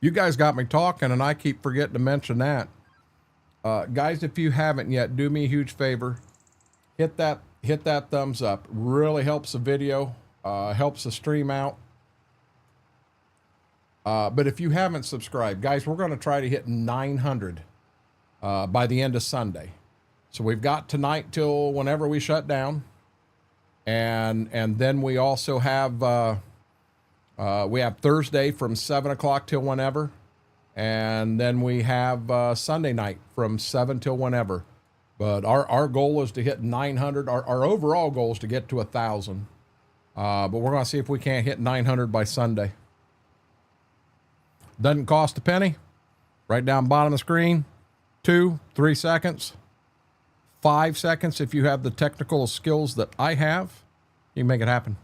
S1: You guys got me talking, and I keep forgetting to mention that. Guys, if you haven't yet, do me a huge favor. Hit that thumbs up. Really helps the video, helps the stream out. But if you haven't subscribed, guys, we're going to try to hit 900 by the end of Sunday. So we've got tonight till whenever we shut down. And then we also have Thursday from 7 o'clock till whenever. And then we have Sunday night from 7 till whenever. But our goal is to hit 900. Our overall goal is to get to 1,000. But we're going to see if we can't hit 900 by Sunday. Doesn't cost a penny. Right down bottom of the screen. 2, 3 seconds. 5 seconds if you have the technical skills that I have. You can make it happen.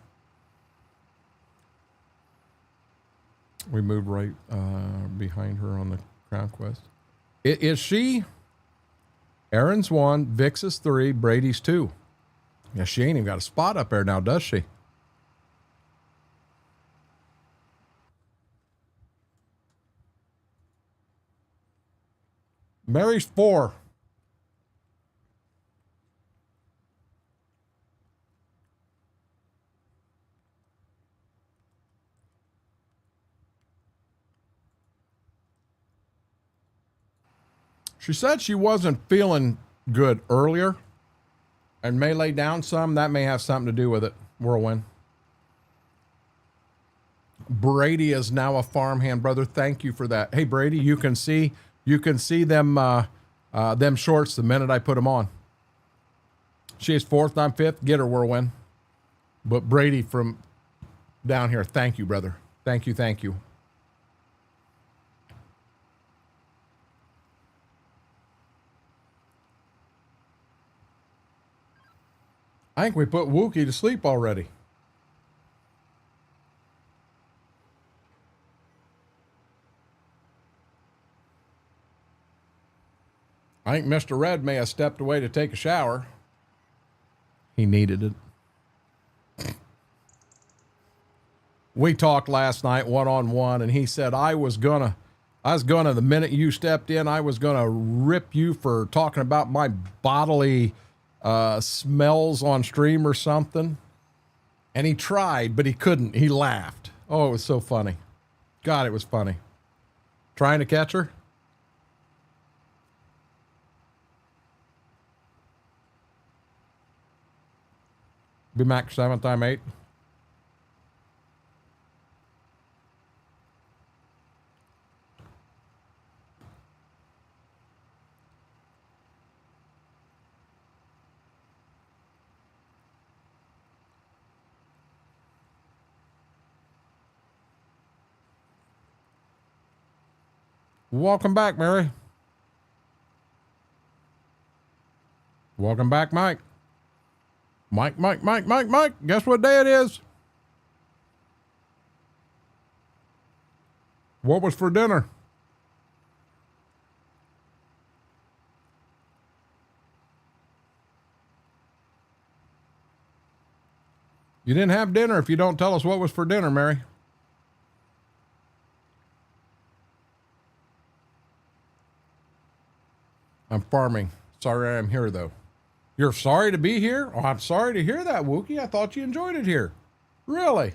S1: We moved right behind her on the Crown Quest. Is she? Aaron's 1, Vix is 3, Brady's 2. Yeah, she ain't even got a spot up there now, does she? Mary's 4. She said she wasn't feeling good earlier, and may lay down some. That may have something to do with it. Whirlwind. Brady is now a farmhand, brother. Thank you for that. Hey, Brady, you can see them shorts the minute I put them on. She is fourth, I'm fifth. Get her, Whirlwind. But Brady from down here, thank you, brother. Thank you, thank you. I think we put Wookie to sleep already. I think Mr. Red may have stepped away to take a shower. He needed it. We talked last night one-on-one, and he said, the minute you stepped in, I was gonna rip you for talking about my bodily smells on stream or something. And he tried, but he couldn't. He laughed. Oh, it was so funny. God, it was funny. Trying to catch her? Be max 7th, I'm 8. Welcome back, Mary. Welcome back, Mike. Mike. Guess what day it is? What was for dinner? You didn't have dinner if you don't tell us what was for dinner, Mary. I'm farming. Sorry I'm here, though. You're sorry to be here? Oh, I'm sorry to hear that, Wookie. I thought you enjoyed it here. Really?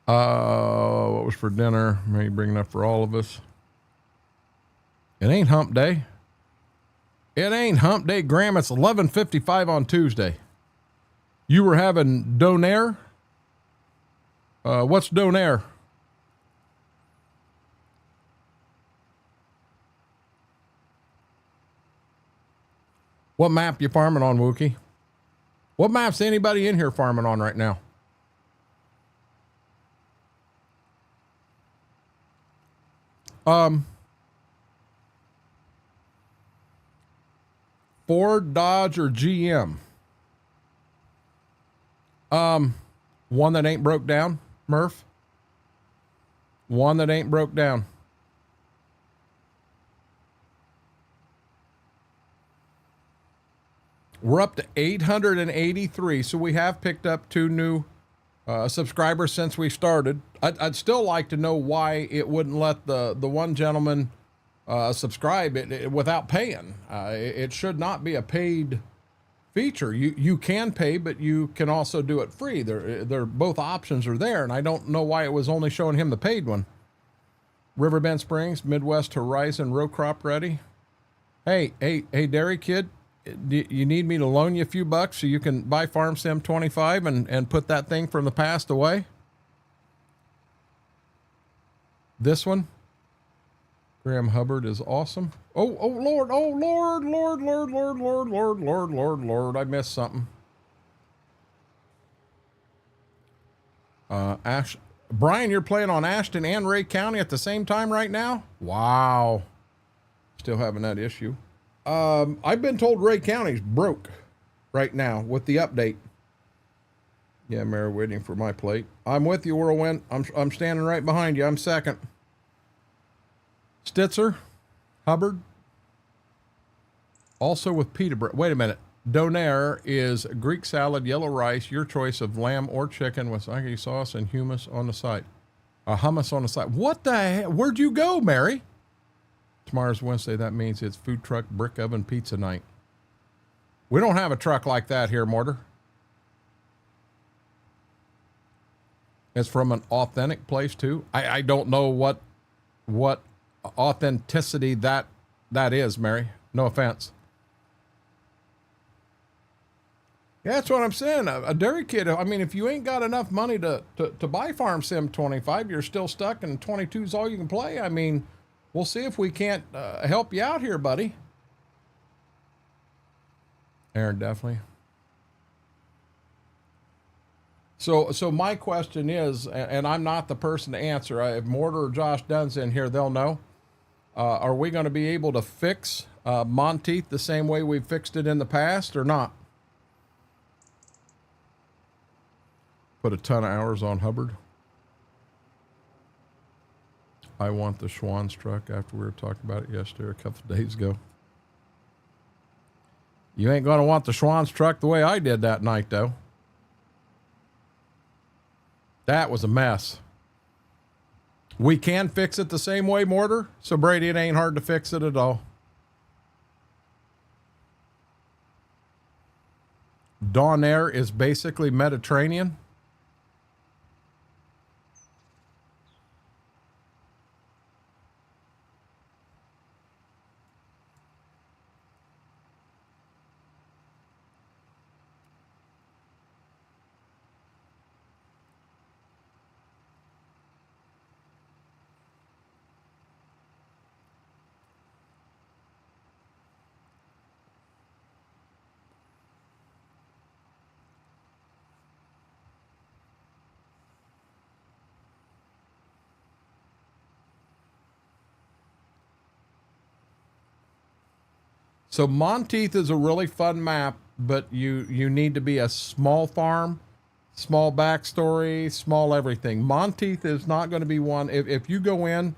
S1: What was for dinner? Maybe bring enough for all of us. It ain't hump day. It ain't hump day, Graham. It's 11:55 on Tuesday. You were having donair? What's donair? What map you farming on, Wookie? What map's anybody in here farming on right now? Ford, Dodge, or GM? One that ain't broke down, Murph. One that ain't broke down. We're up to 883, so we have picked up 2 new subscribers since we started. I'd still like to know why it wouldn't let the one gentleman subscribe it without paying. It should not be a paid feature. You can pay, but you can also do it free. They're both options are there, and I don't know why it was only showing him the paid one. Riverbend Springs, Midwest Horizon row crop ready. Hey, Dairy Kid, you need me to loan you a few bucks so you can buy Farm Sim 25 and put that thing from the past away? This one? Graham Hubbard is awesome. Oh, Lord, Lord, I missed something. Brian, you're playing on Ashton and Ray County at the same time right now? Wow. Still having that issue. I've been told Ray County's broke right now with the update. Yeah, Mary, waiting for my plate. I'm with you, Whirlwind. I'm standing right behind you. I'm second. Stitzer, Hubbard. Also with Peterborough. Wait a minute. Donair is Greek salad, yellow rice, your choice of lamb or chicken with sake sauce and hummus on the side. Hummus on the side. What the heck? Where'd you go, Mary? Tomorrow's Wednesday. That means it's food truck, brick oven, pizza night. We don't have a truck like that here, Mortar. It's from an authentic place too. I don't know what authenticity that is, Mary. No offense. Yeah, that's what I'm saying. A dairy kid, I mean, if you ain't got enough money to buy Farm Sim 25, you're still stuck and 22 is all you can play. I mean, we'll see if we can't help you out here, buddy. Aaron, definitely. So my question is, and I'm not the person to answer. If Mortar or Josh Dunn's in here, they'll know. Are we going to be able to fix Monteith the same way we fixed it in the past or not? Put a ton of hours on Hubbard. I want the Schwann's truck after we were talking about it yesterday, a couple of days ago. You ain't going to want the Schwann's truck the way I did that night, though. That was a mess. We can fix it the same way, Mortar. So, Brady, it ain't hard to fix it at all. Dawn Air is basically Mediterranean. So Monteith is a really fun map, but you need to be a small farm, small backstory, small everything. Monteith is not going to be one. If you go in,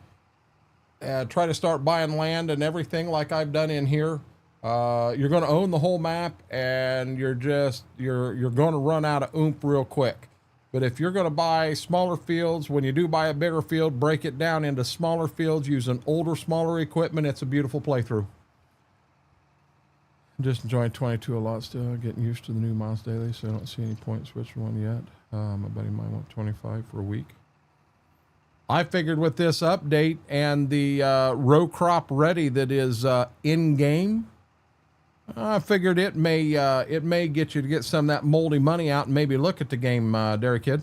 S1: try to start buying land and everything like I've done in here, you're going to own the whole map, and you're going to run out of oomph real quick. But if you're going to buy smaller fields, when you do buy a bigger field, break it down into smaller fields using older, smaller equipment. It's a beautiful playthrough. Just enjoying 22 a lot still, getting used to the new miles daily, so I don't see any point switching one yet. My buddy might want 25 for a week. I figured with this update and the row crop ready that is in game, I figured it may get you to get some of that moldy money out and maybe look at the game, Dairy Kid.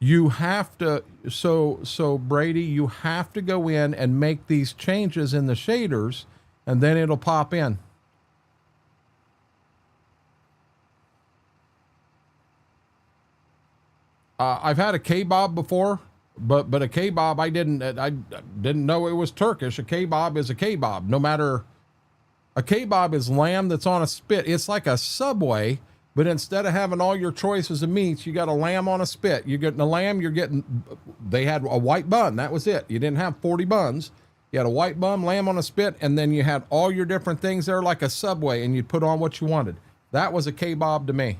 S1: You have to, so Brady, you have to go in and make these changes in the shaders, and then it'll pop in. I've had a kebab before, but a kebab I didn't know it was Turkish. A kebab is a kebab. No matter, a kebab is lamb that's on a spit. It's like a Subway. But instead of having all your choices of meats, you got a lamb on a spit. You're getting a lamb, they had a white bun. That was it. You didn't have 40 buns. You had a white bun, lamb on a spit, and then you had all your different things there like a Subway, and you'd put on what you wanted. That was a kebab to me.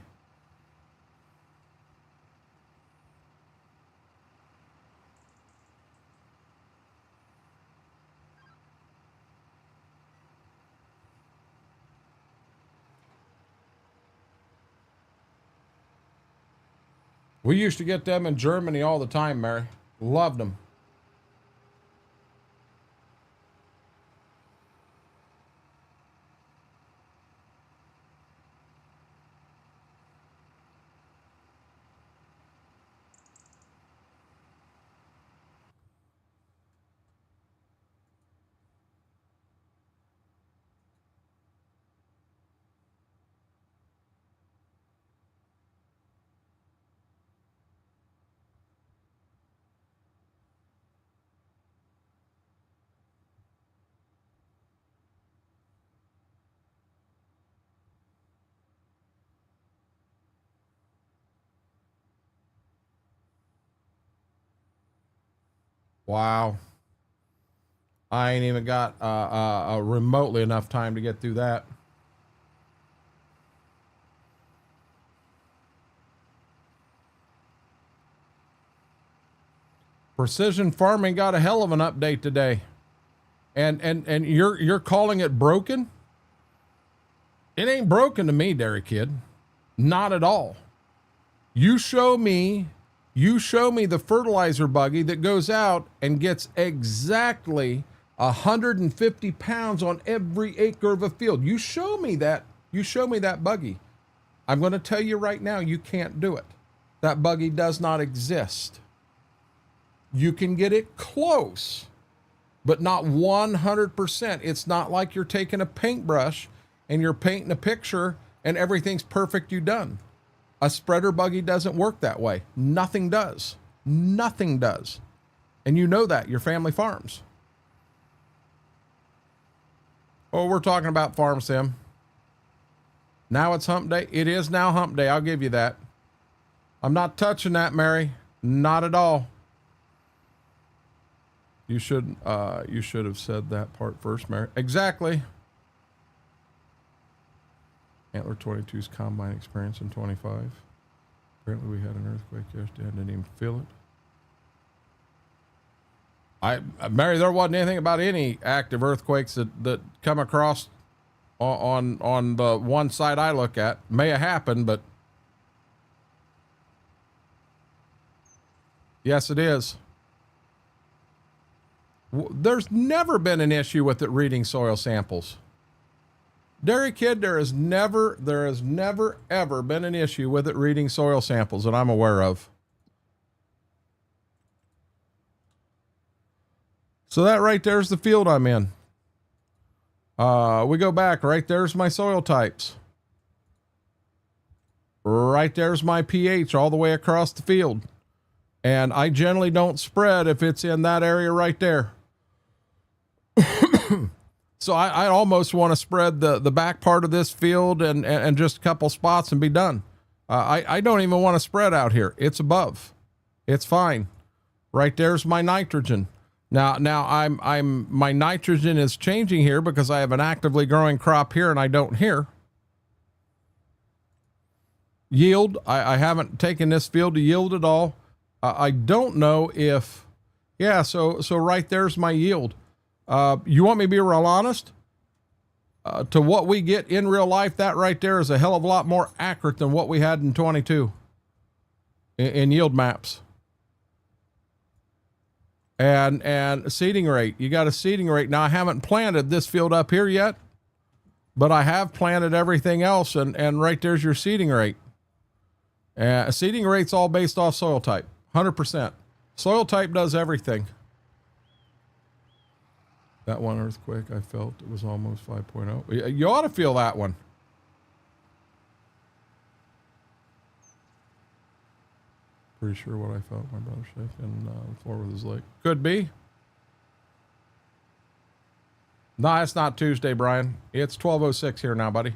S1: We used to get them in Germany all the time, Mary. Loved them. Wow. I ain't even got remotely enough time to get through that. Precision farming got a hell of an update today. And you're calling it broken? It ain't broken to me, Dairy Kid. Not at all. You show me the fertilizer buggy that goes out and gets exactly 150 pounds on every acre of a field. You show me that. You show me that buggy. I'm going to tell you right now, you can't do it. That buggy does not exist. You can get it close, but not 100%. It's not like you're taking a paintbrush and you're painting a picture and everything's perfect, you done. A spreader buggy doesn't work that way. Nothing does. Nothing does. And you know that, your family farms. Oh, we're talking about farm sim. Now it's hump day. It is now hump day. I'll give you that. I'm not touching that, Mary. Not at all. You should have said that part first, Mary. Exactly. Antler 22's combine experience in 25. Apparently we had an earthquake yesterday. I didn't even feel it. Mary, there wasn't anything about any active earthquakes that come across on the one side I look at. May have happened, but yes, it is. There's never been an issue with it reading soil samples. Dairy Kid, there has never ever been an issue with it reading soil samples that I'm aware of. So that right there's the field I'm in. We go back, right there's my soil types. Right there's my pH all the way across the field. And I generally don't spread if it's in that area right there. So I almost want to spread the back part of this field and just a couple spots and be done. I don't even want to spread out here. It's above. It's fine. Right there's my nitrogen. Now my nitrogen is changing here because I have an actively growing crop here and I don't here. Yield, I haven't taken this field to yield at all. I don't know if, yeah, so right there's my yield. You want me to be real honest? To what we get in real life, that right there is a hell of a lot more accurate than what we had in 22 in yield maps. And seeding rate, you got a seeding rate. Now I haven't planted this field up here yet, but I have planted everything else and right there's your seeding rate. Seeding rate's all based off soil type, 100%. Soil type does everything. That one earthquake I felt, it was almost 5.0. You ought to feel that one. Pretty sure what I felt, my brother shaking the floor with his leg. Could be. No, it's not Tuesday, Brian. It's 12:06 here now, buddy.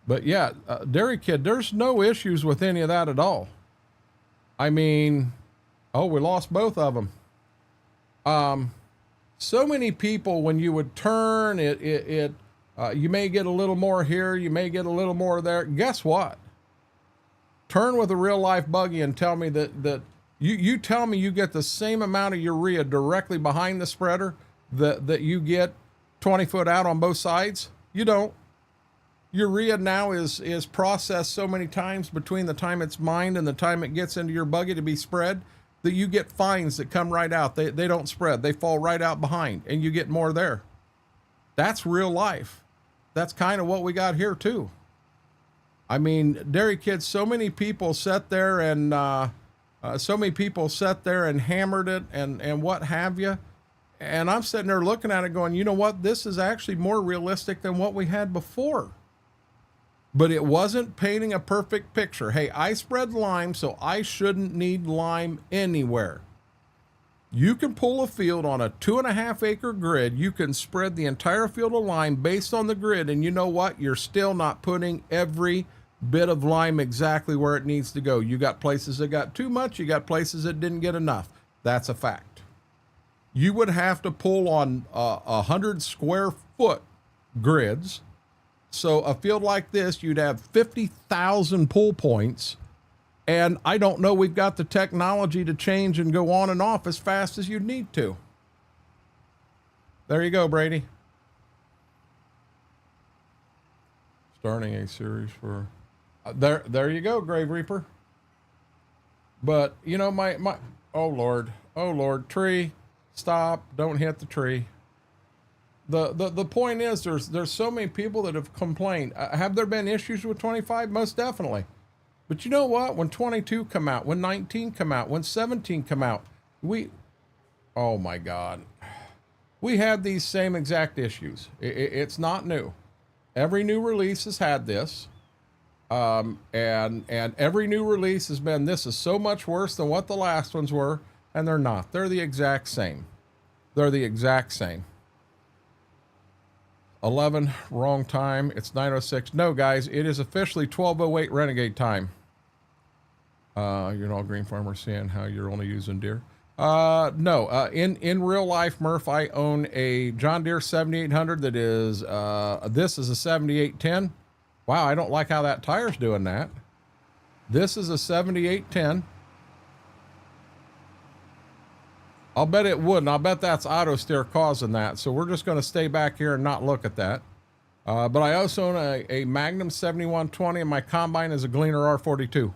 S1: But yeah, Dairy Kid, there's no issues with any of that at all. I mean, oh, we lost both of them. So many people, when you would turn you may get a little more here, you may get a little more there. Guess what? Turn with a real life buggy and tell me that you tell me you get the same amount of urea directly behind the spreader that you get 20 foot out on both sides. You don't. Urea now is processed so many times between the time it's mined and the time it gets into your buggy to be spread that you get fines that come right out. They don't spread. They fall right out behind and you get more there. That's real life. That's kind of what we got here too. I mean, Dairy Kids, so many people sat there and hammered it and what have you. And I'm sitting there looking at it going, you know what? This is actually more realistic than what we had before. But it wasn't painting a perfect picture. Hey, I spread lime, so I shouldn't need lime anywhere. You can pull a field on a 2.5 acre grid. You can spread the entire field of lime based on the grid. And you know what? You're still not putting every bit of lime exactly where it needs to go. You got places that got too much. You got places that didn't get enough. That's a fact. You would have to pull on 100 square foot grids. So a field like this, you'd have 50,000 pull points And I don't know we've got the technology to change and go on and off as fast as you need to. There you go, Brady. Starting a series for... there you go, Grave Reaper. But, you know, my... Oh, Lord. Tree. Stop. Don't hit the tree. The point is, there's so many people that have complained. Have there been issues with 25? Most definitely. But you know what? When 22 come out, when 19 come out, when 17 come out, oh my God, we had these same exact issues. It's not new. Every new release has had this. And every new release has been, this is so much worse than what the last ones were. And they're not. They're the exact same. They're the exact same. 11, wrong time. It's 9:06. No, guys, it is officially 12:08 Renegade time. You're an all green farmer saying how you're only using deer. No, in real life, Murph, I own a John Deere 7800 that is, this is a 7810. Wow, I don't like how that tire's doing that. This is a 7810. I'll bet it wouldn't. I'll bet that's auto steer causing that. So we're just going to stay back here and not look at that. But I also own a Magnum 7120 and my combine is a Gleaner R42.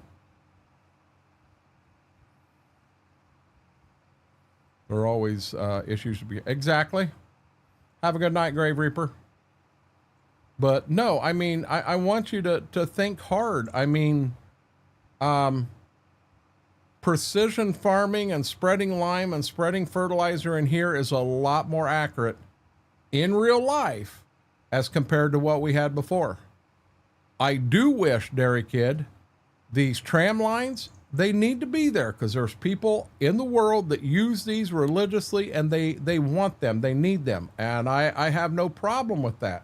S1: There are always issues to be. Exactly. Have a good night, Grave Reaper. But no, I mean, I want you to think hard. I mean, precision farming and spreading lime and spreading fertilizer in here is a lot more accurate in real life as compared to what we had before. I do wish, Dairy Kid, these tram lines, they need to be there because there's people in the world that use these religiously and they want them, they need them. And I have no problem with that.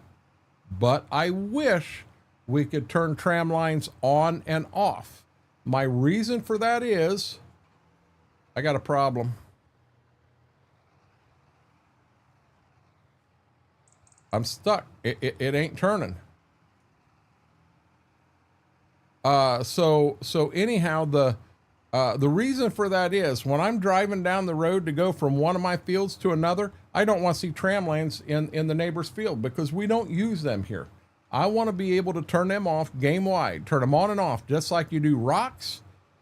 S1: But I wish we could turn tram lines on and off. My reason for that is I got a problem. I'm stuck. It ain't turning. So anyhow, the reason for that is when I'm driving down the road to go from one of my fields to another, I don't want to see tram lanes in the neighbor's field because we don't use them here. I want to be able to turn them off game wide, turn them on and off, just like you do rocks,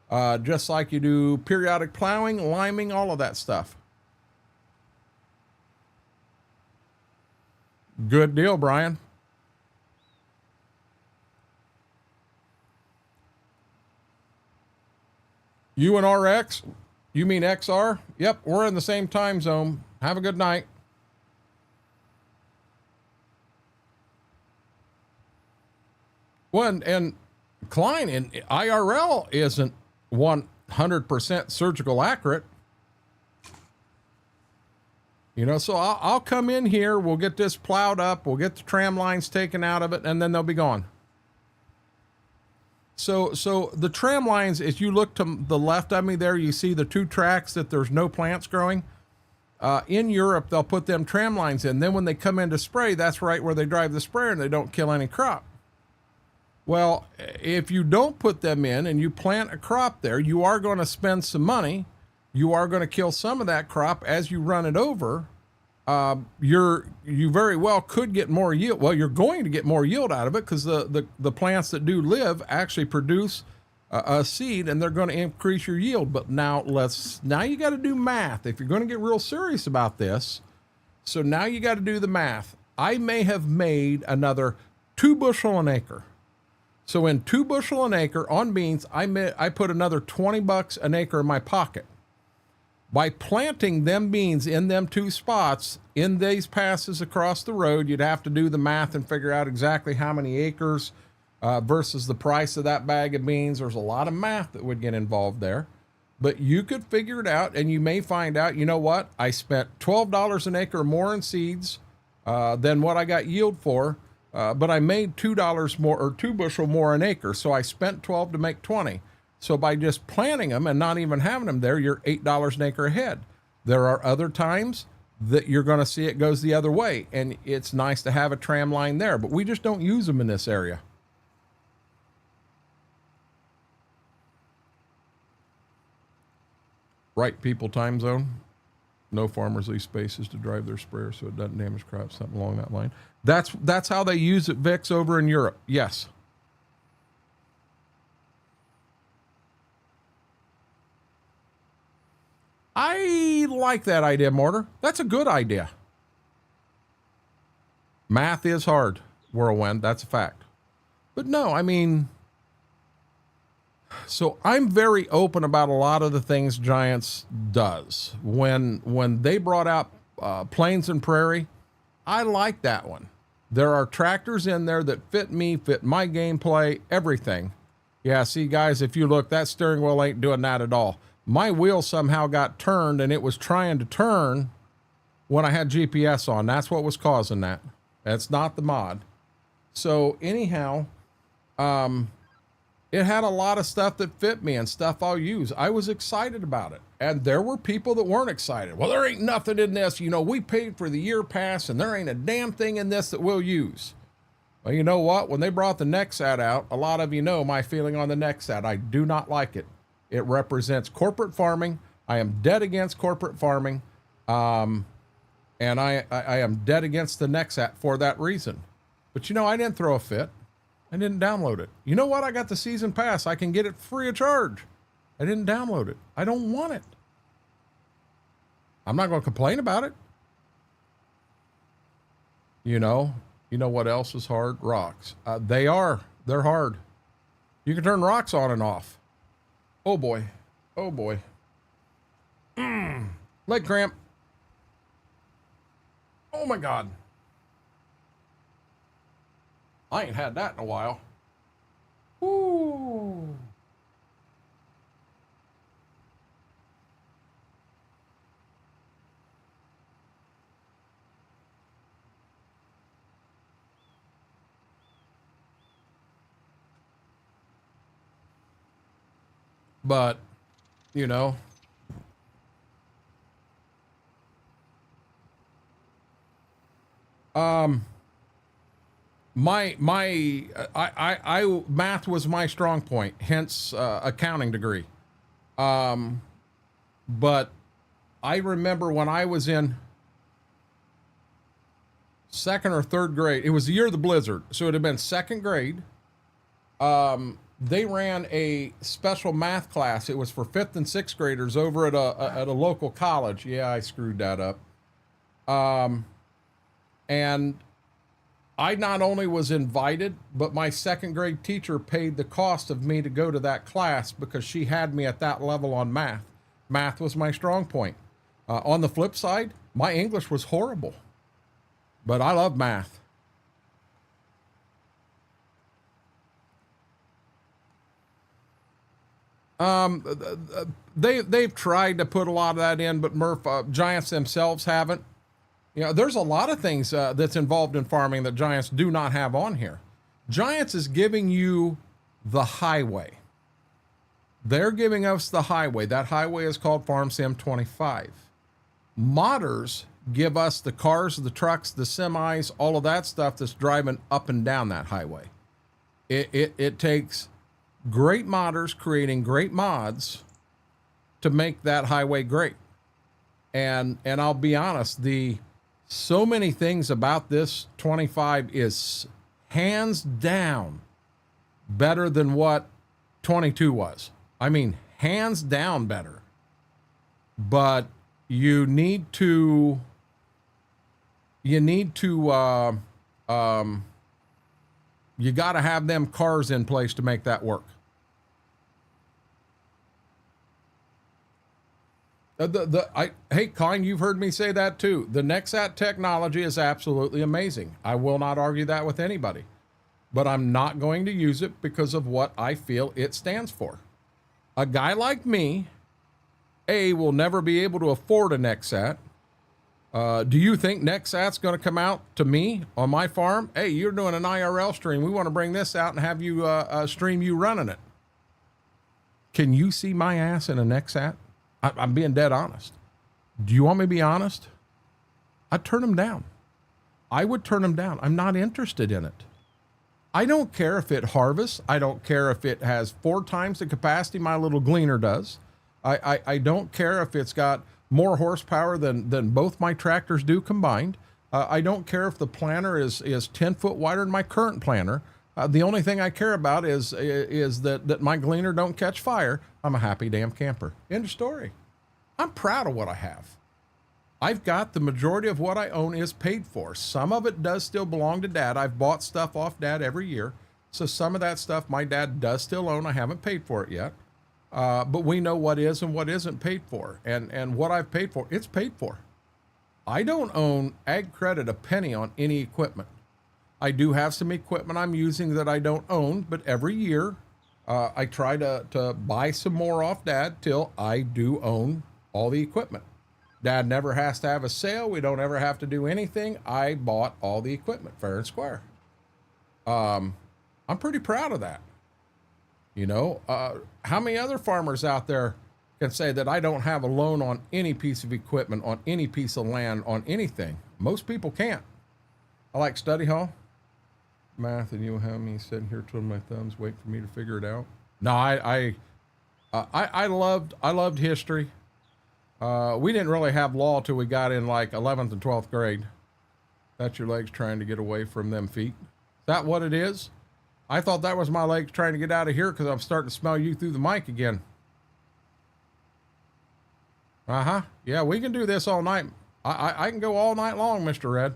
S1: just like you do periodic plowing, liming, all of that stuff. Good deal, Brian. You and RX? You mean XR? Yep, we're in the same time zone. Have a good night. Well, and Klein in IRL isn't 100% surgical accurate. You know, so I'll come in here, we'll get this plowed up, we'll get the tram lines taken out of it, and then they'll be gone. So the tram lines, as you look to the left of me there, you see the two tracks that there's no plants growing. In Europe, they'll put them tram lines in. Then when they come in to spray, that's right where they drive the sprayer and they don't kill any crop. Well, if you don't put them in and you plant a crop there, you are going to spend some money. You are going to kill some of that crop as you run it over. You very well could get more yield. Well, you're going to get more yield out of it because the plants that do live actually produce a seed and they're going to increase your yield. But now you got to do math if you're going to get real serious about this. So now you got to do the math. I may have made another 2 bushel an acre. So in 2 bushel an acre on beans, I put another $20 an acre in my pocket. By planting them beans in them 2 spots in these passes across the road, you'd have to do the math and figure out exactly how many acres versus the price of that bag of beans. There's a lot of math that would get involved there. But you could figure it out, and you may find out, you know what? I spent $12 an acre more in seeds than what I got yield for. But I made $2 more or 2 bushel more an acre. So I spent 12 to make 20. So by just planting them and not even having them there, you're $8 an acre ahead. There are other times that you're going to see it goes the other way. And it's nice to have a tram line there, but we just don't use them in this area. Right people time zone. No farmers leave spaces to drive their sprayer so it doesn't damage crops, something along that line. That's how they use it, Vix, over in Europe. Yes. I like that idea, Mortar. That's a good idea. Math is hard, Whirlwind. That's a fact. But no, I mean, so I'm very open about a lot of the things Giants does. When they brought out Plains and Prairie, I like that one. There are tractors in there that fit me, fit my gameplay, everything. Yeah, see, guys, if you look, that steering wheel ain't doing that at all. My wheel somehow got turned, and it was trying to turn when I had GPS on. That's what was causing that. That's not the mod. So anyhow, it had a lot of stuff that fit me and stuff I'll use. I was excited about it. And there were people that weren't excited. Well, there ain't nothing in this. You know, we paid for the year pass, and there ain't a damn thing in this that we'll use. Well, you know what? When they brought the Nexat out, a lot of you know my feeling on the Nexat. I do not like it. It represents corporate farming. I am dead against corporate farming. And I am dead against the Nexat for that reason. But you know, I didn't throw a fit. I didn't download it. You know what? I got the season pass. I can get it free of charge. I didn't download it. I don't want it. I'm not going to complain about it. You know what else is hard? Rocks. They're hard. You can turn rocks on and off. Oh boy. Oh boy. Leg cramp. Oh my God. I ain't had that in a while. Ooh. But, you know, math was my strong point, hence accounting degree. But I remember when I was in second or third grade, it was the year of the blizzard, so it'd have been second grade. They ran a special math class. It was for 5th and 6th graders over at a local college. Yeah, I screwed that up. And I not only was invited, but my second grade teacher paid the cost of me to go to that class because she had me at that level on math. Math was my strong point. On the flip side, my English was horrible, but I love math. They've tried to put a lot of that in, but Murph, Giants themselves haven't. You know, there's a lot of things that's involved in farming that Giants do not have on here. Giants is giving you the highway. They're giving us the highway. That highway is called Farm Sim 25. Modders give us the cars, the trucks, the semis, all of that stuff that's driving up and down that highway. It takes great modders creating great mods to make that highway great. And I'll be honest, so many things about this 25 is hands down better than what 22 was. I mean, hands down better. But you got to have them cars in place to make that work. Hey, Colin, you've heard me say that too. The Nexat technology is absolutely amazing. I will not argue that with anybody, but I'm not going to use it because of what I feel it stands for. A guy like me, will never be able to afford a Nexat. Do you think Nexat's going to come out to me on my farm? Hey, you're doing an IRL stream. We want to bring this out and have you stream you running it. Can you see my ass in a Nexat? I'm being dead honest. Do you want me to be honest? I'd turn them down. I would turn them down. I'm not interested in it. I don't care if it harvests. I don't care if it has 4 times the capacity my little gleaner does. I don't care if it's got more horsepower than both my tractors do combined. I don't care if the planter is 10 foot wider than my current planter. The only thing I care about is that my gleaner don't catch fire. I'm a happy damn camper. End of story. I'm proud of what I have. I've got the majority of what I own is paid for. Some of it does still belong to Dad. I've bought stuff off Dad every year. So some of that stuff my dad does still own. I haven't paid for it yet. But we know what is and what isn't paid for. And what I've paid for, it's paid for. I don't own Ag Credit a penny on any equipment. I do have some equipment I'm using that I don't own, but every year I try to buy some more off Dad till I do own all the equipment. Dad never has to have a sale. We don't ever have to do anything. I bought all the equipment fair and square. I'm pretty proud of that. You know, how many other farmers out there can say that I don't have a loan on any piece of equipment, on any piece of land, on anything? Most people can't. I like study hall. Math, and you'll have me sitting here twiddling my thumbs, waiting for me to figure it out. No, I loved history. We didn't really have law till we got in like 11th and 12th grade. That's your legs trying to get away from them feet. Is that what it is? I thought that was my legs trying to get out of here because I'm starting to smell you through the mic again. Uh-huh. Yeah, we can do this all night. I can go all night long, Mr. Red.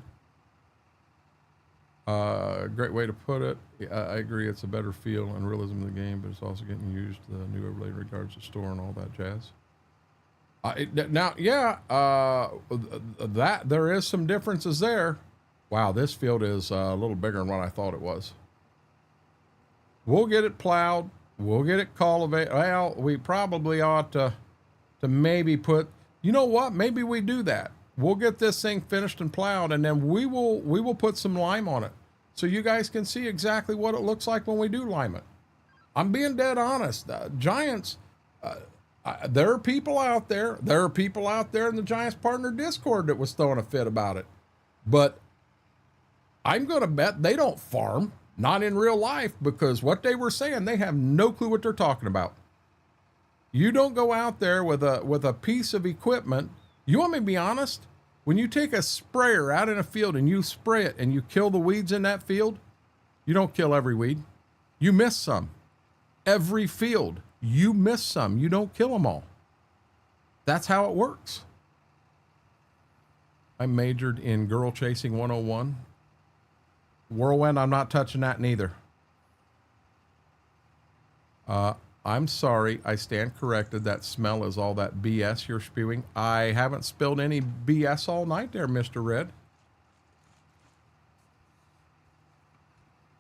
S1: Great way to put it. I agree. It's a better feel and realism of the game, but it's also getting used to the new overlay in regards to store and all that jazz. That there is some differences there. Wow, this field is a little bigger than what I thought it was. We'll get it plowed. We'll get it cultivated. Well, we probably ought to maybe put, you know what? Maybe we do that. We'll get this thing finished and plowed, and then we will put some lime on it so you guys can see exactly what it looks like when we do lime it. I'm being dead honest. Giants, there are people out there. There are people out there in the Giants Partner Discord that was throwing a fit about it. But I'm going to bet they don't farm, not in real life, because what they were saying, they have no clue what they're talking about. You don't go out there with a piece of equipment. You want me to be honest? When you take a sprayer out in a field and you spray it and you kill the weeds in that field, you don't kill every weed. You miss some. Every field, you miss some. You don't kill them all. That's how it works. I majored in Girl Chasing 101. Whirlwind, I'm not touching that neither. I'm sorry, I stand corrected. That smell is all that BS you're spewing. I haven't spilled any BS all night there, Mr. Red.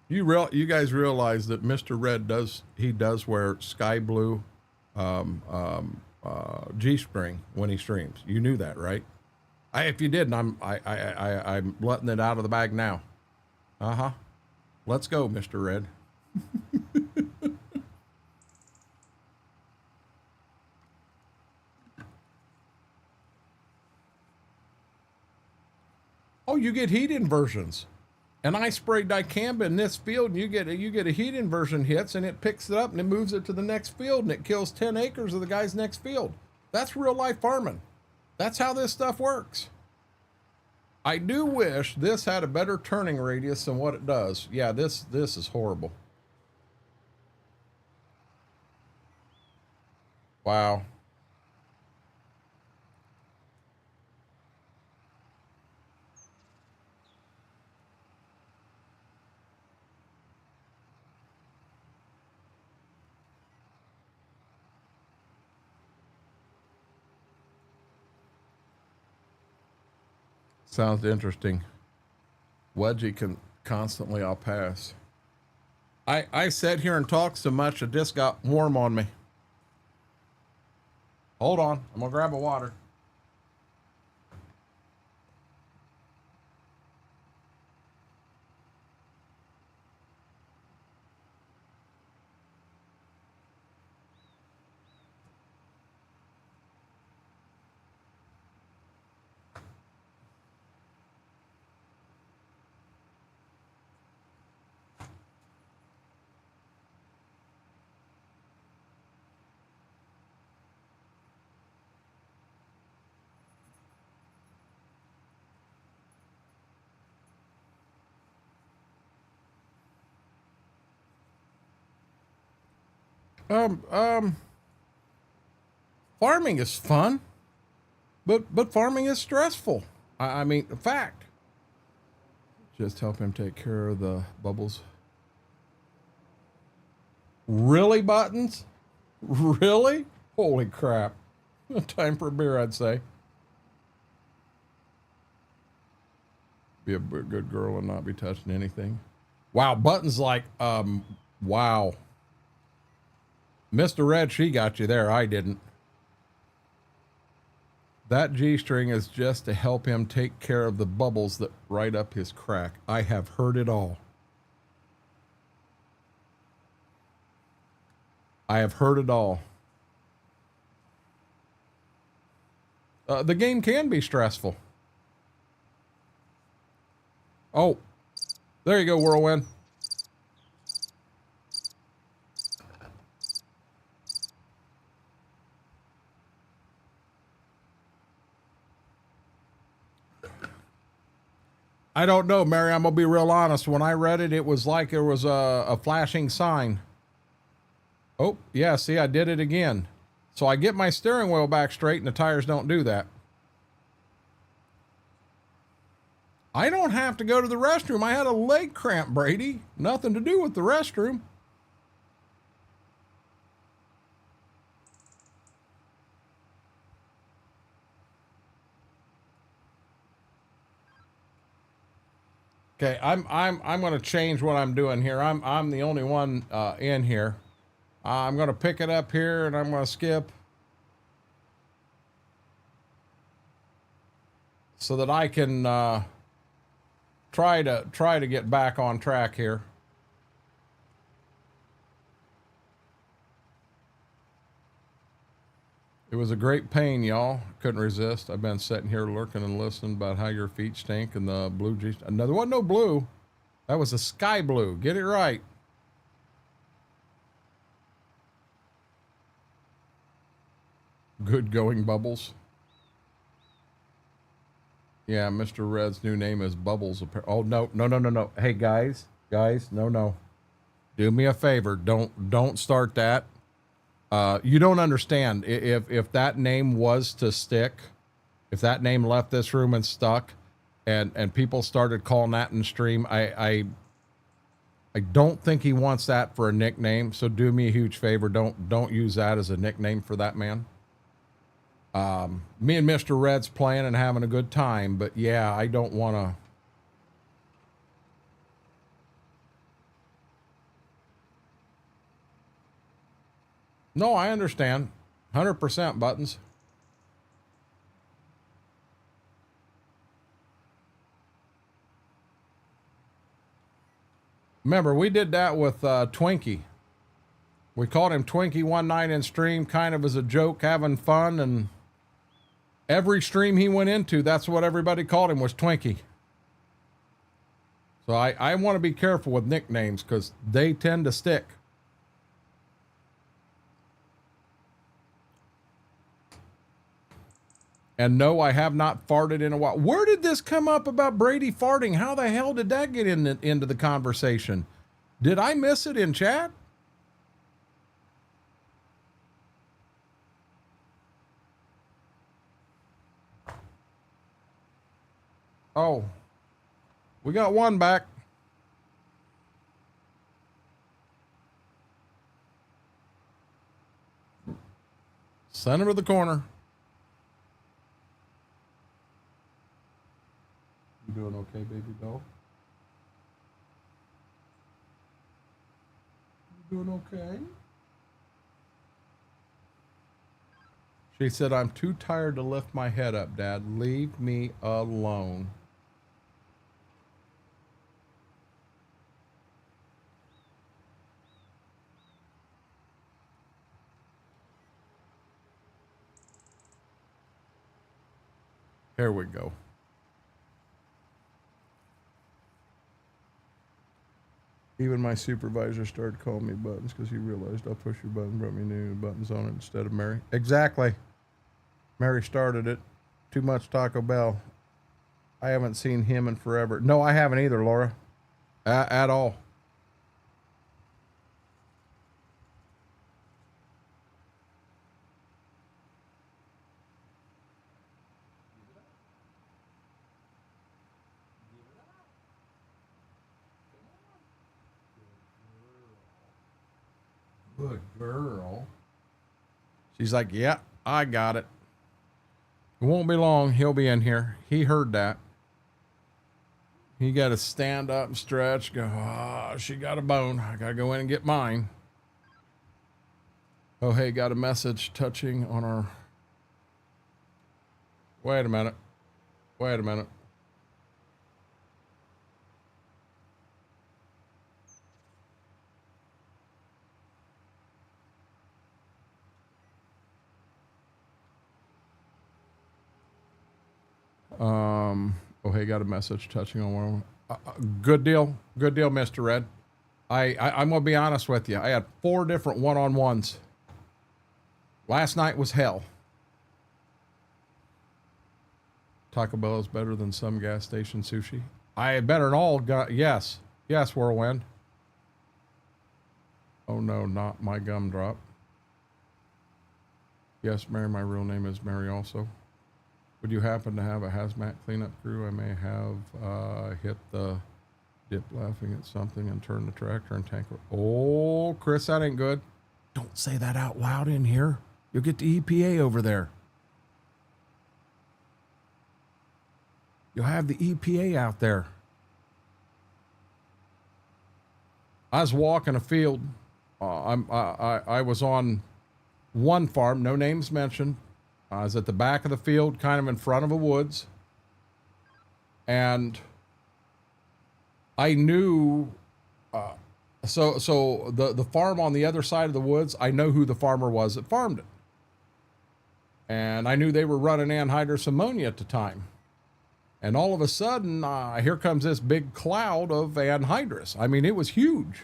S1: You guys realize that Mr. Red does wear sky blue G-string when he streams. You knew that, right? If you didn't, I'm letting it out of the bag now. Uh-huh. Let's go, Mr. Red. Oh, you get heat inversions. And I sprayed dicamba in this field, and you get a heat inversion hits, and it picks it up and it moves it to the next field, and it kills 10 acres of the guy's next field. That's real life farming. That's how this stuff works. I do wish this had a better turning radius than what it does. Yeah, this is horrible. Wow. Sounds interesting. Wedgie can constantly, I'll pass. I sat here and talked so much that this got warm on me. Hold on, I'm gonna grab a water. Farming is fun, but farming is stressful. I mean, fact. Just help him take care of the bubbles. Really, Buttons? Really? Holy crap. Time for a beer, I'd say. Be a good girl and not be touching anything. Wow, Buttons like, wow. Mr. Red, she got you there. I didn't. That G-string is just to help him take care of the bubbles that right up his crack. I have heard it all. I have heard it all. The game can be stressful. Oh, there you go, Whirlwind. I don't know, Mary. I'm going to be real honest. When I read it, it was like there was a flashing sign. Oh, yeah, see, I did it again. So I get my steering wheel back straight and the tires don't do that. I don't have to go to the restroom. I had a leg cramp, Brady. Nothing to do with the restroom. Okay, I'm going to change what I'm doing here. I'm the only one in here. I'm going to pick it up here and I'm going to skip so that I can try to get back on track here. It was a great pain, y'all. Couldn't resist. I've been sitting here lurking and listening about how your feet stink and the blue G. No, there wasn't no blue. That was a sky blue. Get it right. Good going, Bubbles. Yeah, Mr. Red's new name is Bubbles. Oh, no. Hey, guys, no. Do me a favor. Don't start that. You don't understand. If that name was to stick, if that name left this room and stuck, and people started calling that in stream, I don't think he wants that for a nickname. So do me a huge favor. Don't use that as a nickname for that man. Me and Mr. Red's playing and having a good time, but yeah, I don't want to. No, I understand. 100% Buttons. Remember, we did that with Twinkie. We called him Twinkie one night in stream, kind of as a joke, having fun, and every stream he went into, that's what everybody called him, was Twinkie. So I want to be careful with nicknames because they tend to stick. And no, I have not farted in a while. Where did this come up about Brady farting? How the hell did that get into the conversation? Did I miss it in chat? Oh, we got one back. Center of the corner. You doing okay, baby doll? You doing okay? She said, I'm too tired to lift my head up, Dad. Leave me alone. Here we go. Even my supervisor started calling me Buttons because he realized I'll push your button, brought me new buttons on it instead of Mary. Exactly. Mary started it. Too much Taco Bell. I haven't seen him in forever. No, I haven't either, Laura. At all. Good girl. She's like, yeah, I got it. It won't be long. He'll be in here. He heard that. He got to stand up and stretch. Go, she got a bone. I got to go in and get mine. Oh, hey, got a message touching on our... Wait a minute. Wait a minute. Oh, hey, got a message touching on one. Good deal, Mr. Red. I'm gonna be honest with you. I had 4 different one-on-ones. Last night was hell. Taco Bell is better than some gas station sushi. I better than all. Yes, Whirlwind. Oh no, not my gumdrop. Yes, Mary. My real name is Mary. Also. Would you happen to have a hazmat cleanup crew? I may have hit the dip laughing at something and turn the tractor and tanker. Oh, Chris, that ain't good. Don't say that out loud in here. You'll get the EPA over there. You'll have the EPA out there. I was walking a field. I was on one farm, no names mentioned. I was at the back of the field, kind of in front of a woods. And I knew, so the farm on the other side of the woods, I know who the farmer was that farmed it. And I knew they were running anhydrous ammonia at the time. And all of a sudden, here comes this big cloud of anhydrous. I mean, it was huge.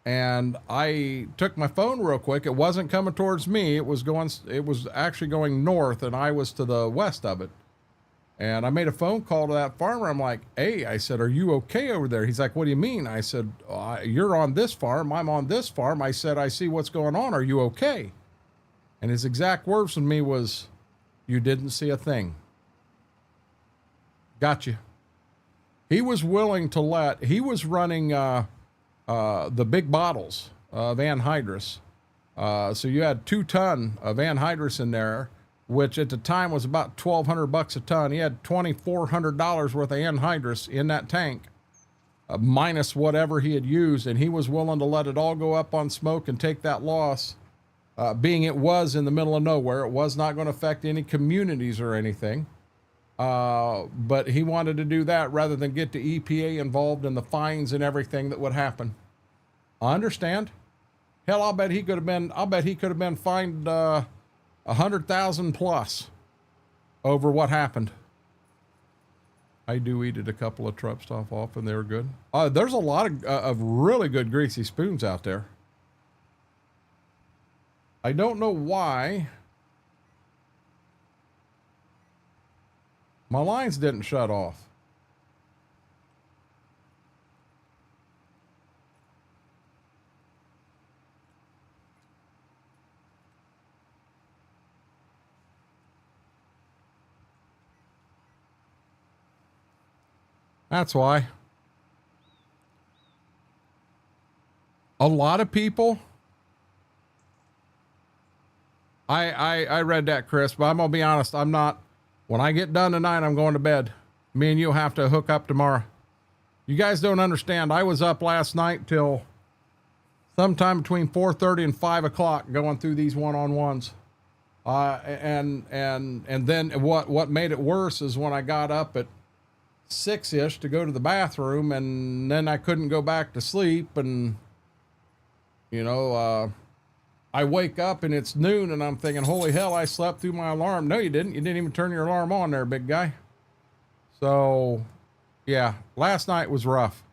S1: And I took my phone real quick. It wasn't coming towards me. It was actually going north, and I was to the west of it. And I made a phone call to that farmer. I'm like, hey, I said, are you okay over there? He's like, what do you mean? I said, you're on this farm. I'm on this farm. I said, I see what's going on. Are you okay? And his exact words to me was, you didn't see a thing. Got you. He was willing to he was running, the big bottles of anhydrous. So you had 2 ton of anhydrous in there, which at the time was about $1,200 a ton. He had $2,400 worth of anhydrous in that tank, minus whatever he had used. And he was willing to let it all go up on smoke and take that loss, being it was in the middle of nowhere. It was not going to affect any communities or anything. But he wanted to do that rather than get the EPA involved in the fines and everything that would happen. I understand. Hell, I'll bet he could have been fined, 100,000 plus over what happened. I do eat at a couple of truck stop off and they were good. There's a lot of really good greasy spoons out there. I don't know why. My lines didn't shut off. That's why. A lot of people. I read that, Chris, but I'm going to be honest. I'm not. When I get done tonight, I'm going to bed. Me and you'll have to hook up tomorrow. You guys don't understand. I was up last night till sometime between 4:30 and 5 o'clock going through these one-on-ones. And then what made it worse is when I got up at 6-ish to go to the bathroom, and then I couldn't go back to sleep. And, you know, I wake up and it's noon and I'm thinking, holy hell, I slept through my alarm. No, you didn't. You didn't even turn your alarm on there, big guy. So yeah, last night was rough.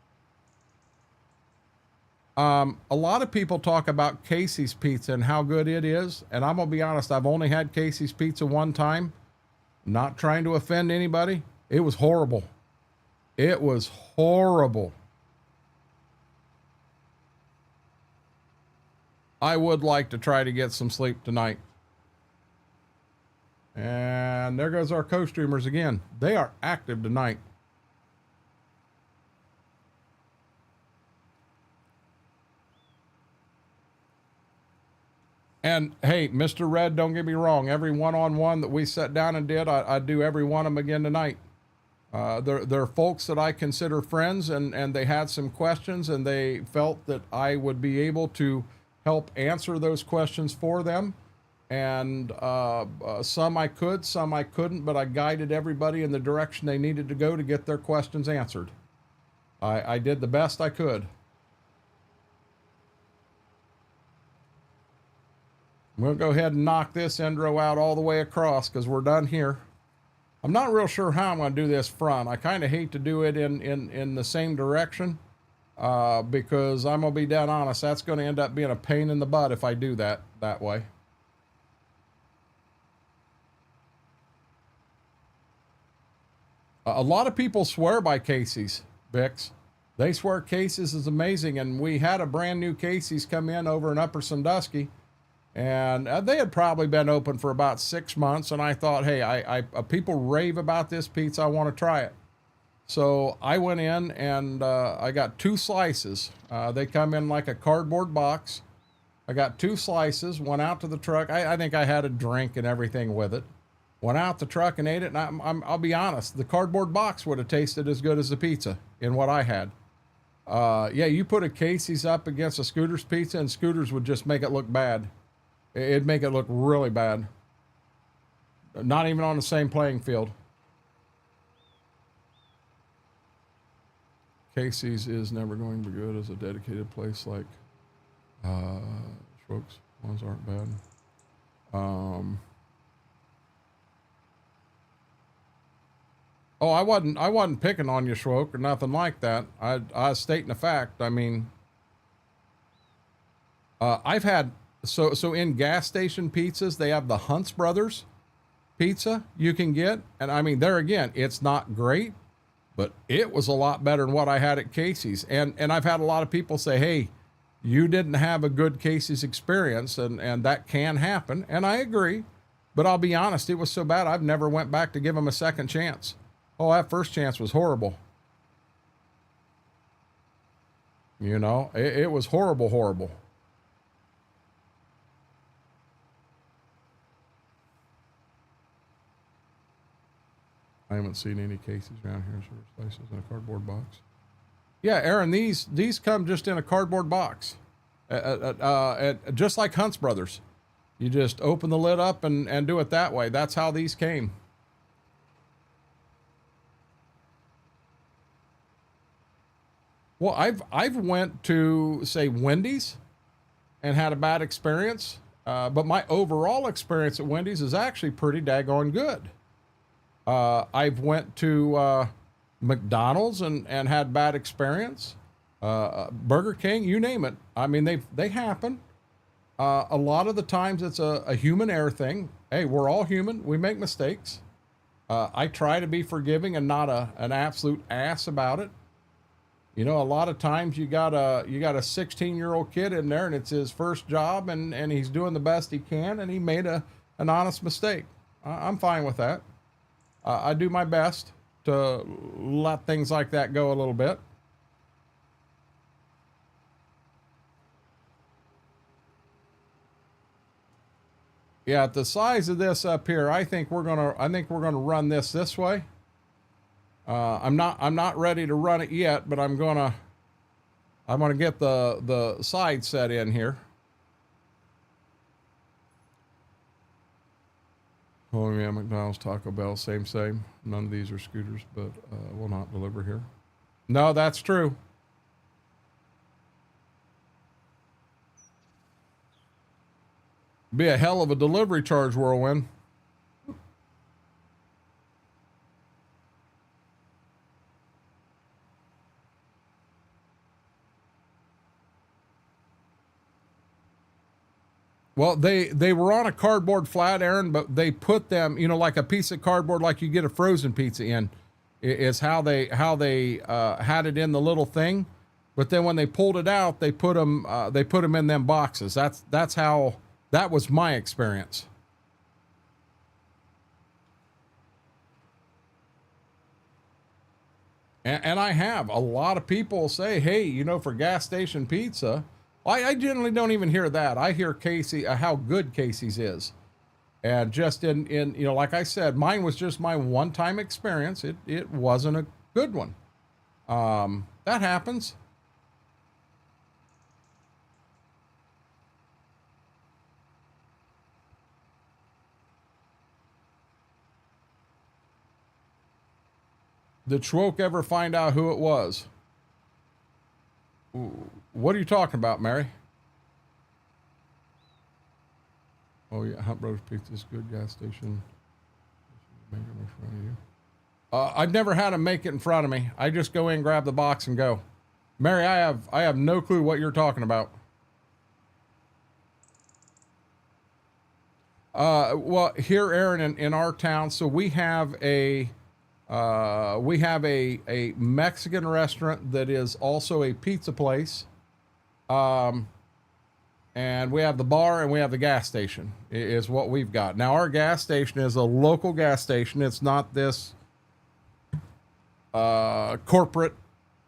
S1: A lot of people talk about Casey's Pizza and how good it is. And I'm going to be honest. I've only had Casey's Pizza one time. Not trying to offend anybody. It was horrible. It was horrible. I would like to try to get some sleep tonight. And there goes our co-streamers again. They are active tonight. And hey, Mr. Red, don't get me wrong. Every one-on-one that we sat down and did, I'd do every one of them again tonight. There are folks that I consider friends, and they had some questions, and they felt that I would be able to help answer those questions for them. And some I could, some I couldn't, but I guided everybody in the direction they needed to go to get their questions answered. I did the best I could. We'll go ahead and knock this endro out all the way across because we're done here. I'm not real sure how I'm going to do this front. I kind of hate to do it in the same direction because I'm going to be dead honest. That's going to end up being a pain in the butt if I do that way. A lot of people swear by Casey's, Bix. They swear Casey's is amazing, and we had a brand new Casey's come in over in Upper Sandusky, and they had probably been open for about 6 months, and I thought, hey, people rave about this pizza, I want to try it. So I went in and I got 2 slices. They come in like a cardboard box. I got 2 slices, went out to the truck. I think I had a drink and everything with it. Went out the truck and ate it, and I'll be honest, the cardboard box would have tasted as good as the pizza in what I had. Yeah, you put a Casey's up against a Scooter's pizza, and Scooter's would just make it look bad. It'd make it look really bad. Not even on the same playing field. Casey's is never going to be good as a dedicated place like Schwokes. Ones aren't bad. Oh, I wasn't picking on you, Schwoke, or nothing like that. I was stating a fact. I mean, I've had so in gas station pizzas, they have the Hunts Brothers pizza you can get, and I mean, there again, it's not great, but it was a lot better than what I had at Casey's. And I've had a lot of people say, hey, you didn't have a good Casey's experience, and that can happen, and I agree. But I'll be honest, it was so bad I've never went back to give them a second chance. Oh, that first chance was horrible. You know, it was horrible, horrible. I haven't seen any cases around here, so slices in a cardboard box. Yeah, Aaron, these come just in a cardboard box, just like Hunt's Brothers. You just open the lid up and do it that way. That's how these came. Well, I've went to, say, Wendy's and had a bad experience, but my overall experience at Wendy's is actually pretty daggone good. I've went to McDonald's and had bad experience. Burger King, you name it. I mean, they happen. A lot of the times it's a human error thing. Hey, we're all human. We make mistakes. I try to be forgiving and not an absolute ass about it. You know, a lot of times you got a 16-year-old kid in there and it's his first job and he's doing the best he can and he made an honest mistake. I'm fine with that. I do my best to let things like that go a little bit. Yeah, at the size of this up here, I think we're gonna run this way. I'm not ready to run it yet, but I'm gonna get the side set in here. Oh yeah, McDonald's, Taco Bell, same. None of these are Scooters, but will not deliver here. No, that's true. Be a hell of a delivery charge, Whirlwind. Well, they were on a cardboard flat, Aaron, but they put them, you know, like a piece of cardboard, like you get a frozen pizza in, is how they had it in the little thing. But then when they pulled it out, they put them in them boxes. That's how that was my experience. And I have a lot of people say, hey, you know, for gas station pizza, I generally don't even hear that. I hear Casey, how good Casey's is. And just in, you know, like I said, mine was just my one-time experience. It wasn't a good one. That happens. Did Schwoke ever find out who it was? What are you talking about, Mary? Oh yeah, Hunt Brothers Pizza's good gas station. I've never had them make it in front of me. I just go in, grab the box, and go. Mary, I have no clue what you're talking about. Well, here, Aaron, in our town, so we have a Mexican restaurant that is also a pizza place. And we have the bar and we have the gas station is what we've got. Now our gas station is a local gas station. It's not this corporate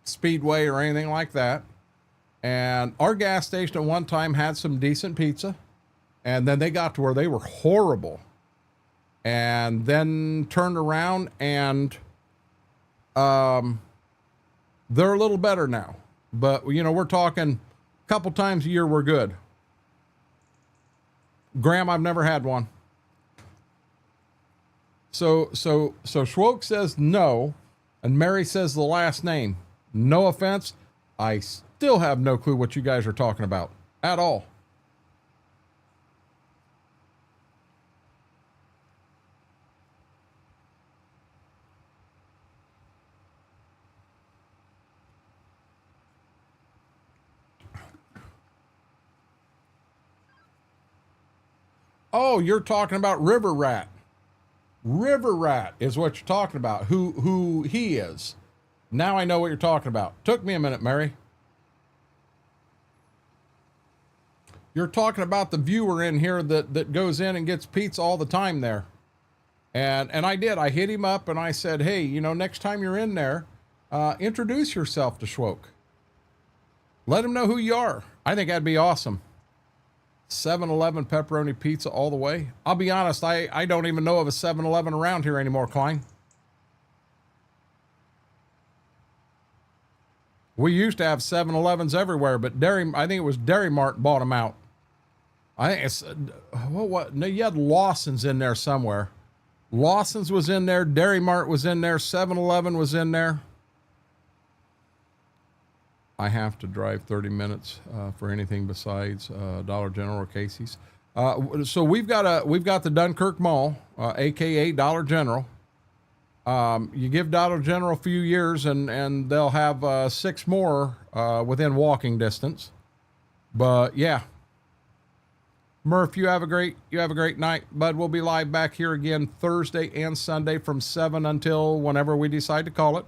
S1: speedway or anything like that. And our gas station at one time had some decent pizza, and then they got to where they were horrible, and then turned around and they're a little better now. But you know, we're talking a couple times a year we're good. Graham, I've never had one. So Schwoke says no, and Mary says the last name. No offense, I still have no clue what you guys are talking about at all. Oh, you're talking about River Rat. River Rat is what you're talking about. Who he is. Now I know what you're talking about. Took me a minute, Mary. You're talking about the viewer in here that goes in and gets pizza all the time there. And I did. I hit him up and I said, hey, you know, next time you're in there, introduce yourself to Schwoke. Let him know who you are. I think that'd be awesome. 7-Eleven pepperoni pizza all the way. I'll be honest, I don't even know of a 7-Eleven around here anymore, Klein. We used to have 7-Elevens everywhere, but I think it was Dairy Mart bought them out. I think it's, what? No, you had Lawson's in there somewhere. Lawson's was in there, Dairy Mart was in there, 7-Eleven was in there. I have to drive 30 minutes for anything besides Dollar General or Casey's. So we've got the Dunkirk Mall, aka Dollar General. You give Dollar General a few years, and they'll have 6 more within walking distance. But yeah, Murph, you have a great night, bud. We'll be live back here again Thursday and Sunday from 7 until whenever we decide to call it.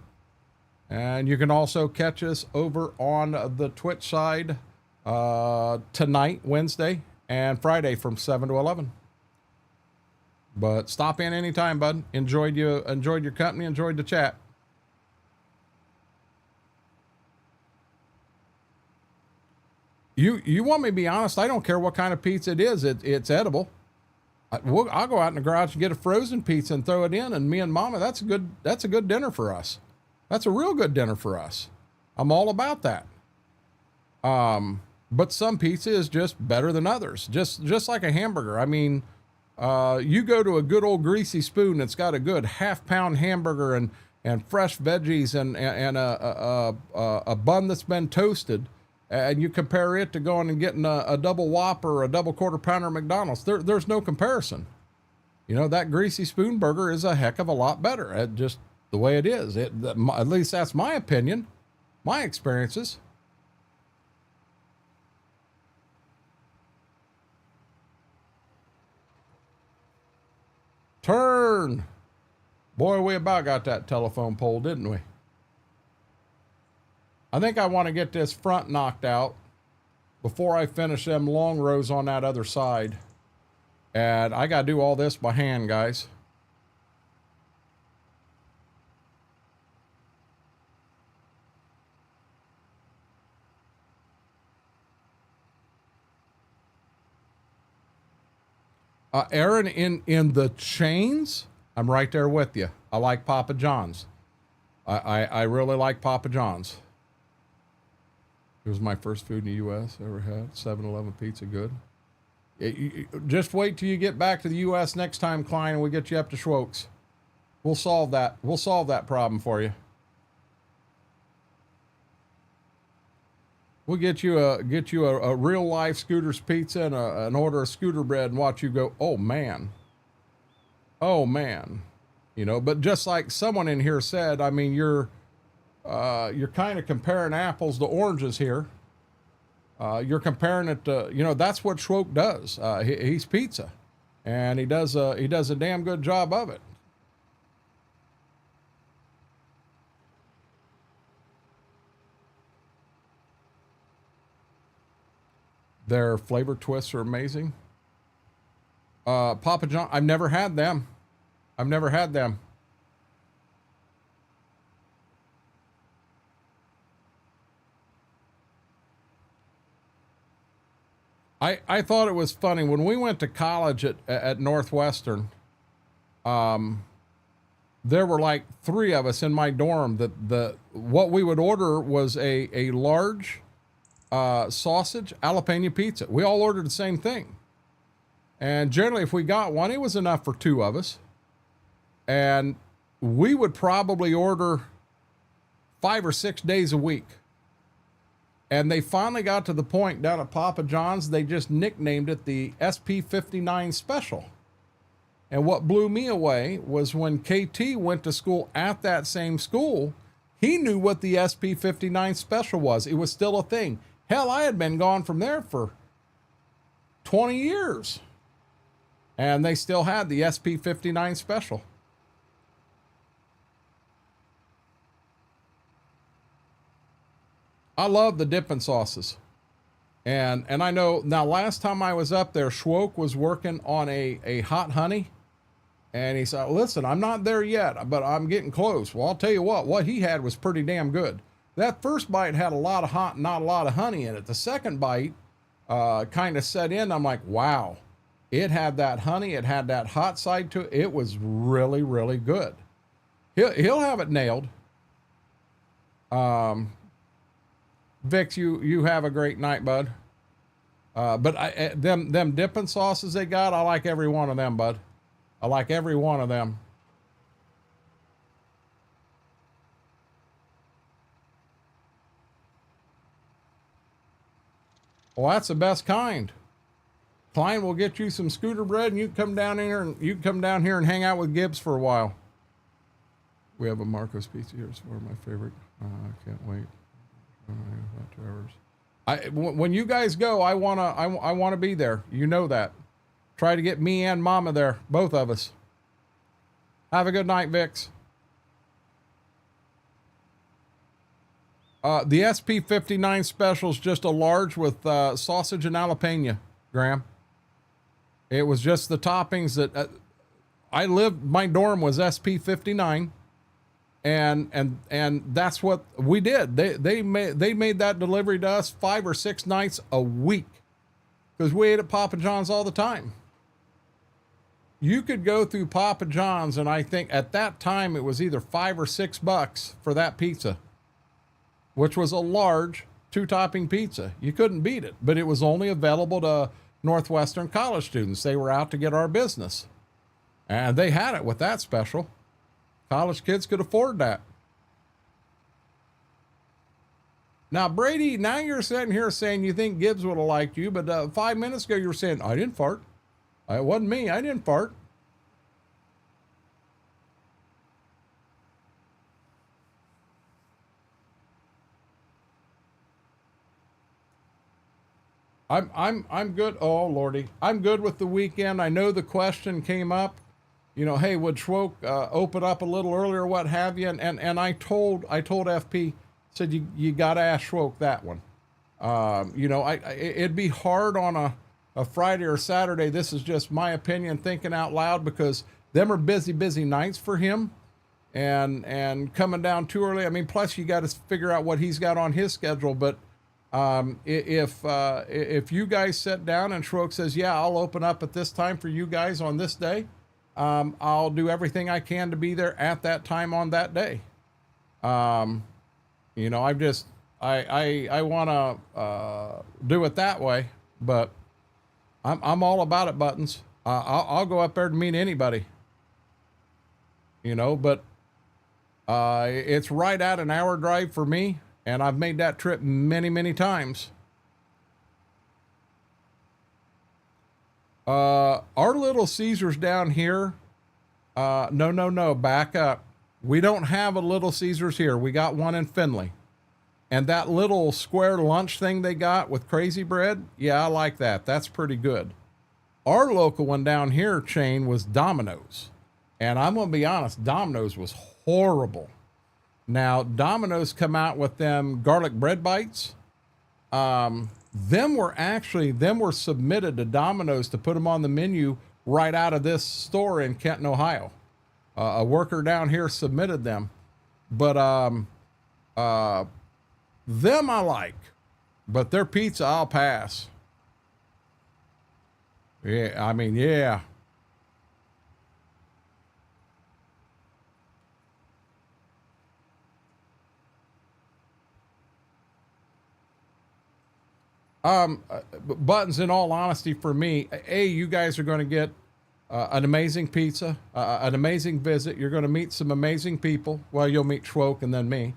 S1: And you can also catch us over on the Twitch side tonight, Wednesday, and Friday from 7 to 11. But stop in anytime, bud. Enjoyed your company, enjoyed the chat. You want me to be honest? I don't care what kind of pizza it is. It's edible. I'll go out in the garage and get a frozen pizza and throw it in, and me and Mama, that's a good dinner for us. That's a real good dinner for us. I'm all about that. But some pizza is just better than others. Just like a hamburger. I mean, you go to a good old greasy spoon that's got a good half-pound hamburger and fresh veggies and a bun that's been toasted, and you compare it to going and getting a double Whopper or a double quarter pounder at McDonald's. There's no comparison. You know, that greasy spoon burger is a heck of a lot better. Just the way it is. At least that's my opinion, my experiences. Turn. Boy, we about got that telephone pole, didn't we? I think I want to get this front knocked out before I finish them long rows on that other side. And I got to do all this by hand, guys. Aaron, in the chains, I'm right there with you. I like Papa John's. I really like Papa John's. It was my first food in the U.S. I ever had. 7-Eleven pizza, good. Just wait till you get back to the U.S. next time, Klein, and we get you up to Schwoke's. We'll solve that. We'll solve that problem for you. We'll get you a real life Scooter's pizza and an order of Scooter bread and watch you go, oh man. Oh man. You know, but just like someone in here said, I mean, you're kind of comparing apples to oranges here. You're comparing it to, you know, that's what Schwoke does. He's pizza, and he does a damn good job of it. Their flavor twists are amazing. Papa John, I've never had them. I've never had them. I thought it was funny when we went to college at Northwestern. There were like 3 of us in my dorm. What we would order was a large sausage jalapeno pizza. We all ordered the same thing, and generally, if we got one, it was enough for 2 of us. And we would probably order 5 or 6 days a week. And they finally got to the point down at Papa John's, they just nicknamed it the SP59 Special. And what blew me away was when KT went to school at that same school, he knew what the SP59 Special was. It was still a thing. Hell, I had been gone from there for 20 years. And they still had the SP59 Special. I love the dipping sauces. And I know now last time I was up there, Schwoke was working on a hot honey. And he said, listen, I'm not there yet, but I'm getting close. Well, I'll tell you what he had was pretty damn good. That first bite had a lot of hot, not a lot of honey in it. The second bite kind of set in. I'm like, wow, it had that honey. It had that hot side to it. It was really, really good. He'll have it nailed. Vix, you have a great night, bud. But them dipping sauces they got, I like every one of them, bud. I like every one of them. Well, that's the best kind. Klein will get you some scooter bread, and you can come down here and hang out with Gibbs for a while. We have a Marco's Pizza here. It's one of my favorite. I can't wait. About 2 hours. When you guys go, I wanna be there. You know that. Try to get me and Mama there, both of us. Have a good night, Vix. The SP59 special is just a large with sausage and jalapeno, Graham. It was just the toppings that my dorm was SP59. And that's what we did. They made that delivery to us 5 or 6 nights a week because we ate at Papa John's all the time. You could go through Papa John's, and I think at that time it was either $5 or $6 for that pizza, which was a large 2-topping pizza. You couldn't beat it, but it was only available to Northwestern college students. They were out to get our business, and they had it with that special. College kids could afford that. Now, Brady, now you're sitting here saying you think Gibbs would have liked you, but 5 minutes ago you were saying, I didn't fart. It wasn't me. I didn't fart. I'm good. Oh, Lordy. I'm good with the weekend. I know the question came up. You know, hey, would Schwoke open up a little earlier, what have you? And I told FP, said you got to ask Schwoke that one. You know, it'd be hard on a Friday or Saturday. This is just my opinion, thinking out loud, because them are busy nights for him, and coming down too early. I mean, plus you got to figure out what he's got on his schedule. But If you guys sit down and Schroek says, yeah, I'll open up at this time for you guys on this day, I'll do everything I can to be there at that time on that day. You know, I want to do it that way, but I'm all about it, Buttons. I'll go up there to meet anybody. You know, but it's right at an hour drive for me, and I've made that trip many, many times. Our Little Caesars down here. No, back up. We don't have a Little Caesars here. We got one in Findlay. And that little square lunch thing they got with crazy bread, yeah, I like that. That's pretty good. Our local one down here chain was Domino's. And I'm going to be honest, Domino's was horrible. Now, Domino's come out with them garlic bread bites. Them were submitted to Domino's to put them on the menu right out of this store in Kenton, Ohio. A worker down here submitted them. But them I like. But their pizza I'll pass. Yeah, I mean, yeah. Buttons, in all honesty, for me, you guys are going to get an amazing pizza, an amazing visit. You're going to meet some amazing people. Well, you'll meet Schwoke and then me.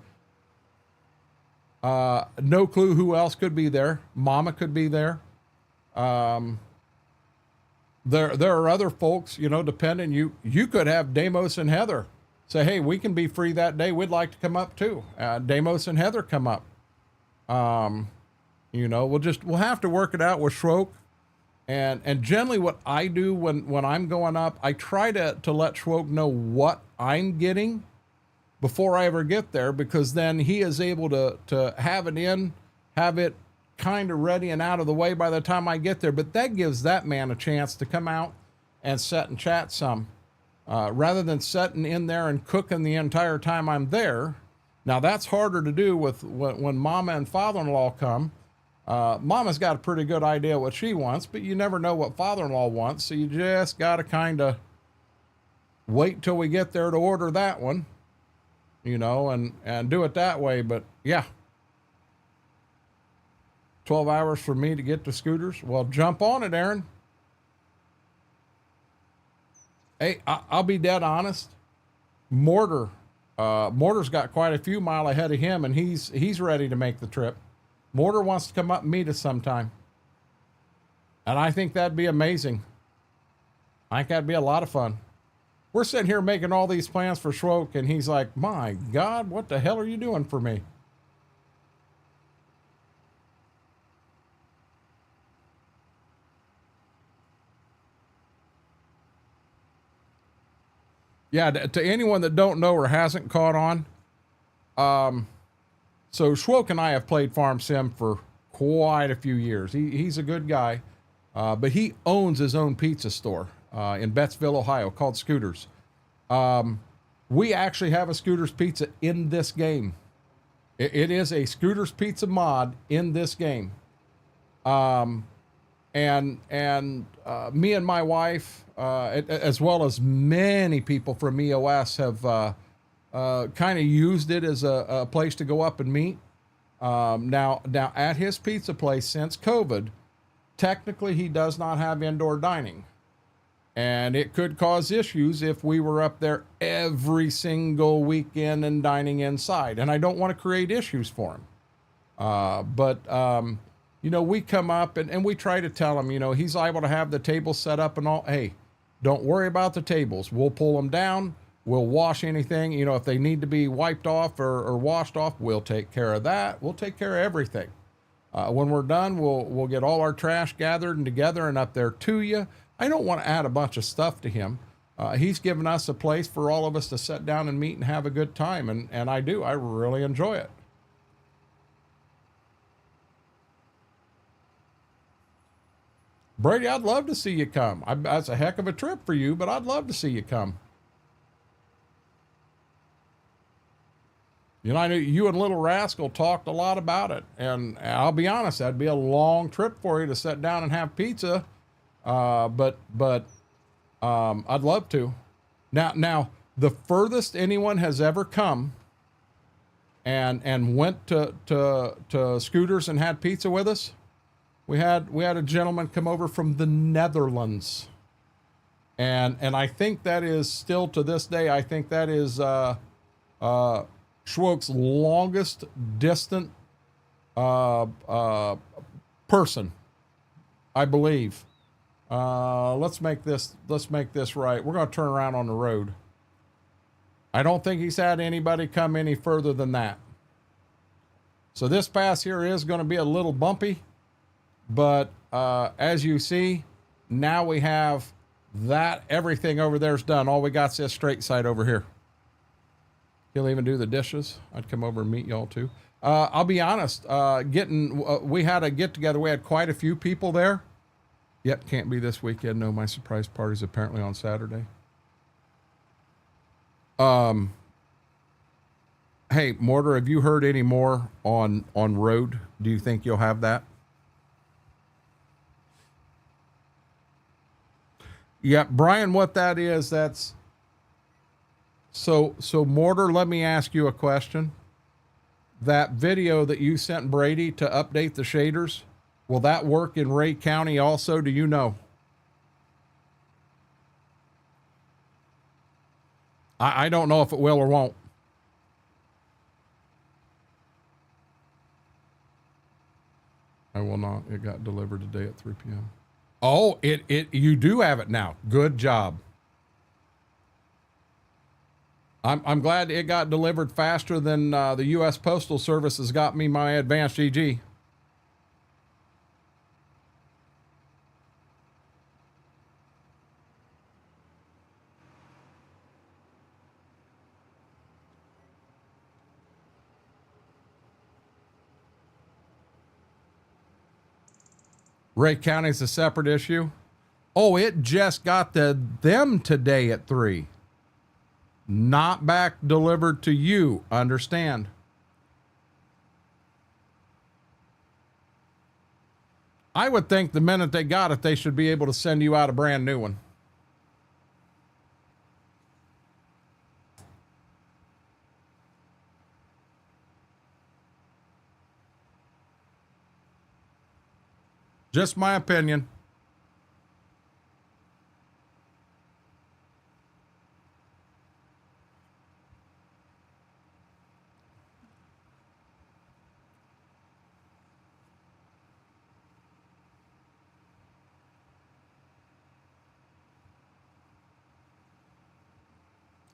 S1: No clue who else could be there. Mama could be there. There are other folks, you know, depending. You could have Damos and Heather say, hey, we can be free that day. We'd like to come up too. Damos and Heather come up. You know, we'll have to work it out with Schroek. And generally what I do when I'm going up, I try to let Schroek know what I'm getting before I ever get there, because then he is able to have it kind of ready and out of the way by the time I get there. But that gives that man a chance to come out and sit and chat some, rather than sitting in there and cooking the entire time I'm there. Now that's harder to do when Mama and father-in-law come. Mama's got a pretty good idea what she wants, but you never know what father-in-law wants. So you just got to kind of wait till we get there to order that one, you know, and do it that way. But yeah, 12 hours for me to get to Scooters. Well, jump on it, Aaron. Hey, I'll be dead honest. Mortar's got quite a few mile ahead of him, and he's ready to make the trip. Mortar wants to come up and meet us sometime. And I think that'd be amazing. I think that'd be a lot of fun. We're sitting here making all these plans for Schwoke, and he's like, my God, what the hell are you doing for me? Yeah, to anyone that don't know or hasn't caught on, so Schwoke and I have played Farm Sim for quite a few years. He's a good guy, but he owns his own pizza store in Bettsville, Ohio, called Scooters. We actually have a Scooters pizza in this game. It is a Scooters pizza mod in this game. And me and my wife, as well as many people from EOS, have kind of used it as a place to go up and meet. Now at his pizza place, since COVID, technically he does not have indoor dining, and it could cause issues if we were up there every single weekend and dining inside. And I don't want to create issues for him. But you know, we come up and we try to tell him, you know, he's able to have the table set up and all. Hey, don't worry about the tables. We'll pull them down. We'll wash anything, you know, if they need to be wiped off or washed off, we'll take care of that. We'll take care of everything. When we're done, we'll get all our trash gathered and together and up there to you. I don't want to add a bunch of stuff to him. He's given us a place for all of us to sit down and meet and have a good time. And I do. I really enjoy it. Brady, I'd love to see you come. That's a heck of a trip for you, but I'd love to see you come. You know, I knew you and Little Rascal talked a lot about it, and I'll be honest, that'd be a long trip for you to sit down and have pizza. But I'd love to. Now, the furthest anyone has ever come and went to Scooters and had pizza with us, we had a gentleman come over from the Netherlands, and I think that is still to this day. I think that is Schwoke's longest distant person, I believe. Let's make this right. We're going to turn around on the road. I don't think he's had anybody come any further than that. So this pass here is going to be a little bumpy, but as you see, now we have that. Everything over there is done. All we got is this straight side over here. He'll even do the dishes. I'd come over and meet y'all too. I'll be honest, we had a get together. We had quite a few people there. Yet can't be this weekend. No, my surprise party's apparently on Saturday. Hey, Mortar, have you heard any more on road? Do you think you'll have that? Yeah, Brian, what that is, that's... So Mortar, let me ask you a question. That video that you sent Brady to update the shaders, will that work in Ray County also? Do you know? I don't know if it will or won't. I will not. It got delivered today at 3 p.m. Oh, you do have it now. Good job. I'm glad it got delivered faster than the U.S. Postal Service has got me my advanced GG. Ray County's a separate issue. Oh, it just got them today at 3. Not back delivered to you. Understand? I would think the minute they got it, they should be able to send you out a brand new one. Just my opinion.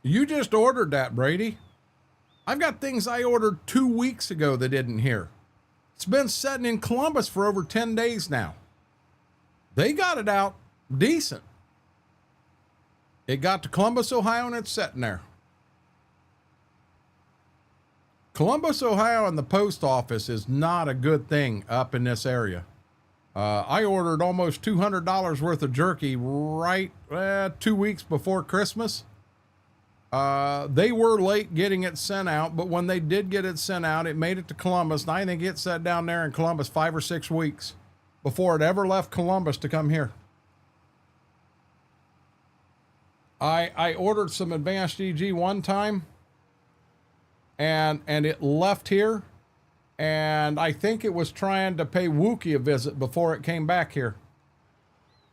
S1: You just ordered that, Brady. I've got things I ordered 2 weeks ago that didn't here. It's been sitting in Columbus for over 10 days now. They got it out decent. It got to Columbus, Ohio, and it's sitting there. Columbus, Ohio, and the post office is not a good thing up in this area. I ordered almost $200 worth of jerky right 2 weeks before Christmas. They were late getting it sent out, but when they did get it sent out, it made it to Columbus, and I think it sat down there in Columbus 5 or 6 weeks before it ever left Columbus to come here. I ordered some advanced EG one time, and it left here, and I think it was trying to pay Wookie a visit before it came back here.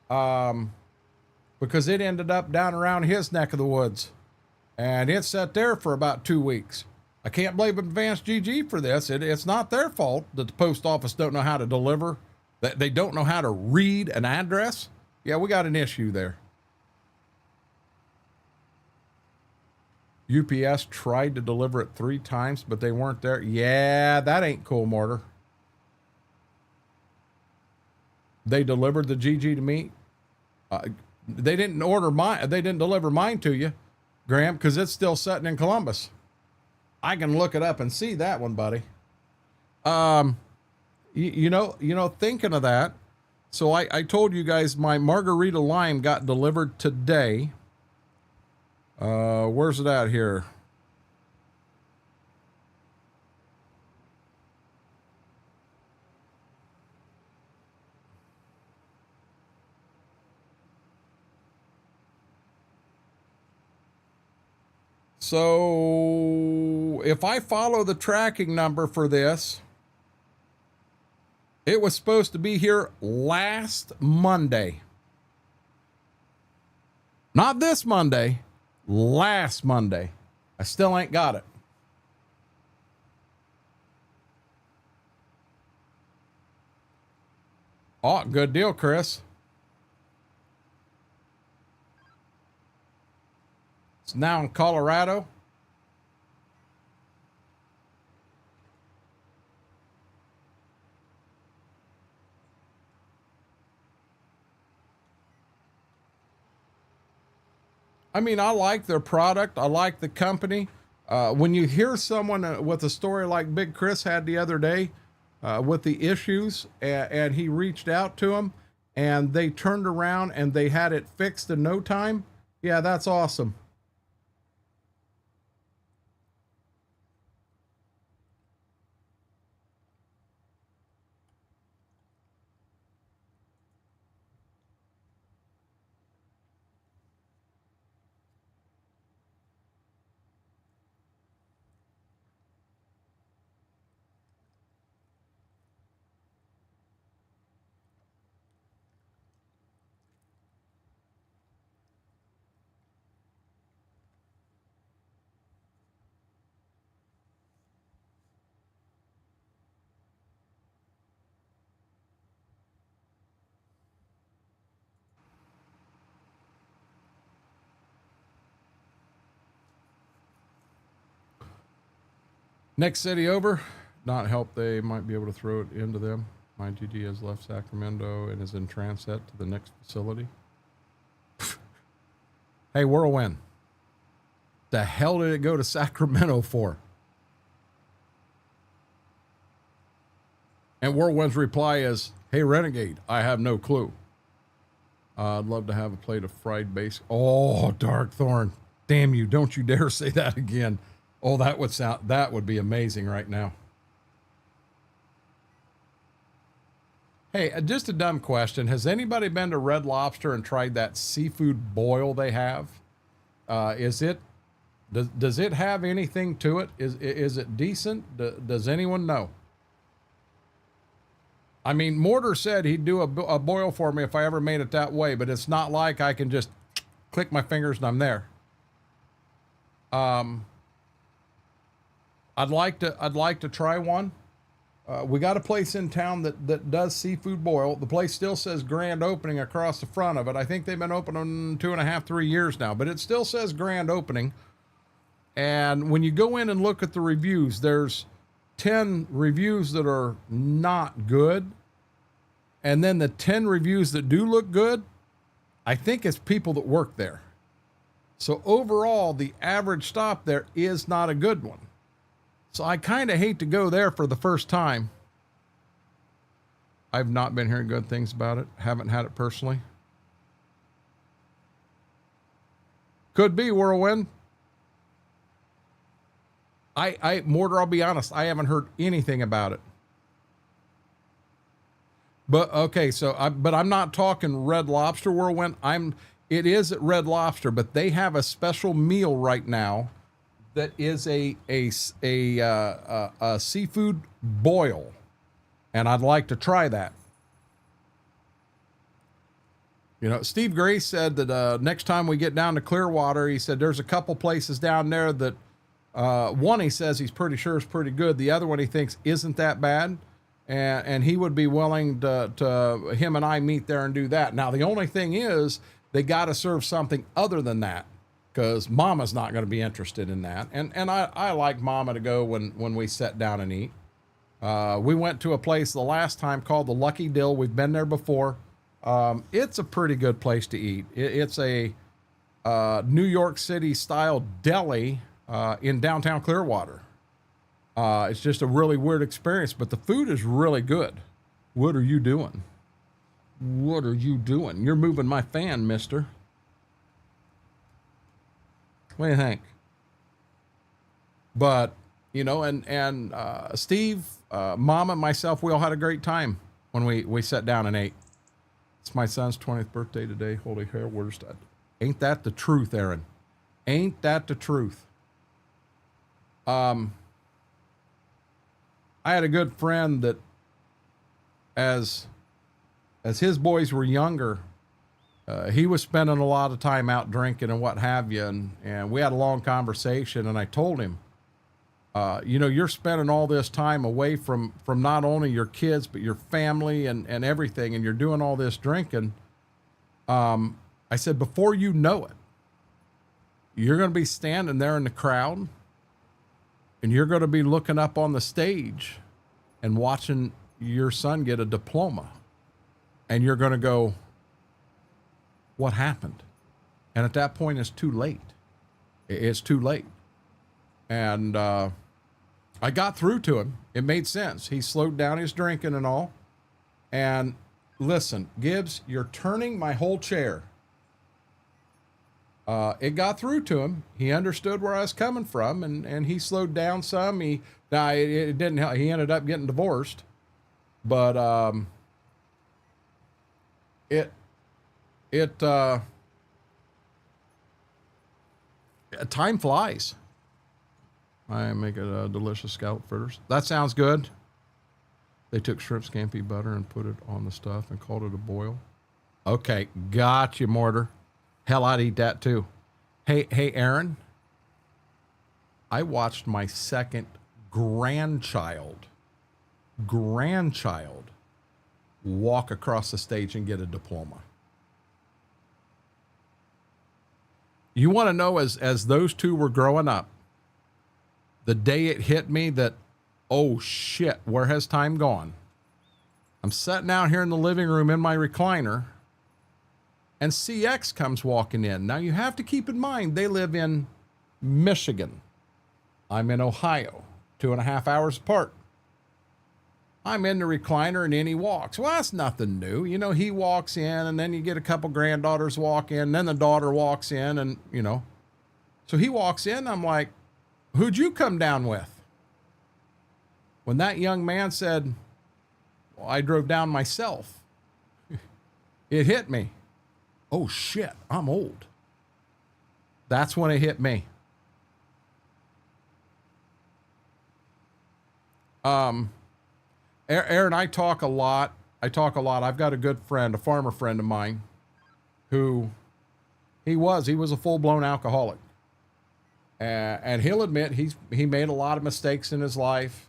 S1: Because it ended up down around his neck of the woods. And it sat there for about 2 weeks. I can't blame Advanced GG for this. It's not their fault that the post office don't know how to deliver. That they don't know how to read an address. Yeah, we got an issue there. UPS tried to deliver it 3 times, but they weren't there. Yeah, that ain't cool, Mortar. They delivered the GG to me. They didn't order mine. They didn't deliver mine to you, Graham, because it's still sitting in Columbus. I can look it up and see that one, buddy. You know, thinking of that, so I told you guys my margarita lime got delivered today. Where's it at here? So if I follow the tracking number for this, it was supposed to be here last Monday. Not this Monday, last Monday. I still ain't got it. Oh, good deal, Chris. It's now in Colorado. I mean, I like their product. I like the company. When you hear someone with a story like Big Chris had the other day with the issues, and he reached out to them, and they turned around and they had it fixed in no time. Yeah, that's awesome. Next city over, not help. They might be able to throw it into them. My GG has left Sacramento and is in transit to the next facility. Hey, Whirlwind. The hell did it go to Sacramento for? And Whirlwind's reply is, hey, Renegade, I have no clue. I'd love to have a plate of fried base. Oh, Darkthorn. Damn you. Don't you dare say that again. Oh, that would be amazing right now. Hey, just a dumb question. Has anybody been to Red Lobster and tried that seafood boil they have? Does it have anything to it? Is it decent? Does anyone know? I mean, Mortar said he'd do a boil for me if I ever made it that way, but it's not like I can just click my fingers and I'm there. I'd like to try one. We got a place in town that does seafood boil. The place still says grand opening across the front of it. I think they've been open 2.5, 3 years now, but it still says grand opening. And when you go in and look at the reviews, there's 10 reviews that are not good. And then the 10 reviews that do look good, I think it's people that work there. So overall, the average stop there is not a good one. So I kind of hate to go there for the first time. I've not been hearing good things about it. Haven't had it personally. Could be, Whirlwind. Mortar, I'll be honest, I haven't heard anything about it. But okay, but I'm not talking Red Lobster, Whirlwind. It is at Red Lobster, but they have a special meal right now that is a seafood boil, and I'd like to try that. You know, Steve Gray said that next time we get down to Clearwater, he said there's a couple places down there that one he says he's pretty sure is pretty good. The other one he thinks isn't that bad, and he would be willing to him and I meet there and do that. Now the only thing is they got to serve something other than that, because Mama's not going to be interested in that. And I like Mama to go when we sit down and eat. We went to a place the last time called the Lucky Dill. We've been there before. It's a pretty good place to eat. It's a New York City style deli in downtown Clearwater. It's just a really weird experience, but the food is really good. What are you doing? What are you doing? You're moving my fan, mister. What do you think? But, you know, and Steve, Mom, and myself, we all had a great time when we sat down and ate. It's my son's 20th birthday today. Holy hell, ain't that the truth, Aaron? Ain't that the truth? I had a good friend that as his boys were younger, he was spending a lot of time out drinking and what have you. And we had a long conversation, and I told him, you know, you're spending all this time away from not only your kids, but your family and everything. And you're doing all this drinking. I said, before you know it, you're going to be standing there in the crowd, and you're going to be looking up on the stage and watching your son get a diploma. And you're going to go, what happened? And at that point, it's too late. It's too late. And I got through to him. It made sense. He slowed down his drinking and all. And listen, Gibbs, you're turning my whole chair. It got through to him. He understood where I was coming from, and he slowed down some. It didn't help. He ended up getting divorced, but time flies. I make a delicious scallop fritters. That sounds good. They took shrimp scampi butter and put it on the stuff and called it a boil. Okay, got you, Mortar. Hell, I'd eat that too. Hey, Aaron. I watched my second grandchild walk across the stage and get a diploma. You want to know, as those two were growing up, the day it hit me that, oh shit, where has time gone? I'm sitting out here in the living room in my recliner, and CX comes walking in. Now you have to keep in mind, they live in Michigan. I'm in Ohio, 2.5 hours apart. I'm in the recliner, and in he walks. Well, that's nothing new. You know, he walks in, and then you get a couple granddaughters walk in, then the daughter walks in, and, you know. So he walks in, I'm like, who'd you come down with? When that young man said, well, I drove down myself, it hit me. Oh, shit, I'm old. That's when it hit me. Aaron, I talk a lot. I've got a good friend, a farmer friend of mine, who he was a full-blown alcoholic. And he'll admit he made a lot of mistakes in his life.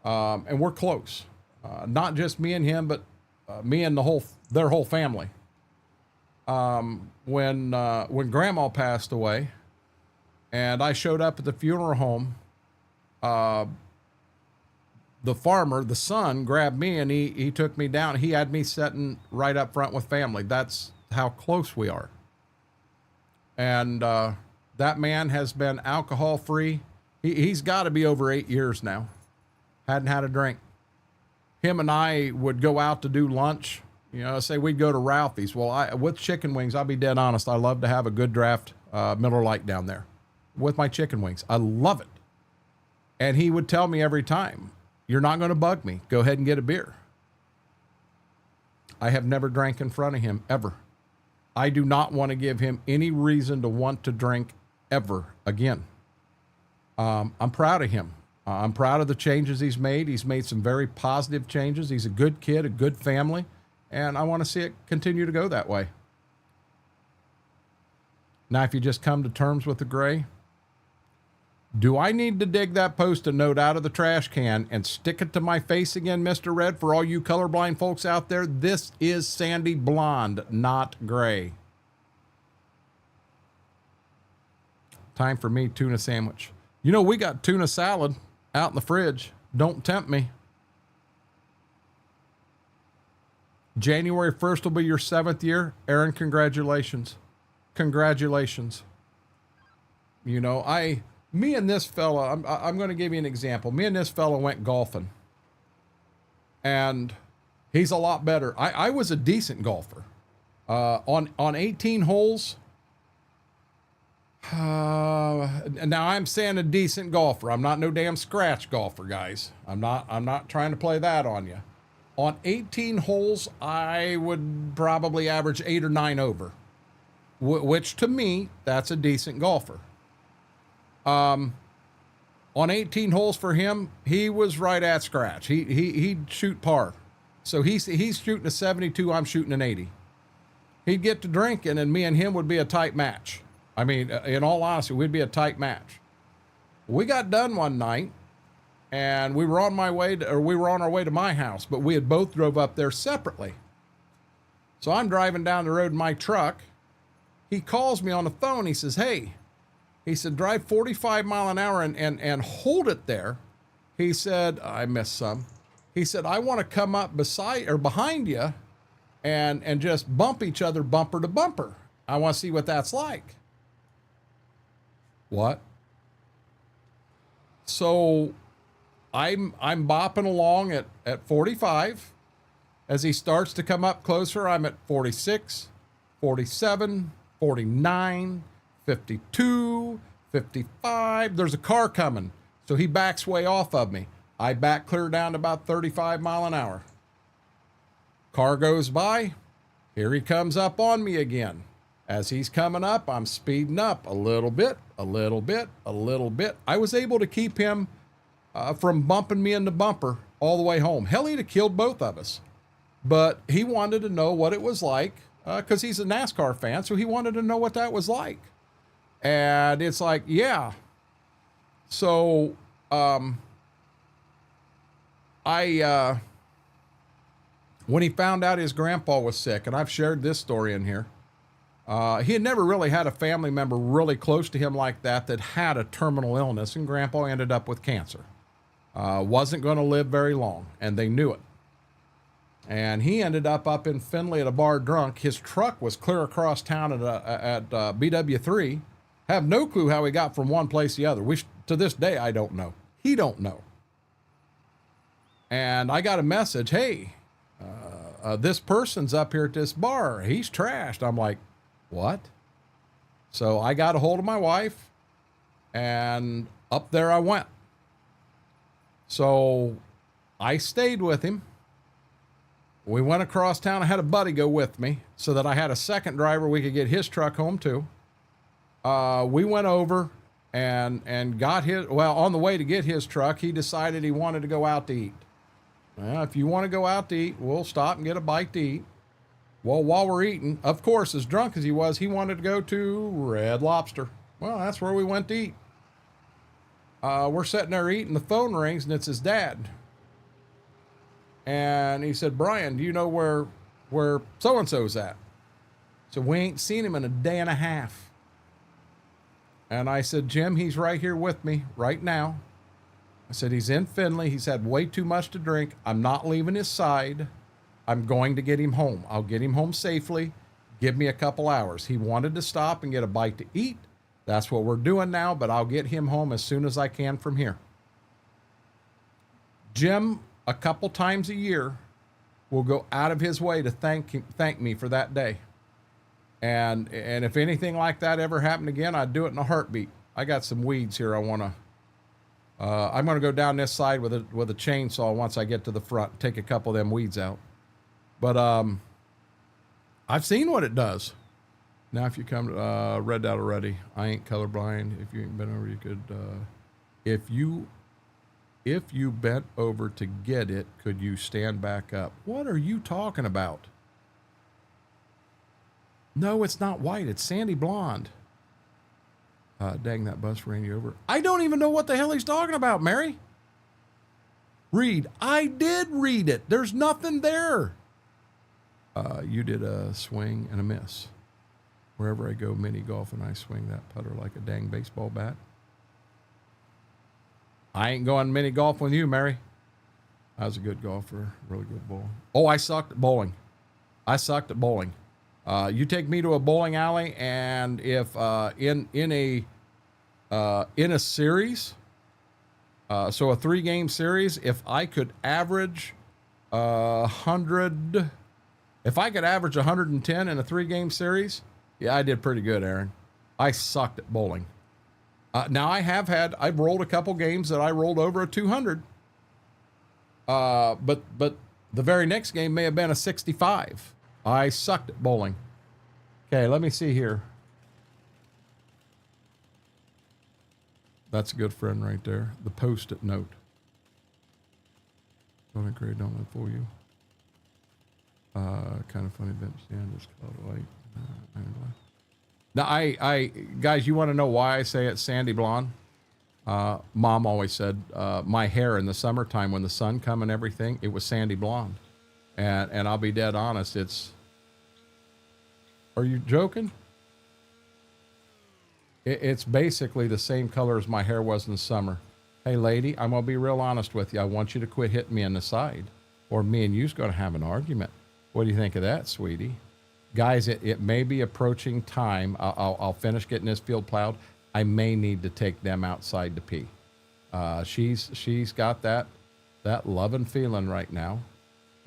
S1: And we're close. Not just me and him, but me and their whole family. When Grandma passed away, and I showed up at the funeral home, the farmer, the son, grabbed me and he took me down. He had me sitting right up front with family. That's how close we are. And that man has been alcohol free. He's got to be over 8 years now. Hadn't had a drink. Him and I would go out to do lunch. You know, say we'd go to Ralphie's. Well, with chicken wings, I'll be dead honest. I love to have a good draft Miller Lite down there with my chicken wings. I love it. And he would tell me every time, you're not going to bug me. Go ahead and get a beer. I have never drank in front of him, ever. I do not want to give him any reason to want to drink ever again. I'm proud of him. I'm proud of the changes he's made. He's made some very positive changes. He's a good kid, a good family, and I want to see it continue to go that way. Now, if you just come to terms with the gray, do I need to dig that Post-it note out of the trash can and stick it to my face again, Mr. Red, for all you colorblind folks out there? This is sandy blonde, not gray. Time for me, tuna sandwich. You know, we got tuna salad out in the fridge. Don't tempt me. January 1st will be your 7th year. Aaron, congratulations. Congratulations. You know, me and this fella, I'm going to give you an example. Me and this fella went golfing. And he's a lot better. I was a decent golfer. On 18 holes. Now I'm saying a decent golfer. I'm not no damn scratch golfer, guys. I'm not trying to play that on you. On 18 holes, I would probably average 8 or 9 over, which to me, that's a decent golfer. On 18 holes for him, he was right at scratch. He'd shoot par. So he's shooting a 72, I'm shooting an 80. He'd get to drinking, and me and him would be a tight match. I mean, in all honesty, we'd be a tight match. We got done one night, and we were on our way to my house, but we had both drove up there separately. So I'm driving down the road in my truck. He calls me on the phone. He says, hey, he said, drive 45 mile an hour and hold it there. He said, I missed some. He said, I want to come up beside or behind you and just bump each other bumper to bumper. I want to see what that's like. What? So I'm bopping along at 45. As he starts to come up closer, I'm at 46, 47, 49, 52, 55. There's a car coming. So he backs way off of me. I back clear down to about 35 mile an hour. Car goes by. Here he comes up on me again. As he's coming up, I'm speeding up a little bit, a little bit, a little bit. I was able to keep him from bumping me in the bumper all the way home. Hell, he'd have killed both of us. But he wanted to know what it was like, because he's a NASCAR fan, so he wanted to know what that was like. And it's like, yeah. So when he found out his grandpa was sick, and I've shared this story in here, he had never really had a family member really close to him like that had a terminal illness, and grandpa ended up with cancer. Wasn't going to live very long, and they knew it. And he ended up in Findlay at a bar drunk. His truck was clear across town at BW3. Have no clue how he got from one place to the other. To this day, I don't know. He don't know. And I got a message, hey, this person's up here at this bar. He's trashed. I'm like, what? So I got a hold of my wife, and up there I went. So I stayed with him. We went across town. I had a buddy go with me so that I had a second driver. We could get his truck home too. We went over and got on the way to get his truck, he decided he wanted to go out to eat. Well, if you want to go out to eat, we'll stop and get a bite to eat. Well, while we're eating, of course, as drunk as he was, he wanted to go to Red Lobster. Well, that's where we went to eat. We're sitting there eating, the phone rings, and it's his dad. And he said, Brian, do you know where so-and-so's at? So we ain't seen him in a day and a half. And I said, Jim, he's right here with me right now. I said, he's in Findlay. He's had way too much to drink. I'm not leaving his side. I'm going to get him home. I'll get him home safely. Give me a couple hours. He wanted to stop and get a bite to eat. That's what we're doing now, but I'll get him home as soon as I can from here. Jim, a couple times a year, will go out of his way to thank me for that day. And if anything like that ever happened again, I'd do it in a heartbeat. I got some weeds here. I'm going to go down this side with a chainsaw once I get to the front, take a couple of them weeds out. But I've seen what it does. Now, if you come to, read that already. I ain't colorblind. If you ain't been over, you could, if you bent over to get it, could you stand back up? What are you talking about? No, it's not white. It's sandy blonde. Dang, that bus ran you over. I don't even know what the hell he's talking about, Mary. Read. I did read it. There's nothing there. You did a swing and a miss. Wherever I go mini golf and I swing that putter like a dang baseball bat. I ain't going mini golf with you, Mary. I was a good golfer, really good ball. Oh, I sucked at bowling. You take me to a bowling alley, and if in a series, so a 3-game series, if I could average 100, if I could average 110 in a 3-game series, yeah, I did pretty good, Aaron. I sucked at bowling. Now I've rolled a couple games that I rolled over a 200. But the very next game may have been a 65. I sucked at bowling. Okay, let me see here. That's a good friend right there. The post-it note. Don't agree, don't for you. Kind of funny bench stand is called white. Anyway. Now, I guys, you want to know why I say it's sandy blonde? Mom always said my hair in the summertime when the sun come and everything, it was sandy blonde. And I'll be dead honest, it's... Are you joking? It's basically the same color as my hair was in the summer. Hey, lady, I'm going to be real honest with you. I want you to quit hitting me in the side, or me and you's going to have an argument. What do you think of that, sweetie? Guys, it may be approaching time. I'll finish getting this field plowed. I may need to take them outside to pee. She's got that loving feeling right now.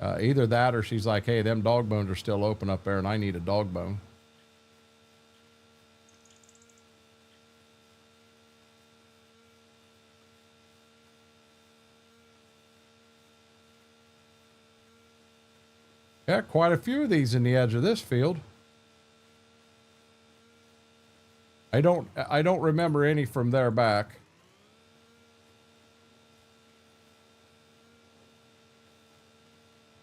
S1: Either that or she's like, hey, them dog bones are still open up there and I need a dog bone. Yeah, quite a few of these in the edge of this field. I don't remember any from there back.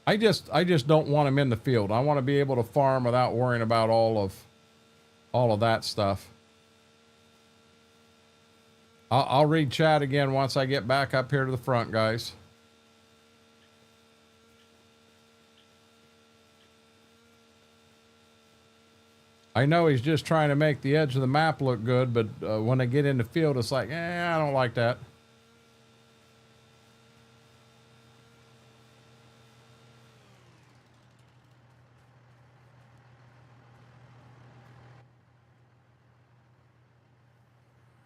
S1: I just don't want them in the field. I want to be able to farm without worrying about all of that stuff. I'll read chat again once I get back up here to the front, guys. I know he's just trying to make the edge of the map look good, but when I get in the field, it's like, I don't like that.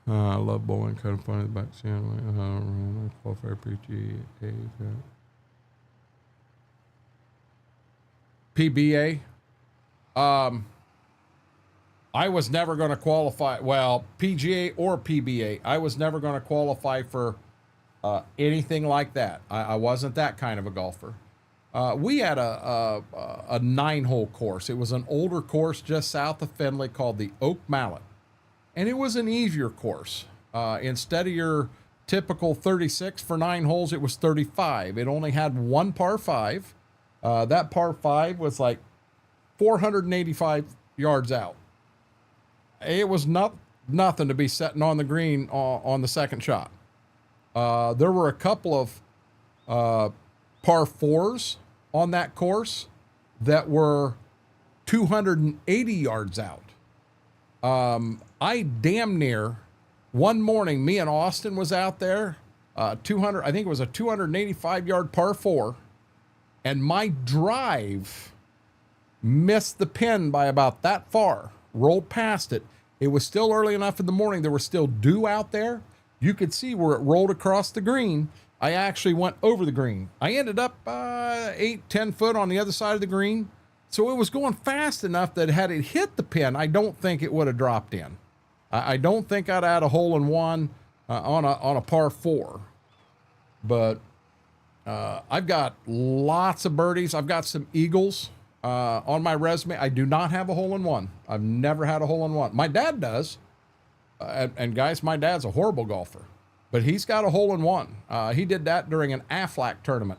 S1: I love bowling, kind of funny the back stand. Qualifier PGA. PBA. I was never going to qualify. Well, PGA or PBA. I was never going to qualify for anything like that. I wasn't that kind of a golfer. We had a 9-hole course. It was an older course just south of Findlay called the Oak Mallet. And it was an easier course. Instead of your typical 36 for 9 holes, it was 35. It only had one par 5. That par 5 was like 485 yards out. It was nothing to be sitting on the green on the second shot. There were a couple of par 4s on that course that were 280 yards out. I damn near, one morning, me and Austin was out there, I think it was a 285 yard par 4, and my drive missed the pin by about that far, rolled past it. It was still early enough in the morning. There was still dew out there. You could see where it rolled across the green. I actually went over the green. I ended up 8-10 foot on the other side of the green. So it was going fast enough that had it hit the pin, I don't think it would have dropped in. I don't think I'd had a hole in one on a par 4. But I've got lots of birdies. I've got some eagles on my resume. I do not have a hole in one. I've never had a hole in one. My dad does. And guys, my dad's a horrible golfer. But he's got a hole in one. He did that during an Aflac tournament.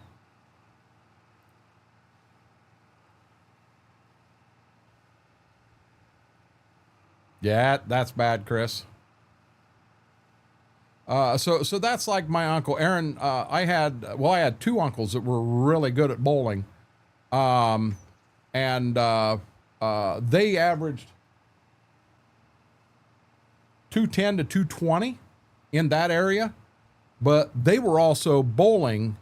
S1: Yeah, that's bad, Chris. So that's like my uncle Aaron. I had 2 uncles that were really good at bowling. And they averaged 210 to 220 in that area, but they were also bowling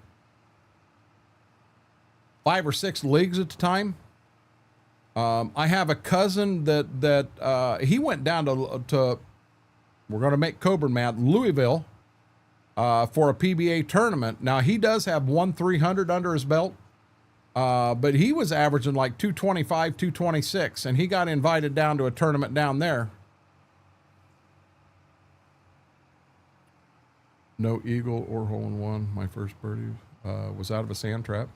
S1: 5 or 6 leagues at the time. I have a cousin that he went down to we're going to make Coburn mad, Louisville, for a PBA tournament. Now he does have 1-300 under his belt, but he was averaging like 225, 226, and he got invited down to a tournament down there. No eagle or hole in one. My first birdie was out of a sand trap.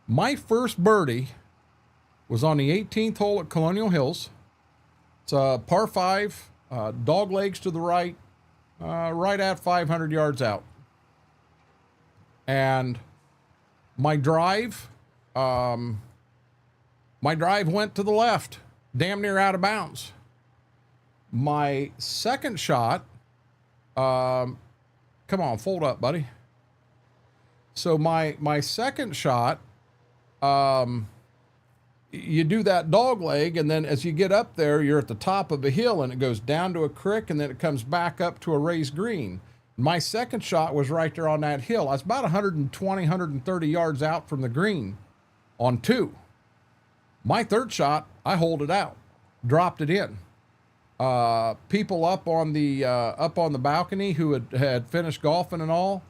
S1: My first birdie was on the 18th hole at Colonial Hills. It's a par 5, dog legs to the right, right at 500 yards out. And my drive went to the left, damn near out of bounds. My second shot, come on, fold up, buddy. So my second shot, you do that dog leg, and then as you get up there, you're at the top of a hill, and it goes down to a creek, and then it comes back up to a raised green. My second shot was right there on that hill. I was about 120, 130 yards out from the green on 2. My third shot, I holed it out, dropped it in. People up on the balcony who had finished golfing and all,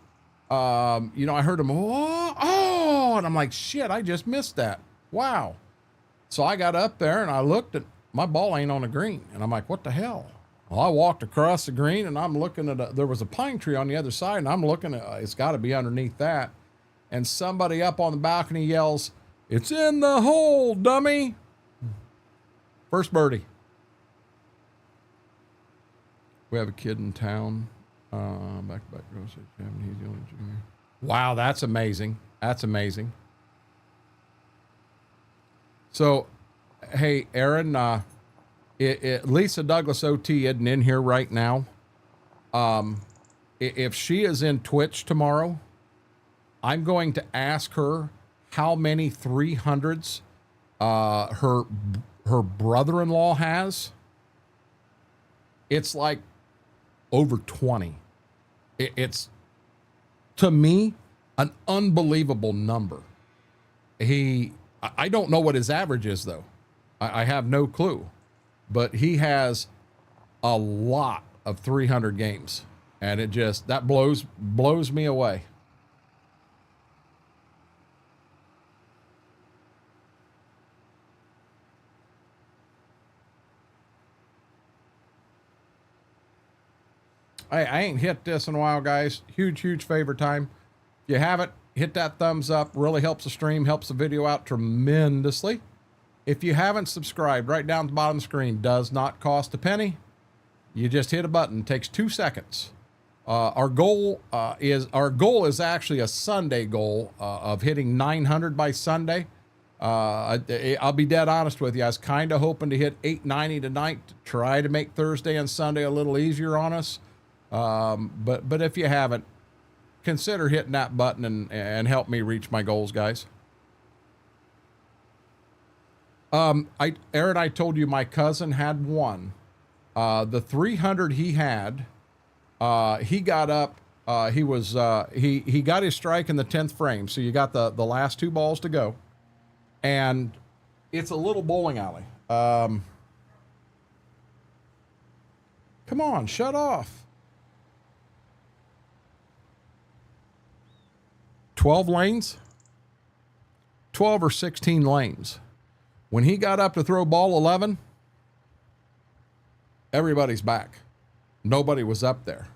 S1: you know, I heard them, oh, and I'm like, shit, I just missed that. Wow. So I got up there and I looked at my ball ain't on the green. And I'm like, what the hell? Well, I walked across the green and I'm looking at, there was a pine tree on the other side, and I'm looking at, it's got to be underneath that. And somebody up on the balcony yells, "It's in the hole, dummy." First birdie. We have a kid in town. Back, he's the only junior. Wow, that's amazing. That's amazing. So, hey, Aaron, Lisa Douglas OT isn't in here right now. If she is in Twitch tomorrow, I'm going to ask her how many 300s her brother-in-law has. It's like over 20. It's, to me, an unbelievable number. I don't know what his average is, though. I have no clue. But he has a lot of 300 games. And it just, that blows me away. I ain't hit this in a while, guys. Huge favor time. If you haven't, hit that thumbs up. Really helps the stream, helps the video out tremendously. If you haven't subscribed, right down at the bottom of the screen, does not cost a penny. You just hit a button. It takes 2 seconds. Our goal is actually a Sunday goal of hitting 900 by Sunday. I'll be dead honest with you. I was kind of hoping to hit 890 tonight to try to make Thursday and Sunday a little easier on us. But if you haven't, consider hitting that button and help me reach my goals, guys. Aaron, I told you my cousin had one. The 300 he had, he got up, he got his strike in the 10th frame. So you got the last 2 balls to go, and it's a little bowling alley. Come on, shut off. 12 lanes, 12 or 16 lanes. When he got up to throw ball 11, everybody's back. Nobody was up there.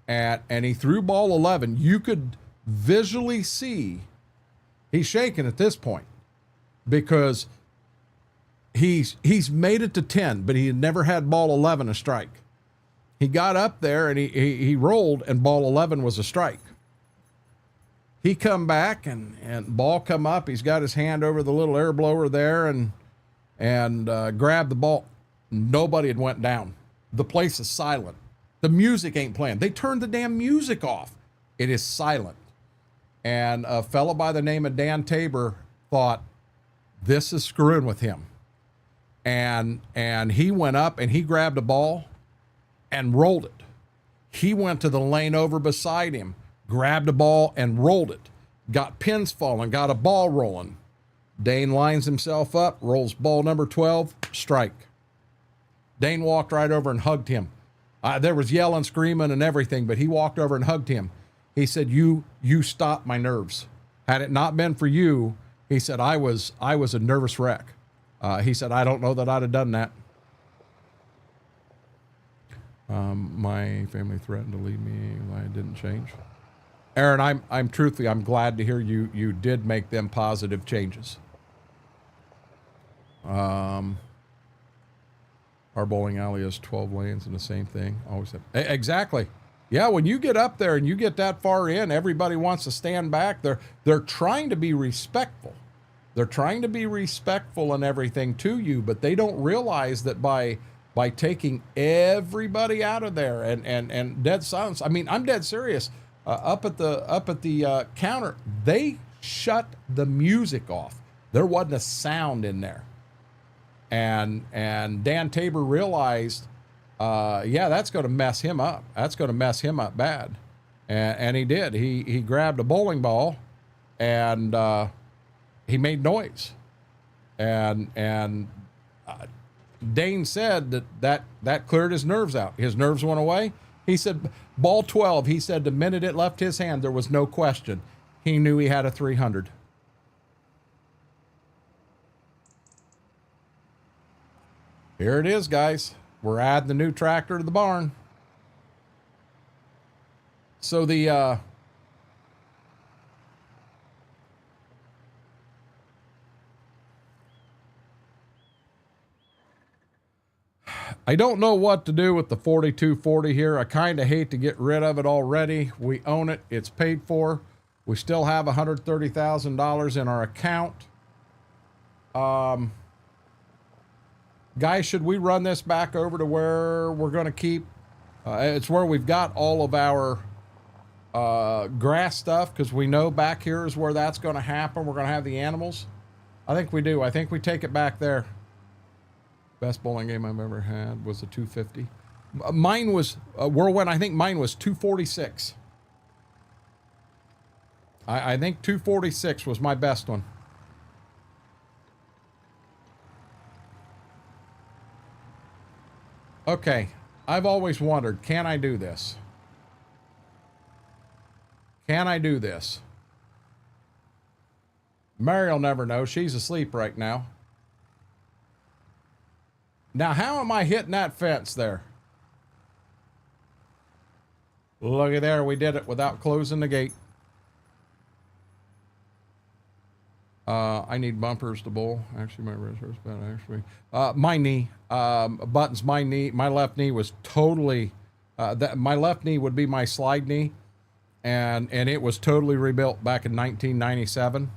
S1: And he threw ball 11. You could visually see he's shaking at this point because he's made it to 10, but he had never had ball 11 a strike. He got up there and he rolled, and ball 11 was a strike. He come back and ball come up. He's got his hand over the little air blower there and grabbed the ball. Nobody had went down. The place is silent. The music ain't playing. They turned the damn music off. It is silent. And a fellow by the name of Dan Tabor thought, this is screwing with him. And he went up and he grabbed a ball and rolled it. He went to the lane over beside him, grabbed a ball and rolled it. Got pins falling, got a ball rolling. Dane lines himself up, rolls ball number 12, strike. Dane walked right over and hugged him. There was yelling, screaming, and everything, but he walked over and hugged him. He said, you stopped my nerves. Had it not been for you, he said, I was a nervous wreck. He said, I don't know that I'd have done that. My family threatened to leave me why it didn't change. Aaron, I'm truthfully, I'm glad to hear you did make them positive changes. Our bowling alley is 12 lanes and the same thing. Always have. Exactly. Yeah, when you get up there and you get that far in, everybody wants to stand back. They're trying to be respectful. They're trying to be respectful and everything to you, but they don't realize that by taking everybody out of there and dead silence. I mean, I'm dead serious. Up at the counter, they shut the music off. There wasn't a sound in there. And Dan Tabor realized, yeah, that's going to mess him up. That's going to mess him up bad. And he did. He grabbed a bowling ball and he made noise. And Dane said that cleared his nerves out. His nerves went away. He said, ball 12, he said the minute it left his hand, there was no question. He knew he had a 300. Here it is, guys. We're adding the new tractor to the barn. So the I don't know what to do with the 4240 here. I kind of hate to get rid of it already. We own it. It's paid for. We still have $130,000 in our account. Guys, should we run this back over to where we're going to keep? It's where we've got all of our grass stuff, because we know back here is where that's going to happen. We're going to have the animals. I think we do. I think we take it back there. Best bowling game I've ever had was a 250. Mine was Whirlwind. I think mine was 246. I think 246 was my best one. Okay, I've always wondered, can I do this? Can I do this? Mary'll never know. She's asleep right now. Now, how am I hitting that fence there? Look at there. We did it without closing the gate. I need bumpers to bowl. Actually, my wrist hurts bad, actually. My knee. Buttons, my knee. My left knee was totally... my left knee would be my slide knee. And it was totally rebuilt back in 1997.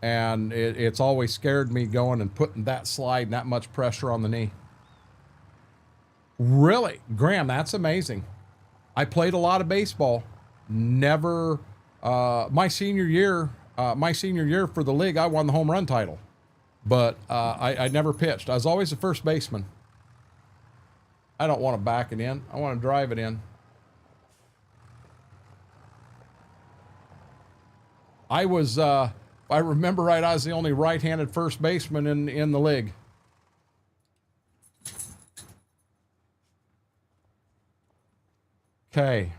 S1: And it's always scared me going and putting that slide and that much pressure on the knee. Really? Graham, that's amazing. I played a lot of baseball. Never, my senior year for the league, I won the home run title. But I never pitched. I was always a first baseman. I don't want to back it in. I want to drive it in. I was, if I remember right, I was the only right-handed first baseman in the league. Okay.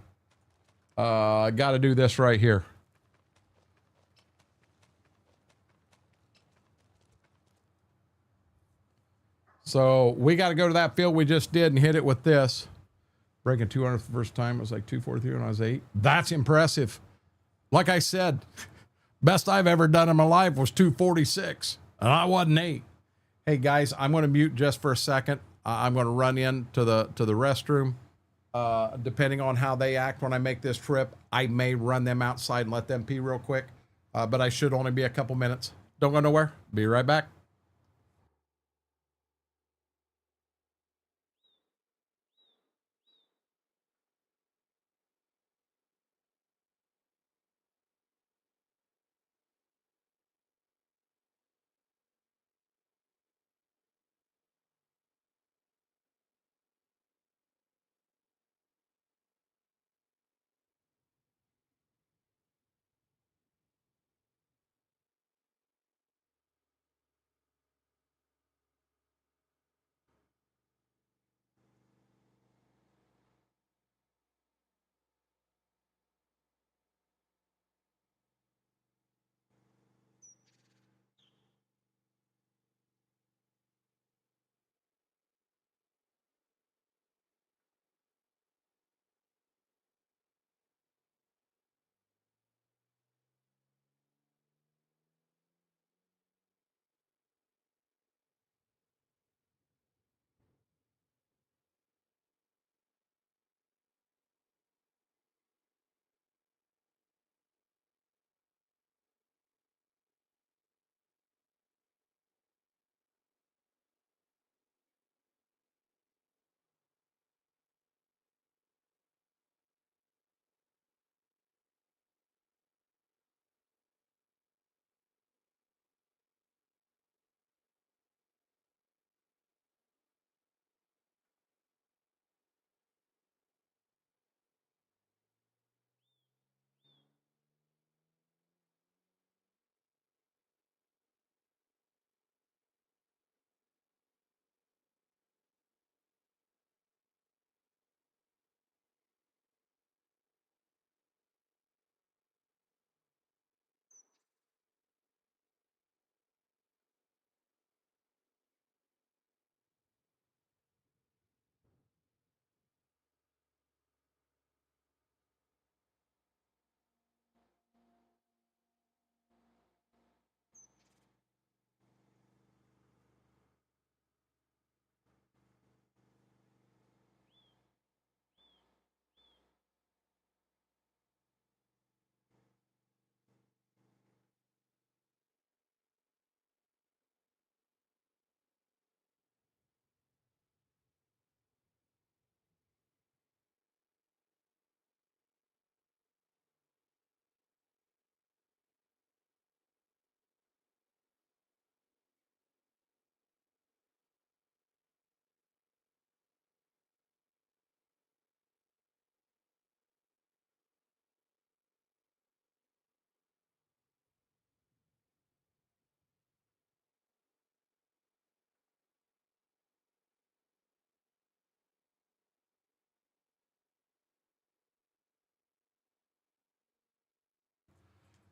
S1: I got to do this right here. So we got to go to that field we just did and hit it with this. Breaking 200 for the first time. It was like 243 when I was 8. That's impressive. Like I said, best I've ever done in my life was 246, and I wasn't 8. Hey guys, I'm going to mute just for a second. I'm going to run in to the restroom. Depending on how they act when I make this trip, I may run them outside and let them pee real quick. But I should only be a couple minutes. Don't go nowhere. Be right back.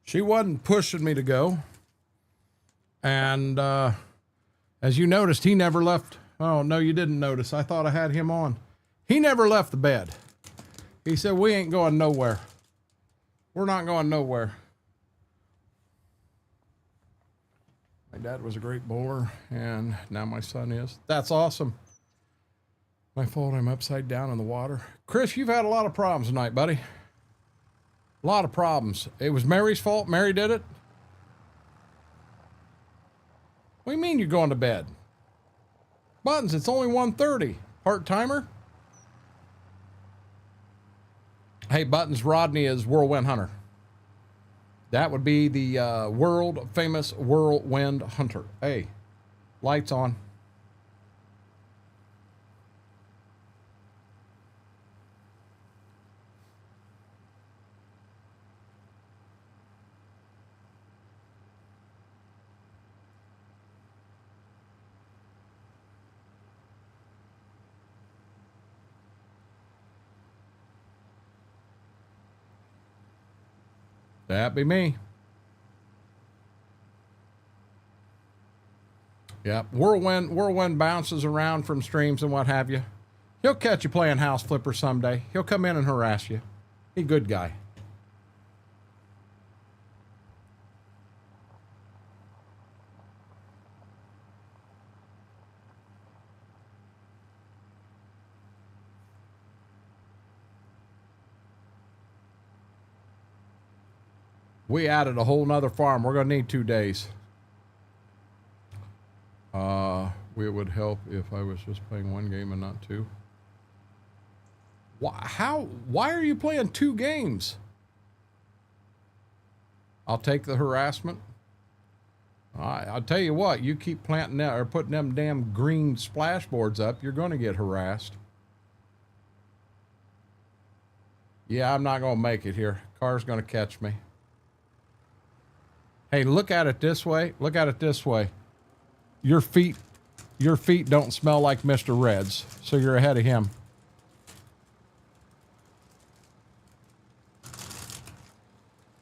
S1: She wasn't pushing me to go. And as you noticed, he never left. Oh, no, you didn't notice. I thought I had him on. He never left the bed. He said, we ain't going nowhere. We're not going nowhere. My dad was a great bowler, and now my son is. That's awesome. My fault, I'm upside down in the water. Chris, you've had a lot of problems tonight, buddy. A lot of problems. It was Mary's fault. Mary did it. What do you mean you're going to bed? Buttons, it's only 1:30. Part timer? Hey, Buttons, Rodney is Whirlwind Hunter. That would be the world famous Whirlwind Hunter. Hey, lights on. That'd be me. Yep. Whirlwind bounces around from streams and what have you. He'll catch you playing house flipper someday. He'll come in and harass you. He's a good guy. We added a whole nother farm. We're going to need 2 days. It would help if I was just playing 1 game and not 2. Why are you playing 2 games? I'll take the harassment. I'll tell you what, you keep planting that or putting them damn green splashboards up, you're going to get harassed. Yeah, I'm not going to make it here. Car's going to catch me. Hey, look at it this way. Look at it this way. Your feet don't smell like Mr. Red's, so you're ahead of him.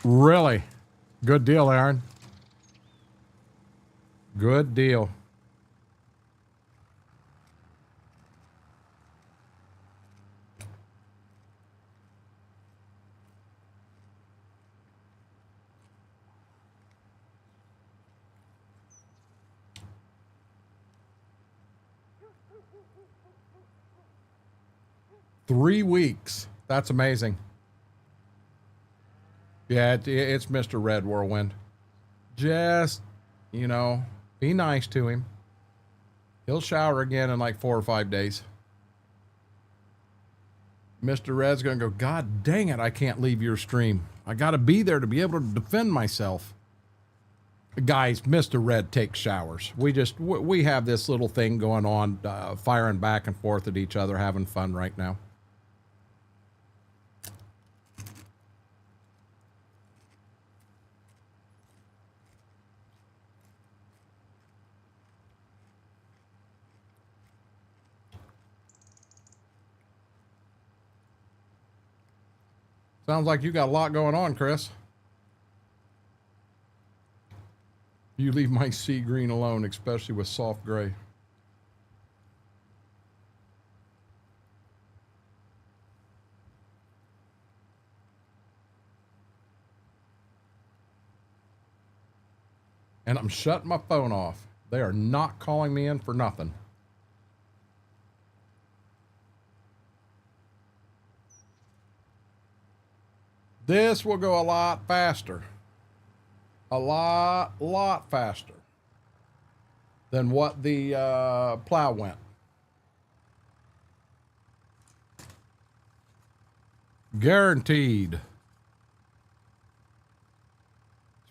S1: Really? Good deal, Aaron. Good deal. Three weeks. That's amazing. Yeah, it's Mr. Red Whirlwind. Just, you know, be nice to him. He'll shower again in like 4 or 5 days. Mr. Red's going to go, God dang it, I can't leave your stream. I got to be there to be able to defend myself. Guys, Mr. Red takes showers. We have this little thing going on, firing back and forth at each other, having fun right now. Sounds like you got a lot going on, Chris. You leave my sea green alone, especially with soft gray. And I'm shutting my phone off. They are not calling me in for nothing. This will go a lot faster. A lot faster than what the plow went. Guaranteed.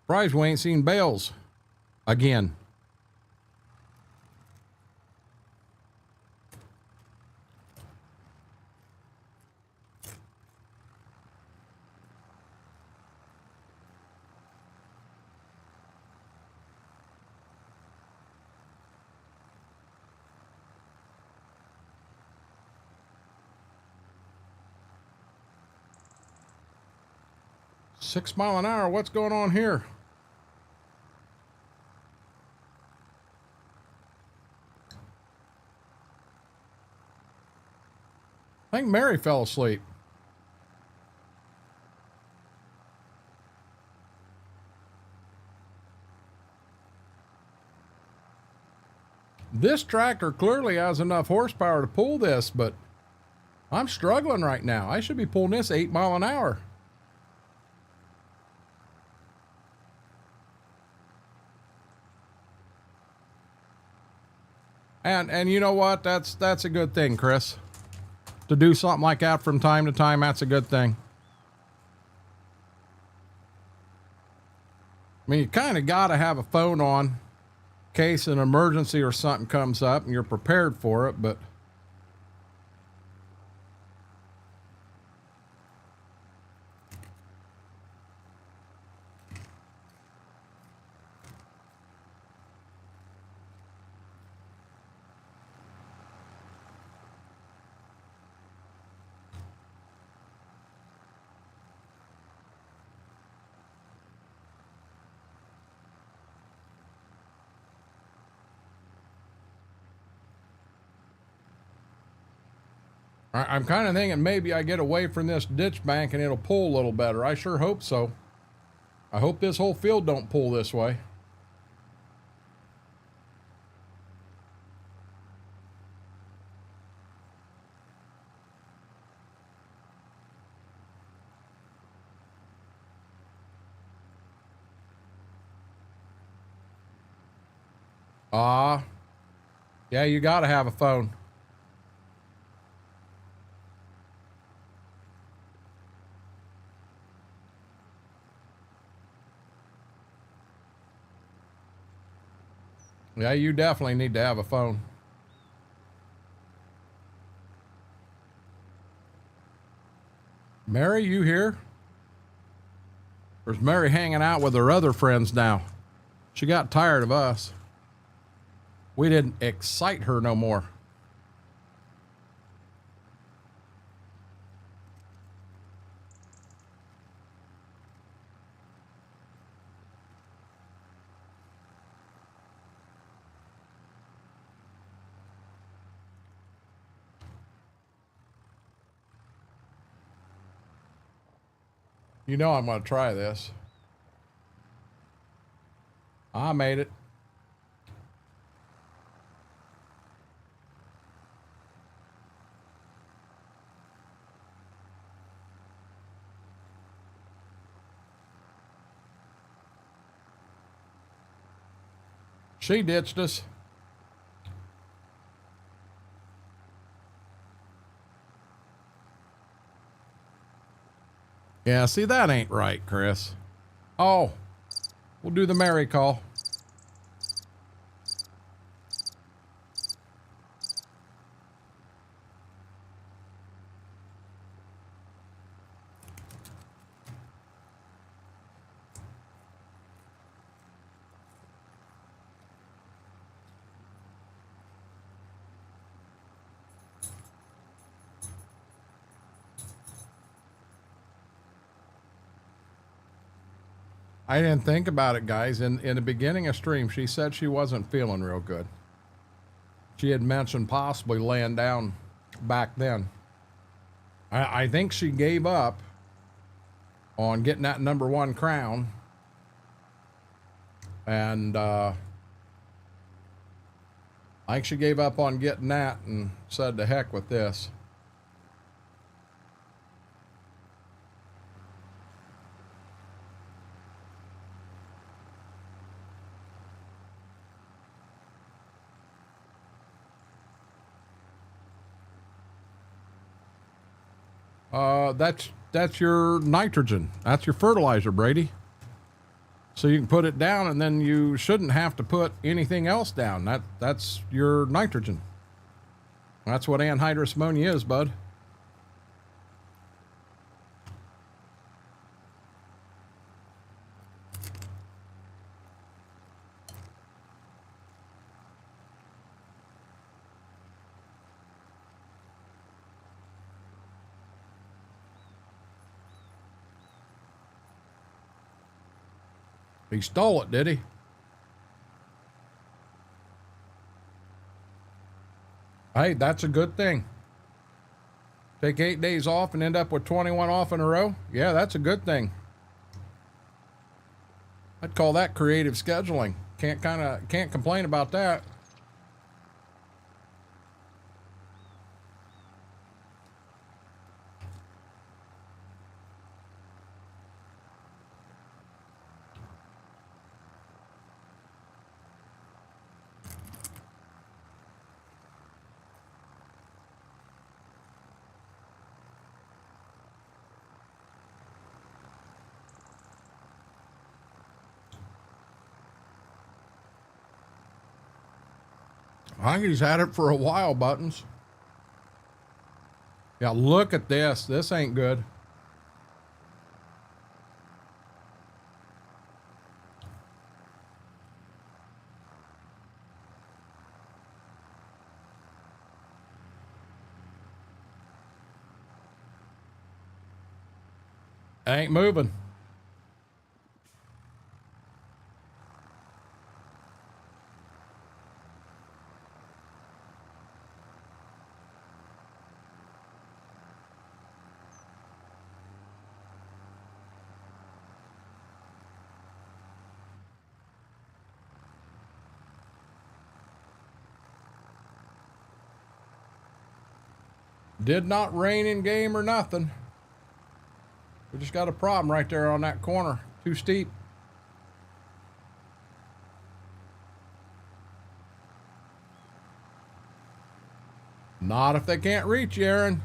S1: Surprised we ain't seen bales again. 6 mile an hour. What's going on here? I think Mary fell asleep. This tractor clearly has enough horsepower to pull this, but I'm struggling right now. I should be pulling this 8 mile an hour. And you know what? That's a good thing, Chris. To do something like that from time to time, that's a good thing. I mean, you kind of got to have a phone on in case an emergency or something comes up and you're prepared for it, but I'm kind of thinking maybe I get away from this ditch bank and it'll pull a little better. I sure hope so. I hope this whole field don't pull this way. Yeah, you got to have a phone. Yeah, you definitely need to have a phone. Mary, you here? Or is Mary hanging out with her other friends now? She got tired of us. We didn't excite her no more. You know I'm going to try this. I made it. She ditched us. Yeah, see, that ain't right, Chris. Oh, we'll do the Mary call. I didn't think about it, guys. In the beginning of stream, she said she wasn't feeling real good. She had mentioned possibly laying down back then. I think she gave up on getting that #1 crown. And I think she gave up on getting that and said to heck with this. That's your nitrogen. That's your fertilizer, Brady. So you can put it down, and then you shouldn't have to put anything else down. That's your nitrogen. That's what anhydrous ammonia is, bud. He stole it, did he? Hey, that's a good thing. Take 8 days off and end up with 21 off in a row. Yeah, that's a good thing. I'd call that creative scheduling. Can't complain about that. I think he's had it for a while, Buttons. Yeah, look at this. This ain't good. Ain't moving. Did not rain in game or nothing. We just got a problem right there on that corner. Too steep. Not if they can't reach you, Aaron.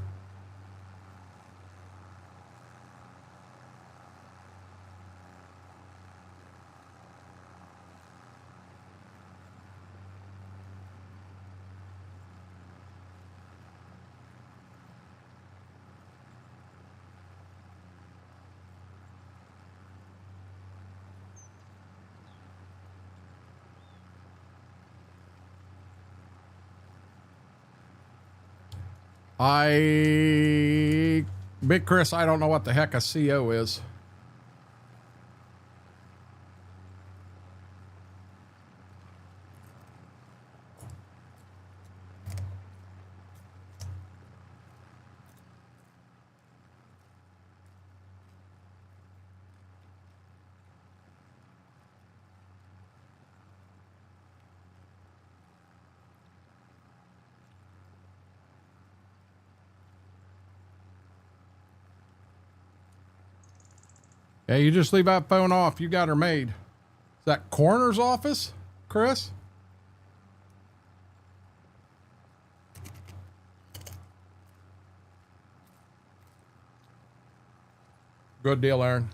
S1: Big Chris, I don't know what the heck a CO is. Yeah, you just leave that phone off. You got her made. Is that Corners office, Chris? Good deal, Aaron.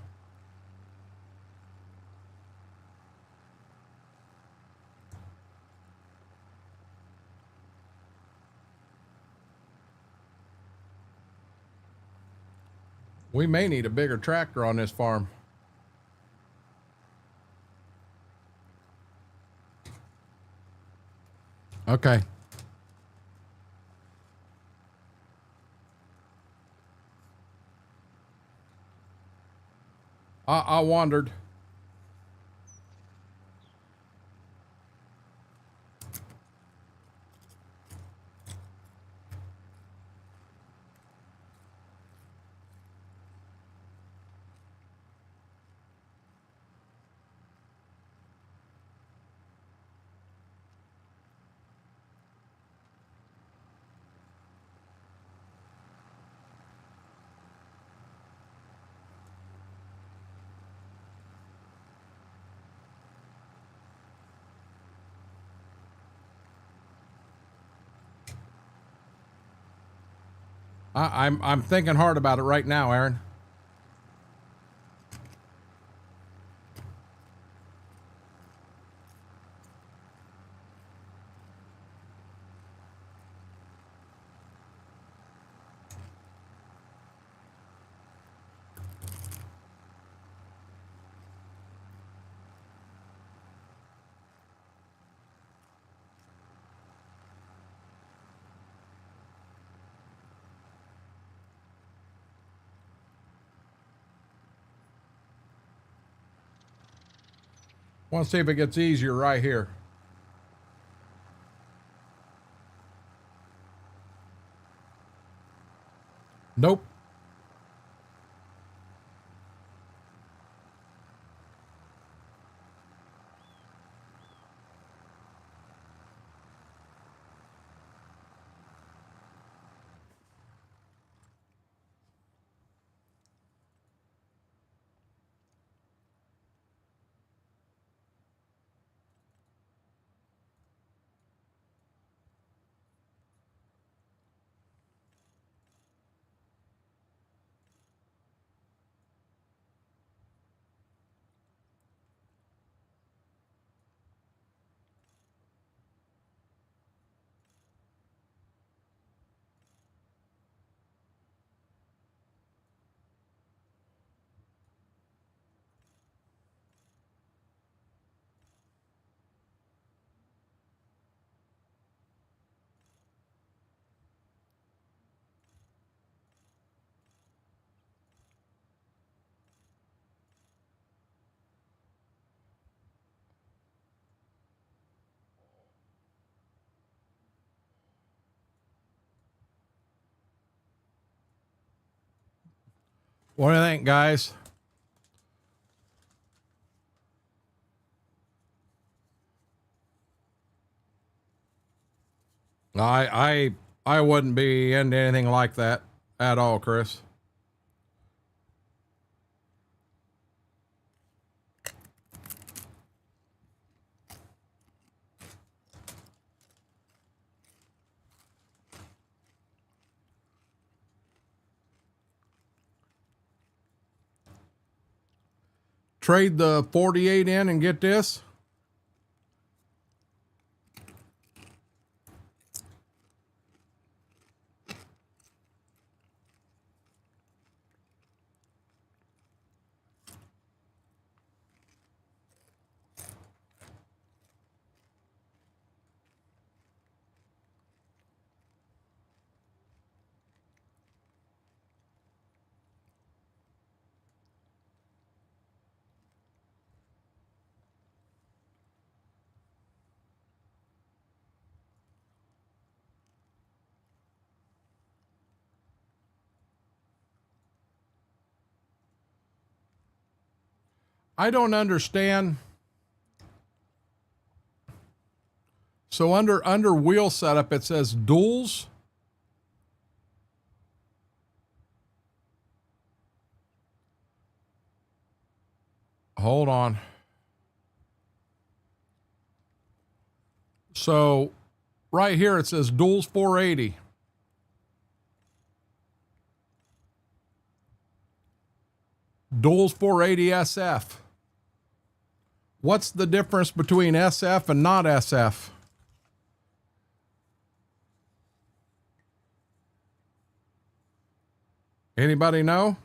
S1: We may need a bigger tractor on this farm. Okay. I wondered. I'm thinking hard about it right now, Aaron. Want to see if it gets easier right here. Nope. What do you think, guys? I wouldn't be into anything like that at all, Chris. Trade the 48 in and get this. I don't understand. So under wheel setup, it says duals. Hold on. So right here, it says duals 480. Duals 480 SF. What's the difference between SF and not SF? Anybody know?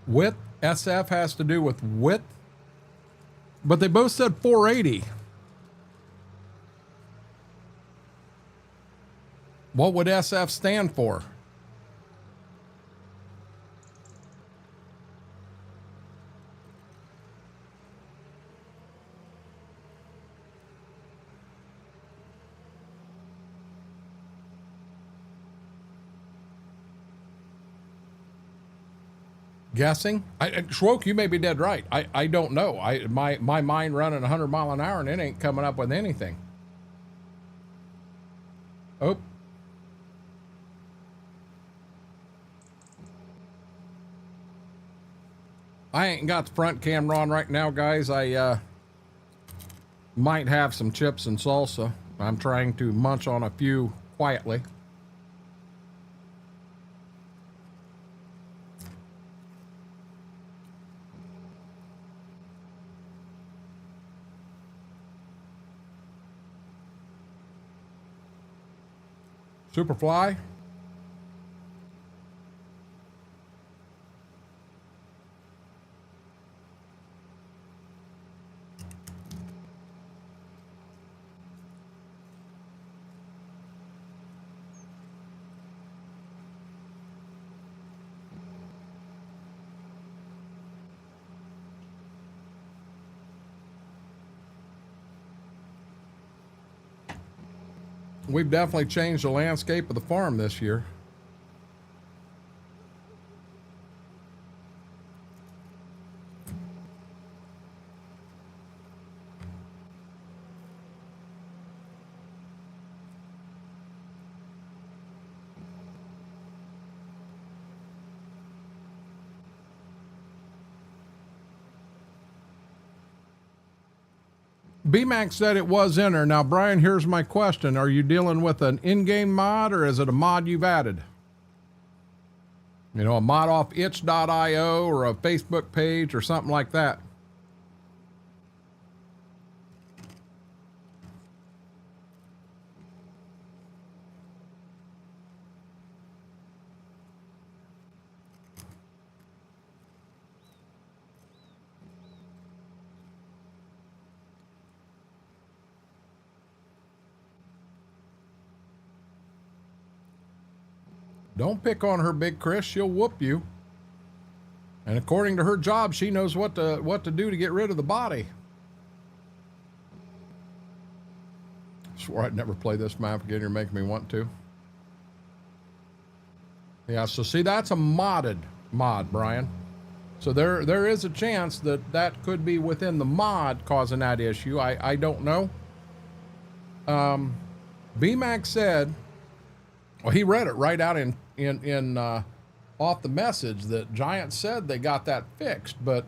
S1: Width, SF has to do with width, but they both said 480. What would SF stand for? Guessing? Schwoke, you may be dead right. I don't know. My mind running 100 mile an hour and it ain't coming up with anything. Oh. I ain't got the front camera on right now, guys. I might have some chips and salsa. I'm trying to munch on a few quietly. Superfly. We've definitely changed the landscape of the farm this year. BMAX said it was in there. Now, Brian, here's my question. Are you dealing with an in-game mod or is it a mod you've added? You know, a mod off itch.io or a Facebook page or something like that. Don't pick on her, Big Chris. She'll whoop you. And according to her job, she knows what to do to get rid of the body. Swore I'd never play this map again. You're making me want to. Yeah, so see, that's a modded mod, Brian. So there is a chance that that could be within the mod causing that issue. I don't know. BMAX said, well, he read it right out in off the message that Giant said they got that fixed, but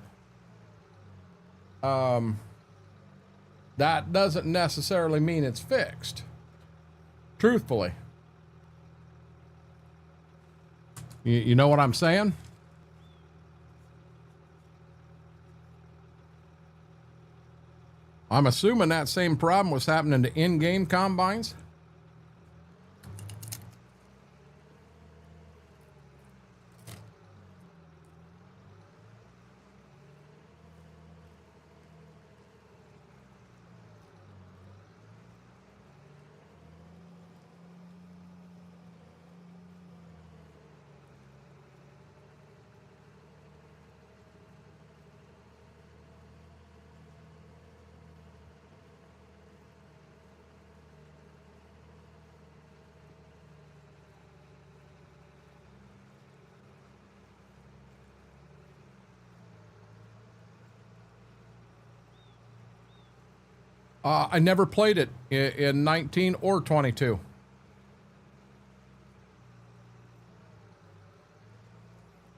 S1: that doesn't necessarily mean it's fixed. Truthfully. You know what I'm saying? I'm assuming that same problem was happening to in-game combines. I never played it in 19 or 22.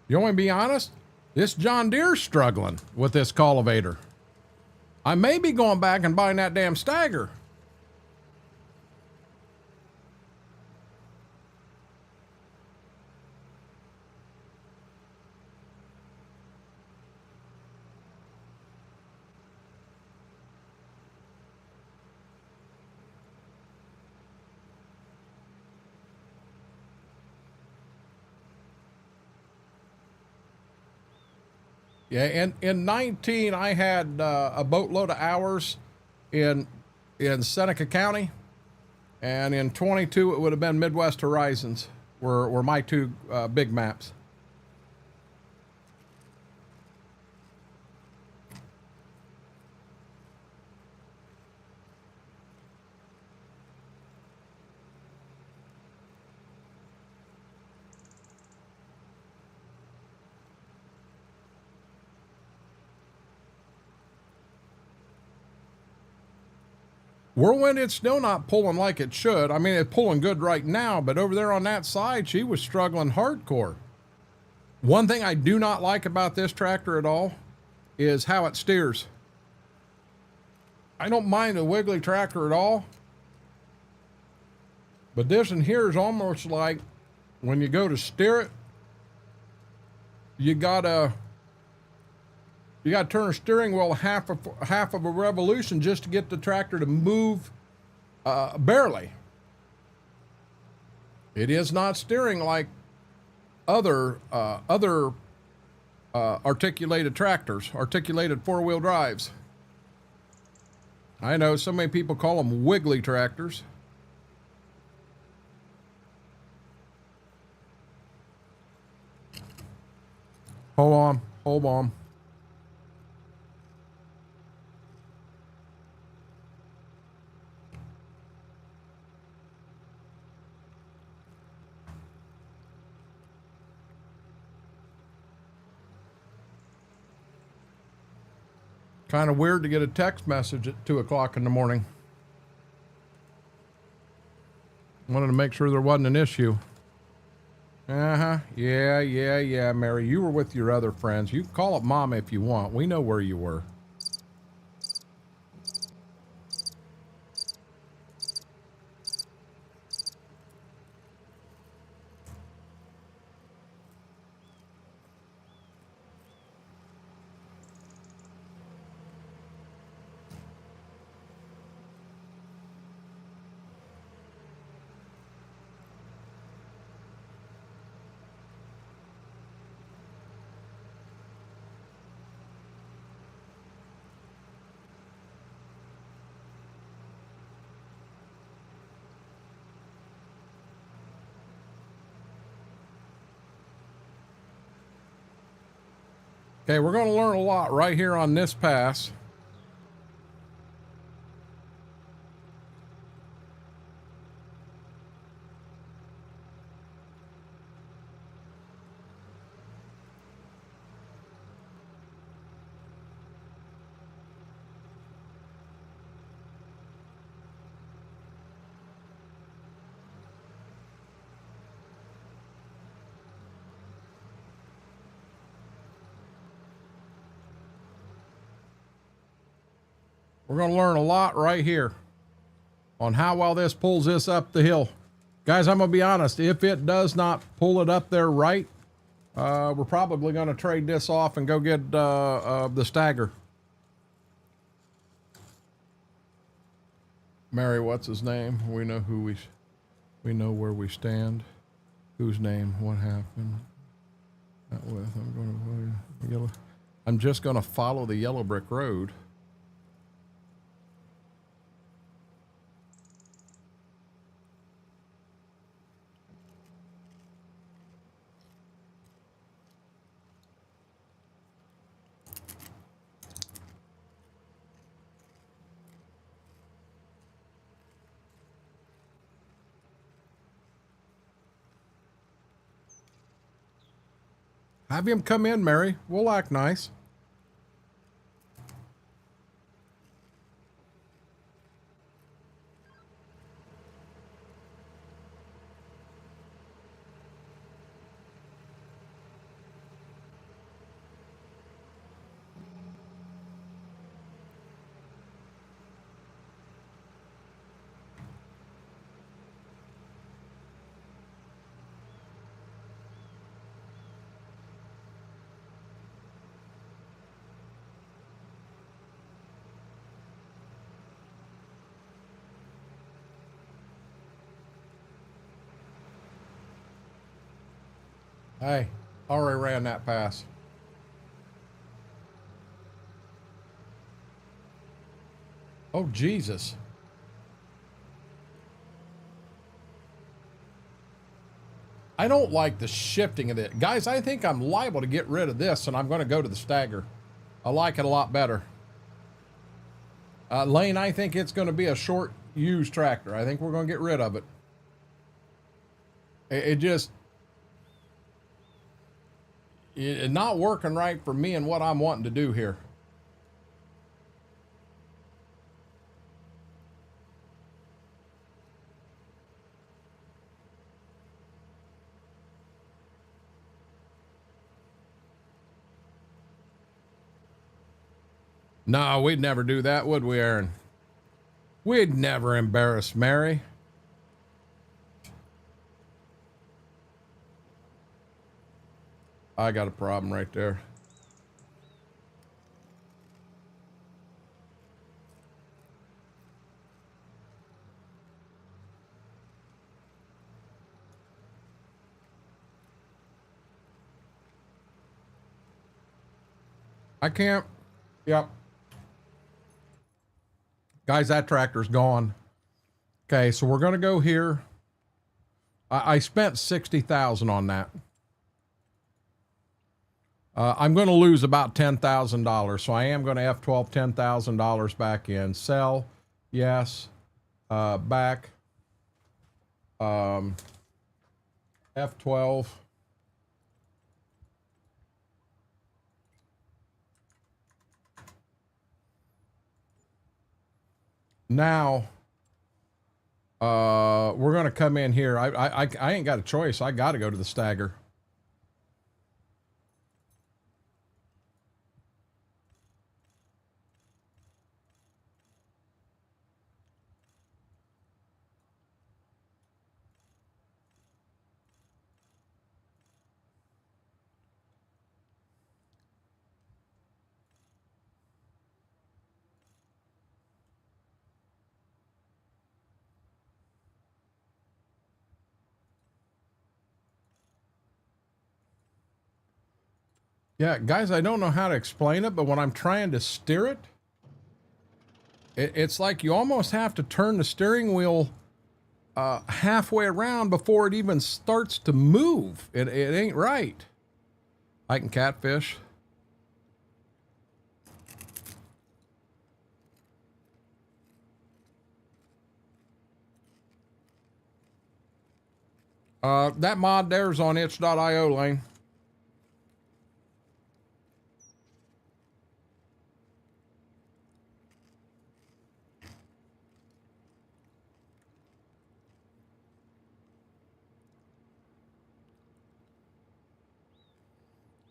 S1: You want me to be honest? This John Deere's struggling with this cultivator. I may be going back and buying that damn Stagger. Yeah, in 19, I had a boatload of hours in Seneca County, and in 22, it would have been Midwest Horizons, were my two big maps. Whirlwind, it's still not pulling like it should. I mean, it's pulling good right now, but over there on that side, she was struggling hardcore. One thing I do not like about this tractor at all is how it steers. I don't mind a wiggly tractor at all, but this in here is almost like when you go to steer it, you gotta turn a steering wheel half of a revolution just to get the tractor to move barely. It is not steering like other articulated tractors, articulated four-wheel drives. I know so many people call them wiggly tractors. Hold on. Kind of weird to get a text message at 2 o'clock in the morning. Wanted to make sure there wasn't an issue. Yeah, Mary. You were with your other friends. You can call up Mom if you want. We know where you were. Okay, we're going to learn a lot right here on this pass. We're going to learn a lot right here on how well this pulls this up the hill. Guys, I'm going to be honest. If it does not pull it up there right, we're probably going to trade this off and go get the stagger. Mary, what's his name? We know who we know where we stand. Whose name? What happened? That with I'm just going to follow the yellow brick road. Have him come in, Mary. We'll act nice. Hey, already ran that pass. Oh, Jesus. I don't like the shifting of it. Guys, I think I'm liable to get rid of this, and I'm going to go to the stagger. I like it a lot better. Lane, I think it's going to be a short used tractor. I think we're going to get rid of it. It's not working right for me and what I'm wanting to do here. No, we'd never do that, would we, Aaron? We'd never embarrass Mary. I got a problem right there. I can't. Yep. Guys, that tractor's gone. Okay, so we're going to go here. I spent $60,000 on that. I'm going to lose about $10,000, so I am going to F12 $10,000 back in. Sell, yes. Back. F12. Now, we're going to come in here. I ain't got a choice. I got to go to the stagger. Yeah, guys, I don't know how to explain it, but when I'm trying to steer it, it's like you almost have to turn the steering wheel halfway around before it even starts to move. It ain't right. I can catfish. That mod there's on itch.io, Lane.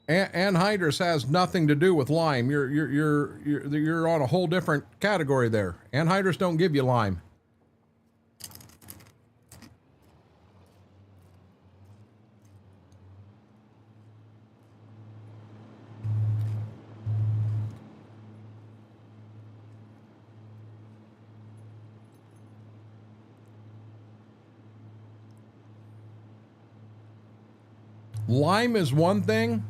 S1: Anhydrous has nothing to do with lime. You're on a whole different category there. Anhydrous don't give you lime. Lime is one thing,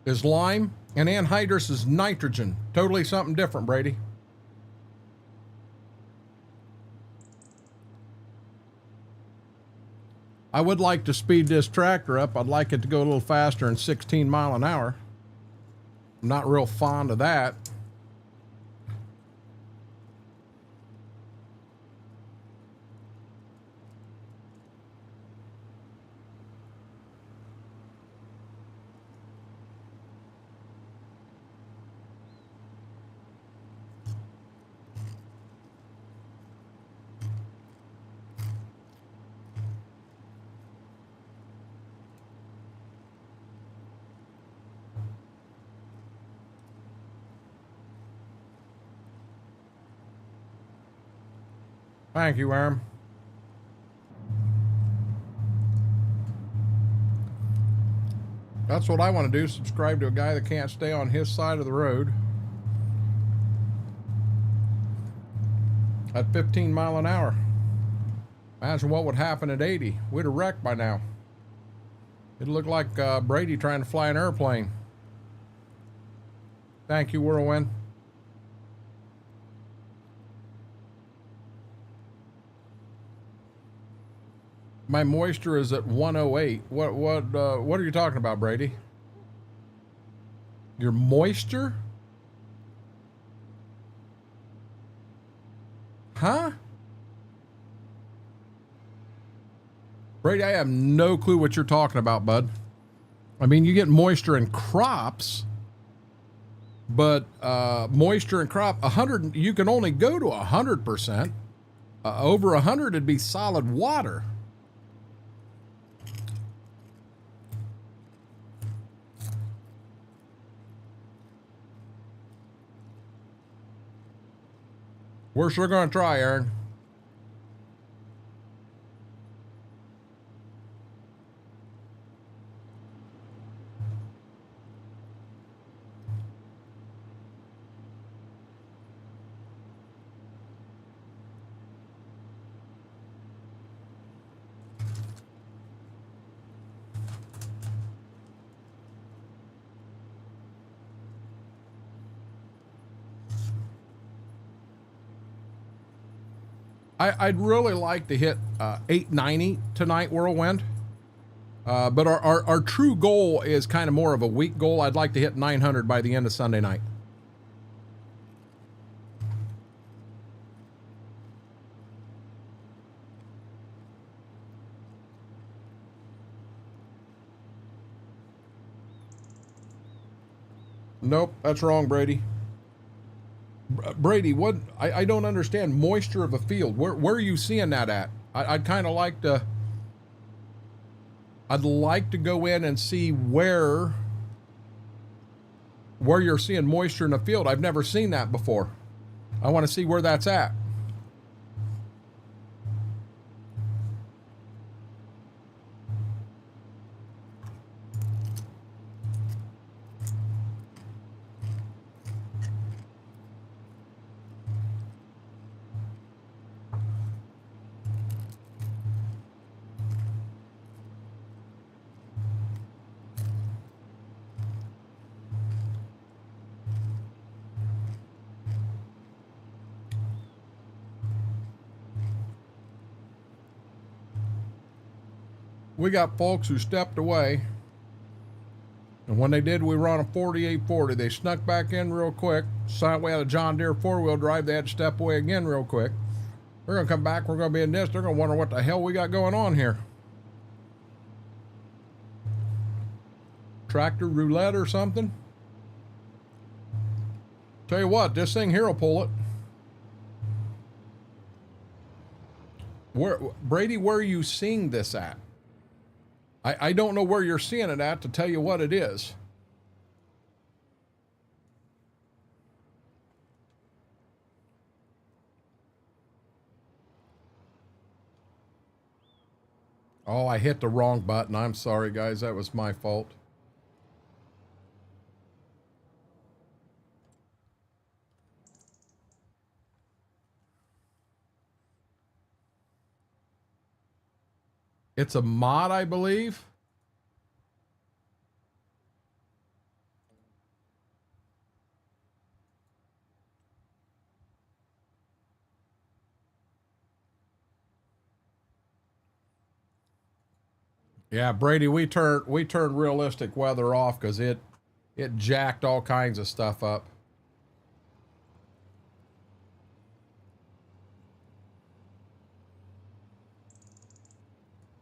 S1: is lime, and anhydrous is nitrogen. Totally something different, Brady. I would like to speed this tractor up. I'd like it to go a little faster than 16 mile an hour. I'm not real fond of that. Thank you, Aaron. That's what I want to do, subscribe to a guy that can't stay on his side of the road at 15 mile an hour. Imagine what would happen at 80. We'd have wrecked by now. It'd look like Brady trying to fly an airplane. Thank you, Whirlwind. My moisture is at 108. What are you talking about, Brady? Your moisture? Huh? Brady, I have no clue what you're talking about, bud. I mean, you get moisture in crops, but moisture in crop, 100, you can only go to 100%. Over 100, it'd be solid water. We're sure going to try, Aaron. I'd really like to hit 890 tonight, Whirlwind. But our true goal is kind of more of a week goal. I'd like to hit 900 by the end of Sunday night. Nope, that's wrong, Brady. Brady, what? I don't understand moisture of a field. Where are you seeing that at? I'd kind of like to. I'd like to go in and see where you're seeing moisture in a field. I've never seen that before. I want to see where that's at. We got folks who stepped away, and when they did, we were on a 4840. They snuck back in real quick. Saw we had a John Deere 4-wheel drive. They had to step away again real quick. They're going to come back. We're going to be in this. They're going to wonder what the hell we got going on here. Tractor roulette or something? Tell you what, this thing here will pull it. Brady, where are you seeing this at? I don't know where you're seeing it at to tell you what it is. Oh, I hit the wrong button. I'm sorry, guys. That was my fault. It's a mod, I believe. Yeah, Brady, we turned realistic weather off because it jacked all kinds of stuff up.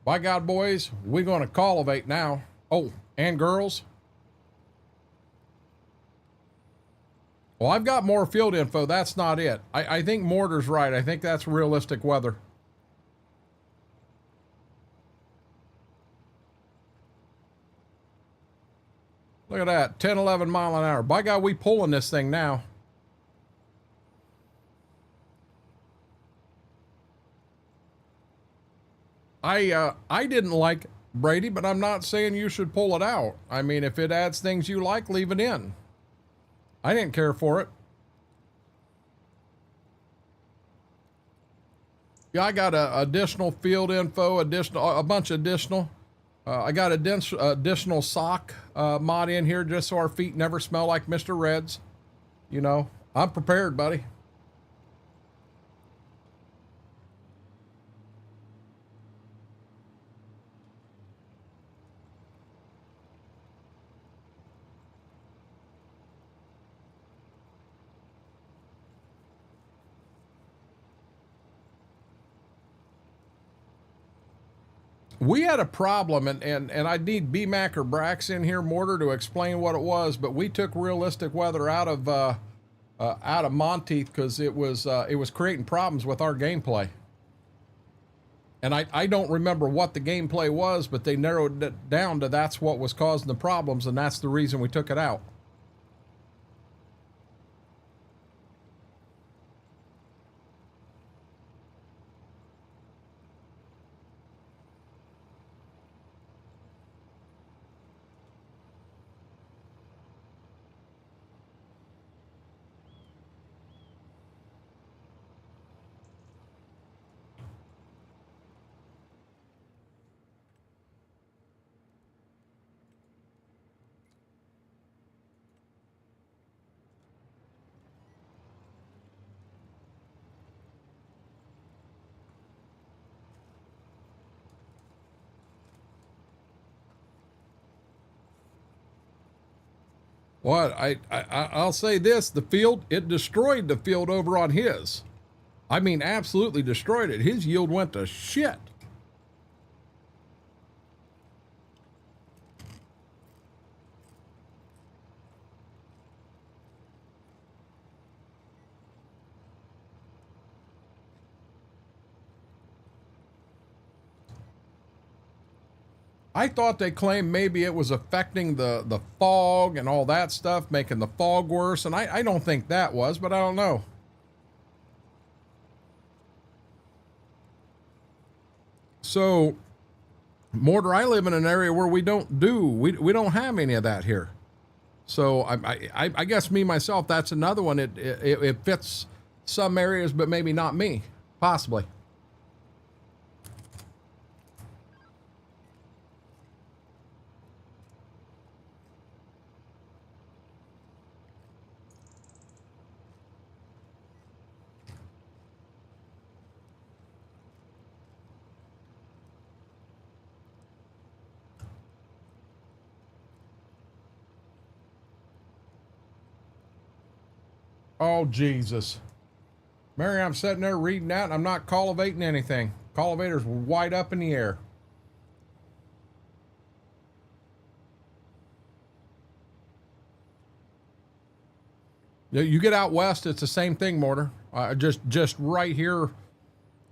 S1: By God, boys, we're going to cultivate now. Oh, and girls. Well, I've got more field info. That's not it. I think Mortar's right. I think that's realistic weather. Look at that, 10, 11 mile an hour. By God, we pulling this thing now. I didn't like Brady, but I'm not saying you should pull it out. I mean, if it adds things you like, leave it in. I didn't care for it. Yeah, I got additional field info, a bunch of additional. I got additional sock mod in here just so our feet never smell like Mr. Red's. You know, I'm prepared, buddy. We had a problem, and I need BMAC or Brax in here, Mortar, to explain what it was. But we took realistic weather out of Monteith because it was creating problems with our gameplay. And I don't remember what the gameplay was, but they narrowed it down to that's what was causing the problems, and that's the reason we took it out. What I'll say this: the field, it destroyed the field over on his. I mean, absolutely destroyed it. His yield went to shit. I thought they claimed maybe it was affecting the fog and all that stuff, making the fog worse. And I don't think that was, but I don't know. So, Mortar, I live in an area where we don't have any of that here. So I guess me, myself, that's another one. It fits some areas, but maybe not me, possibly. Oh, Jesus. Mary, I'm sitting there reading that, and I'm not cultivating anything. Cultivator's wide up in the air. You get out west, it's the same thing, Mortar. Just right here.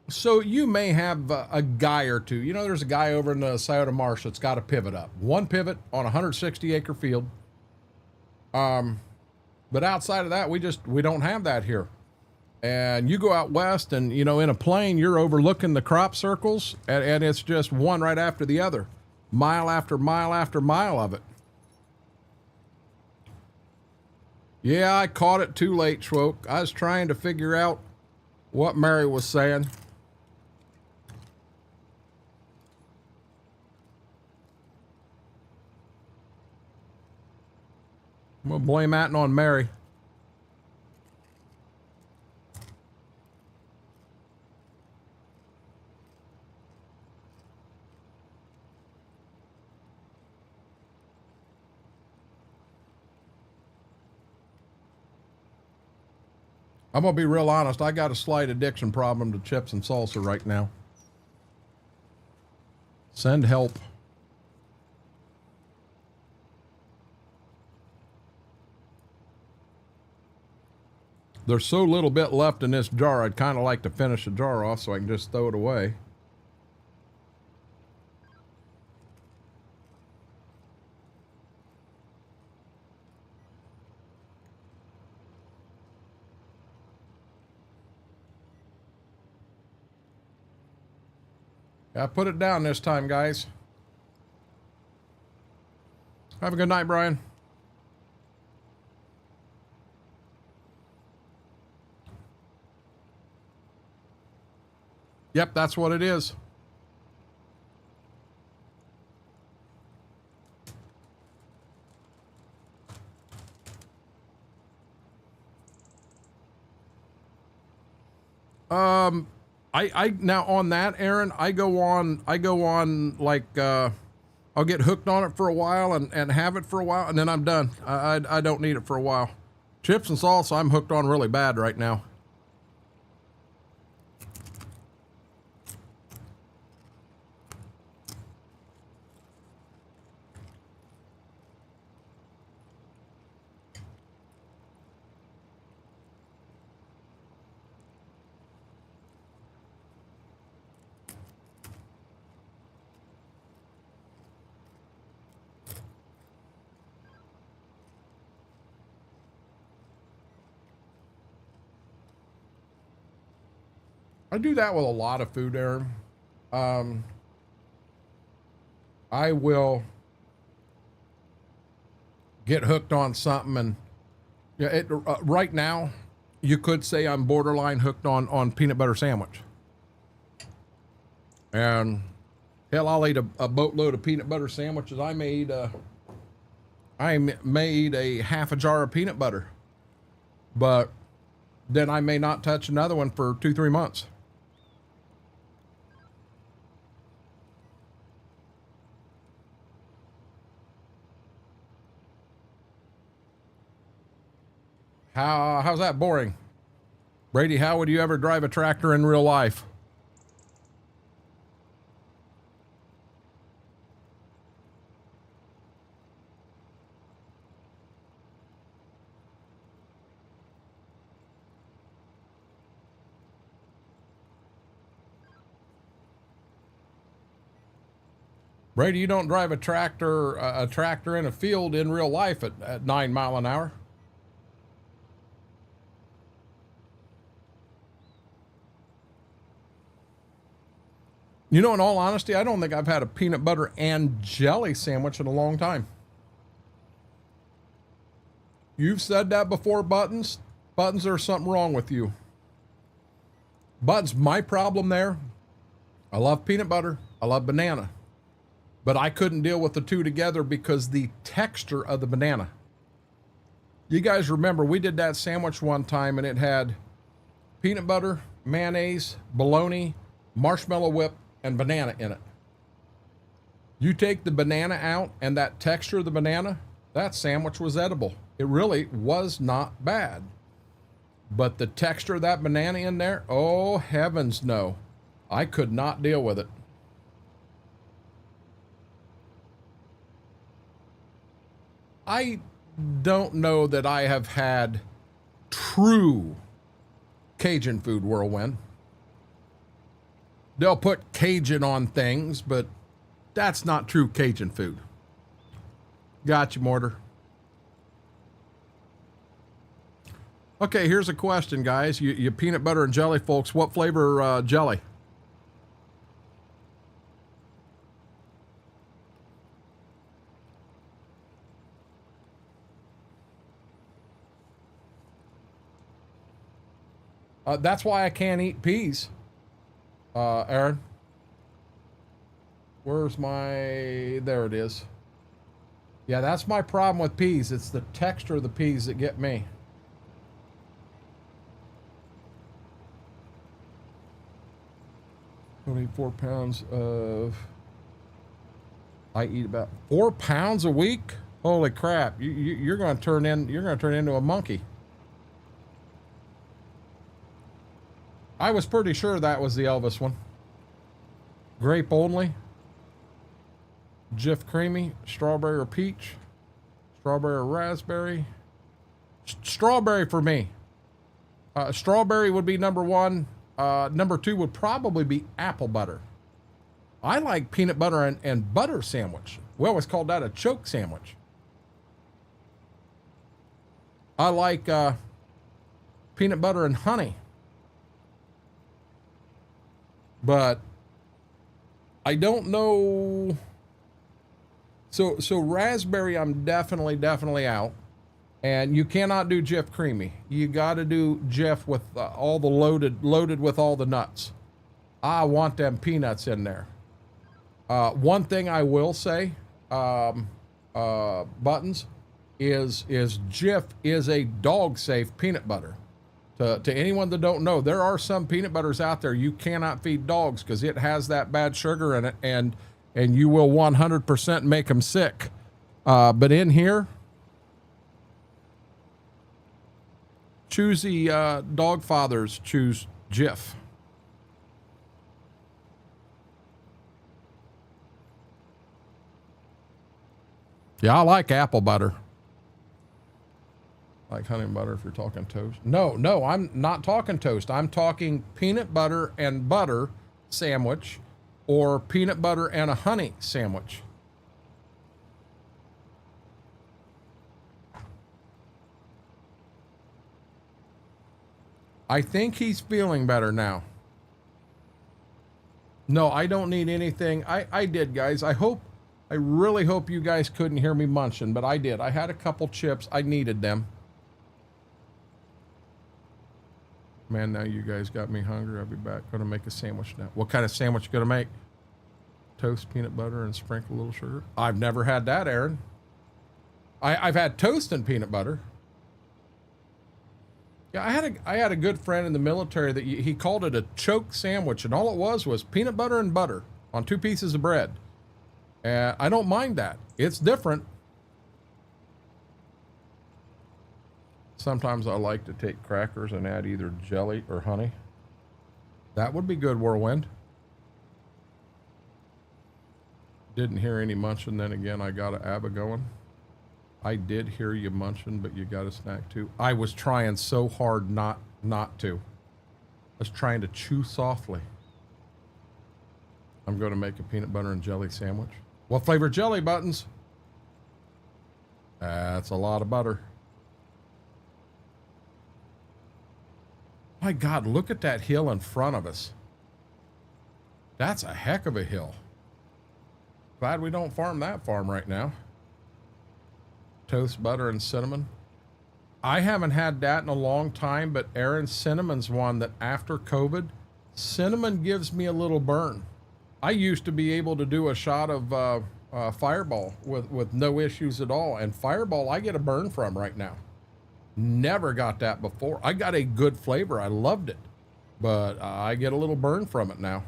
S1: So you may have a guy or two. You know, there's a guy over in the Scioto Marsh that's got a pivot up. One pivot on a 160-acre field. But outside of that, we don't have that here. And you go out west and, you know, in a plain, you're overlooking the crop circles, and it's just one right after the other. Mile after mile after mile of it. Yeah, I caught it too late, Schwoke. I was trying to figure out what Mary was saying. I'm going to blame that on Mary. I'm going to be real honest. I got a slight addiction problem to chips and salsa right now. Send help. There's so little bit left in this jar, I'd kind of like to finish the jar off so I can just throw it away. I put it down this time, guys. Have a good night, Brian. Yep, that's what it is. I now on that, Aaron, I go on like I'll get hooked on it for a while and have it for a while, and then I'm done. I don't need it for a while. Chips and salsa, I'm hooked on really bad right now. I do that with a lot of food, Aaron. I will get hooked on something, and yeah, right now, you could say I'm borderline hooked on peanut butter sandwich. And hell, I'll eat a boatload of peanut butter sandwiches. I made a half a jar of peanut butter, but then I may not touch another one for 2-3 months. How's that boring? Brady, how would you ever drive a tractor in real life? Brady, you don't drive a tractor in a field in real life at 9 miles an hour. You know, in all honesty, I don't think I've had a peanut butter and jelly sandwich in a long time. You've said that before, Buttons. Buttons, there's something wrong with you. Buttons, my problem there, I love peanut butter, I love banana. But I couldn't deal with the two together because the texture of the banana. You guys remember, we did that sandwich one time and it had peanut butter, mayonnaise, bologna, marshmallow whip, and banana in it. You take the banana out and that texture of the banana, that sandwich was edible. It really was not bad. But the texture of that banana in there, oh heavens no. I could not deal with it. I don't know that I have had true Cajun food whirlwind. They'll put Cajun on things, but that's not true Cajun food. Got you, Mortar. Okay, here's a question, guys. You peanut butter and jelly folks, what flavor jelly? That's why I can't eat peas. Aaron, where's my, there it is. Yeah, that's my problem with peas. It's the texture of the peas that get me. Only 4 pounds of, I eat about 4 pounds a week. Holy crap. You're going to turn into a monkey. I was pretty sure that was the Elvis one. Grape only. Jif creamy. Strawberry or peach. Strawberry or raspberry. Strawberry for me. Strawberry would be number one. Number two would probably be apple butter. I like peanut butter and butter sandwich. We always called that a choke sandwich. I like peanut butter and honey. But I don't know. So raspberry, I'm definitely out. And you cannot do Jif creamy. You got to do Jif with all the loaded with all the nuts. I want them peanuts in there. One thing I will say, Buttons, is Jif is a dog safe peanut butter. To anyone that don't know, there are some peanut butters out there you cannot feed dogs because it has that bad sugar in it, and you will 100% make them sick. But in here, choosy dog fathers choose Jif. Yeah, I like apple butter. Like honey and butter if you're talking toast. No, I'm not talking toast. I'm talking peanut butter and butter sandwich or peanut butter and a honey sandwich. I think he's feeling better now. No, I don't need anything. I did, guys. I really hope you guys couldn't hear me munching, but I did. I had a couple chips. I needed them. Man, now you guys got me hungry. I'll be back. Gonna make a sandwich now. What kind of sandwich you gonna make? Toast, peanut butter, and sprinkle a little sugar. I've never had that, Aaron. I've had toast and peanut butter. Yeah, I had a good friend in the military that he called it a choke sandwich, and all it was peanut butter and butter on 2 pieces of bread. I don't mind that. It's different. Sometimes I like to take crackers and add either jelly or honey. That would be good, Whirlwind. Didn't hear any munching. Then again, I got a ABBA going. I did hear you munching, but you got a snack too. I was trying so hard not to. I was trying to chew softly. I'm going to make a peanut butter and jelly sandwich. What flavor jelly, Buttons? That's a lot of butter. My God, look at that hill in front of us. That's a heck of a hill. Glad we don't farm that farm right now. Toast, butter, and cinnamon. I haven't had that in a long time, but Aaron, cinnamon's one that after COVID, cinnamon gives me a little burn. I used to be able to do a shot of Fireball with no issues at all. And Fireball, I get a burn from right now. Never got that before. I got a good flavor. I loved it. But I get a little burn from it now.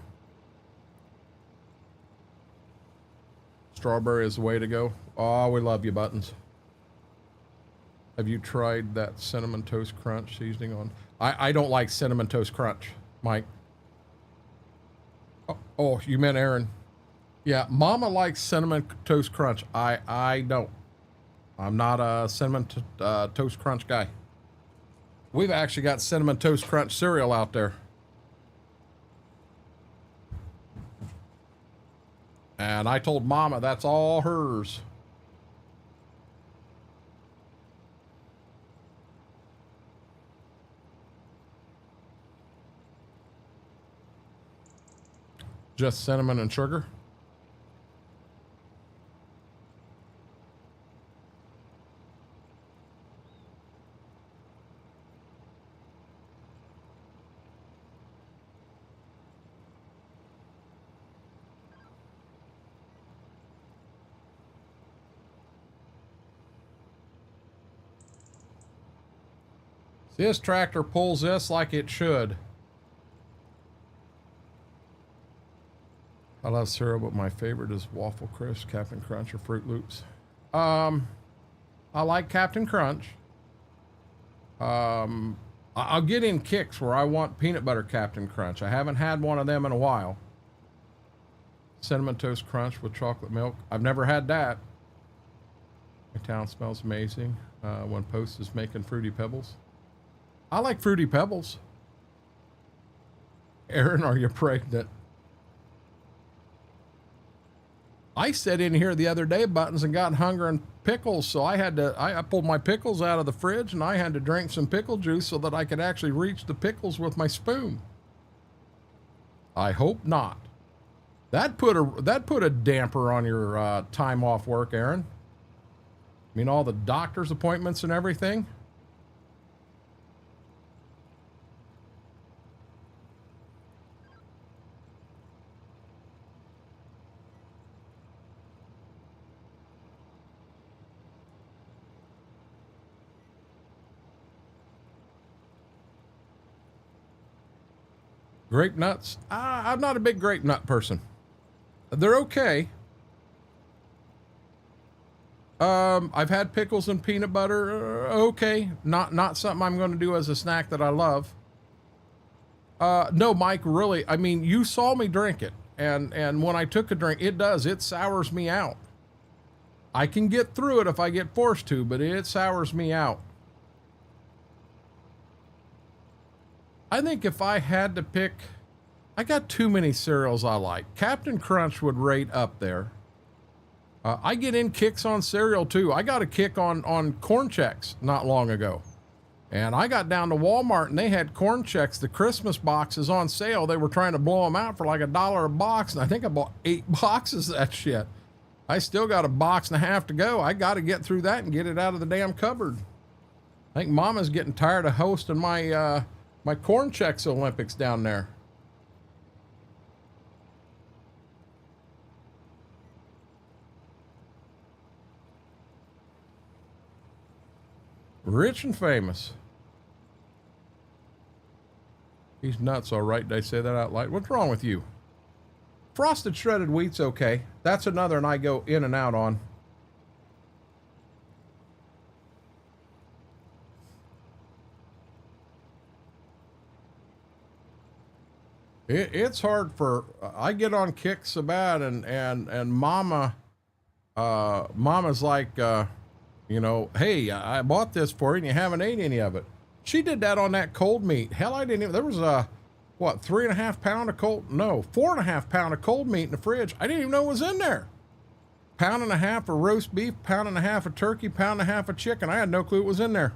S1: Strawberry is the way to go. Oh, we love you, Buttons. Have you tried that Cinnamon Toast Crunch seasoning on? I don't like Cinnamon Toast Crunch, Mike. Oh, you meant Aaron. Yeah, Mama likes Cinnamon Toast Crunch. I don't. I'm not a Cinnamon Toast Crunch guy. We've actually got Cinnamon Toast Crunch cereal out there. And I told Mama that's all hers. Just cinnamon and sugar. This tractor pulls this like it should. I love cereal, but my favorite is Waffle Crisp, Captain Crunch, or Fruit Loops. I like Captain Crunch. I'll get in kicks where I want peanut butter Captain Crunch. I haven't had one of them in a while. Cinnamon Toast Crunch with chocolate milk. I've never had that. My town smells amazing when Post is making Fruity Pebbles. I like Fruity Pebbles. Aaron, are you pregnant? I sat in here the other day, Buttons, and got hunger and pickles, so I pulled my pickles out of the fridge and I had to drink some pickle juice so that I could actually reach the pickles with my spoon. I hope not. That put a damper on your time off work, Aaron. I mean, all the doctor's appointments and everything. Grape nuts? I'm not a big grape nut person. They're okay. I've had pickles and peanut butter. Okay. Not something I'm going to do as a snack that I love. No, Mike, really. I mean, you saw me drink it. And when I took a drink, it sours me out. I can get through it if I get forced to, but it sours me out. I think if I had to pick, I got too many cereals I like. Captain Crunch would rate up there. I get in kicks on cereal too. I got a kick on Corn Chex not long ago. And I got down to Walmart and they had Corn Chex, the Christmas boxes on sale. They were trying to blow them out for like $1 a box. And I think I bought 8 boxes of that shit. I still got a box and a half to go. I got to get through that and get it out of the damn cupboard. I think Mama's getting tired of hosting my Corn Chex Olympics down there. Rich and famous. He's nuts, all right. Did I say that out loud? What's wrong with you? Frosted shredded wheat's okay. That's another one I go in and out on. It's hard for, I get on kicks so bad, and mama's like, you know, hey, I bought this for you and you haven't ate any of it. She did that on that cold meat. Hell, I didn't even, there was what, 3.5 pound of cold, no, 4.5 pound of cold meat in the fridge. I didn't even know it was in there. 1.5 pounds of roast beef, 1.5 pounds of turkey, 1.5 pounds of chicken. I had no clue it was in there.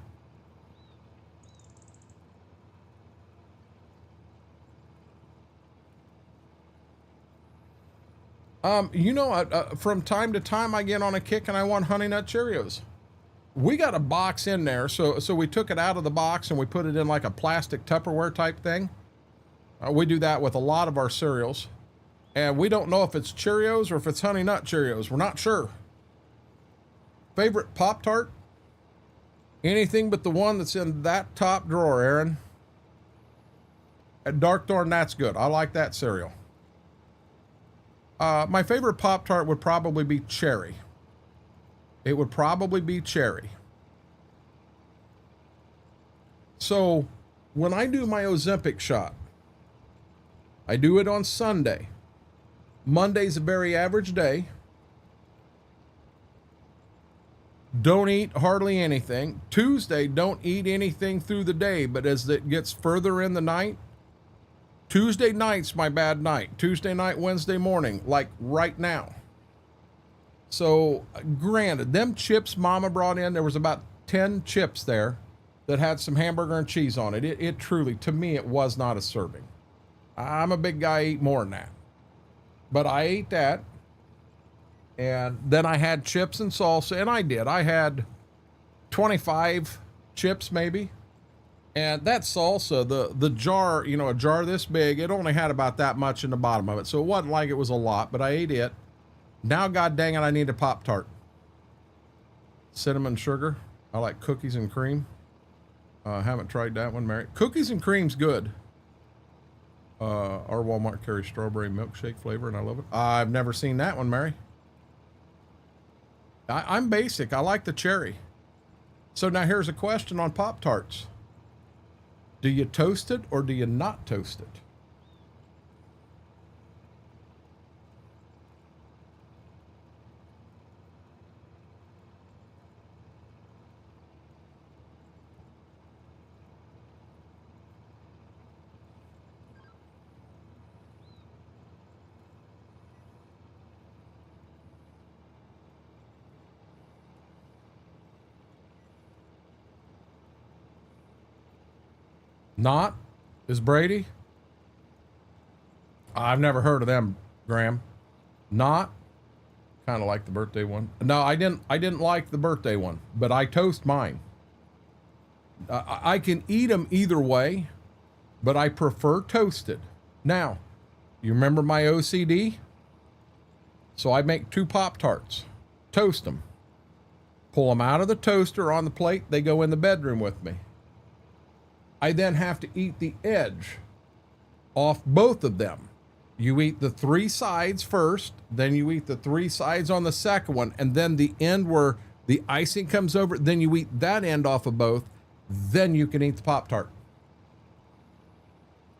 S1: You know, from time to time I get on a kick and I want Honey Nut Cheerios. We got a box in there, so we took it out of the box and we put it in like a plastic Tupperware type thing. We do that with a lot of our cereals. And we don't know if it's Cheerios or if it's Honey Nut Cheerios. We're not sure. Favorite Pop-Tart? Anything but the one that's in that top drawer, Aaron. At Dark Thorn, that's good. I like that cereal. My favorite Pop-Tart would probably be cherry. It would probably be cherry. So when I do my Ozempic shot, I do it on Sunday. Monday's a very average day. Don't eat hardly anything. Tuesday, don't eat anything through the day, but as it gets further in the night, Tuesday night's my bad night. Tuesday night, Wednesday morning, like right now. So granted, them chips mama brought in, there was about 10 chips there that had some hamburger and cheese on it. It truly, to me, it was not a serving. I'm a big guy, I eat more than that. But I ate that. And then I had chips and salsa, and I had 25 chips maybe. And that salsa, the jar, you know, a jar this big, it only had about that much in the bottom of it. So it wasn't like it was a lot, but I ate it. Now, God dang it, I need a Pop-Tart. Cinnamon sugar. I like cookies and cream. Haven't tried that one, Mary. Cookies and cream's good. Our Walmart carries strawberry milkshake flavor, and I love it. I've never seen that one, Mary. I'm basic. I like the cherry. So now here's a question on Pop-Tarts. Do you toast it or do you not toast it? Not? Is Brady? I've never heard of them, Graham. Not? Kind of like the birthday one. No, I didn't like the birthday one, but I toast mine. I can eat them either way, but I prefer toasted. Now, you remember my OCD? So I make 2 Pop-Tarts, toast them, pull them out of the toaster on the plate. They go in the bedroom with me. I then have to eat the edge off both of them. You eat the 3 sides first, then you eat the 3 sides on the second one, and then the end where the icing comes over, then you eat that end off of both, then you can eat the Pop-Tart.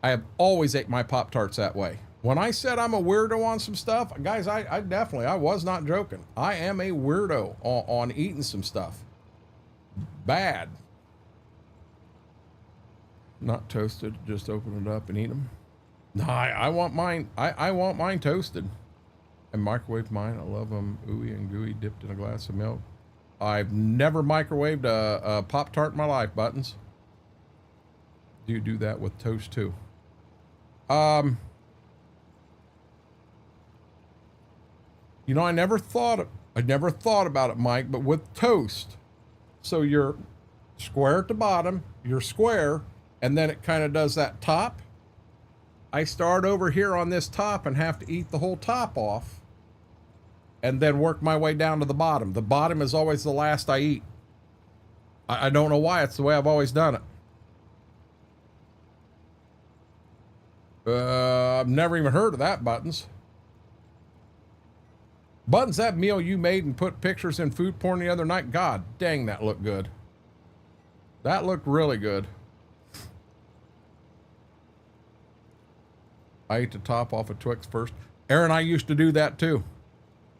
S1: I have always ate my Pop-Tarts that way. When I said I'm a weirdo on some stuff, guys, I definitely, I was not joking. I am a weirdo on eating some stuff. Bad. Not toasted, just open it up and eat them. No, I want mine. I want mine toasted. And microwave mine. I love them ooey and gooey, dipped in a glass of milk. I've never microwaved a Pop-Tart in my life, Buttons. Do you do that with toast too? You know, I never thought about it, Mike, but with toast. So you're square at the bottom, you're square, and then it kind of does that top. I start over here on this top and have to eat the whole top off and then work my way down to the bottom. The bottom is always the last I eat. I don't know why. It's the way I've always done it. I've never even heard of that, Buttons. Buttons, that meal you made and put pictures in food porn the other night, God dang, that looked good. That looked really good. I ate the top off of Twix first. Aaron, I used to do that too.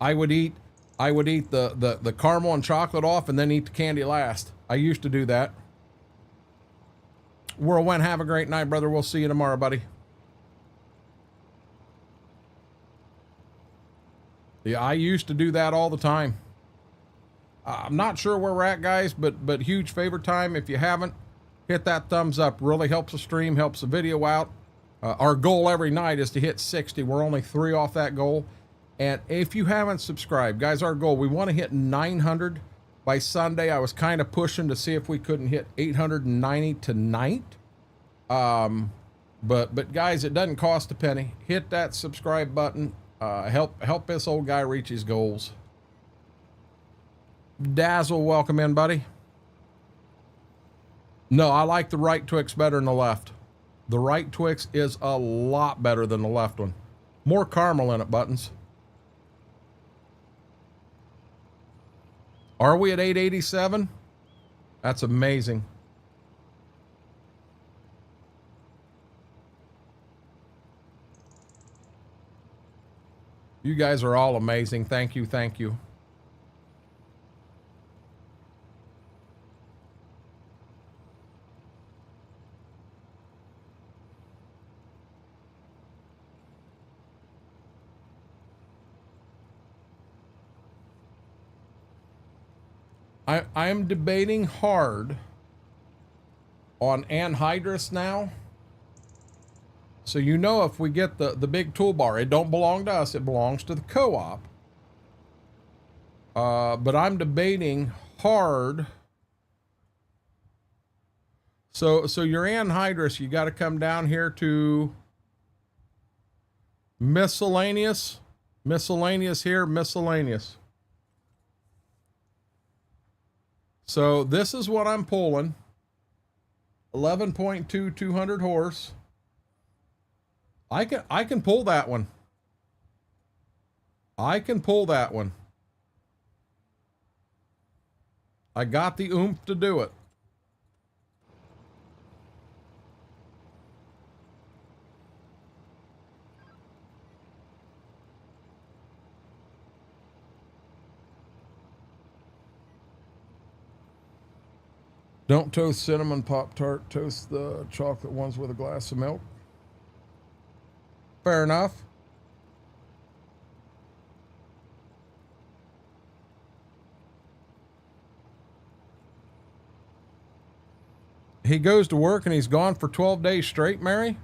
S1: I would eat the caramel and chocolate off and then eat the candy last. I used to do that. Whirlwind, have a great night, brother. We'll see you tomorrow, buddy. Yeah, I used to do that all the time. I'm not sure where we're at, guys, but huge favorite time. If you haven't, hit that thumbs up. Really helps the stream, helps the video out. Our goal every night is to hit 60. We're only 3 off that goal. And if you haven't subscribed, guys, our goal, we want to hit 900 by Sunday. I was kind of pushing to see if we couldn't hit 890 tonight. But guys, it doesn't cost a penny. Hit that subscribe button. Help this old guy reach his goals. Dazzle, welcome in, buddy. No, I like the right Twix better than the left. The right Twix is a lot better than the left one. More caramel in it, Buttons. Are we at 887? That's amazing. You guys are all amazing. Thank you, thank you. I am debating hard on anhydrous now. So you know, if we get the big toolbar, it don't belong to us, it belongs to the co-op. But I'm debating hard. So your anhydrous, you got to come down here to miscellaneous here, miscellaneous. So this is what I'm pulling. 11.2, 200 horse. I can pull that one. I can pull that one. I got the oomph to do it. Don't toast cinnamon Pop-Tart. Toast the chocolate ones with a glass of milk. Fair enough. He goes to work and he's gone for 12 days straight, Mary?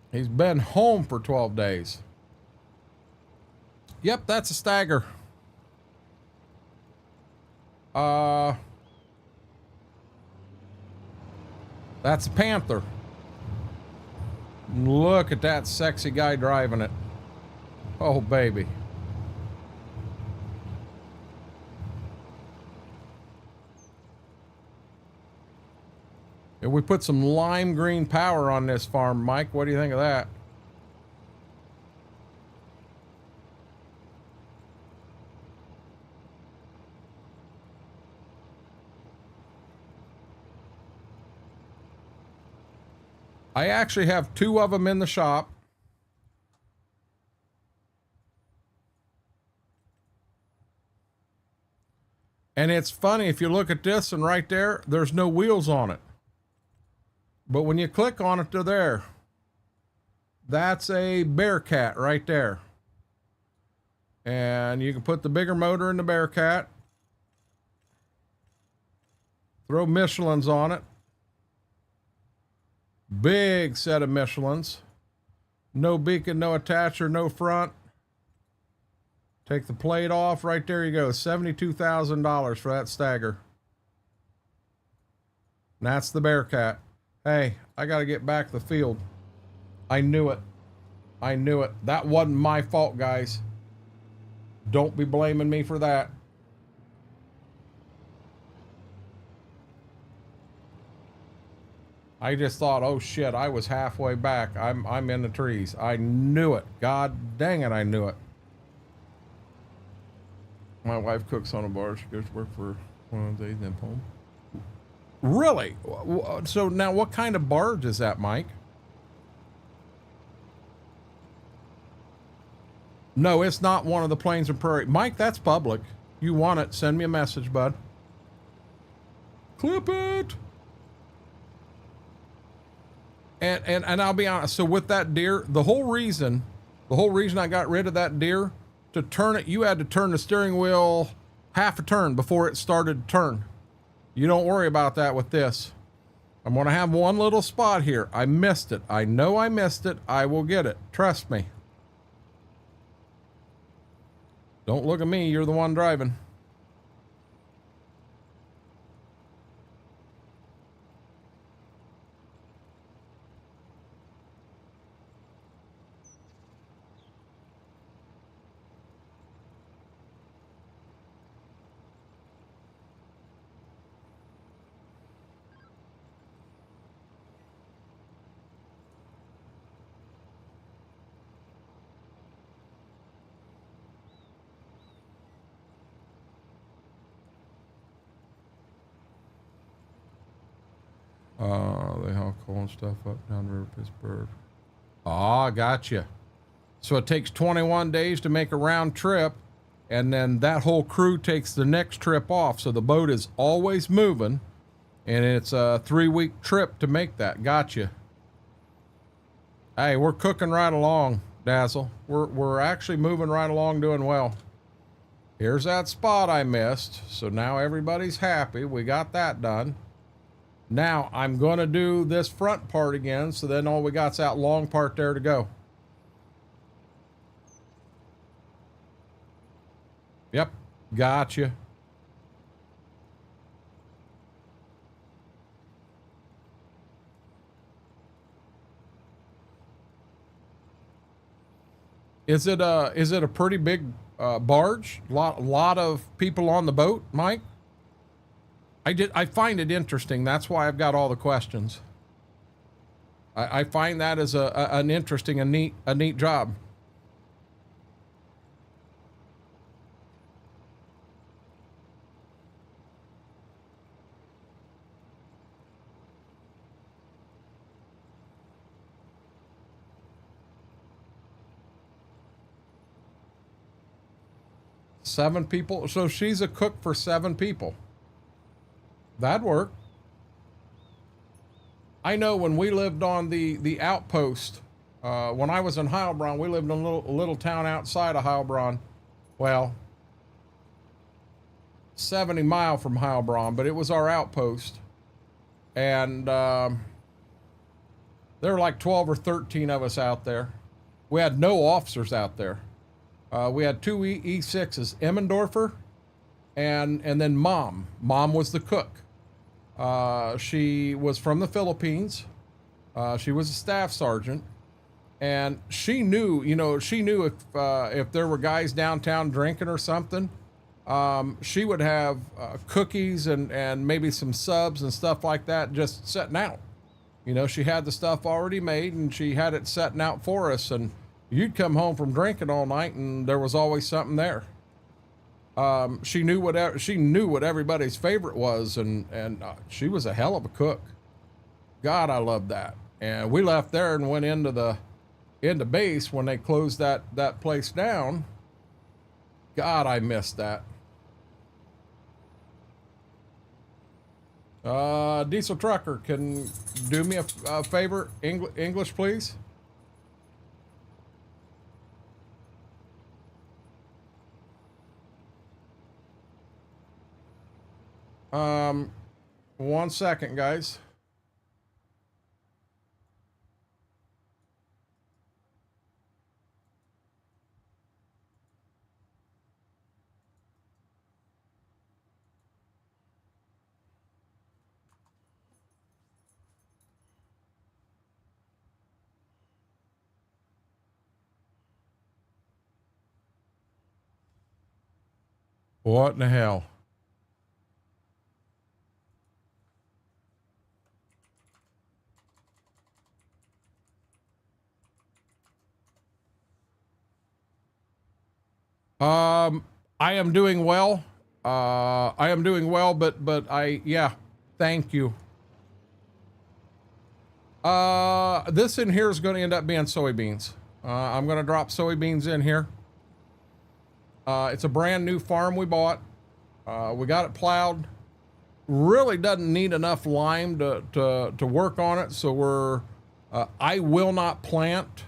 S1: He's been home for 12 days. Yep, that's a stagger. That's a Panther. Look at that sexy guy driving it. Oh, baby. If we put some lime green power on this farm, Mike, what do you think of that? I actually have 2 of them in the shop. And it's funny, if you look at this and right there, there's no wheels on it. But when you click on it, they're there. That's a Bearcat right there. And you can put the bigger motor in the Bearcat. Throw Michelins on it. Big set of Michelins. No beacon, no attacher, no front. Take the plate off. Right there you go. $72,000 for that stagger. And that's the Bearcat. Hey, I got to get back to the field. I knew it. I knew it. That wasn't my fault, guys. Don't be blaming me for that. I just thought, oh shit, I was halfway back. I'm in the trees. I knew it. God dang it, I knew it. My wife cooks on a barge. She goes to work for one of the days, then home. Really? So now what kind of barge is that, Mike? No, it's not one of the Plains and Prairie. Mike, that's public. You want it, send me a message, bud. Clip it. And I'll be honest, so with that deer, the whole reason I got rid of that deer, to turn it, you had to turn the steering wheel half a turn before it started to turn. You don't worry about that with this. I'm going to have one little spot here. I missed it. I know I missed it. I will get it. Trust me. Don't look at me. You're the one driving. They haul coal and stuff up down the river Pittsburgh. Ah, gotcha. So it takes 21 days to make a round trip, and then that whole crew takes the next trip off. So the boat is always moving, and it's a 3-week trip to make that. Gotcha. Hey, we're cooking right along, Dazzle. We're actually moving right along, doing well. Here's that spot I missed. So now everybody's happy. We got that done. Now I'm going to do this front part again. So then all we got's that long part there to go. Yep. Gotcha. Is it a pretty big barge? Lot of people on the boat, Mike? I find it interesting. That's why I've got all the questions. I find that as an interesting, a neat job. Seven people. So she's a cook for 7 people. That'd work. I know when we lived on the outpost, when I was in Heilbronn, we lived in a little town outside of Heilbronn. Well, 70 mile from Heilbronn, but it was our outpost. And there were like 12 or 13 of us out there. We had no officers out there. We had 2 E6s, Emmendorfer and then Mom. Mom was the cook. She was from the Philippines. She was a staff sergeant, and she knew if there were guys downtown drinking or something, she would have cookies and maybe some subs and stuff like that just setting out. You know, she had the stuff already made and she had it setting out for us, and you'd come home from drinking all night and there was always something there. She knew what everybody's favorite was, and she was a hell of a cook. God, I loved that. And we left there and went into base when they closed that place down. God, I missed that. Diesel Trucker, can do me a favor, English, please. One second, guys. What in the hell? I am doing well. I am doing well, but yeah, thank you. This in here is going to end up being soybeans. I'm going to drop soybeans in here. It's a brand new farm we bought. We got it plowed. Really doesn't need enough lime to work on it. So I will not plant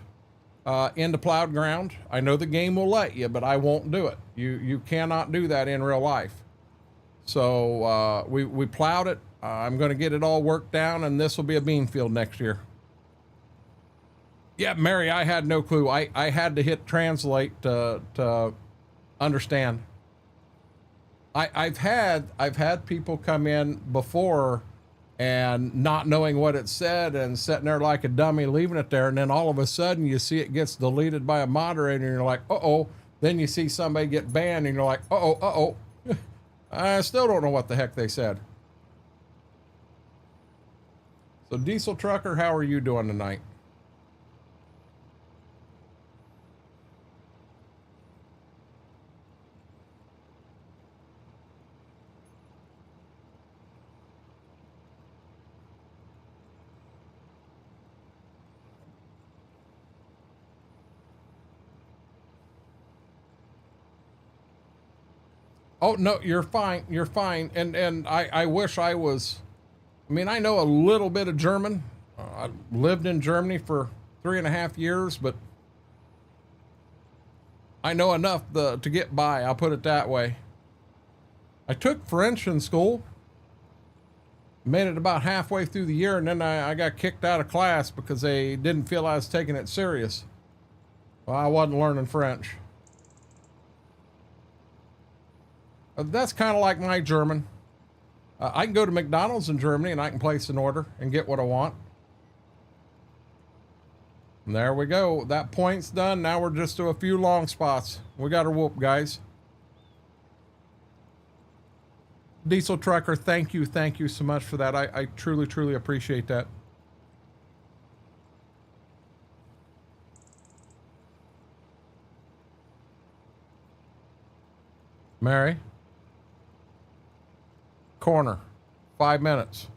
S1: into plowed ground. I know the game will let you, but I won't do it. You cannot do that in real life. So we plowed it. I'm going to get it all worked down, and this will be a bean field next year. Yeah, Mary, I had no clue. I had to hit translate to understand. I've had people come in before and not knowing what it said and sitting there like a dummy, leaving it there. And then all of a sudden you see it gets deleted by a moderator and you're like, uh-oh. Then you see somebody get banned and you're like, uh-oh. I still don't know what the heck they said. So Diesel Trucker, how are you doing tonight? Oh, no, you're fine. You're fine. And I wish I was, I mean, I know a little bit of German. I lived in Germany for 3.5 years, but I know enough to get by. I'll put it that way. I took French in school, made it about halfway through the year, and then I got kicked out of class because they didn't feel I was taking it serious. Well, I wasn't learning French. That's kind of like my German. I can go to McDonald's in Germany and I can place an order and get what I want. And there we go. That point's done. Now we're just to a few long spots. We got our whoop, guys. Diesel Trucker, thank you so much for that. I truly appreciate that. Mary? Corner, 5 minutes.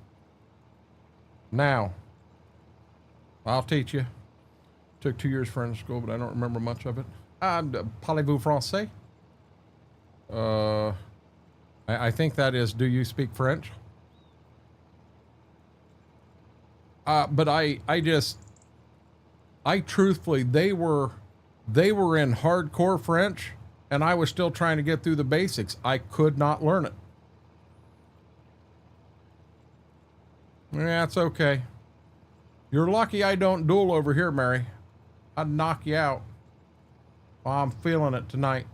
S1: Now, I'll teach you. Took 2 years French school, but I don't remember much of it. Parlez-vous français? I think that is, do you speak French? But I truthfully, they were in hardcore French, and I was still trying to get through the basics. I could not learn it. Yeah, it's okay. You're lucky I don't duel over here, Mary. I'd knock you out. Oh, I'm feeling it tonight.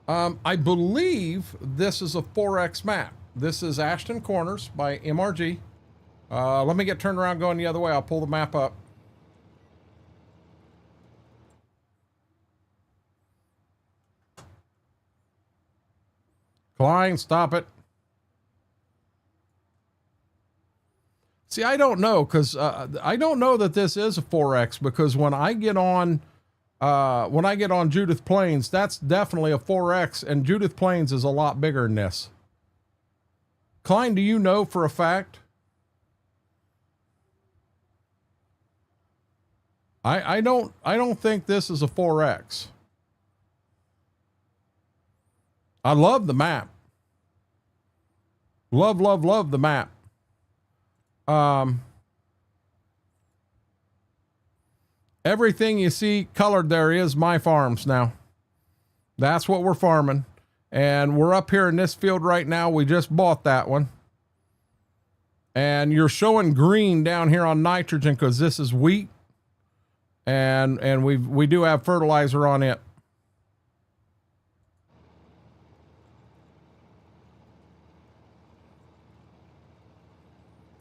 S1: I believe this is a 4X map. This is Ashton Corners by MRG. Let me get turned around going the other way. I'll pull the map up. Klein, stop it. See, I don't know, because I don't know that this is a 4X, because when I get on Judith Plains, that's definitely a 4X, and Judith Plains is a lot bigger than this. Klein, do you know for a fact? I don't think this is a 4X. I love the map. Love the map. Everything you see colored there is my farms now. That's what we're farming. And we're up here in this field right now. We just bought that one. And you're showing green down here on nitrogen because this is wheat. And we do have fertilizer on it.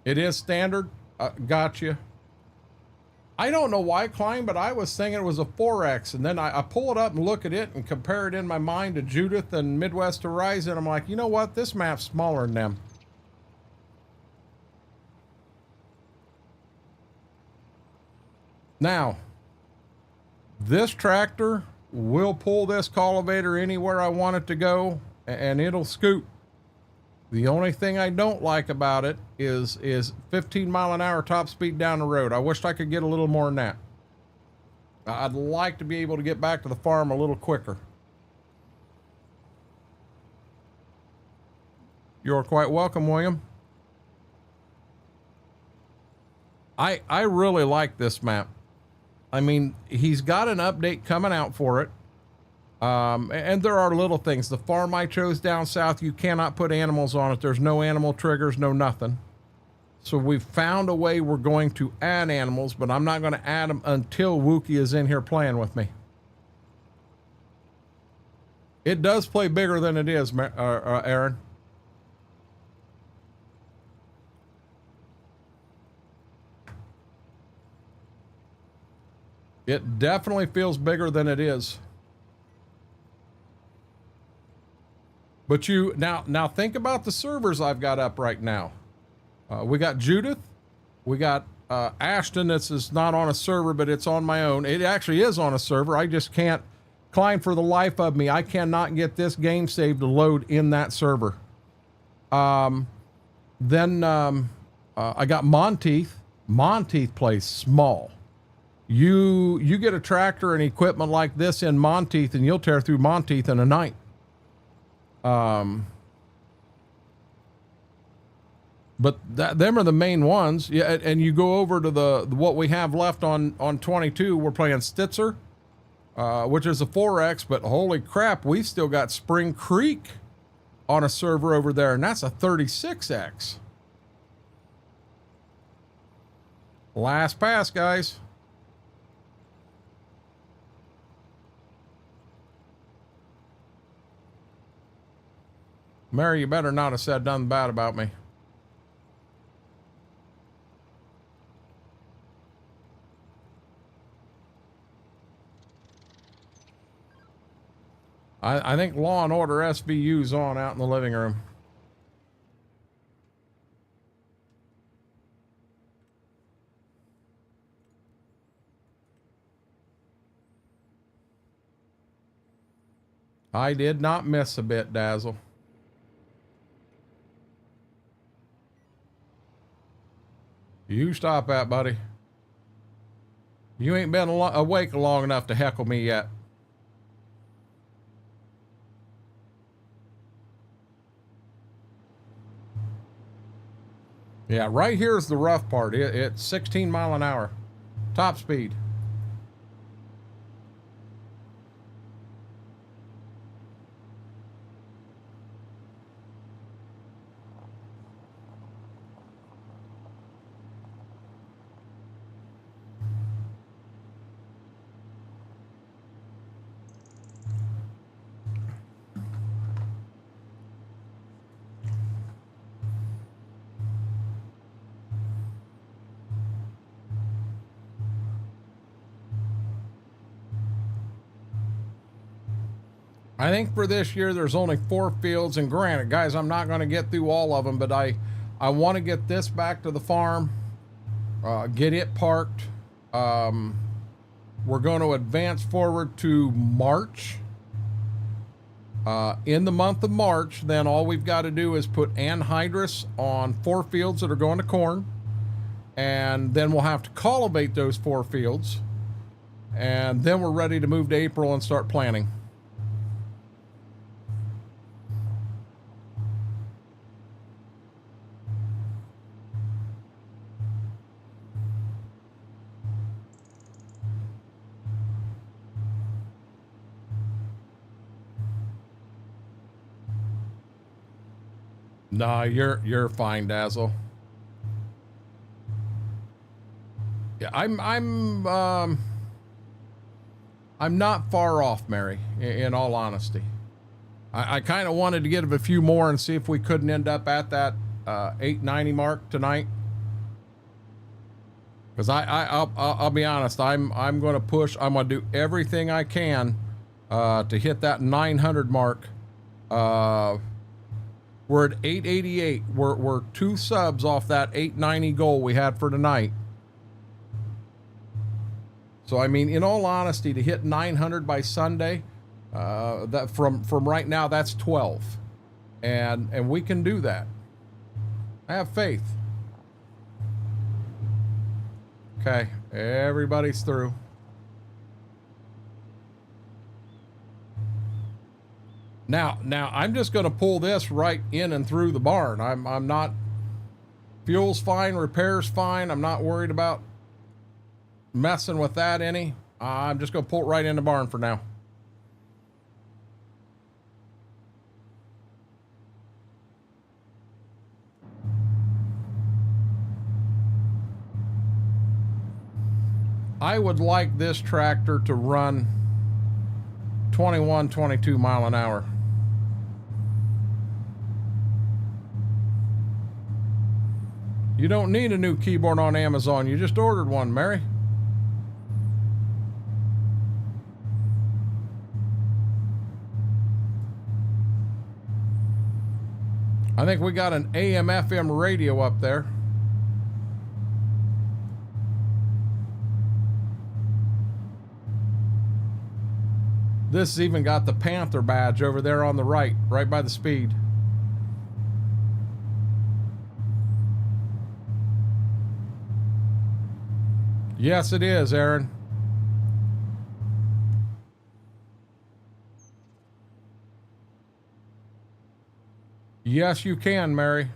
S1: It is standard. Gotcha. I don't know why, Klein, but I was thinking it was a 4X, and then I pull it up and look at it and compare it in my mind to Judith and Midwest Horizon. I'm like, you know what? This map's smaller than them. Now, this tractor will pull this cultivator anywhere I want it to go, and it'll scoot. The only thing I don't like about it is 15 mile an hour top speed down the road. I wished I could get a little more than that. I'd like to be able to get back to the farm a little quicker. You're quite welcome, William. I really like this map. I mean, he's got an update coming out for it. And there are little things. The farm I chose down south, you cannot put animals on it. There's no animal triggers, no nothing. So we've found a way we're going to add animals, but I'm not going to add them until Wookie is in here playing with me. It does play bigger than it is, Aaron. It definitely feels bigger than it is. But you now think about the servers I've got up right now. We got Judith, we got Ashton. This is not on a server, but it's on my own. It actually is on a server. I just can't climb for the life of me. I cannot get this game save to load in that server. Then I got Monteith. Monteith plays small. You get a tractor and equipment like this in Monteith, and you'll tear through Monteith in a night. But them are the main ones. Yeah, and you go over to the what we have left on 22. We're playing Stitzer, which is a 4X, but holy crap, we've still got Spring Creek on a server over there, and that's a 36X. Last pass, guys. Mary, you better not have said nothing bad about me. I think Law and Order SVU's on out in the living room. I did not miss a bit, Dazzle. You stop that, buddy. You ain't been awake long enough to heckle me yet. Yeah, right here is the rough part. It's 16 mile an hour. Top speed. I think for this year, there's only 4 fields, and granted, guys, I'm not going to get through all of them, but I want to get this back to the farm, get it parked. We're going to advance forward to March. In the month of March, then all we've got to do is put anhydrous on 4 fields that are going to corn, and then we'll have to cultivate those 4 fields, and then we're ready to move to April and start planting. No, you're fine, Dazzle. Yeah, I'm not far off, Mary, in all honesty. I kind of wanted to get a few more and see if we couldn't end up at that 890 mark tonight. Because I'll be honest, I'm going to push. I'm going to do everything I can to hit that 900 mark. We're at 888. We're 2 subs off that 890 goal we had for tonight. So I mean, in all honesty, to hit 900 by Sunday, that from right now, that's 12, and we can do that. I have faith. Okay, everybody's through. Now I'm just going to pull this right in and through the barn. I'm not. Fuel's fine, repair's fine. I'm not worried about messing with that any. I'm just going to pull it right in the barn for now. I would like this tractor to run 21, 22 mile an hour. You don't need a new keyboard on Amazon. You just ordered one, Mary. I think we got an AM FM radio up there. This has even got the Panther badge over there on the right by the speed. Yes, it is, Aaron. Yes, you can, Mary.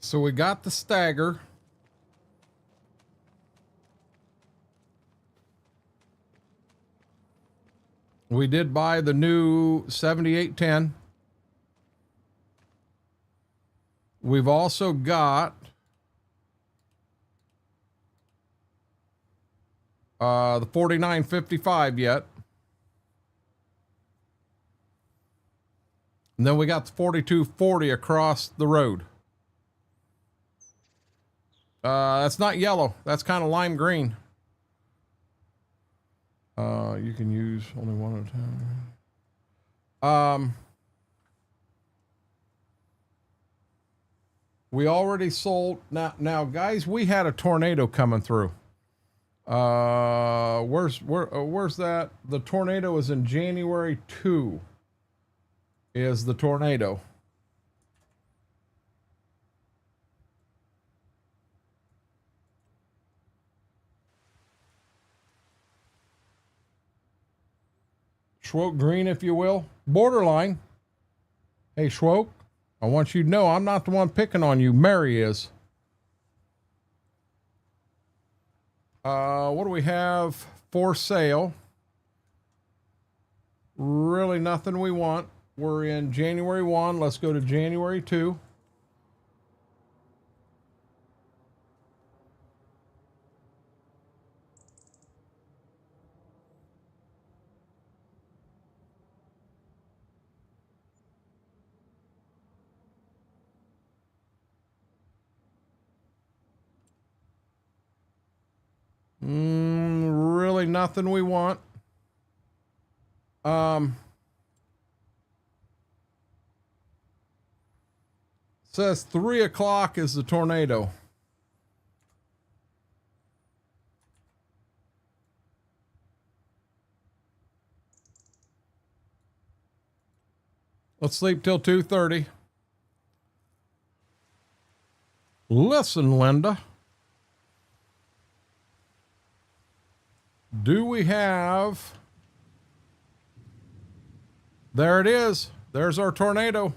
S1: So we got the stagger. We did buy the new 7810. We've also got the 4955 yet. And then we got the 4240 across the road. That's not yellow. That's kind of lime green. You can use only one at a time. We already sold. Now, guys, we had a tornado coming through. Where's that? The tornado is in January 2. Is the tornado. Schwoke green, if you will. Borderline. Hey, Schwoke, I want you to know I'm not the one picking on you. Mary is. What do we have for sale? Really nothing we want. We're in January 1. Let's go to January 2. Really nothing we want. Says 3 o'clock is the tornado. Let's sleep till 2:30. Listen, Linda. Do we have... There it is. There's our tornado.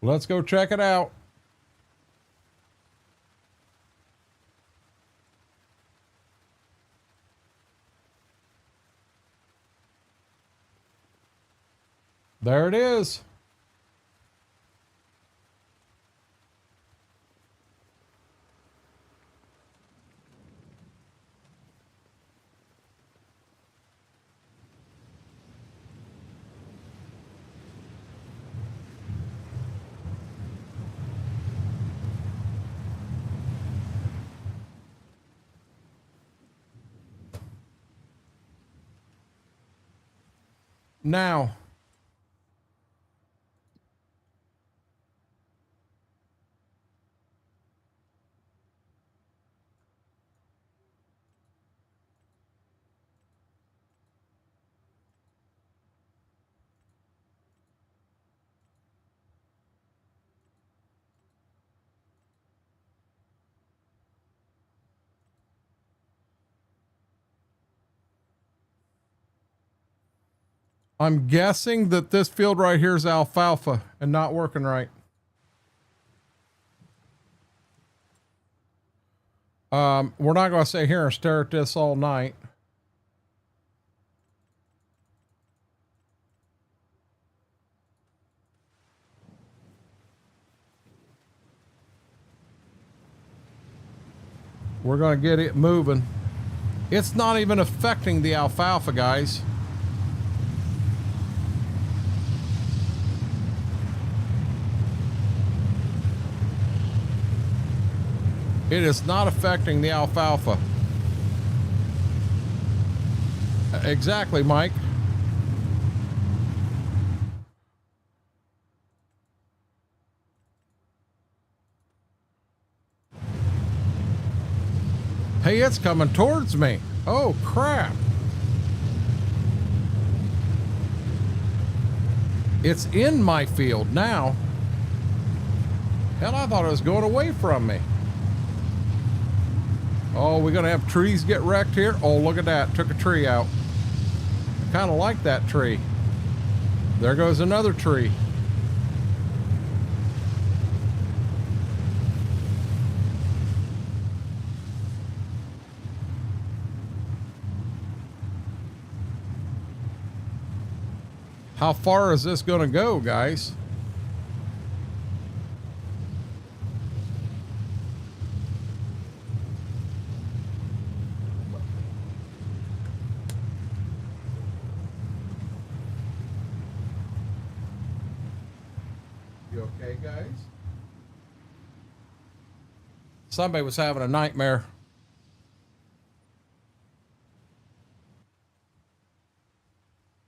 S1: Let's go check it out. There it is. Now, I'm guessing that this field right here is alfalfa and not working right. We're not going to sit here and stare at this all night. We're going to get it moving. It's not even affecting the alfalfa, guys. It is not affecting the alfalfa. Exactly, Mike. Hey, it's coming towards me. Oh, crap. It's in my field now. Hell, I thought it was going away from me. Oh, we're going to have trees get wrecked here. Oh, look at that. Took a tree out. I kind of like that tree. There goes another tree. How far is this going to go, guys? You okay, guys? Somebody was having a nightmare.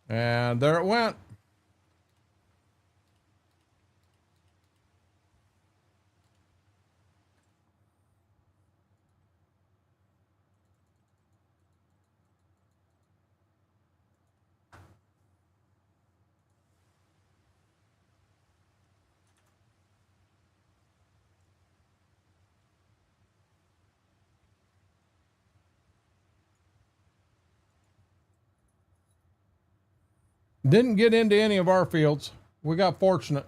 S1: And there it went. Didn't get into any of our fields. We got fortunate.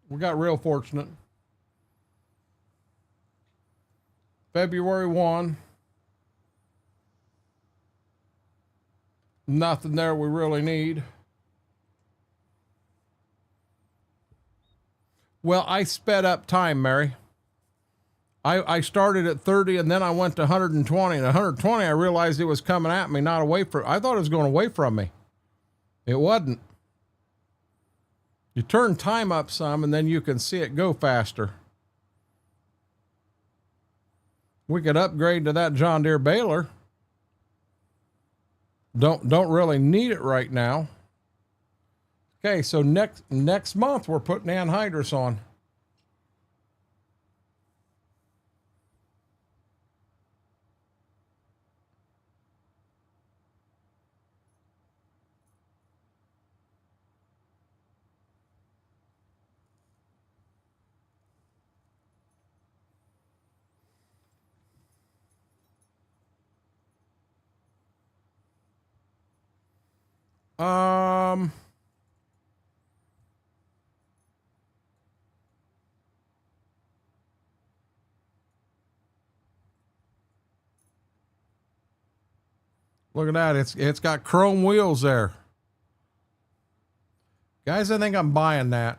S1: We got real fortunate. February 1. Nothing there we really need. Well, I sped up time, Mary. I started at 30 and then I went to 120. And 120, I realized it was coming at me, not away from. I thought it was going away from me. It wasn't. You turn time up some and then you can see it go faster. We could upgrade to that John Deere baler. Don't really need it right now. Okay, so next month we're putting anhydrous on. Um, Look at that. It's got chrome wheels there. Guys, I think I'm buying that.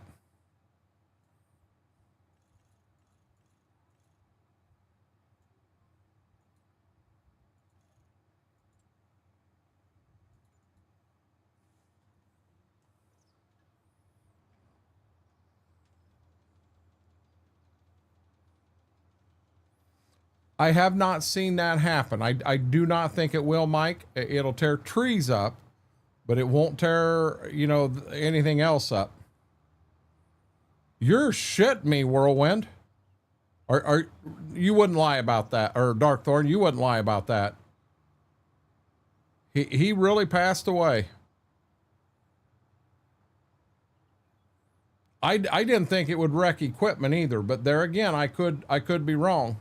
S1: I have not seen that happen. I do not think it will, Mike. It'll tear trees up, but it won't tear, you know, anything else up. You're shitting me, Whirlwind. Or you wouldn't lie about that, or Darkthorn, you wouldn't lie about that. He really passed away. I didn't think it would wreck equipment either, but there again, I could be wrong.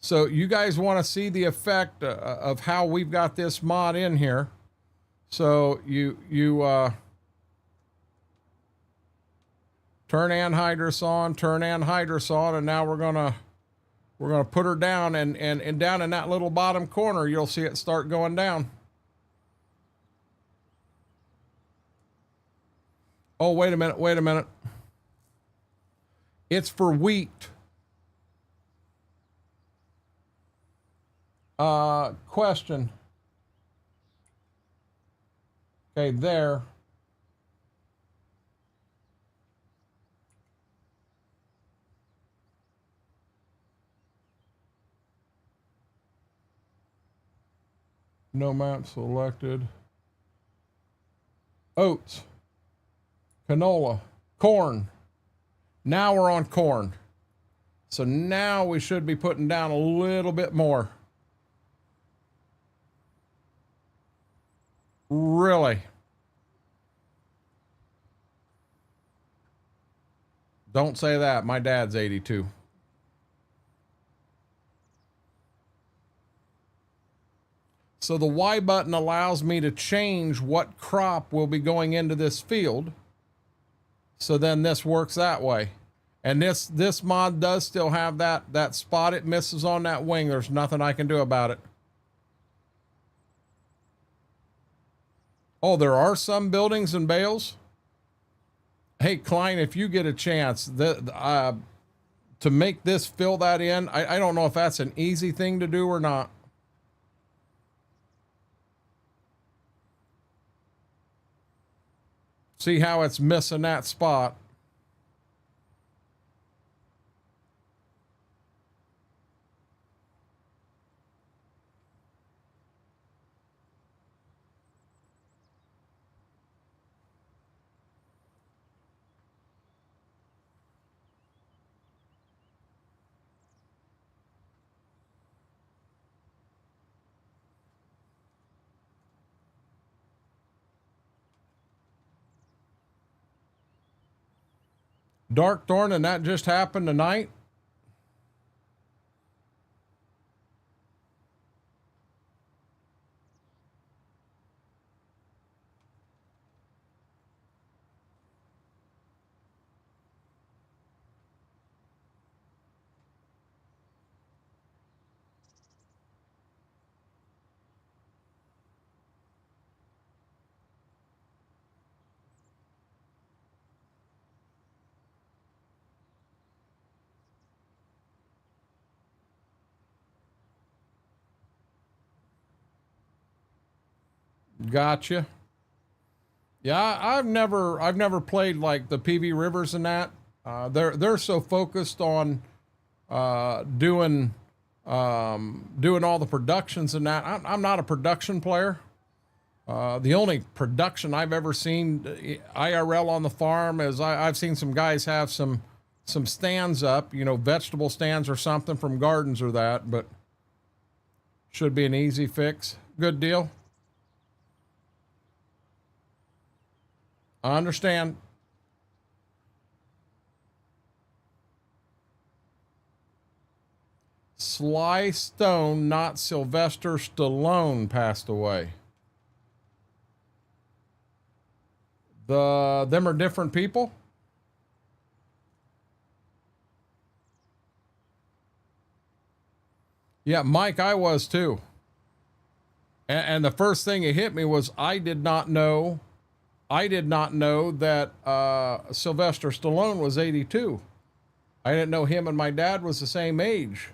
S1: So you guys want to see the effect of how we've got this mod in here. So you turn anhydrous on, turn anhydrous on, and now we're gonna put her down, and down in that little bottom corner, you'll see it start going down. Oh, wait a minute. It's for wheat. Question. Okay, there. No map selected. Oats. Canola. Corn. Now we're on corn. So now we should be putting down a little bit more. Really? Don't say that. My dad's 82. So the Y button allows me to change what crop will be going into this field. So then this works that way. And this mod does still have that spot it misses on that wing. There's nothing I can do about it. Oh, there are some buildings and bales. Hey, Klein, if you get a chance to make this fill that in, I don't know if that's an easy thing to do or not. See how it's missing that spot. Dark Thorn, and that just happened tonight? Gotcha. Yeah, I've never played like the PV Rivers and that. They're so focused on doing all the productions and that. I'm not a production player. The only production I've ever seen IRL on the farm is I've seen some guys have some stands up, you know, vegetable stands or something from gardens or that, but should be an easy fix. Good deal. I understand. Sly Stone, not Sylvester Stallone, passed away. Them are different people. Yeah, Mike, I was too. And the first thing that hit me was I did not know that Sylvester Stallone was 82. I didn't know him and my dad was the same age.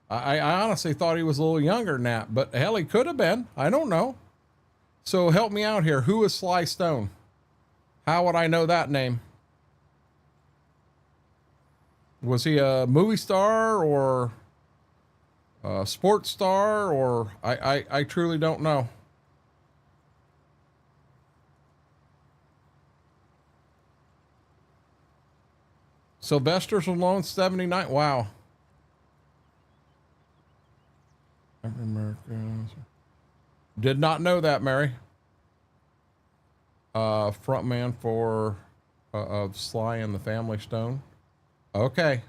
S1: I honestly thought he was a little younger than that, but hell, he could have been. I don't know. So help me out here. Who is Sly Stone? How would I know that name? Was he a movie star or a sports star, or I truly don't know. Sylvester Stallone, 79. Wow. Did not know that, Mary. Frontman for of Sly and the Family Stone. Okay.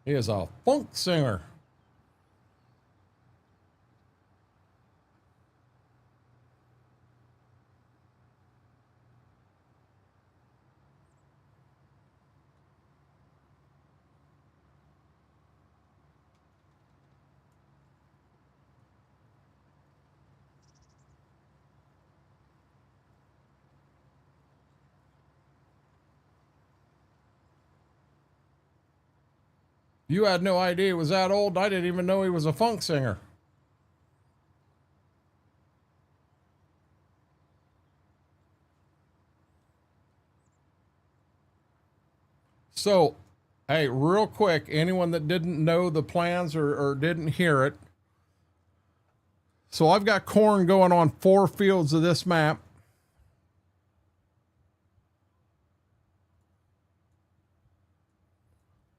S1: He is a funk singer. You had no idea he was that old. I didn't even know he was a funk singer. So, hey, real quick, anyone that didn't know the plans or didn't hear it. So I've got corn going on 4 fields of this map.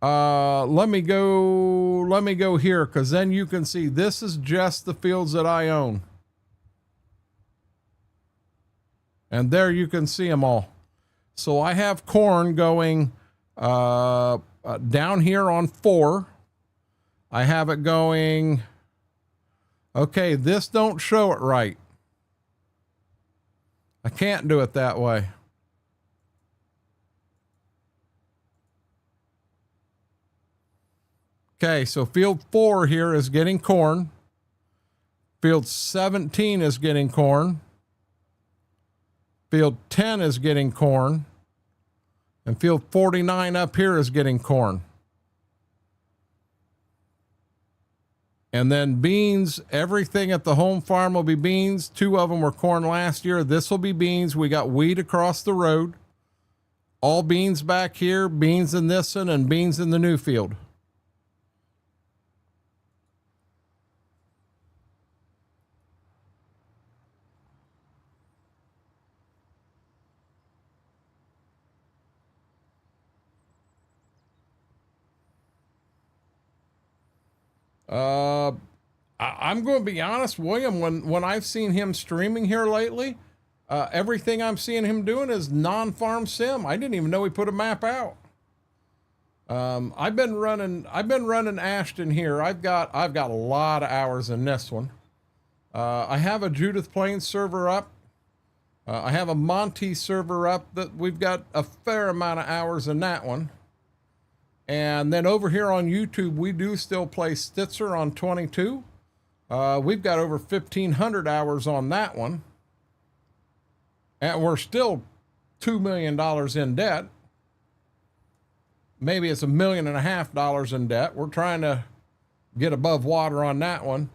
S1: Let me go here, because then you can see this is just the fields that I own. And there you can see them all. So I have corn going down here on 4. I have it going, okay, this don't show it right. I can't do it that way. Okay, so field 4 here is getting corn. Field 17 is getting corn. Field 10 is getting corn. And field 49 up here is getting corn. And then beans, everything at the home farm will be beans. 2 of them were corn last year. This will be beans. We got wheat across the road. All beans back here, beans in this one, and beans in the new field. I'm going to be honest, William, when I've seen him streaming here lately, everything I'm seeing him doing is non-farm sim. I didn't even know he put a map out. I've been running Ashton here. I've got a lot of hours in this one. I have a Judith Plains server up. I have a Monty server up that we've got a fair amount of hours in that one. And then over here on YouTube, we do still play Stitzer on 22. We've got over 1,500 hours on that one. And we're still $2 million in debt. Maybe it's $1.5 million in debt. We're trying to get above water on that one.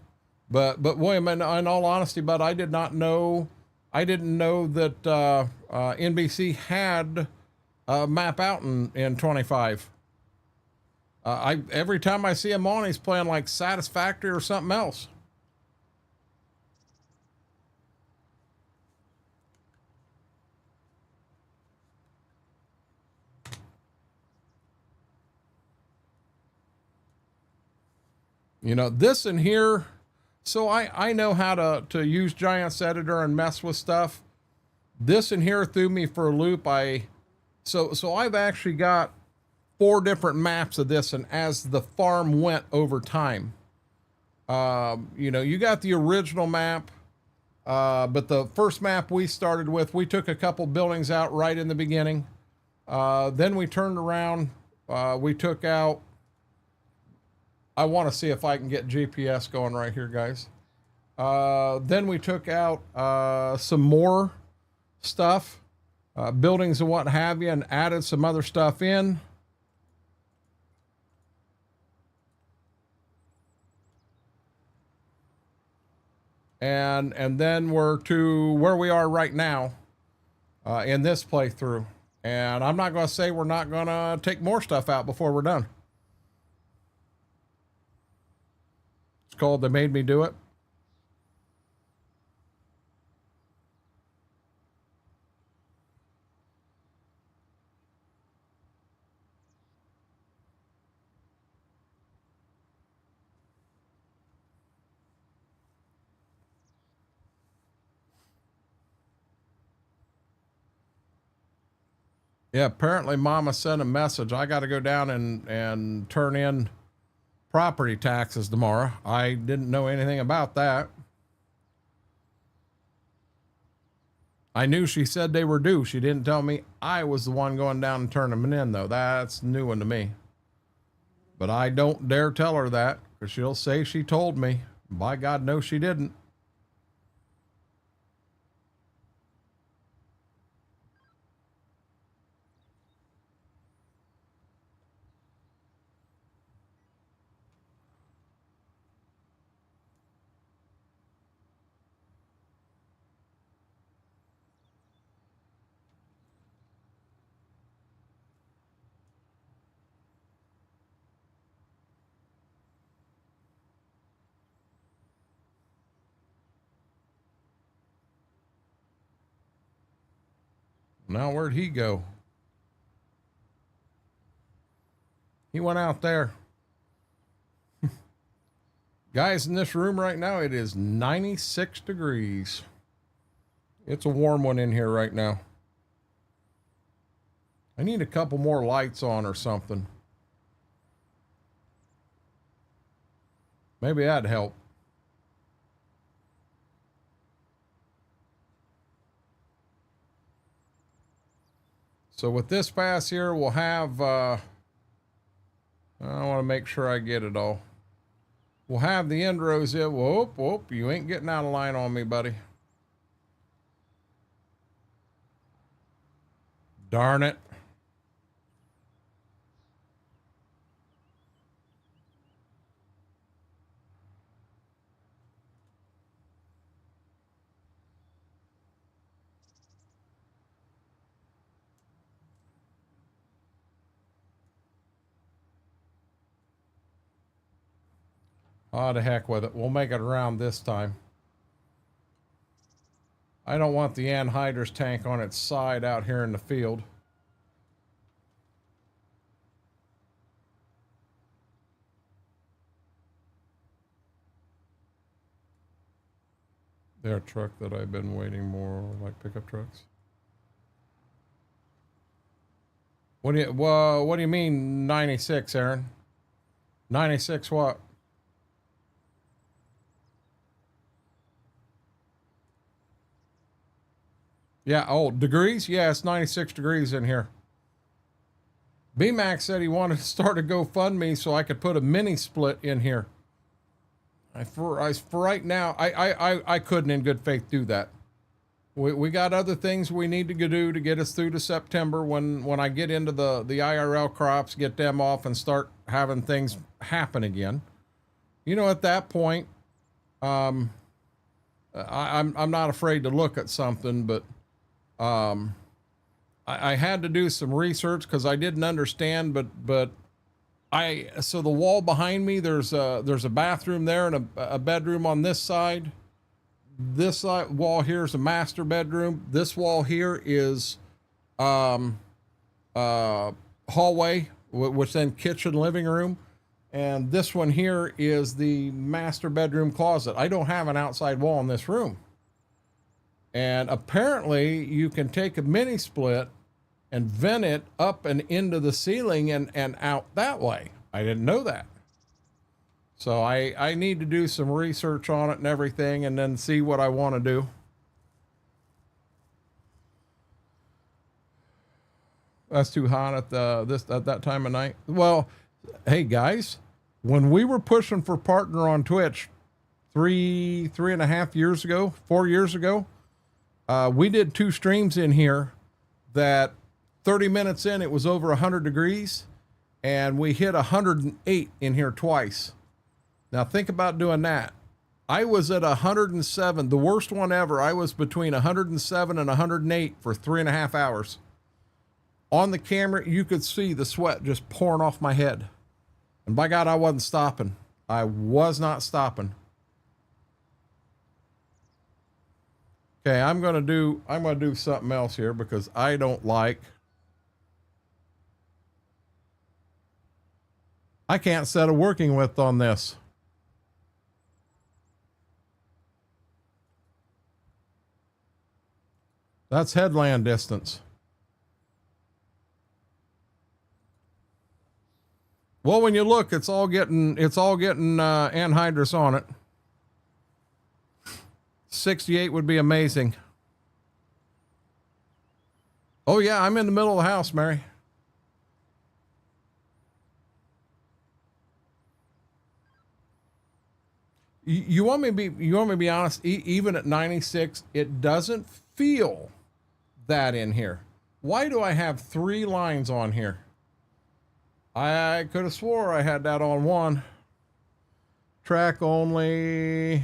S1: But William, in all honesty, bud, I didn't know that NBC had a map out in 25. Every time I see him on, he's playing like Satisfactory or something else. You know, this in here, so I know how to use Giants Editor and mess with stuff. This in here threw me for a loop. So I've actually got 4 different maps of this, and as the farm went over time, you know, you got the original map, but the first map we started with, we took a couple buildings out right in the beginning. Then we turned around, we took out, I want to see if I can get GPS going right here, guys. Then we took out some more stuff, buildings and what have you, and added some other stuff in. And then we're to where we are right now in this playthrough. And I'm not going to say we're not going to take more stuff out before we're done. It's called They Made Me Do It. Yeah, apparently Mama sent a message. I got to go down and turn in property taxes tomorrow. I didn't know anything about that. I knew she said they were due. She didn't tell me I was the one going down and turning them in, though. That's a new one to me. But I don't dare tell her that, because she'll say she told me. By God, no, she didn't. Now, where'd he go? He went out there. Guys, in this room right now, it is 96 degrees. It's a warm one in here right now. I need a couple more lights on or something. Maybe that'd help. So with this pass here, we'll have, I want to make sure I get it all. We'll have the end rows in. Whoop, whoop, you ain't getting out of line on me, buddy. Darn it. Oh, to heck with it. We'll make it around this time. I don't want the anhydrous tank on its side out here in the field. They're a truck that I've been waiting more like pickup trucks. What do you mean 96, Aaron? 96 what? Yeah, oh, degrees? Yeah, it's 96 degrees in here. B-Max said he wanted to start a GoFundMe so I could put a mini split in here. For right now, I couldn't in good faith do that. We got other things we need to do to get us through to September when I get into the IRL crops, get them off and start having things happen again. You know, at that point, I'm not afraid to look at something, but I had to do some research because I didn't understand, but so the wall behind me, there's a bathroom there and a bedroom on this side. This wall here is a master bedroom. This wall here is hallway, which then kitchen, living room. And this one here is the master bedroom closet. I don't have an outside wall in this room. And apparently you can take a mini split and vent it up and into the ceiling and out that way. I didn't know that. So I need to do some research on it and everything and then see what I want to do. That's too hot at that time of night. Well, hey guys, when we were pushing for partner on Twitch 3.5 years ago, 4 years ago, we did 2 streams in here that 30 minutes in, it was over 100 degrees and we hit 108 in here twice. Now think about doing that. I was at 107, the worst one ever. I was between 107 and 108 for 3.5 hours. On the camera, you could see the sweat just pouring off my head. And by God, I wasn't stopping. I was not stopping. Okay, I'm gonna do something else here because I don't like. I can't set a working width on this. That's headland distance. Well, when you look, it's all getting anhydrous on it. 68 would be amazing. Oh yeah, I'm in the middle of the house, Mary. You want me to be honest? Even at 96, it doesn't feel that in here. Why do I have 3 lines on here? I could have swore I had that on 1. Track only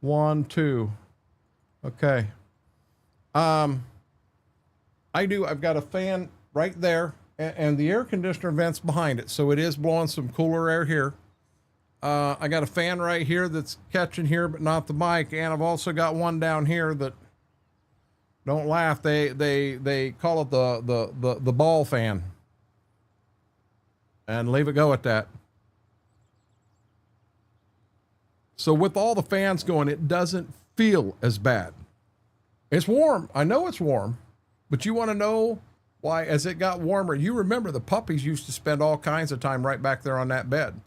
S1: 1, 2. Okay. I do. I've got a fan right there and the air conditioner vents behind it. So it is blowing some cooler air here. I got a fan right here that's catching here, but not the mic. And I've also got one down here that, don't laugh. They call it the ball fan. And leave it go at that. So with all the fans going, it doesn't feel as bad. It's warm. I know it's warm, but you want to know why? As it got warmer, you remember the puppies used to spend all kinds of time right back there on that bed.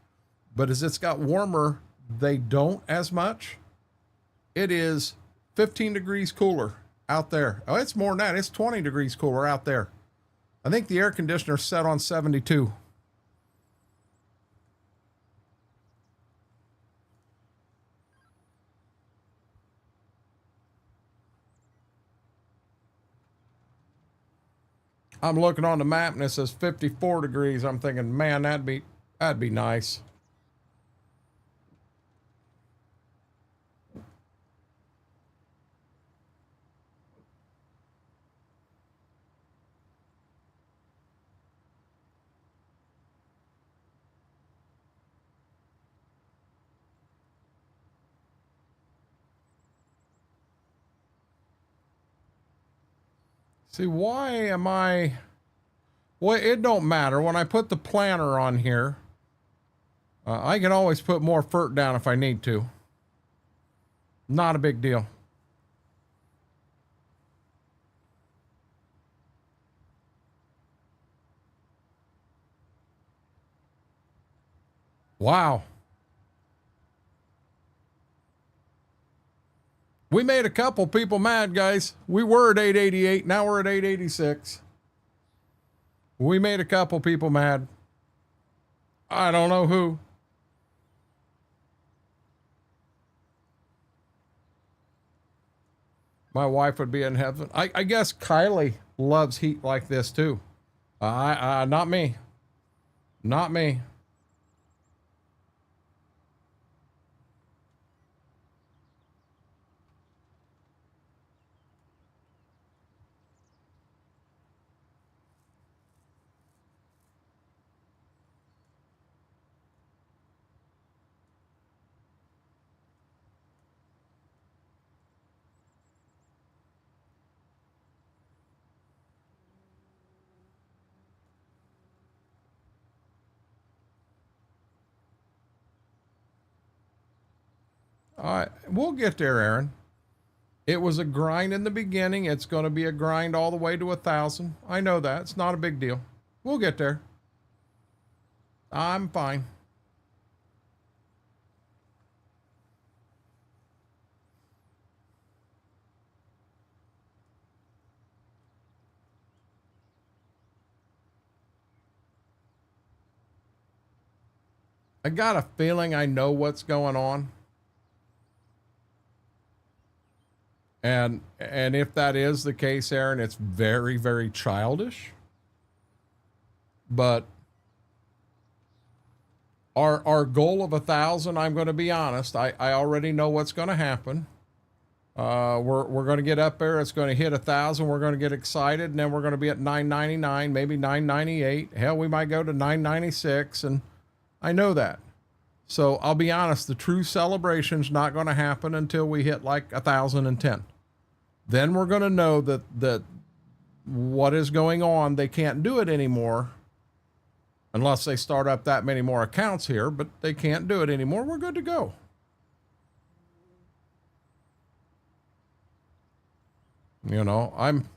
S1: But as it's got warmer, they don't as much. It is 15 degrees cooler out there. Oh, it's more than that. It's 20 degrees cooler out there. I think the air conditioner's set on 72. I'm looking on the map and it says 54 degrees. I'm thinking, man, that'd be nice. See, why am I... Well, it don't matter. When I put the planter on here, I can always put more fert down if I need to. Not a big deal. Wow. We made a couple people mad, guys. We were at 888. Now we're at 886. We made a couple people mad. I don't know who. My wife would be in heaven. I guess Kylie loves heat like this too. Not me. Not me. All right, we'll get there, Aaron. It was a grind in the beginning. It's going to be a grind all the way to 1,000. I know that. It's not a big deal. We'll get there. I'm fine. I got a feeling I know what's going on. And if that is the case, Aaron, it's very, very childish. But our goal of 1,000, I'm going to be honest, I already know what's going to happen. We're going to get up there. It's going to hit 1,000. We're going to get excited, and then we're going to be at 999, maybe 998. Hell, we might go to 996, and I know that. So I'll be honest, the true celebration's not going to happen until we hit like 1,010. Then we're going to know that what is going on, they can't do it anymore unless they start up that many more accounts here, but they can't do it anymore. We're good to go. You know, I'm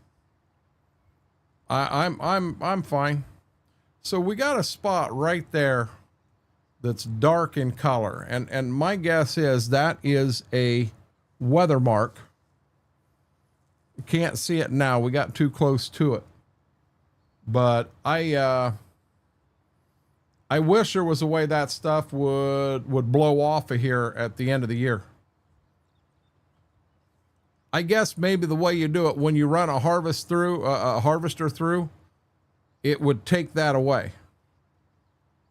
S1: fine. So we got a spot right there that's dark in color, and my guess is that is a weather mark. You can't see it now. We got too close to it. But I wish there was a way that stuff would blow off of here at the end of the year. I guess maybe the way you do it when you run a harvester through, it would take that away.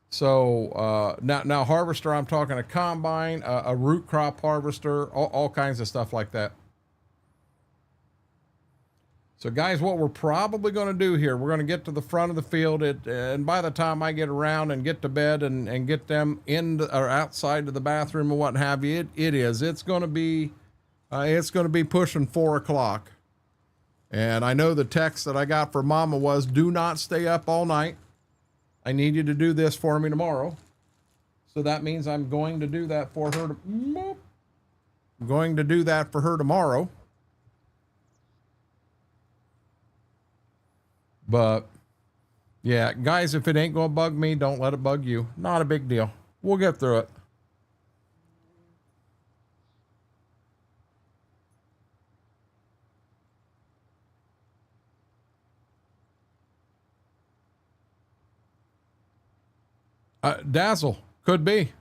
S1: So now harvester, I'm talking a combine, a root crop harvester, all kinds of stuff like that. So guys, what we're probably going to do here, we're going to get to the front of the field, and by the time I get around and get to bed and get them in or outside of the bathroom and what have you, it's going to be pushing 4 o'clock. And I know the text that I got from Mama was, do not stay up all night. I need you to do this for me tomorrow. So that means I'm going to do that for her. I'm going to do that for her tomorrow. But yeah, guys, if it ain't going to bug me, don't let it bug you. Not a big deal. We'll get through it. Dazzle, could be.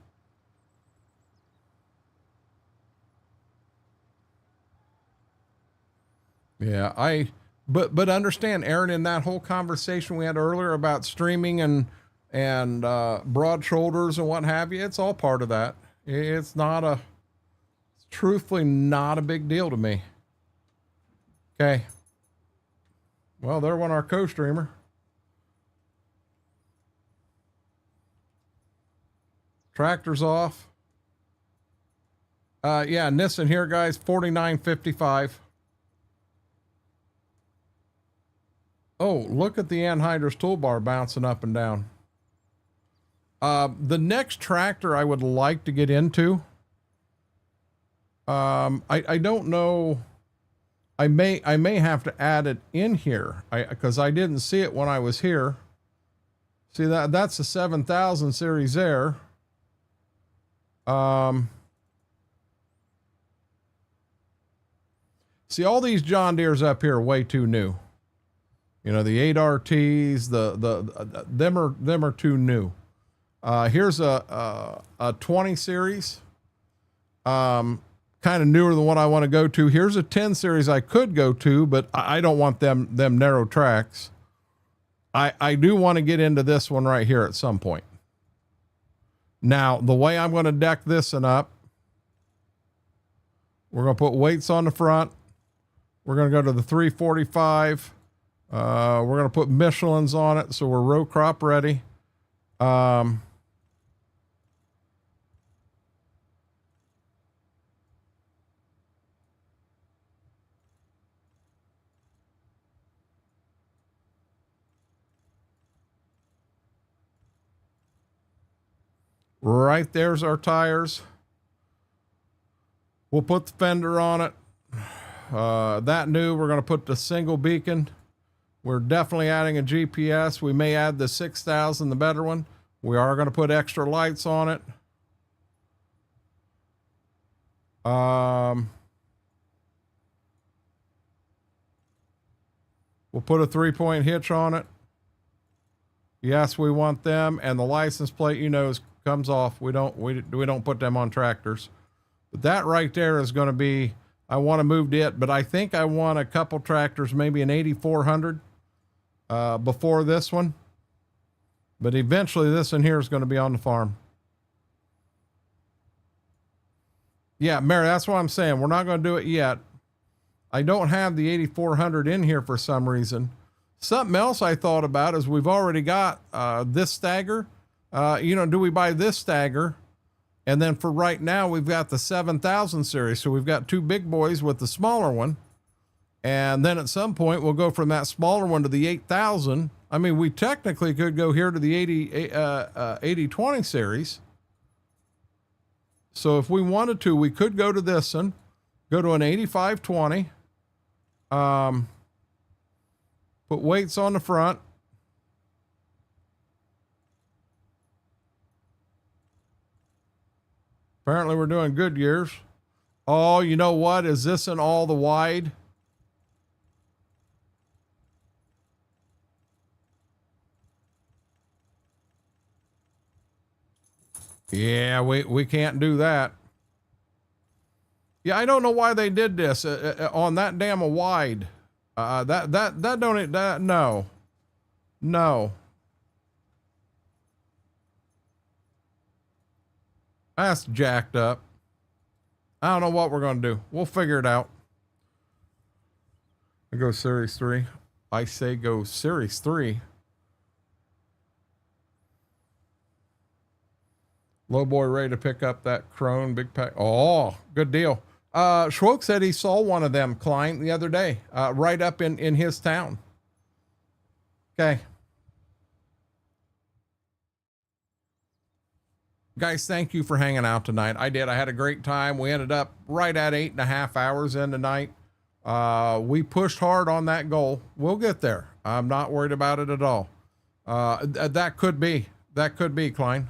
S1: Yeah, but understand, Aaron, in that whole conversation we had earlier about streaming and broad shoulders and what have you, it's all part of that. It's truthfully not a big deal to me. Okay. Well, there went our co-streamer. Tractor's off. Yeah, Nissan here, guys, 49.55. Oh, look at the anhydrous toolbar bouncing up and down. The next tractor I would like to get into, I don't know. I may have to add it in here because I didn't see it when I was here. See that's the 7000 series there. See, all these John Deeres up here are way too new. You know, the 8RTs, them are too new. Here's a 20 series. Kind of newer than what I want to go to. Here's a 10 series I could go to, but I don't want them narrow tracks. I do want to get into this one right here at some point. Now, the way I'm going to deck this one up, we're going to put weights on the front. We're going to go to the 345. We're going to put Michelin's on it, so we're row crop ready. Right there's our tires. We'll put the fender on it. That new, we're going to put the single beacon. We're definitely adding a GPS. We may add the 6000, the better one. We are going to put extra lights on it. We'll put a 3-point hitch on it. Yes, we want them, and the license plate, you know, comes off. We don't put them on tractors. But that right there is going to be, I want to move it, but I think I want a couple tractors, maybe an 8400 before this one. But eventually this one here is going to be on the farm. Yeah, Mary, that's what I'm saying. We're not going to do it yet. I don't have the 8400 in here for some reason. Something else I thought about is we've already got this stagger. You know, do we buy this stagger? And then for right now, we've got the 7000 series. So we've got two big boys with the smaller one. And then at some point, we'll go from that smaller one to the 8000. I mean, we technically could go here to the 8020 series. So if we wanted to, we could go to this one, go to an 8520. Put weights on the front. Apparently we're doing good years. Oh, you know what? Is this in all the wide? Yeah, we can't do that. Yeah, I don't know why they did this on that damn wide. No. That's jacked up. I don't know what we're going to do. We'll figure it out. I go Series 3. I say go Series 3. Low boy ready to pick up that Crone big pack. Oh, good deal. Schwoke said he saw one of them, Klein, the other day, right up in his town. Okay. Guys, thank you for hanging out tonight. I did. I had a great time. We ended up right at 8.5 hours in tonight. We pushed hard on that goal. We'll get there. I'm not worried about it at all. That could be, Klein.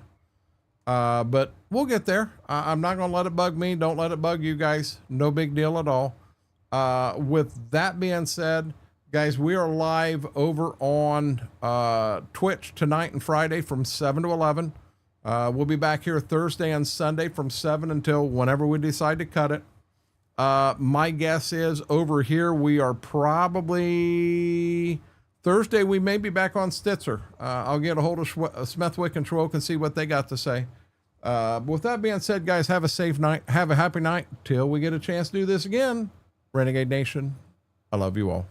S1: But we'll get there. I'm not going to let it bug me. Don't let it bug you guys. No big deal at all. With that being said, guys, we are live over on Twitch tonight and Friday from 7 to 11. We'll be back here Thursday and Sunday from 7 until whenever we decide to cut it. My guess is over here we are probably... Thursday, we may be back on Stitzer. I'll get a hold of Smethwick and Schwoke and see what they got to say. With that being said, guys, have a safe night. Have a happy night till we get a chance to do this again. Renegade Nation, I love you all.